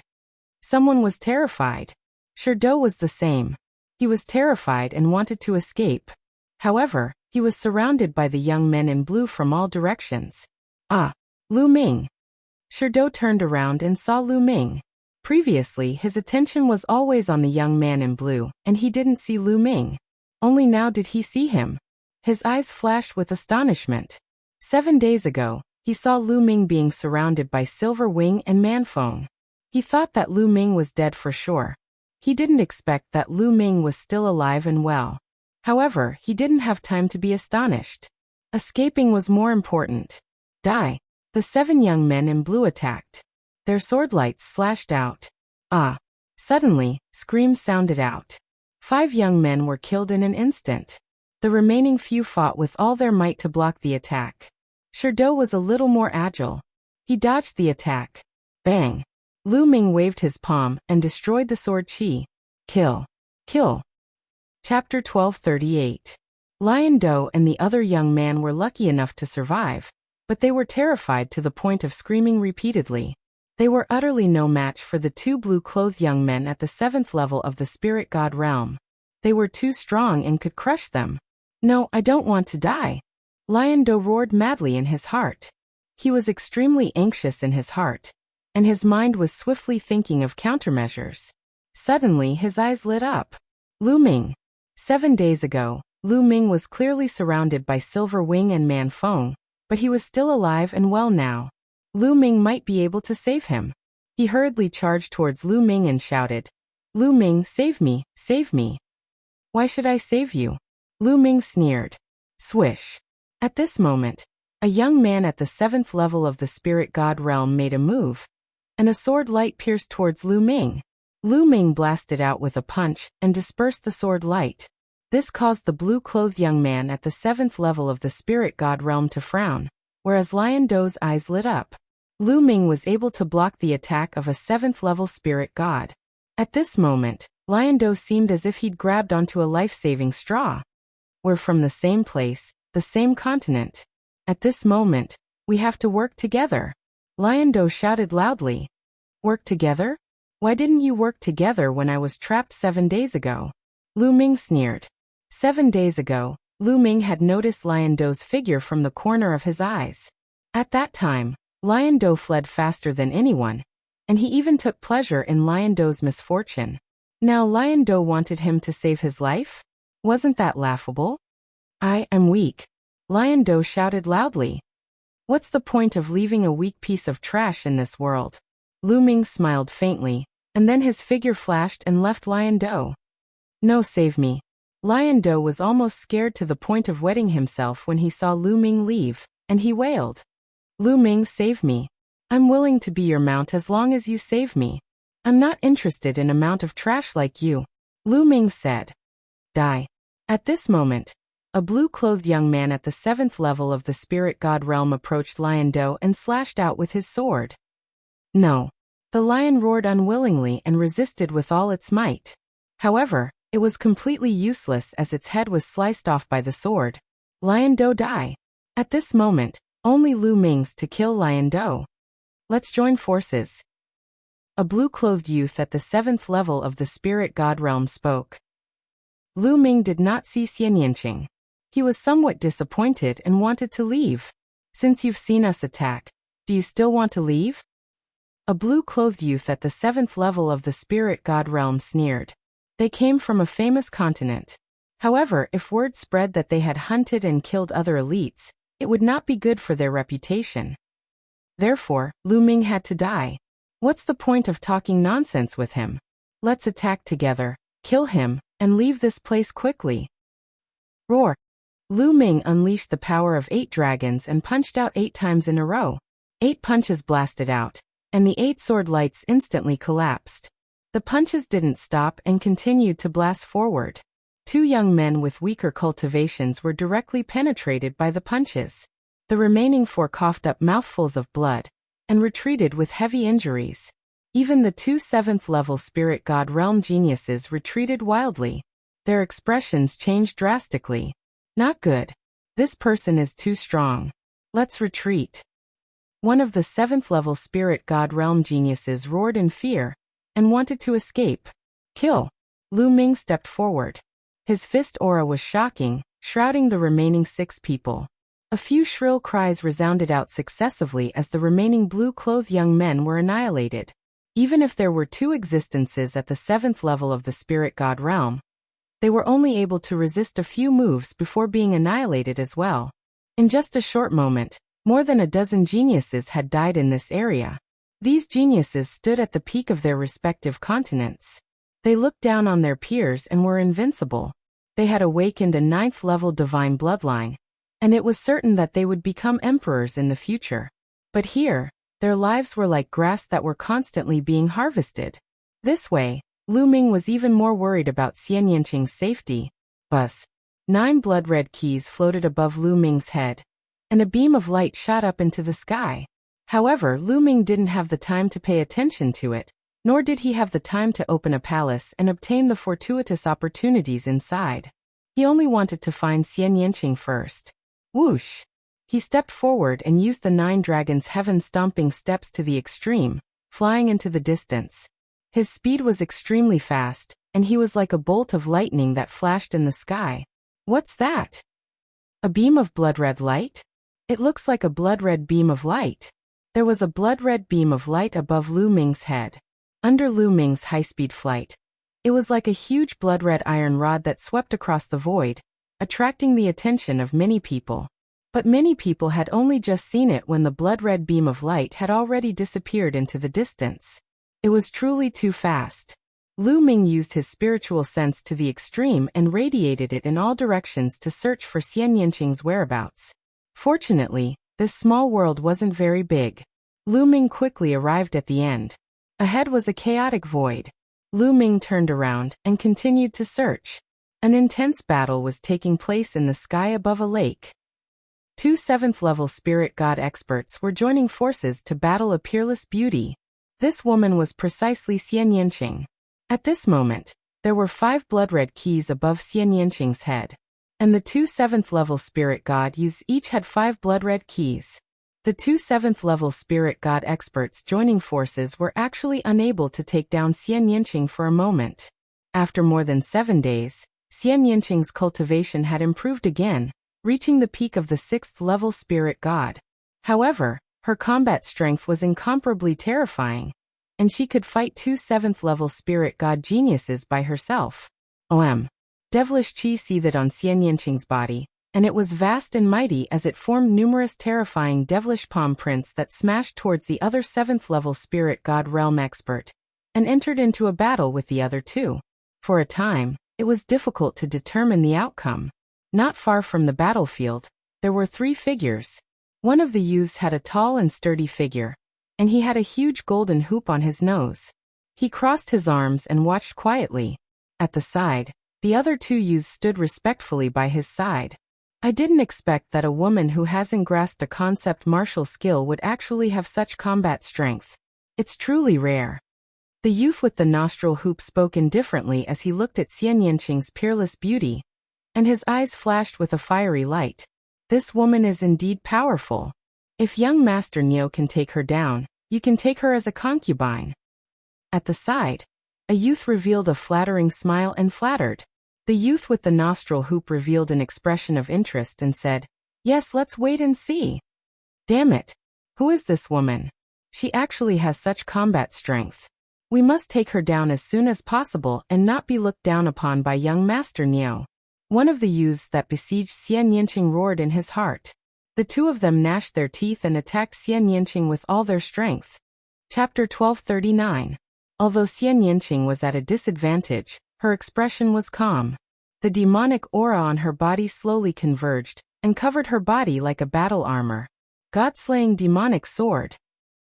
Someone was terrified. Shirdo was the same. He was terrified and wanted to escape. However, he was surrounded by the young men in blue from all directions. Ah, Lu Ming. Shirdo turned around and saw Lu Ming. Previously, his attention was always on the young man in blue, and he didn't see Lu Ming. Only now did he see him. His eyes flashed with astonishment. 7 days ago, he saw Lu Ming being surrounded by Silver Wing and Manfeng. He thought that Lu Ming was dead for sure. He didn't expect that Lu Ming was still alive and well. However, he didn't have time to be astonished. Escaping was more important. Die. The 7 young men in blue attacked. Their sword lights slashed out. Ah! Suddenly, screams sounded out. 5 young men were killed in an instant. The remaining few fought with all their might to block the attack. Shirdo was a little more agile. He dodged the attack. Bang! Lu Ming waved his palm and destroyed the sword chi. Kill. Kill. Chapter 1238. Lion Do and the other young man were lucky enough to survive, but they were terrified to the point of screaming repeatedly. They were utterly no match for the 2 blue-clothed young men at the 7th level of the spirit god realm. They were too strong and could crush them. No, I don't want to die. Lion Do roared madly in his heart. He was extremely anxious in his heart, and his mind was swiftly thinking of countermeasures. Suddenly his eyes lit up. Lu Ming. 7 days ago, Lu Ming was clearly surrounded by Silver Wing and Manfeng, but he was still alive and well now. Lu Ming might be able to save him. He hurriedly charged towards Lu Ming and shouted, "Lu Ming, save me, save me." "Why should I save you?" Lu Ming sneered. Swish. At this moment, a young man at the 7th level of the spirit god realm made a move, and a sword light pierced towards Lu Ming. Lu Ming blasted out with a punch and dispersed the sword light. This caused the blue-clothed young man at the 7th level of the spirit god realm to frown, whereas Lion Do's eyes lit up. Lu Ming was able to block the attack of a 7th level spirit god. At this moment, Lion Do seemed as if he'd grabbed onto a life-saving straw. We're from the same place, the same continent. At this moment, we have to work together. Lion Do shouted loudly. Work together? Why didn't you work together when I was trapped 7 days ago? Lu Ming sneered. 7 days ago, Lu Ming had noticed Lion Do's figure from the corner of his eyes. At that time, Lion Do fled faster than anyone, and he even took pleasure in Lion Do's misfortune. Now Lion Do wanted him to save his life? Wasn't that laughable? I am weak. Lion Do shouted loudly. What's the point of leaving a weak piece of trash in this world? Lu Ming smiled faintly, and then his figure flashed and left Lion Do. No, save me. Lion Do was almost scared to the point of wetting himself when he saw Lu Ming leave, and he wailed. Lu Ming, save me. I'm willing to be your mount as long as you save me. I'm not interested in a mount of trash like you. Lu Ming said. Die. At this moment, a blue-clothed young man at the 7th level of the spirit god realm approached Lion Do and slashed out with his sword. No. The lion roared unwillingly and resisted with all its might. However, it was completely useless as its head was sliced off by the sword. Lion Do die. At this moment, only Lu Ming's to kill Lion Do. Let's join forces. A blue-clothed youth at the 7th level of the spirit god realm spoke. Lu Ming did not see Xianyanqing. He was somewhat disappointed and wanted to leave. Since you've seen us attack, do you still want to leave? A blue-clothed youth at the 7th level of the spirit god realm sneered. They came from a famous continent. However, if word spread that they had hunted and killed other elites, it would not be good for their reputation. Therefore, Lu Ming had to die. What's the point of talking nonsense with him? Let's attack together, kill him, and leave this place quickly. Roar! Lu Ming unleashed the power of 8 dragons and punched out 8 times in a row. 8 punches blasted out, and the 8 sword lights instantly collapsed. The punches didn't stop and continued to blast forward. 2 young men with weaker cultivations were directly penetrated by the punches. The remaining 4 coughed up mouthfuls of blood and retreated with heavy injuries. Even the 2 7th-level spirit god realm geniuses retreated wildly. Their expressions changed drastically. Not good. This person is too strong. Let's retreat. One of the 7th-level spirit god realm geniuses roared in fear and wanted to escape. Kill. Lu Ming stepped forward. His fist aura was shocking, shrouding the remaining 6 people. A few shrill cries resounded out successively as the remaining blue-clothed young men were annihilated. Even if there were 2 existences at the 7th level of the spirit god realm, they were only able to resist a few moves before being annihilated as well. In just a short moment, more than a dozen geniuses had died in this area. These geniuses stood at the peak of their respective continents. They looked down on their peers and were invincible. They had awakened a 9th-level divine bloodline, and it was certain that they would become emperors in the future. But here, their lives were like grass that were constantly being harvested. This way, Lu Ming was even more worried about Xian Yanqing's safety. Buzz. 9 blood-red keys floated above Lu Ming's head, and a beam of light shot up into the sky. However, Lu Ming didn't have the time to pay attention to it, nor did he have the time to open a palace and obtain the fortuitous opportunities inside. He only wanted to find Xian Yanqing first. Whoosh! He stepped forward and used the 9 dragons' heaven-stomping steps to the extreme, flying into the distance. His speed was extremely fast, and he was like a bolt of lightning that flashed in the sky. What's that? A beam of blood-red light? It looks like a blood-red beam of light. There was a blood-red beam of light above Lu Ming's head. Under Lu Ming's high-speed flight, it was like a huge blood-red iron rod that swept across the void, attracting the attention of many people. But many people had only just seen it when the blood-red beam of light had already disappeared into the distance. It was truly too fast. Lu Ming used his spiritual sense to the extreme and radiated it in all directions to search for Xian Yanqing's whereabouts. Fortunately, this small world wasn't very big. Lu Ming quickly arrived at the end. Ahead was a chaotic void. Lu Ming turned around and continued to search. An intense battle was taking place in the sky above a lake. 2 7th-level spirit god experts were joining forces to battle a peerless beauty. This woman was precisely Xian Yanqing. At this moment, there were 5 blood-red keys above Xian Yanqing's head, and the 2 7th-level spirit god youths each had 5 blood-red keys. The 2 7th-level spirit god experts joining forces were actually unable to take down Xian Yanqing for a moment. After more than 7 days, Xian Yanqing's cultivation had improved again, reaching the peak of the 6th-level spirit god. However, her combat strength was incomparably terrifying, and she could fight 2 7th-level spirit god geniuses by herself. Devilish chi seethed on Xian Yanqing's body, and it was vast and mighty as it formed numerous terrifying devilish palm prints that smashed towards the other 7th-level spirit god realm expert, and entered into a battle with the other 2. For a time, it was difficult to determine the outcome. Not far from the battlefield, there were 3 figures. One of the youths had a tall and sturdy figure, and he had a huge golden hoop on his nose. He crossed his arms and watched quietly. At the side, the other 2 youths stood respectfully by his side. I didn't expect that a woman who hasn't grasped a concept martial skill would actually have such combat strength. It's truly rare. The youth with the nostril hoop spoke indifferently as he looked at Xian Yanqing's peerless beauty, and his eyes flashed with a fiery light. This woman is indeed powerful. If young Master Niu can take her down, you can take her as a concubine. At the side, a youth revealed a flattering smile and flattered. The youth with the nostril hoop revealed an expression of interest and said, "Yes, let's wait and see." Damn it. Who is this woman? She actually has such combat strength. We must take her down as soon as possible and not be looked down upon by young Master Niu. One of the youths that besieged Xian Yanqing roared in his heart. The 2 of them gnashed their teeth and attacked Xian Yanqing with all their strength. Chapter 1239. Although Xian Yanqing was at a disadvantage, her expression was calm. The demonic aura on her body slowly converged and covered her body like a battle armor. God-slaying demonic sword.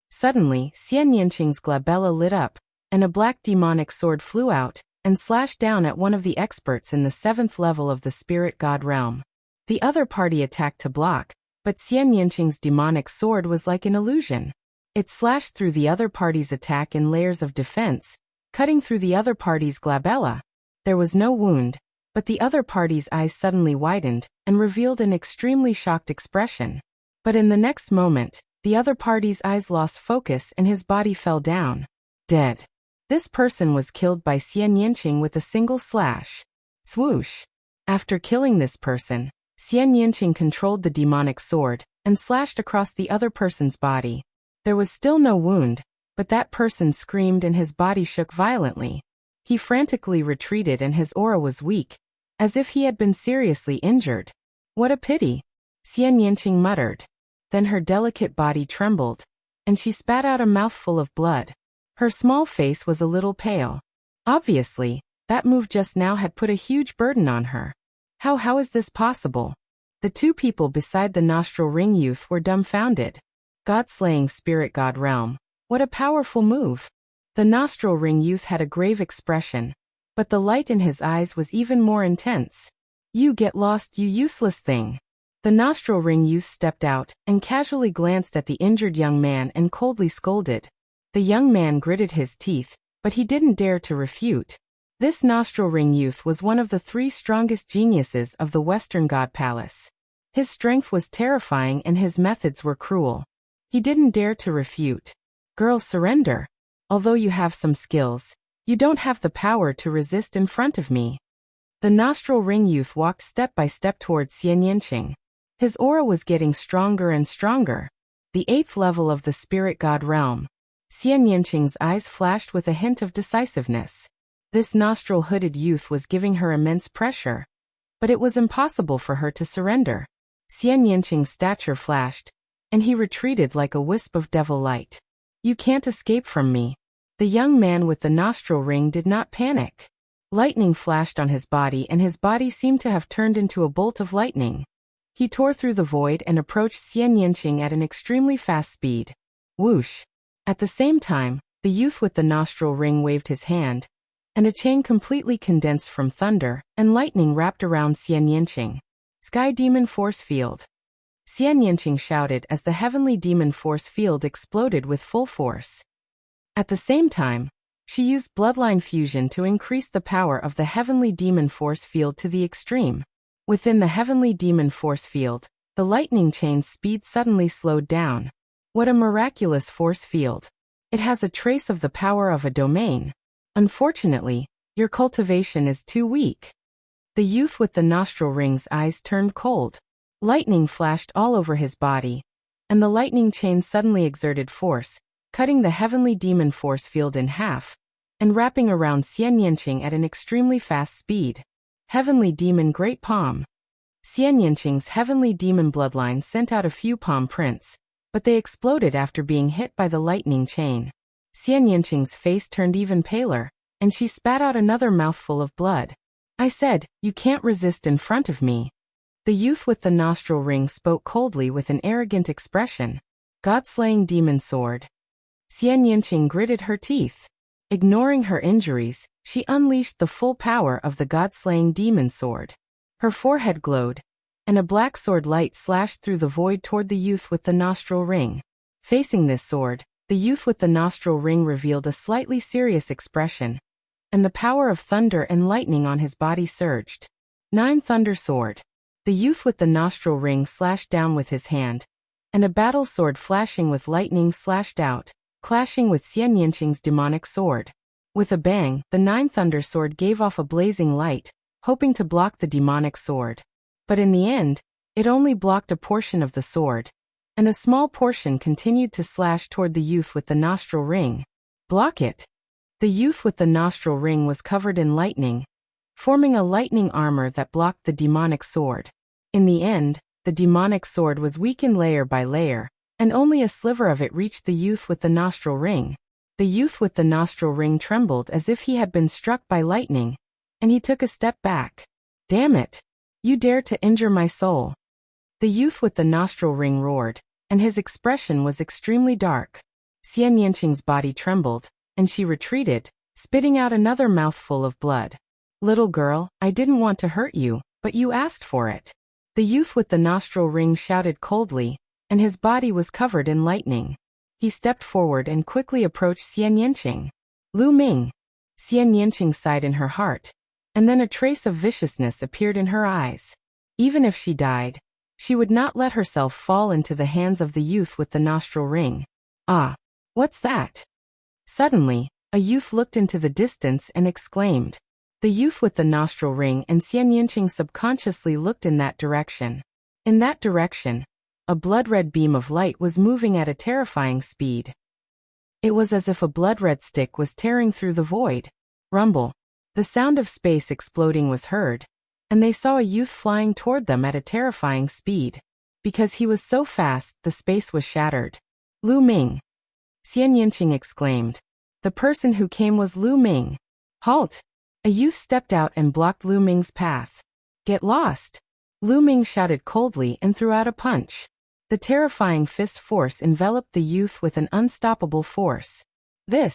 Suddenly, Xian Yanqing's glabella lit up, and a black demonic sword flew out and slashed down at one of the experts in the 7th level of the spirit god realm. The other party attacked to block, But Xian Yinqing's demonic sword was like an illusion. It slashed through the other party's attack in layers of defense, cutting through the other party's glabella. There was no wound, but the other party's eyes suddenly widened and revealed an extremely shocked expression. But in the next moment, the other party's eyes lost focus and his body fell down. Dead. This person was killed by Xian Yinqing with a single slash. Swoosh. After killing this person, Xian Yinqing controlled the demonic sword and slashed across the other person's body. There was still no wound, but that person screamed and his body shook violently. He frantically retreated and his aura was weak, as if he had been seriously injured. What a pity, Xian Yinqing muttered. Then her delicate body trembled, and she spat out a mouthful of blood. Her small face was a little pale. Obviously, that move just now had put a huge burden on her. How is this possible? The two people beside the nostril ring youth were dumbfounded. God-slaying spirit god realm. What a powerful move. The nostril ring youth had a grave expression, but the light in his eyes was even more intense. You get lost, you useless thing. The nostril ring youth stepped out and casually glanced at the injured young man and coldly scolded. The young man gritted his teeth, but he didn't dare to refute. This nostril ring youth was one of the 3 strongest geniuses of the Western God Palace. His strength was terrifying and his methods were cruel. He didn't dare to refute. Girls, surrender. Although you have some skills, you don't have the power to resist in front of me. The nostril ring youth walked step by step towards Xian Yinqing. His aura was getting stronger and stronger. The 8th level of the spirit god realm. Xian Yinqing's eyes flashed with a hint of decisiveness. This nostril-hooded youth was giving her immense pressure. But it was impossible for her to surrender. Xian Yinqing's stature flashed, and he retreated like a wisp of devil light. You can't escape from me. The young man with the nostril ring did not panic. Lightning flashed on his body and his body seemed to have turned into a bolt of lightning. He tore through the void and approached Xian Yinqing at an extremely fast speed. Whoosh. At the same time, the youth with the nostril ring waved his hand, and a chain completely condensed from thunder and lightning wrapped around Xian Yinqing. Sky Demon Force Field. Xian Yinqing shouted as the heavenly demon force field exploded with full force. At the same time, she used bloodline fusion to increase the power of the heavenly demon force field to the extreme. Within the heavenly demon force field, the lightning chain's speed suddenly slowed down. What a miraculous force field. It has a trace of the power of a domain. Unfortunately, your cultivation is too weak. The youth with the nostril ring's eyes turned cold. Lightning flashed all over his body, and the lightning chain suddenly exerted force, cutting the heavenly demon force field in half, and wrapping around Xian Yinqing at an extremely fast speed. Heavenly Demon Great Palm. Xian Yinqing's heavenly demon bloodline sent out a few palm prints, but they exploded after being hit by the lightning chain. Xian Yinqing's face turned even paler, and she spat out another mouthful of blood. I said, you can't resist in front of me. The youth with the nostril ring spoke coldly with an arrogant expression. God-slaying demon sword. Xian Yinqing gritted her teeth. Ignoring her injuries, she unleashed the full power of the god-slaying demon sword. Her forehead glowed, and a black sword light slashed through the void toward the youth with the nostril ring. Facing this sword, the youth with the nostril ring revealed a slightly serious expression, and the power of thunder and lightning on his body surged. 9 Thunder Sword. The youth with the nostril ring slashed down with his hand, and a battle sword flashing with lightning slashed out, clashing with Xian Yinqing's demonic sword. With a bang, the 9 Thunder Sword gave off a blazing light, hoping to block the demonic sword. But in the end, it only blocked a portion of the sword, and a small portion continued to slash toward the youth with the nostril ring. Block it! The youth with the nostril ring was covered in lightning, forming a lightning armor that blocked the demonic sword. In the end, the demonic sword was weakened layer by layer, and only a sliver of it reached the youth with the nostril ring. The youth with the nostril ring trembled as if he had been struck by lightning, and he took a step back. Damn it! You dare to injure my soul! The youth with the nostril ring roared, and his expression was extremely dark. Xian Yinqing's body trembled, and she retreated, spitting out another mouthful of blood. Little girl, I didn't want to hurt you, but you asked for it. The youth with the nostril ring shouted coldly, and his body was covered in lightning. He stepped forward and quickly approached Xian Yanqing. Lu Ming. Xian Yanqing sighed in her heart, and then a trace of viciousness appeared in her eyes. Even if she died, she would not let herself fall into the hands of the youth with the nostril ring. Ah, what's that? Suddenly, a youth looked into the distance and exclaimed. The youth with the nostril ring and Xian Yanqing subconsciously looked in that direction. In that direction, a blood-red beam of light was moving at a terrifying speed. It was as if a blood-red stick was tearing through the void. Rumble. The sound of space exploding was heard, and they saw a youth flying toward them at a terrifying speed. Because he was so fast, the space was shattered. Lu Ming. Xian Yanqing exclaimed. The person who came was Lu Ming. Halt! A youth stepped out and blocked Lu Ming's path. Get lost! Lu Ming shouted coldly and threw out a punch. The terrifying fist force enveloped the youth with an unstoppable force. The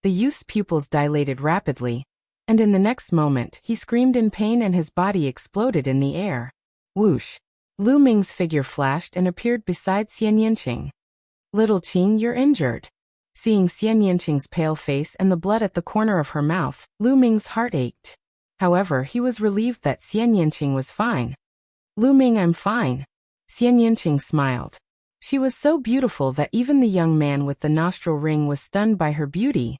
youth's pupils dilated rapidly, and in the next moment he screamed in pain and his body exploded in the air. Whoosh! Lu Ming's figure flashed and appeared beside Xian Yanqing. Little Qing, you're injured. Seeing Xian Yanqing's pale face and the blood at the corner of her mouth, Lu Ming's heart ached. However, he was relieved that Xian Yanqing was fine. Lu Ming, I'm fine. Xian Yanqing smiled. She was so beautiful that even the young man with the nostril ring was stunned by her beauty.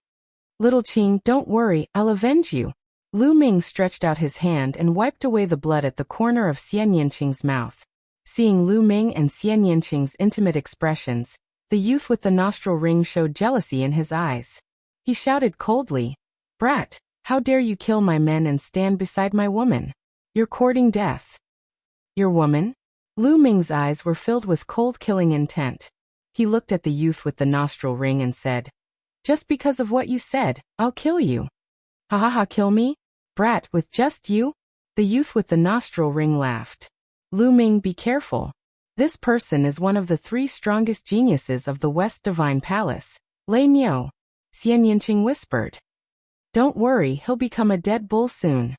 Little Qing, don't worry, I'll avenge you. Lu Ming stretched out his hand and wiped away the blood at the corner of Xian Yanqing's mouth. Seeing Lu Ming and Xian Yanqing's intimate expressions, the youth with the nostril ring showed jealousy in his eyes. He shouted coldly, Brat, how dare you kill my men and stand beside my woman? You're courting death. Your woman? Lu Ming's eyes were filled with cold killing intent. He looked at the youth with the nostril ring and said, Just because of what you said, I'll kill you. Ha ha ha, kill me? Brat, with just you? The youth with the nostril ring laughed. Lu Ming, be careful. This person is one of the 3 strongest geniuses of the West Divine Palace. Lei Niu. Xian Yanqing whispered. Don't worry, he'll become a dead bull soon.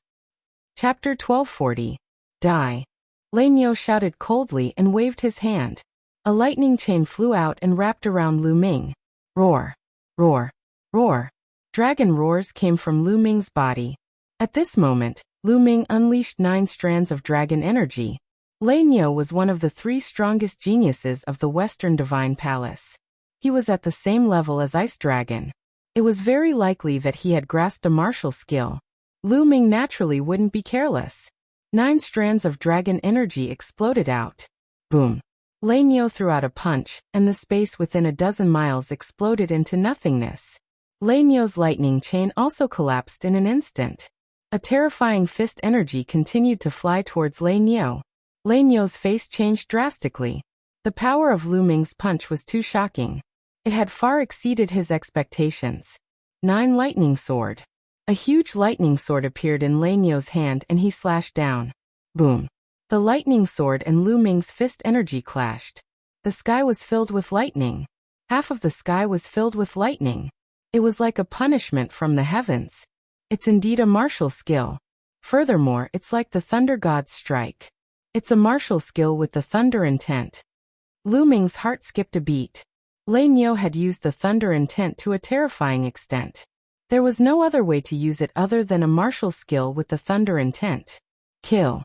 Chapter 1240. Die. Lei Niu shouted coldly and waved his hand. A lightning chain flew out and wrapped around Lu Ming. Roar. Roar. Roar. Dragon roars came from Lu Ming's body. At this moment, Lu Ming unleashed 9 strands of dragon energy. Lei Niu was one of the 3 strongest geniuses of the Western Divine Palace. He was at the same level as Ice Dragon. It was very likely that he had grasped a martial skill. Lu Ming naturally wouldn't be careless. 9 strands of dragon energy exploded out. Boom. Lei Niu threw out a punch, and the space within a dozen miles exploded into nothingness. Lei Niu's lightning chain also collapsed in an instant. A terrifying fist energy continued to fly towards Lei Niu. Lei Niu's face changed drastically. The power of Lu Ming's punch was too shocking. It had far exceeded his expectations. 9 lightning sword. A huge lightning sword appeared in Lei Niu's hand and he slashed down. Boom. The lightning sword and Lu Ming's fist energy clashed. The sky was filled with lightning. Half of the sky was filled with lightning. It was like a punishment from the heavens. It's indeed a martial skill. Furthermore, it's like the thunder god's strike. It's a martial skill with the thunder intent. Lu Ming's heart skipped a beat. Lei Niu had used the thunder intent to a terrifying extent. There was no other way to use it other than a martial skill with the thunder intent. Kill.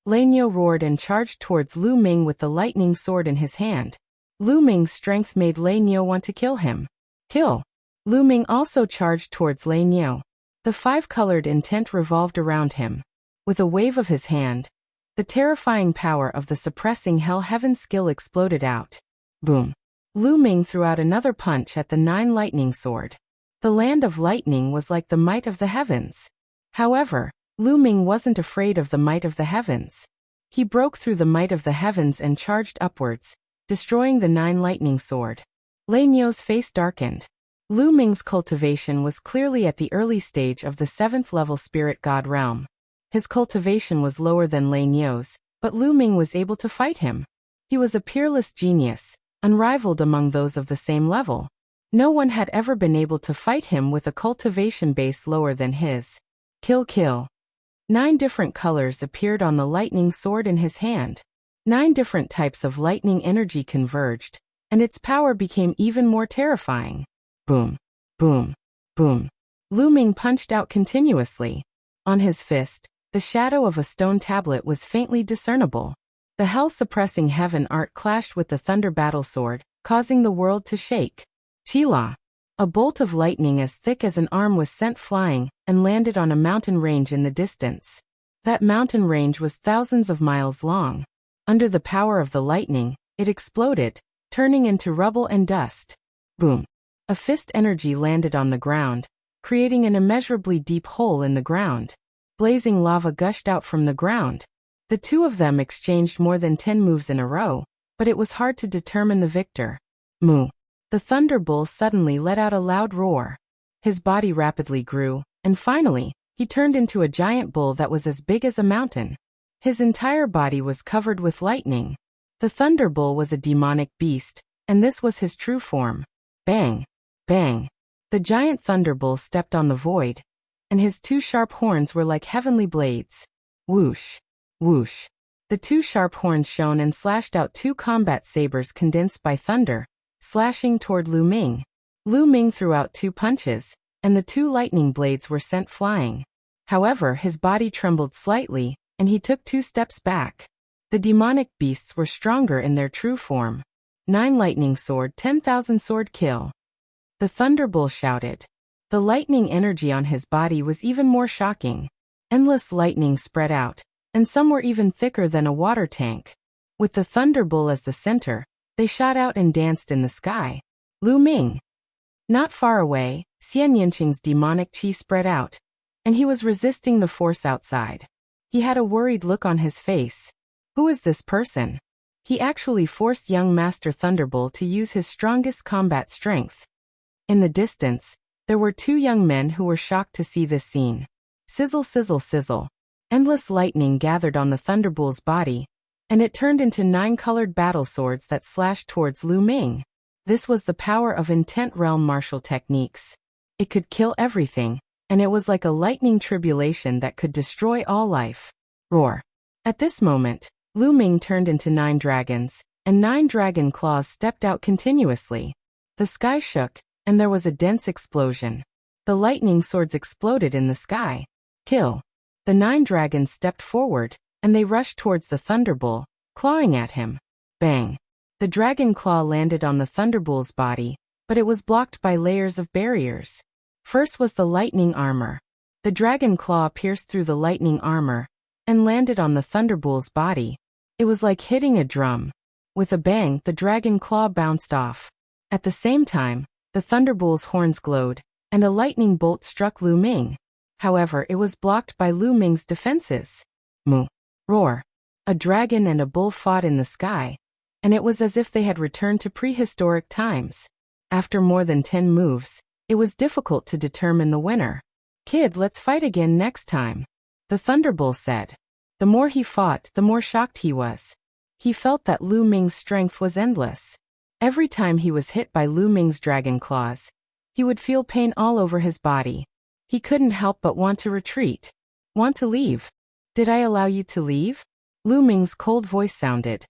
Lei Niu roared and charged towards Lu Ming with the lightning sword in his hand. Lu Ming's strength made Lei Niu want to kill him. Kill. Lu Ming also charged towards Lei Niu. The 5-colored intent revolved around him. With a wave of his hand, the terrifying power of the suppressing Hell Heaven skill exploded out. Boom. Lu Ming threw out another punch at the 9 lightning sword. The land of lightning was like the might of the heavens. However, Lu Ming wasn't afraid of the might of the heavens. He broke through the might of the heavens and charged upwards, destroying the 9 lightning sword. Lei Niu's face darkened. Lu Ming's cultivation was clearly at the early stage of the 7th level spirit god realm. His cultivation was lower than Lei Niu's, but Lu Ming was able to fight him. He was a peerless genius, unrivaled among those of the same level. No one had ever been able to fight him with a cultivation base lower than his. Kill, kill. 9 different colors appeared on the lightning sword in his hand. 9 different types of lightning energy converged, and its power became even more terrifying. Boom, boom, boom. Lu Ming punched out continuously. On his fist, the shadow of a stone tablet was faintly discernible. The hell-suppressing heaven art clashed with the thunder battle sword, causing the world to shake. Chila. A bolt of lightning as thick as an arm was sent flying and landed on a mountain range in the distance. That mountain range was thousands of miles long. Under the power of the lightning, it exploded, turning into rubble and dust. Boom. A fist energy landed on the ground, creating an immeasurably deep hole in the ground. Blazing lava gushed out from the ground. The two of them exchanged more than 10 moves in a row, but it was hard to determine the victor. Moo. The Thunder Bull suddenly let out a loud roar. His body rapidly grew, and finally, he turned into a giant bull that was as big as a mountain. His entire body was covered with lightning. The Thunder Bull was a demonic beast, and this was his true form. Bang! Bang! The giant Thunder Bull stepped on the void, and his 2 sharp horns were like heavenly blades. Whoosh! Whoosh! The 2 sharp horns shone and slashed out 2 combat sabers condensed by thunder, slashing toward Lu Ming. Lu Ming threw out 2 punches, and the 2 lightning blades were sent flying. However, his body trembled slightly, and he took 2 steps back. The demonic beasts were stronger in their true form. 9 lightning sword, 10,000 sword kill. The Thunder Bull shouted. The lightning energy on his body was even more shocking. Endless lightning spread out, and some were even thicker than a water tank. With the Thunder Bull as the center, they shot out and danced in the sky. Lu Ming. Not far away, Xian Yinqing's demonic qi spread out, and he was resisting the force outside. He had a worried look on his face. Who is this person? He actually forced young Master Thunderbull to use his strongest combat strength. In the distance, there were 2 young men who were shocked to see this scene. Sizzle, sizzle, sizzle. Endless lightning gathered on the Thunderbull's body, and it turned into 9 colored battle swords that slashed towards Lu Ming. This was the power of Intent Realm martial techniques. It could kill everything, and it was like a lightning tribulation that could destroy all life. Roar. At this moment, Lu Ming turned into 9 dragons, and 9 dragon claws stepped out continuously. The sky shook, and there was a dense explosion. The lightning swords exploded in the sky. Kill. The 9 dragons stepped forward, and they rushed towards the Thunderbull, clawing at him. Bang! The dragon claw landed on the Thunderbull's body, but it was blocked by layers of barriers. First was the lightning armor. The dragon claw pierced through the lightning armor, and landed on the Thunderbull's body. It was like hitting a drum. With a bang, the dragon claw bounced off. At the same time, the Thunderbull's horns glowed, and a lightning bolt struck Lu Ming. However, it was blocked by Lu Ming's defenses. Moo. Roar. A dragon and a bull fought in the sky, and it was as if they had returned to prehistoric times. After more than 10 moves, it was difficult to determine the winner. Kid, let's fight again next time, the Thunderbull said. The more he fought, the more shocked he was. He felt that Lu Ming's strength was endless. Every time he was hit by Lu Ming's dragon claws, he would feel pain all over his body. He couldn't help but want to retreat. Want to leave? Did I allow you to leave? Lu Ming's cold voice sounded.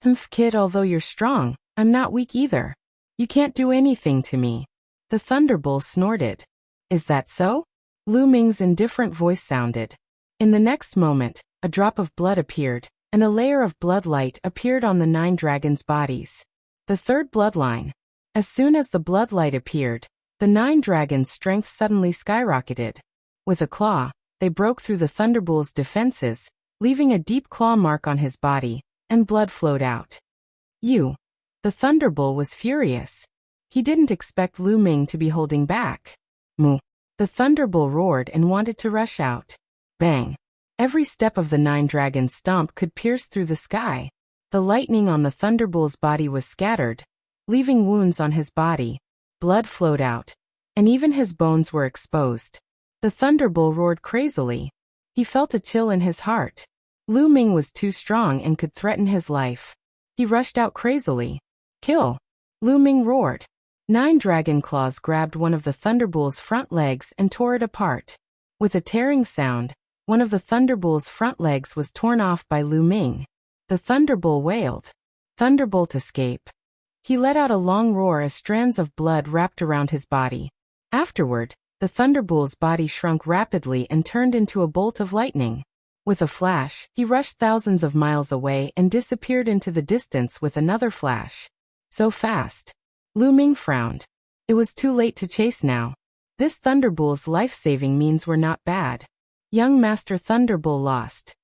Humph, kid, although you're strong, I'm not weak either. You can't do anything to me. The Thunderbull snorted. Is that so? Lu Ming's indifferent voice sounded. In the next moment, a drop of blood appeared, and a layer of blood light appeared on the 9 dragons' bodies. The 3rd bloodline. As soon as the blood light appeared, the 9 dragons' strength suddenly skyrocketed. With a claw, they broke through the Thunderbull's defenses, leaving a deep claw mark on his body, and blood flowed out. The Thunderbull was furious. He didn't expect Lu Ming to be holding back. Moo. The Thunderbull roared and wanted to rush out. Bang. Every step of the 9 dragons' stomp could pierce through the sky. The lightning on the Thunderbull's body was scattered, leaving wounds on his body. Blood flowed out, and even his bones were exposed. The Thunderbull roared crazily. He felt a chill in his heart. Lu Ming was too strong and could threaten his life. He rushed out crazily. Kill! Lu Ming roared. 9 dragon claws grabbed one of the Thunderbull's front legs and tore it apart. With a tearing sound, one of the Thunderbull's front legs was torn off by Lu Ming. The Thunderbolt wailed. Thunderbolt escape. He let out a long roar as strands of blood wrapped around his body. Afterward, the Thunderbolt's body shrunk rapidly and turned into a bolt of lightning. With a flash, he rushed thousands of miles away and disappeared into the distance with another flash. So fast. Lu Ming frowned. It was too late to chase now. This Thunderbolt's life-saving means were not bad. Young Master Thunderbolt lost.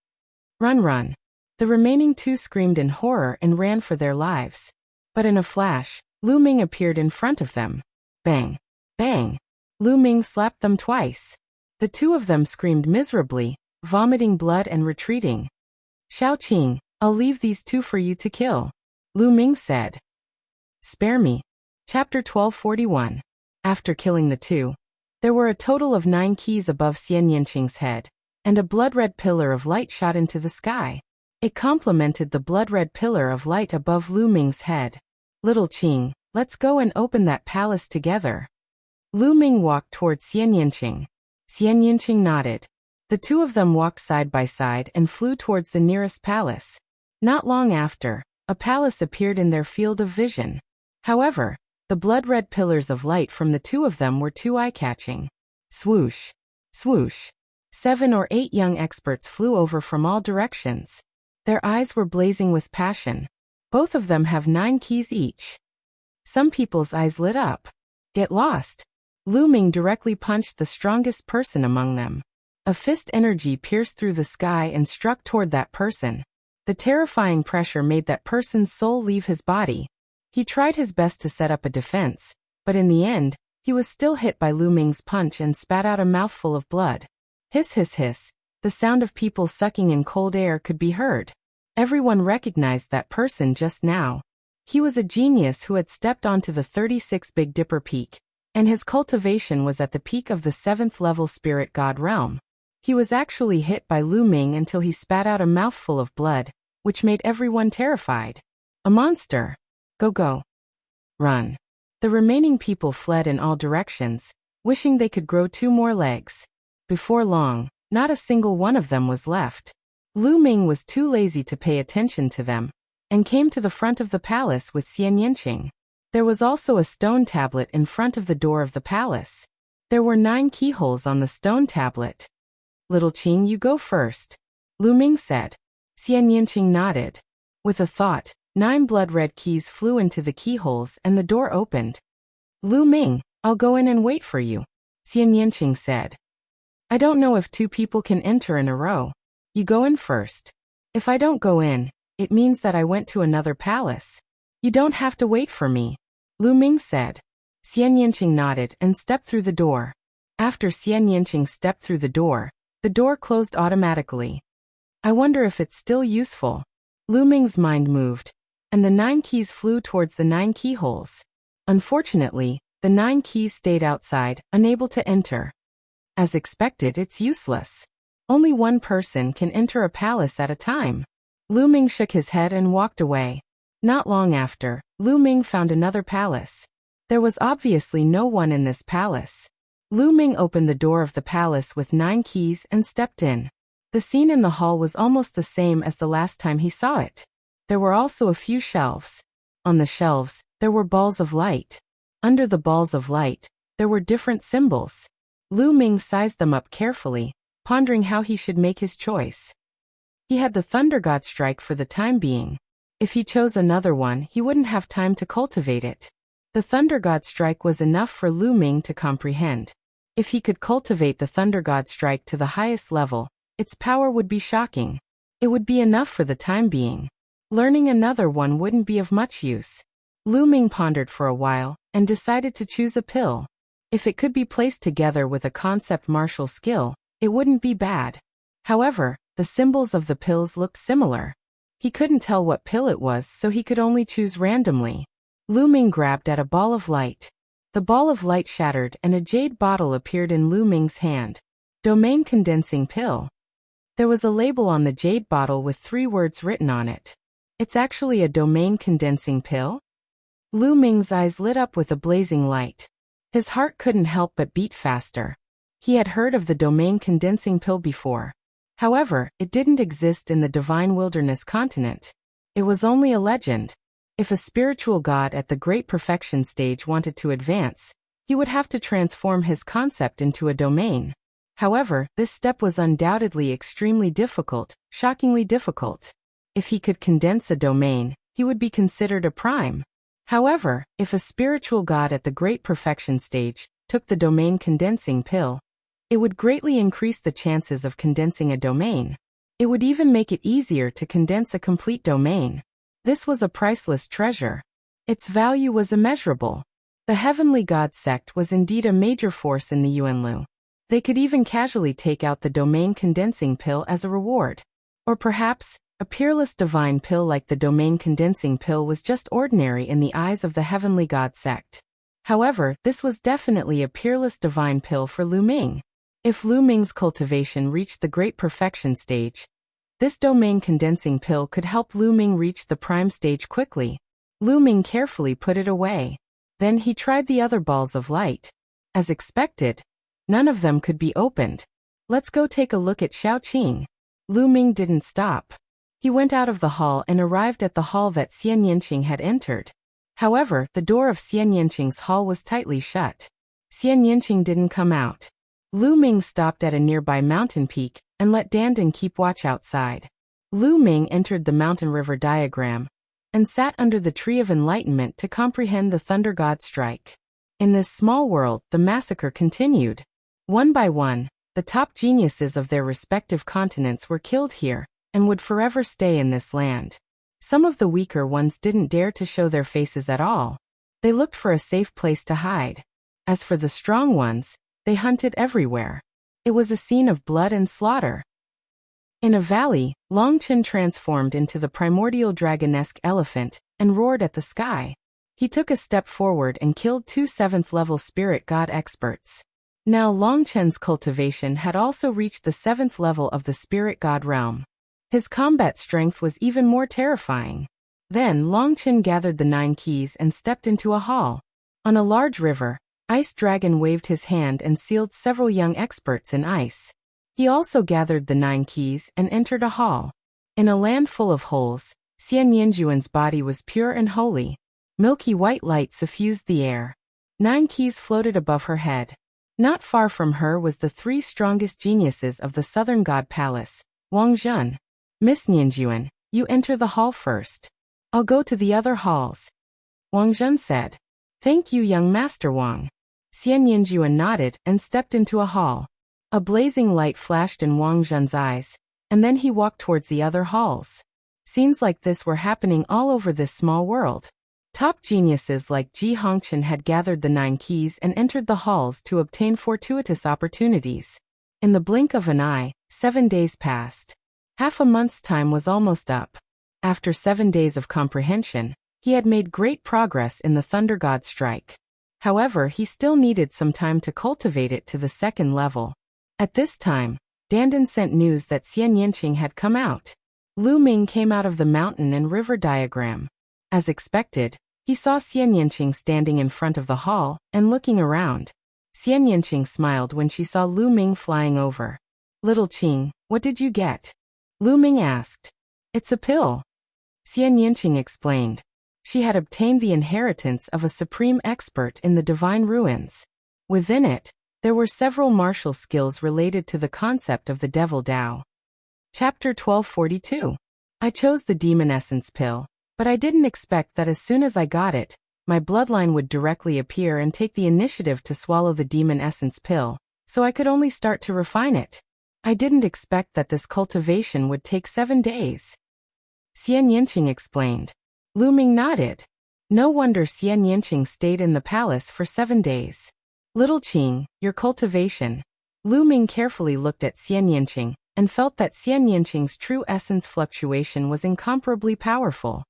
Run, run. The remaining two screamed in horror and ran for their lives. But in a flash, Lu Ming appeared in front of them. Bang! Bang! Lu Ming slapped them twice. The two of them screamed miserably, vomiting blood and retreating. Shao Qing, I'll leave these two for you to kill, Lu Ming said. Spare me. Chapter 1241. After killing the two, there were a total of 9 keys above Xian Yanqing's head, and a blood-red pillar of light shot into the sky. It complemented the blood-red pillar of light above Lu Ming's head. Little Qing, let's go and open that palace together. Lu Ming walked toward Xian Yanqing. Xian Yanqing nodded. The two of them walked side by side and flew towards the nearest palace. Not long after, a palace appeared in their field of vision. However, the blood-red pillars of light from the two of them were too eye-catching. Swoosh! Swoosh! 7 or 8 young experts flew over from all directions. Their eyes were blazing with passion. Both of them have 9 keys each. Some people's eyes lit up. Get lost! Lu Ming directly punched the strongest person among them. A fist energy pierced through the sky and struck toward that person. The terrifying pressure made that person's soul leave his body. He tried his best to set up a defense, but in the end, he was still hit by Lu Ming's punch and spat out a mouthful of blood. Hiss hiss hiss, the sound of people sucking in cold air could be heard. Everyone recognized that person just now. He was a genius who had stepped onto the 36 Big Dipper Peak, and his cultivation was at the peak of the 7th level spirit god realm. He was actually hit by Lu Ming until he spat out a mouthful of blood, which made everyone terrified. A monster! Go go! Run! The remaining people fled in all directions, wishing they could grow 2 more legs. Before long, not a single one of them was left. Lu Ming was too lazy to pay attention to them, and came to the front of the palace with Xian Yanqing. There was also a stone tablet in front of the door of the palace. There were 9 keyholes on the stone tablet. Little Qing, you go first, Lu Ming said. Xian Yanqing nodded. With a thought, 9 blood-red keys flew into the keyholes and the door opened. Lu Ming, I'll go in and wait for you, Xian Yanqing said. I don't know if 2 people can enter in a row. You go in first. If I don't go in, it means that I went to another palace. You don't have to wait for me, Lu Ming said. Xian Yanqing nodded and stepped through the door. After Xian Yanqing stepped through the door closed automatically. I wonder if it's still useful. Lu Ming's mind moved, and the 9 keys flew towards the 9 keyholes. Unfortunately, the 9 keys stayed outside, unable to enter. As expected, it's useless. Only one person can enter a palace at a time. Lu Ming shook his head and walked away. Not long after, Lu Ming found another palace. There was obviously no one in this palace. Lu Ming opened the door of the palace with 9 keys and stepped in. The scene in the hall was almost the same as the last time he saw it. There were also a few shelves. On the shelves, there were balls of light. Under the balls of light, there were different symbols. Lu Ming sized them up carefully, pondering how he should make his choice. He had the Thunder God strike for the time being. If he chose another one, he wouldn't have time to cultivate it. The Thunder God strike was enough for Lu Ming to comprehend. If he could cultivate the Thunder God strike to the highest level, its power would be shocking. It would be enough for the time being. Learning another one wouldn't be of much use. Lu Ming pondered for a while, and decided to choose a pill. If it could be placed together with a concept martial skill, it wouldn't be bad. However, the symbols of the pills looked similar. He couldn't tell what pill it was, so he could only choose randomly. Lu Ming grabbed at a ball of light. The ball of light shattered and a jade bottle appeared in Lu Ming's hand. Domain condensing pill. There was a label on the jade bottle with 3 words written on it. It's actually a domain condensing pill? Lu Ming's eyes lit up with a blazing light. His heart couldn't help but beat faster. He had heard of the domain condensing pill before. However, it didn't exist in the divine wilderness continent. It was only a legend. If a spiritual god at the great perfection stage wanted to advance, he would have to transform his concept into a domain. However, this step was undoubtedly extremely difficult, shockingly difficult. If he could condense a domain, he would be considered a prime. However, if a spiritual god at the great perfection stage took the domain condensing pill, it would greatly increase the chances of condensing a domain. It would even make it easier to condense a complete domain. This was a priceless treasure. Its value was immeasurable. The heavenly god sect was indeed a major force in the Yuanlu. They could even casually take out the domain condensing pill as a reward. Or perhaps, a peerless divine pill like the domain condensing pill was just ordinary in the eyes of the heavenly god sect. However, this was definitely a peerless divine pill for Lu Ming. If Lu Ming's cultivation reached the great perfection stage, this domain condensing pill could help Lu Ming reach the prime stage quickly. Lu Ming carefully put it away. Then he tried the other balls of light. As expected, none of them could be opened. Let's go take a look at Xiaoqing. Lu Ming didn't stop. He went out of the hall and arrived at the hall that Xian Yanqing had entered. However, the door of Xian Yanqing's hall was tightly shut. Xian Yanqing didn't come out. Lu Ming stopped at a nearby mountain peak and let Dandan keep watch outside. Lu Ming entered the mountain river diagram and sat under the tree of enlightenment to comprehend the thunder god strike. In this small world, the massacre continued. One by one, the top geniuses of their respective continents were killed here and would forever stay in this land. Some of the weaker ones didn't dare to show their faces at all. They looked for a safe place to hide. As for the strong ones, they hunted everywhere. It was a scene of blood and slaughter. In a valley, Longchen transformed into the primordial dragonesque elephant and roared at the sky. He took a step forward and killed 2 7th-level spirit god experts. Now Longchen's cultivation had also reached the 7th level of the spirit god realm. His combat strength was even more terrifying. Then Longchen gathered the 9 keys and stepped into a hall. On a large river, Ice Dragon waved his hand and sealed several young experts in ice. He also gathered the 9 keys and entered a hall. In a land full of holes, Xian Yanjuan's body was pure and holy. Milky white light suffused the air. 9 keys floated above her head. Not far from her was the 3 strongest geniuses of the Southern God Palace, Wang Zhen. Miss Nianjuan, you enter the hall first. I'll go to the other halls. Wang Zhen said. Thank you, young Master Wang. Xian Yanjuan nodded and stepped into a hall. A blazing light flashed in Wang Zhen's eyes, and then he walked towards the other halls. Scenes like this were happening all over this small world. Top geniuses like Ji Hongqian had gathered the 9 keys and entered the halls to obtain fortuitous opportunities. In the blink of an eye, 7 days passed. Half a month's time was almost up. After 7 days of comprehension, he had made great progress in the Thunder God strike. However, he still needed some time to cultivate it to the 2nd level. At this time, Dandan sent news that Xian Yanqing had come out. Lu Ming came out of the mountain and river diagram. As expected, he saw Xian Yanqing standing in front of the hall and looking around. Xian Yanqing smiled when she saw Lu Ming flying over. Little Qing, what did you get? Lu Ming asked. It's a pill. Xian Yanqing explained. She had obtained the inheritance of a supreme expert in the divine ruins. Within it, there were several martial skills related to the concept of the Devil Tao. Chapter 1242. I chose the demon essence pill, but I didn't expect that as soon as I got it, my bloodline would directly appear and take the initiative to swallow the demon essence pill, so I could only start to refine it. I didn't expect that this cultivation would take 7 days. Xian Yanqing explained. Lu Ming nodded. No wonder Xian Yanqing stayed in the palace for 7 days. Little Qing, your cultivation. Lu Ming carefully looked at Xian Yanqing and felt that Xian Yanqing's true essence fluctuation was incomparably powerful.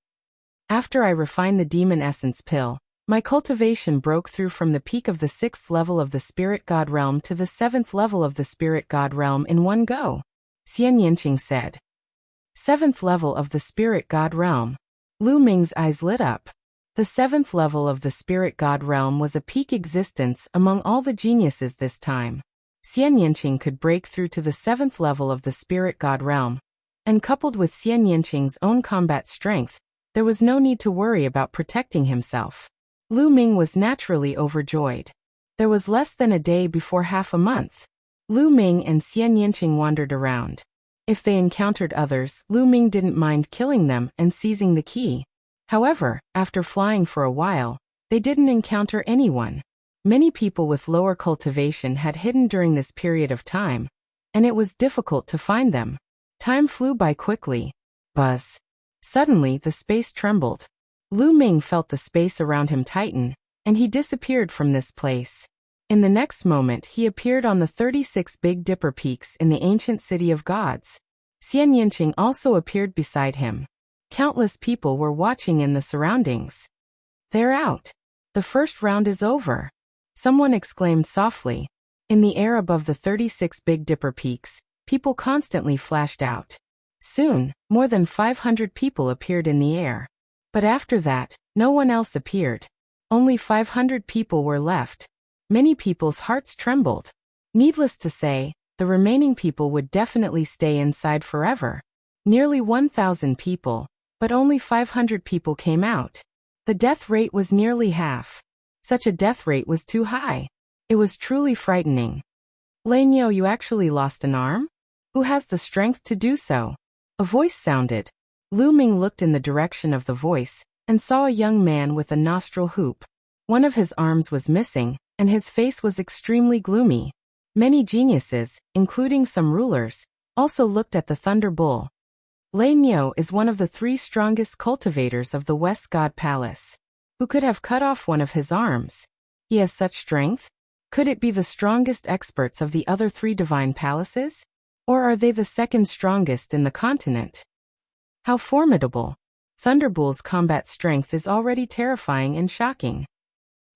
After I refined the demon essence pill, my cultivation broke through from the peak of the 6th level of the spirit god realm to the 7th level of the spirit god realm in one go. Xian Yanqing said. 7th level of the spirit god realm. Lu Ming's eyes lit up. The 7th level of the spirit god realm was a peak existence among all the geniuses this time. Xian Yinqing could break through to the 7th level of the spirit god realm, and coupled with Xian Yinqing's own combat strength, there was no need to worry about protecting himself. Lu Ming was naturally overjoyed. There was less than a day before half a month. Lu Ming and Xian Yinqing wandered around. If they encountered others, Lu Ming didn't mind killing them and seizing the key. However, after flying for a while, they didn't encounter anyone. Many people with lower cultivation had hidden during this period of time, and it was difficult to find them. Time flew by quickly. Buzz. Suddenly, the space trembled. Lu Ming felt the space around him tighten, and he disappeared from this place. In the next moment, he appeared on the 36 Big Dipper peaks in the ancient city of gods. Xian Yinqing also appeared beside him. Countless people were watching in the surroundings. They're out. The first round is over. Someone exclaimed softly. In the air above the 36 Big Dipper peaks, people constantly flashed out. Soon, more than 500 people appeared in the air. But after that, no one else appeared. Only 500 people were left. Many people's hearts trembled. Needless to say, the remaining people would definitely stay inside forever. Nearly 1,000 people, but only 500 people came out. The death rate was nearly half. Such a death rate was too high. It was truly frightening. Lanyo, you actually lost an arm? Who has the strength to do so? A voice sounded. Lu Ming looked in the direction of the voice, and saw a young man with a nostril hoop. One of his arms was missing, and his face was extremely gloomy. Many geniuses, including some rulers, also looked at the Thunder Bull. Lanyo is one of the 3 strongest cultivators of the West God Palace. Who could have cut off one of his arms? He has such strength? Could it be the strongest experts of the other 3 divine palaces? Or are they the second strongest in the continent? How formidable! Thunderbull's combat strength is already terrifying and shocking.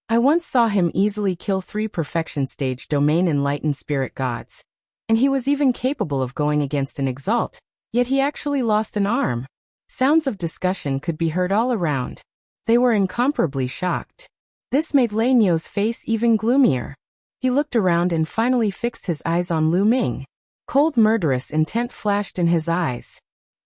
I once saw him easily kill 3 perfection stage domain enlightened spirit gods. And he was even capable of going against an exalt, yet he actually lost an arm. Sounds of discussion could be heard all around. They were incomparably shocked. This made Lanyo's face even gloomier. He looked around and finally fixed his eyes on Lu Ming. Cold murderous intent flashed in his eyes.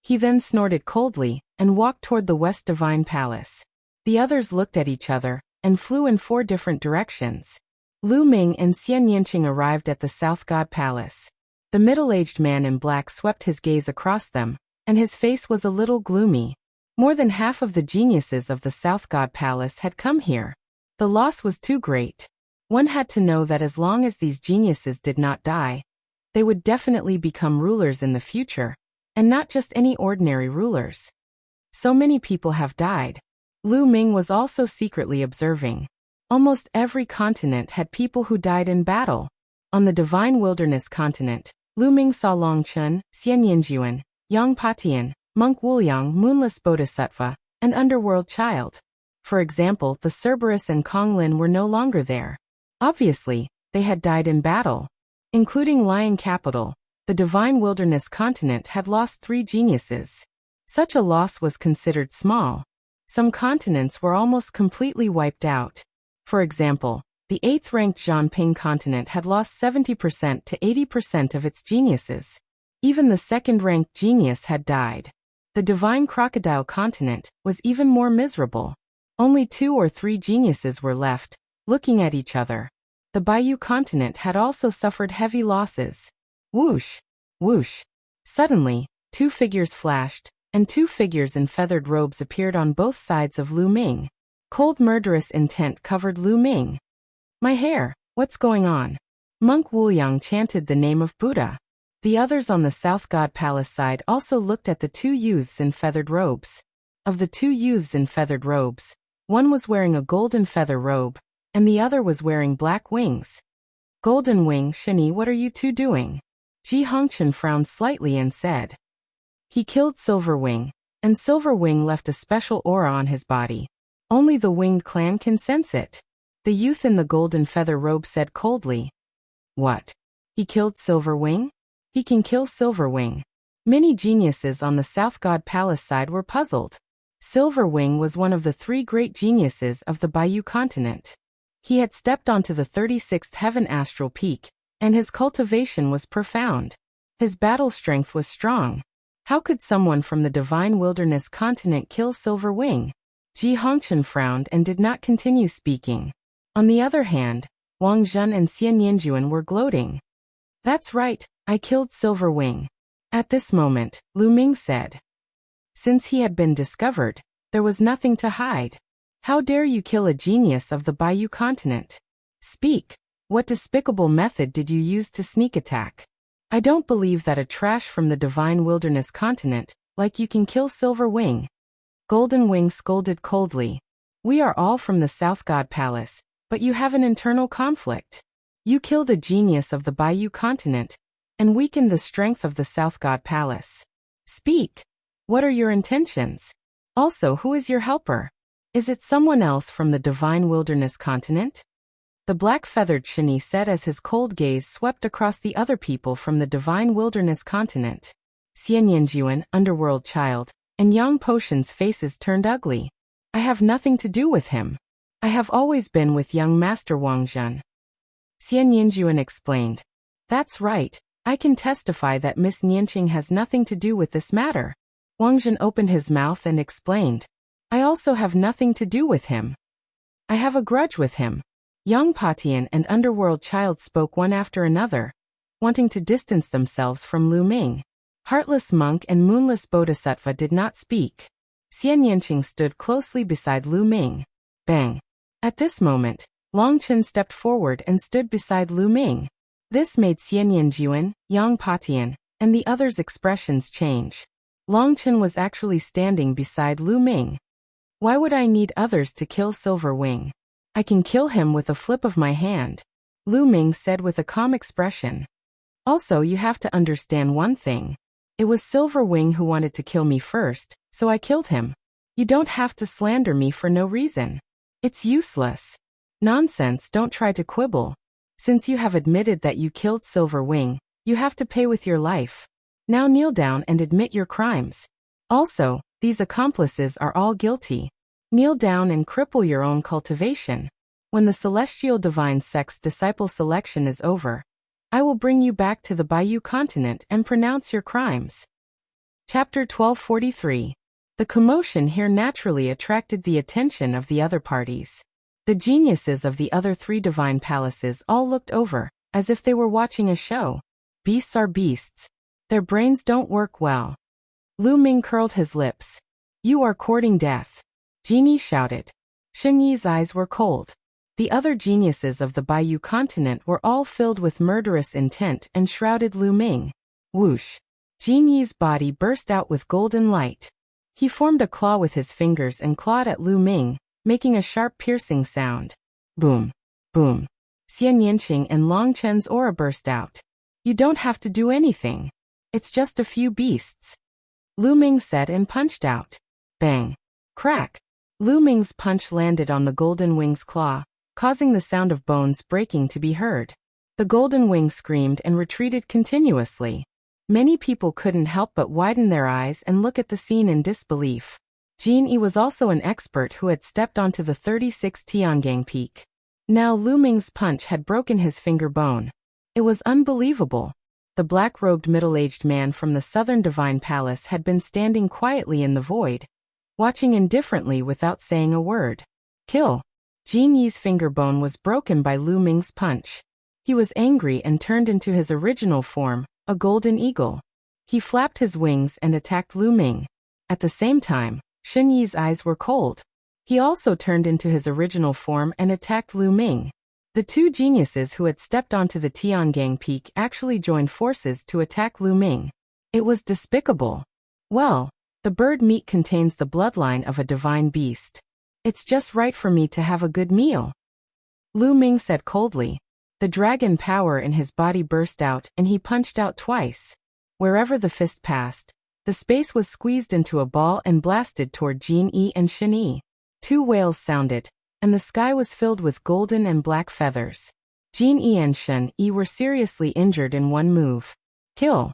He then snorted coldly, and walked toward the West Divine Palace. The others looked at each other, and flew in 4 different directions. Lu Ming and Xian Yinqing arrived at the South God Palace. The middle-aged man in black swept his gaze across them, and his face was a little gloomy. More than half of the geniuses of the South God Palace had come here. The loss was too great. One had to know that as long as these geniuses did not die, they would definitely become rulers in the future, and not just any ordinary rulers. So many people have died. Lu Ming was also secretly observing. Almost every continent had people who died in battle. On the Divine Wilderness continent, Lu Ming saw Long Chun, Xian Yinjuan, Yang Patian, Monk Wuliang, Moonless Bodhisattva, and Underworld Child. For example, the Cerberus and Konglin were no longer there. Obviously, they had died in battle. Including Lion Capital, the Divine Wilderness continent had lost 3 geniuses. Such a loss was considered small. Some continents were almost completely wiped out. For example, the 8th-ranked Zhanping continent had lost 70% to 80% of its geniuses. Even the 2nd-ranked genius had died. The Divine Crocodile continent was even more miserable. Only 2 or 3 geniuses were left, looking at each other. The Bayou continent had also suffered heavy losses. Whoosh! Whoosh! Suddenly, 2 figures flashed, and 2 figures in feathered robes appeared on both sides of Lu Ming. Cold murderous intent covered Lu Ming. My hair, what's going on? Monk Wuliang chanted the name of Buddha. The others on the South God Palace side also looked at the 2 youths in feathered robes. Of the 2 youths in feathered robes, one was wearing a golden feather robe, and the other was wearing black wings. Golden Wing, Shani, what are you 2 doing? Ji Hongchen frowned slightly and said. He killed Silver Wing, and Silver Wing left a special aura on his body. Only the Winged clan can sense it. The youth in the golden feather robe said coldly. What? He killed Silver Wing? He can kill Silver Wing. Many geniuses on the South God Palace side were puzzled. Silver Wing was one of the 3 great geniuses of the Bayou continent. He had stepped onto the 36th heaven astral peak, And his cultivation was profound. His battle strength was strong. How could someone from the divine wilderness continent kill Silver Wing? Ji Hongchen frowned and did not continue speaking. On the other hand, Wang Zhen and Xian Yanjuan were gloating. That's right, I killed Silver Wing. At this moment, Lu Ming said. Since he had been discovered, there was nothing to hide. How dare you kill a genius of the Bayou continent? Speak. What despicable method did you use to sneak attack? I don't believe that a trash from the divine wilderness continent, like you can kill Silver Wing. Golden Wing scolded coldly. We are all from the South God Palace, but you have an internal conflict. You killed a genius of the Bayou continent, and weakened the strength of the South God Palace. Speak. What are your intentions? Also, who is your helper? Is it someone else from the divine wilderness continent? The black-feathered Shani said as his cold gaze swept across the other people from the divine wilderness continent. Xian Yanjuan, underworld child, and Yang Potion's faces turned ugly. I have nothing to do with him. I have always been with young Master Wang Zhen. Xian Yanjuan explained. That's right, I can testify that Miss Nianqing has nothing to do with this matter. Wang Zhen opened his mouth and explained. I also have nothing to do with him. I have a grudge with him. Yang Patian and Underworld Child spoke one after another, wanting to distance themselves from Lu Ming. Heartless Monk and Moonless Bodhisattva did not speak. Xian Yanqing stood closely beside Lu Ming. Bang. At this moment, Long Chen stepped forward and stood beside Lu Ming. This made Xian Yanjuan, Yang Patian, and the others' expressions change. Long Chen was actually standing beside Lu Ming. Why would I need others to kill Silver Wing? I can kill him with a flip of my hand, Lu Ming said with a calm expression. Also, you have to understand one thing. It was Silver Wing who wanted to kill me first, so I killed him. You don't have to slander me for no reason. It's useless. Nonsense, don't try to quibble. Since you have admitted that you killed Silver Wing, you have to pay with your life. Now kneel down and admit your crimes. Also, these accomplices are all guilty. Kneel down and cripple your own cultivation. When the celestial divine sex disciple selection is over, I will bring you back to the Bayou continent and pronounce your crimes. Chapter 1243. The commotion here naturally attracted the attention of the other parties. The geniuses of the other three divine palaces all looked over, as if they were watching a show. Beasts are beasts. Their brains don't work well. Lu Ming curled his lips. You are courting death. Genie shouted. Shen Yi's eyes were cold. The other geniuses of the Bayou continent were all filled with murderous intent and shrouded Lu Ming. Whoosh. Jin Yi's body burst out with golden light. He formed a claw with his fingers and clawed at Lu Ming, making a sharp piercing sound. Boom. Boom. Xian Yanqing and Long Chen's aura burst out. You don't have to do anything. It's just a few beasts. Lu Ming said and punched out. Bang. Crack. Lu Ming's punch landed on the Golden Wing's claw, causing the sound of bones breaking to be heard. The Golden Wing screamed and retreated continuously. Many people couldn't help but widen their eyes and look at the scene in disbelief. Jin Yi was also an expert who had stepped onto the 36 Tiangang Peak. Now Lu Ming's punch had broken his finger bone. It was unbelievable. The black-robed middle-aged man from the Southern Divine Palace had been standing quietly in the void, watching indifferently without saying a word. Kill. Jin Yi's finger bone was broken by Lu Ming's punch. He was angry and turned into his original form, a golden eagle. He flapped his wings and attacked Lu Ming. At the same time, Shen Yi's eyes were cold. He also turned into his original form and attacked Lu Ming. The two geniuses who had stepped onto the Tiangang Peak actually joined forces to attack Lu Ming. It was despicable. Well, the bird meat contains the bloodline of a divine beast. It's just right for me to have a good meal. Lu Ming said coldly. The dragon power in his body burst out and he punched out twice. Wherever the fist passed, the space was squeezed into a ball and blasted toward Jin Yi and Shen Yi. Two wails sounded, and the sky was filled with golden and black feathers. Jin Yi and Shen Yi were seriously injured in one move. Kill.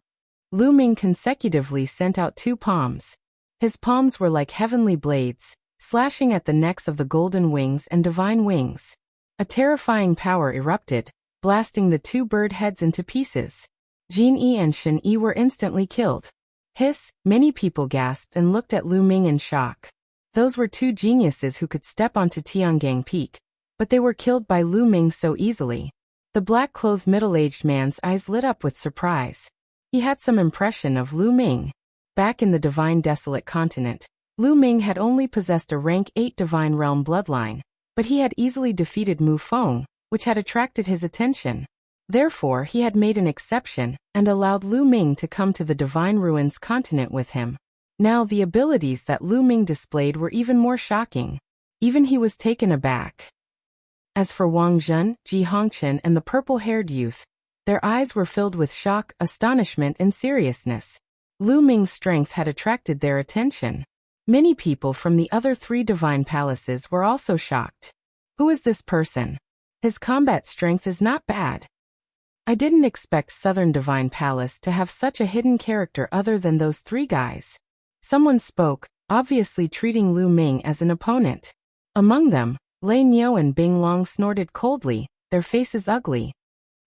Lu Ming consecutively sent out two palms. His palms were like heavenly blades, slashing at the necks of the golden wings and divine wings. A terrifying power erupted, blasting the two bird heads into pieces. Jin Yi and Shen Yi were instantly killed. Hiss, many people gasped and looked at Lu Ming in shock. Those were two geniuses who could step onto Tiangang Peak, but they were killed by Lu Ming so easily. The black-clothed middle-aged man's eyes lit up with surprise. He had some impression of Lu Ming. Back in the Divine Desolate Continent, Lu Ming had only possessed a rank 8 Divine Realm bloodline, but he had easily defeated Mu Feng, which had attracted his attention. Therefore, he had made an exception and allowed Lu Ming to come to the Divine Ruins continent with him. Now the abilities that Lu Ming displayed were even more shocking. Even he was taken aback. As for Wang Zhen, Ji Hongqian and the purple-haired youth, their eyes were filled with shock, astonishment and seriousness. Lu Ming's strength had attracted their attention. Many people from the other 3 divine palaces were also shocked. Who is this person? His combat strength is not bad. I didn't expect Southern Divine Palace to have such a hidden character other than those 3 guys. Someone spoke, obviously treating Lu Ming as an opponent. Among them, Lei Niu and Bing Long snorted coldly, their faces ugly.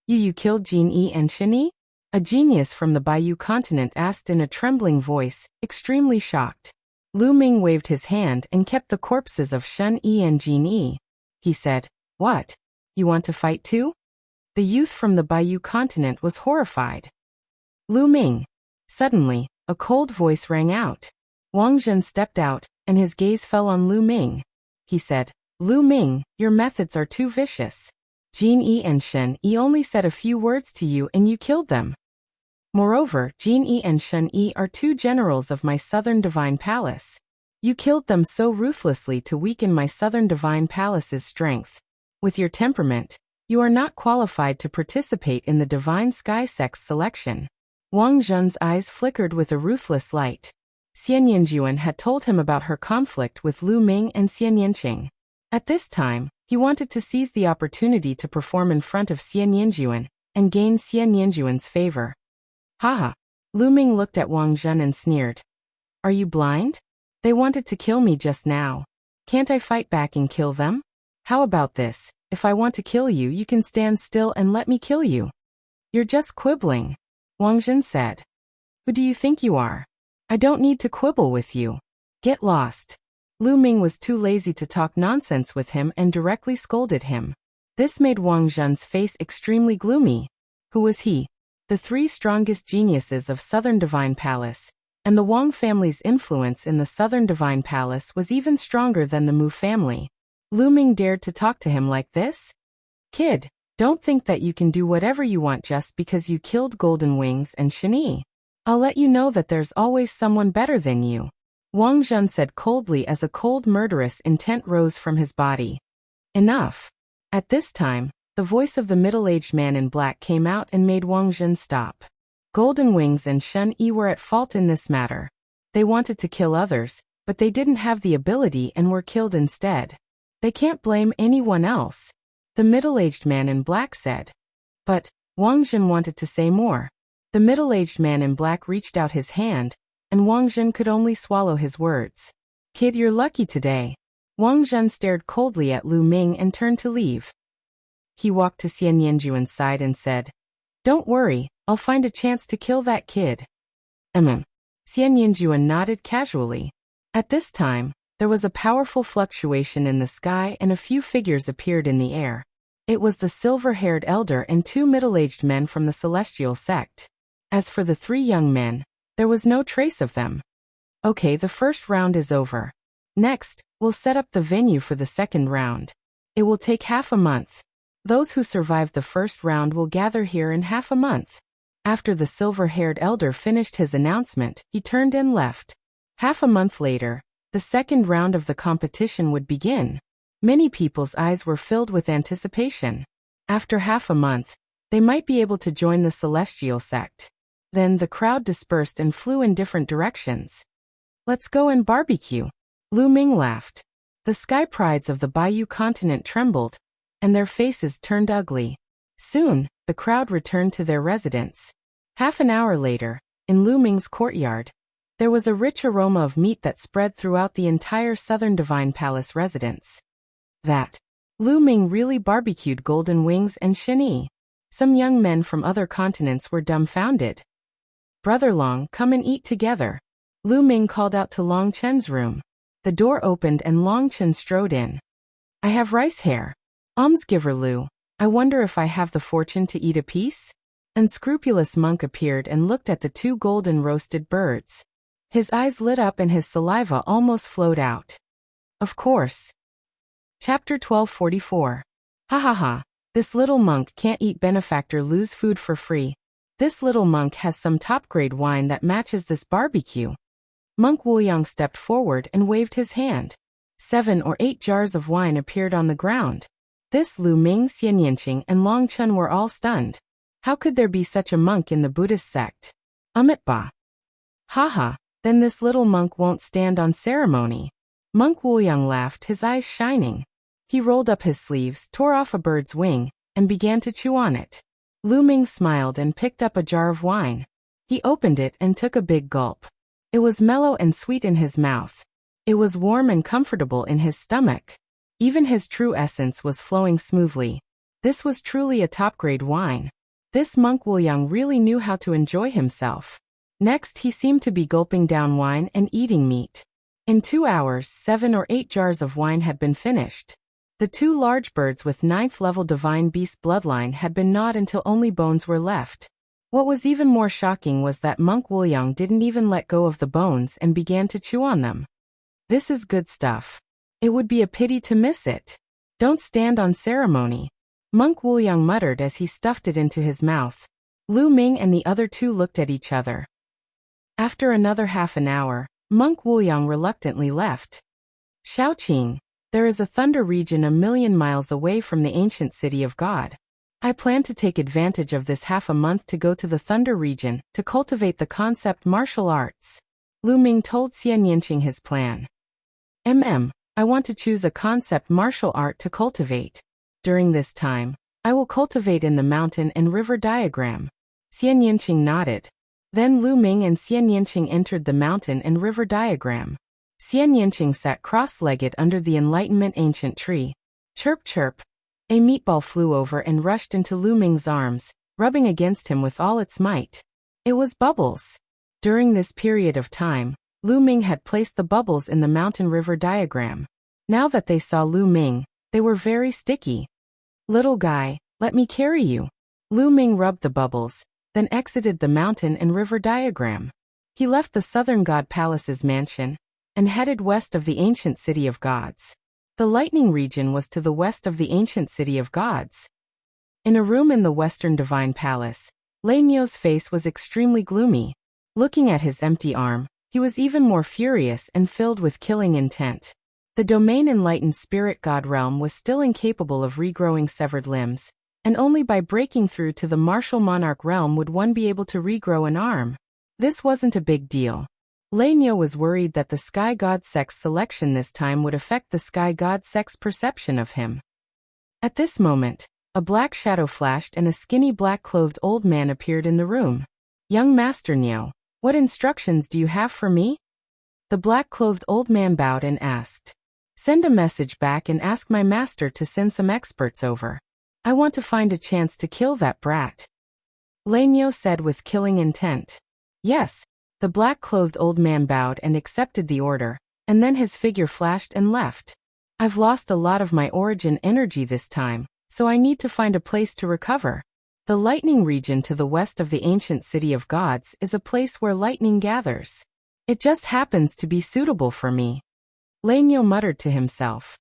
You killed Jin Yi and Shen Yi? A genius from the Bayou continent asked in a trembling voice, extremely shocked. Lu Ming waved his hand and kept the corpses of Shen Yi and Jin Yi. He said, "What? You want to fight too?" The youth from the Bayou continent was horrified. Lu Ming. Suddenly, a cold voice rang out. Wang Zhen stepped out, and his gaze fell on Lu Ming. He said, "Lu Ming, your methods are too vicious. Jin Yi and Shen Yi only said a few words to you and you killed them. Moreover, Jin Yi and Shen Yi are 2 generals of my Southern Divine Palace. You killed them so ruthlessly to weaken my Southern Divine Palace's strength. With your temperament, you are not qualified to participate in the Divine Sky Sect's selection." Wang Zhen's eyes flickered with a ruthless light. Xian Yinjuan had told him about her conflict with Lu Ming and Xian Yinqing. At this time, he wanted to seize the opportunity to perform in front of Xian Yinjuan and gain Xian Yinjuan's favor. Haha. Lu Ming looked at Wang Zhen and sneered. Are you blind? They wanted to kill me just now. Can't I fight back and kill them? How about this? If I want to kill you, you can stand still and let me kill you. You're just quibbling, Wang Zhen said. Who do you think you are? I don't need to quibble with you. Get lost. Lu Ming was too lazy to talk nonsense with him and directly scolded him. This made Wang Zhen's face extremely gloomy. Who was he? The 3 strongest geniuses of Southern Divine Palace, and the Wang family's influence in the Southern Divine Palace was even stronger than the Mu family. Lu Ming dared to talk to him like this? Kid, don't think that you can do whatever you want just because you killed Golden Wings and Shen Yi. I'll let you know that there's always someone better than you. Wang Zhen said coldly as a cold murderous intent rose from his body. Enough. At this time, the voice of the middle-aged man in black came out and made Wang Zhen stop. Golden Wings and Shen Yi were at fault in this matter. They wanted to kill others, but they didn't have the ability and were killed instead. They can't blame anyone else, the middle-aged man in black said. But Wang Zhen wanted to say more. The middle-aged man in black reached out his hand, and Wang Zhen could only swallow his words. Kid, you're lucky today. Wang Zhen stared coldly at Lu Ming and turned to leave. He walked to Xian Yinjuan's side and said, Don't worry, I'll find a chance to kill that kid. Xian Yinjuan nodded casually. At this time, there was a powerful fluctuation in the sky and a few figures appeared in the air. It was the silver-haired elder and 2 middle-aged men from the celestial sect. As for the 3 young men, there was no trace of them. Okay, the first round is over. Next, we'll set up the venue for the second round. It will take half a month. Those who survive the first round will gather here in half a month. After the silver-haired elder finished his announcement, he turned and left. Half a month later, the second round of the competition would begin. Many people's eyes were filled with anticipation. After half a month, they might be able to join the celestial sect. Then the crowd dispersed and flew in different directions. Let's go and barbecue. Lu Ming laughed. The sky prides of the Bayou continent trembled, and their faces turned ugly. Soon, the crowd returned to their residence. Half an hour later, in Lu Ming's courtyard, there was a rich aroma of meat that spread throughout the entire Southern Divine Palace residence. Lu Ming really barbecued Golden Wings and Shen Yi. Some young men from other continents were dumbfounded. Brother Long, come and eat together. Lu Ming called out to Long Chen's room. The door opened and Long Chen strode in. I have rice hair. Almsgiver Lu, I wonder if I have the fortune to eat a piece? Unscrupulous monk appeared and looked at the two golden roasted birds. His eyes lit up and his saliva almost flowed out. Of course. Chapter 1244. Ha ha ha. This little monk can't eat benefactor Lu's food for free. This little monk has some top-grade wine that matches this barbecue. Monk Wuyang stepped forward and waved his hand. 7 or 8 jars of wine appeared on the ground. This Lu Ming, Xianyanqing, and Long Chen were all stunned. How could there be such a monk in the Buddhist sect? Ba. Haha, then this little monk won't stand on ceremony. Monk Wuyang laughed, his eyes shining. He rolled up his sleeves, tore off a bird's wing, and began to chew on it. Lu Ming smiled and picked up a jar of wine. He opened it and took a big gulp. It was mellow and sweet in his mouth. It was warm and comfortable in his stomach. Even his true essence was flowing smoothly. This was truly a top-grade wine. This monk Wuyang really knew how to enjoy himself. Next, he seemed to be gulping down wine and eating meat. In 2 hours, 7 or 8 jars of wine had been finished. The 2 large birds with 9th-level divine beast bloodline had been gnawed until only bones were left. What was even more shocking was that Monk Wuyang didn't even let go of the bones and began to chew on them. This is good stuff. It would be a pity to miss it. Don't stand on ceremony. Monk Wuyang muttered as he stuffed it into his mouth. Lu Ming and the other 2 looked at each other. After another half an hour, Monk Wuyang reluctantly left. Shaoqing, there is a thunder region 1,000,000 miles away from the ancient city of God. I plan to take advantage of this half a month to go to the Thunder region to cultivate the concept martial arts. Lu Ming told Xianyanqing his plan. I want to choose a concept martial art to cultivate. During this time, I will cultivate in the mountain and river diagram. Xianyanqing nodded. Then Lu Ming and Xianyanqing entered the mountain and river diagram. Xianyanqing sat cross-legged under the Enlightenment ancient tree. Chirp chirp. A meatball flew over and rushed into Lu Ming's arms, rubbing against him with all its might. It was Bubbles. During this period of time, Lu Ming had placed the bubbles in the mountain-river diagram. Now that they saw Lu Ming, they were very sticky. Little guy, let me carry you. Lu Ming rubbed the bubbles, then exited the mountain and river diagram. He left the Southern God Palace's mansion and headed west of the ancient city of gods. The lightning region was to the west of the ancient city of gods. In a room in the Western Divine Palace, Lei Nio's face was extremely gloomy. Looking at his empty arm, he was even more furious and filled with killing intent. The domain enlightened spirit god realm was still incapable of regrowing severed limbs, and only by breaking through to the martial monarch realm would one be able to regrow an arm. This wasn't a big deal. Lei Nio was worried that the Sky God Sect's selection this time would affect the Sky God Sect's perception of him. At this moment, a black shadow flashed and a skinny black-clothed old man appeared in the room. Young Master Nio, what instructions do you have for me? The black-clothed old man bowed and asked. Send a message back and ask my master to send some experts over. I want to find a chance to kill that brat. Lei Nio said with killing intent. Yes. The black-clothed old man bowed and accepted the order, and then his figure flashed and left. I've lost a lot of my origin energy this time, so I need to find a place to recover. The lightning region to the west of the ancient city of gods is a place where lightning gathers. It just happens to be suitable for me. Lei Nio muttered to himself.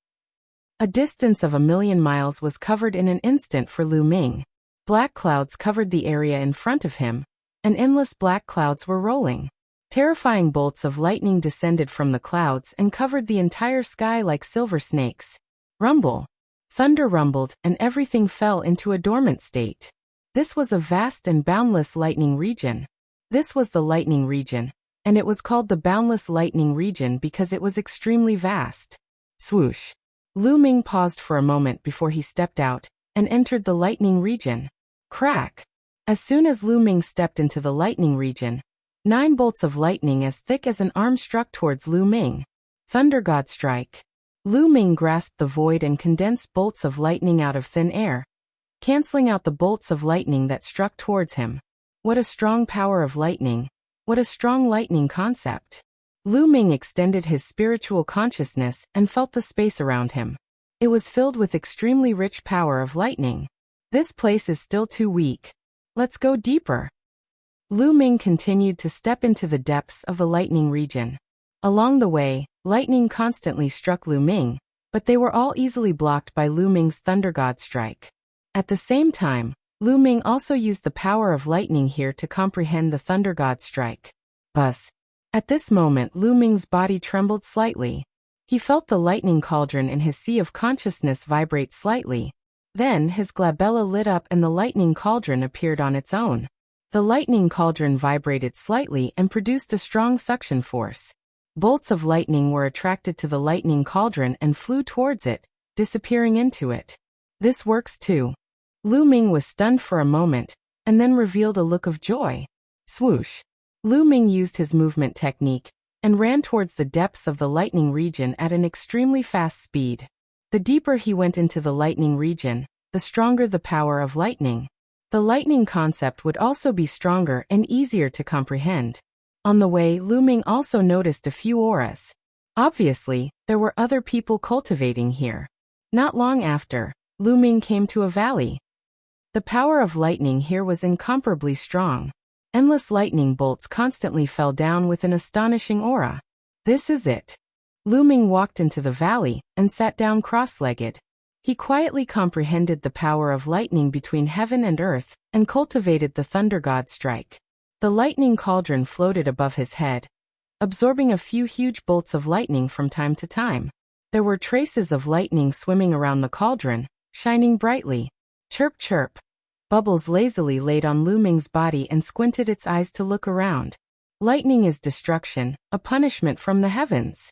A distance of 1,000,000 miles was covered in an instant for Lu Ming. Black clouds covered the area in front of him, and endless black clouds were rolling. Terrifying bolts of lightning descended from the clouds and covered the entire sky like silver snakes. Rumble. Thunder rumbled, and everything fell into a dormant state. This was a vast and boundless lightning region. This was the lightning region, and it was called the boundless lightning region because it was extremely vast. Swoosh. Lu Ming paused for a moment before he stepped out and entered the lightning region. Crack. As soon as Lu Ming stepped into the lightning region, 9 bolts of lightning as thick as an arm struck towards Lu Ming. Thunder God Strike. Lu Ming grasped the void and condensed bolts of lightning out of thin air. canceling out the bolts of lightning that struck towards him. What a strong power of lightning! What a strong lightning concept! Lu Ming extended his spiritual consciousness and felt the space around him. It was filled with extremely rich power of lightning. This place is still too weak. Let's go deeper. Lu Ming continued to step into the depths of the lightning region. Along the way, lightning constantly struck Lu Ming, but they were all easily blocked by Lu Ming's Thunder God strike. At the same time, Lu Ming also used the power of lightning here to comprehend the Thunder God strike. Buzz. At this moment, Lu Ming's body trembled slightly. He felt the lightning cauldron in his sea of consciousness vibrate slightly. Then his glabella lit up and the lightning cauldron appeared on its own. The lightning cauldron vibrated slightly and produced a strong suction force. Bolts of lightning were attracted to the lightning cauldron and flew towards it, disappearing into it. This works too. Lu Ming was stunned for a moment, and then revealed a look of joy. Swoosh! Lu Ming used his movement technique, and ran towards the depths of the lightning region at an extremely fast speed. The deeper he went into the lightning region, the stronger the power of lightning. The lightning concept would also be stronger and easier to comprehend. On the way, Lu Ming also noticed a few auras. Obviously, there were other people cultivating here. Not long after, Lu Ming came to a valley. The power of lightning here was incomparably strong. Endless lightning bolts constantly fell down with an astonishing aura. This is it. Lu Ming walked into the valley and sat down cross-legged. He quietly comprehended the power of lightning between heaven and earth and cultivated the Thunder God strike. The lightning cauldron floated above his head, absorbing a few huge bolts of lightning from time to time. There were traces of lightning swimming around the cauldron, shining brightly. Chirp chirp. Bubbles lazily laid on Lu Ming's body and squinted its eyes to look around. Lightning is destruction, a punishment from the heavens.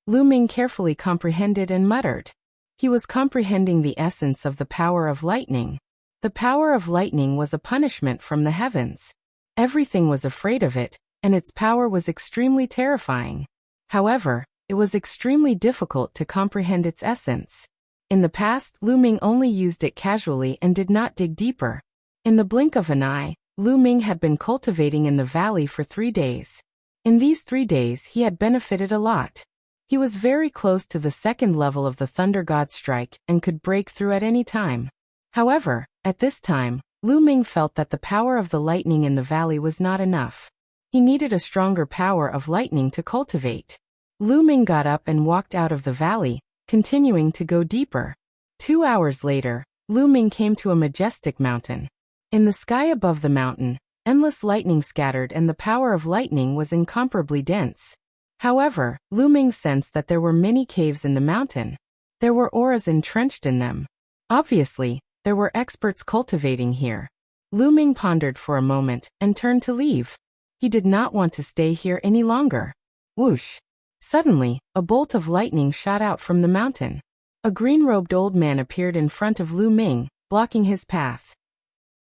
Lu Ming carefully comprehended and muttered. He was comprehending the essence of the power of lightning. The power of lightning was a punishment from the heavens. Everything was afraid of it, and its power was extremely terrifying. However, it was extremely difficult to comprehend its essence. In the past, Lu Ming only used it casually and did not dig deeper. In the blink of an eye, Lu Ming had been cultivating in the valley for 3 days. In these 3 days, he had benefited a lot. He was very close to the second level of the Thunder God strike and could break through at any time. However, at this time, Lu Ming felt that the power of the lightning in the valley was not enough. He needed a stronger power of lightning to cultivate. Lu Ming got up and walked out of the valley, continuing to go deeper. 2 hours later, Lu Ming came to a majestic mountain. In the sky above the mountain, endless lightning scattered and the power of lightning was incomparably dense. However, Lu Ming sensed that there were many caves in the mountain. There were auras entrenched in them. Obviously, there were experts cultivating here. Lu Ming pondered for a moment and turned to leave. He did not want to stay here any longer. Whoosh! Suddenly, a bolt of lightning shot out from the mountain. A green-robed old man appeared in front of Lu Ming, blocking his path.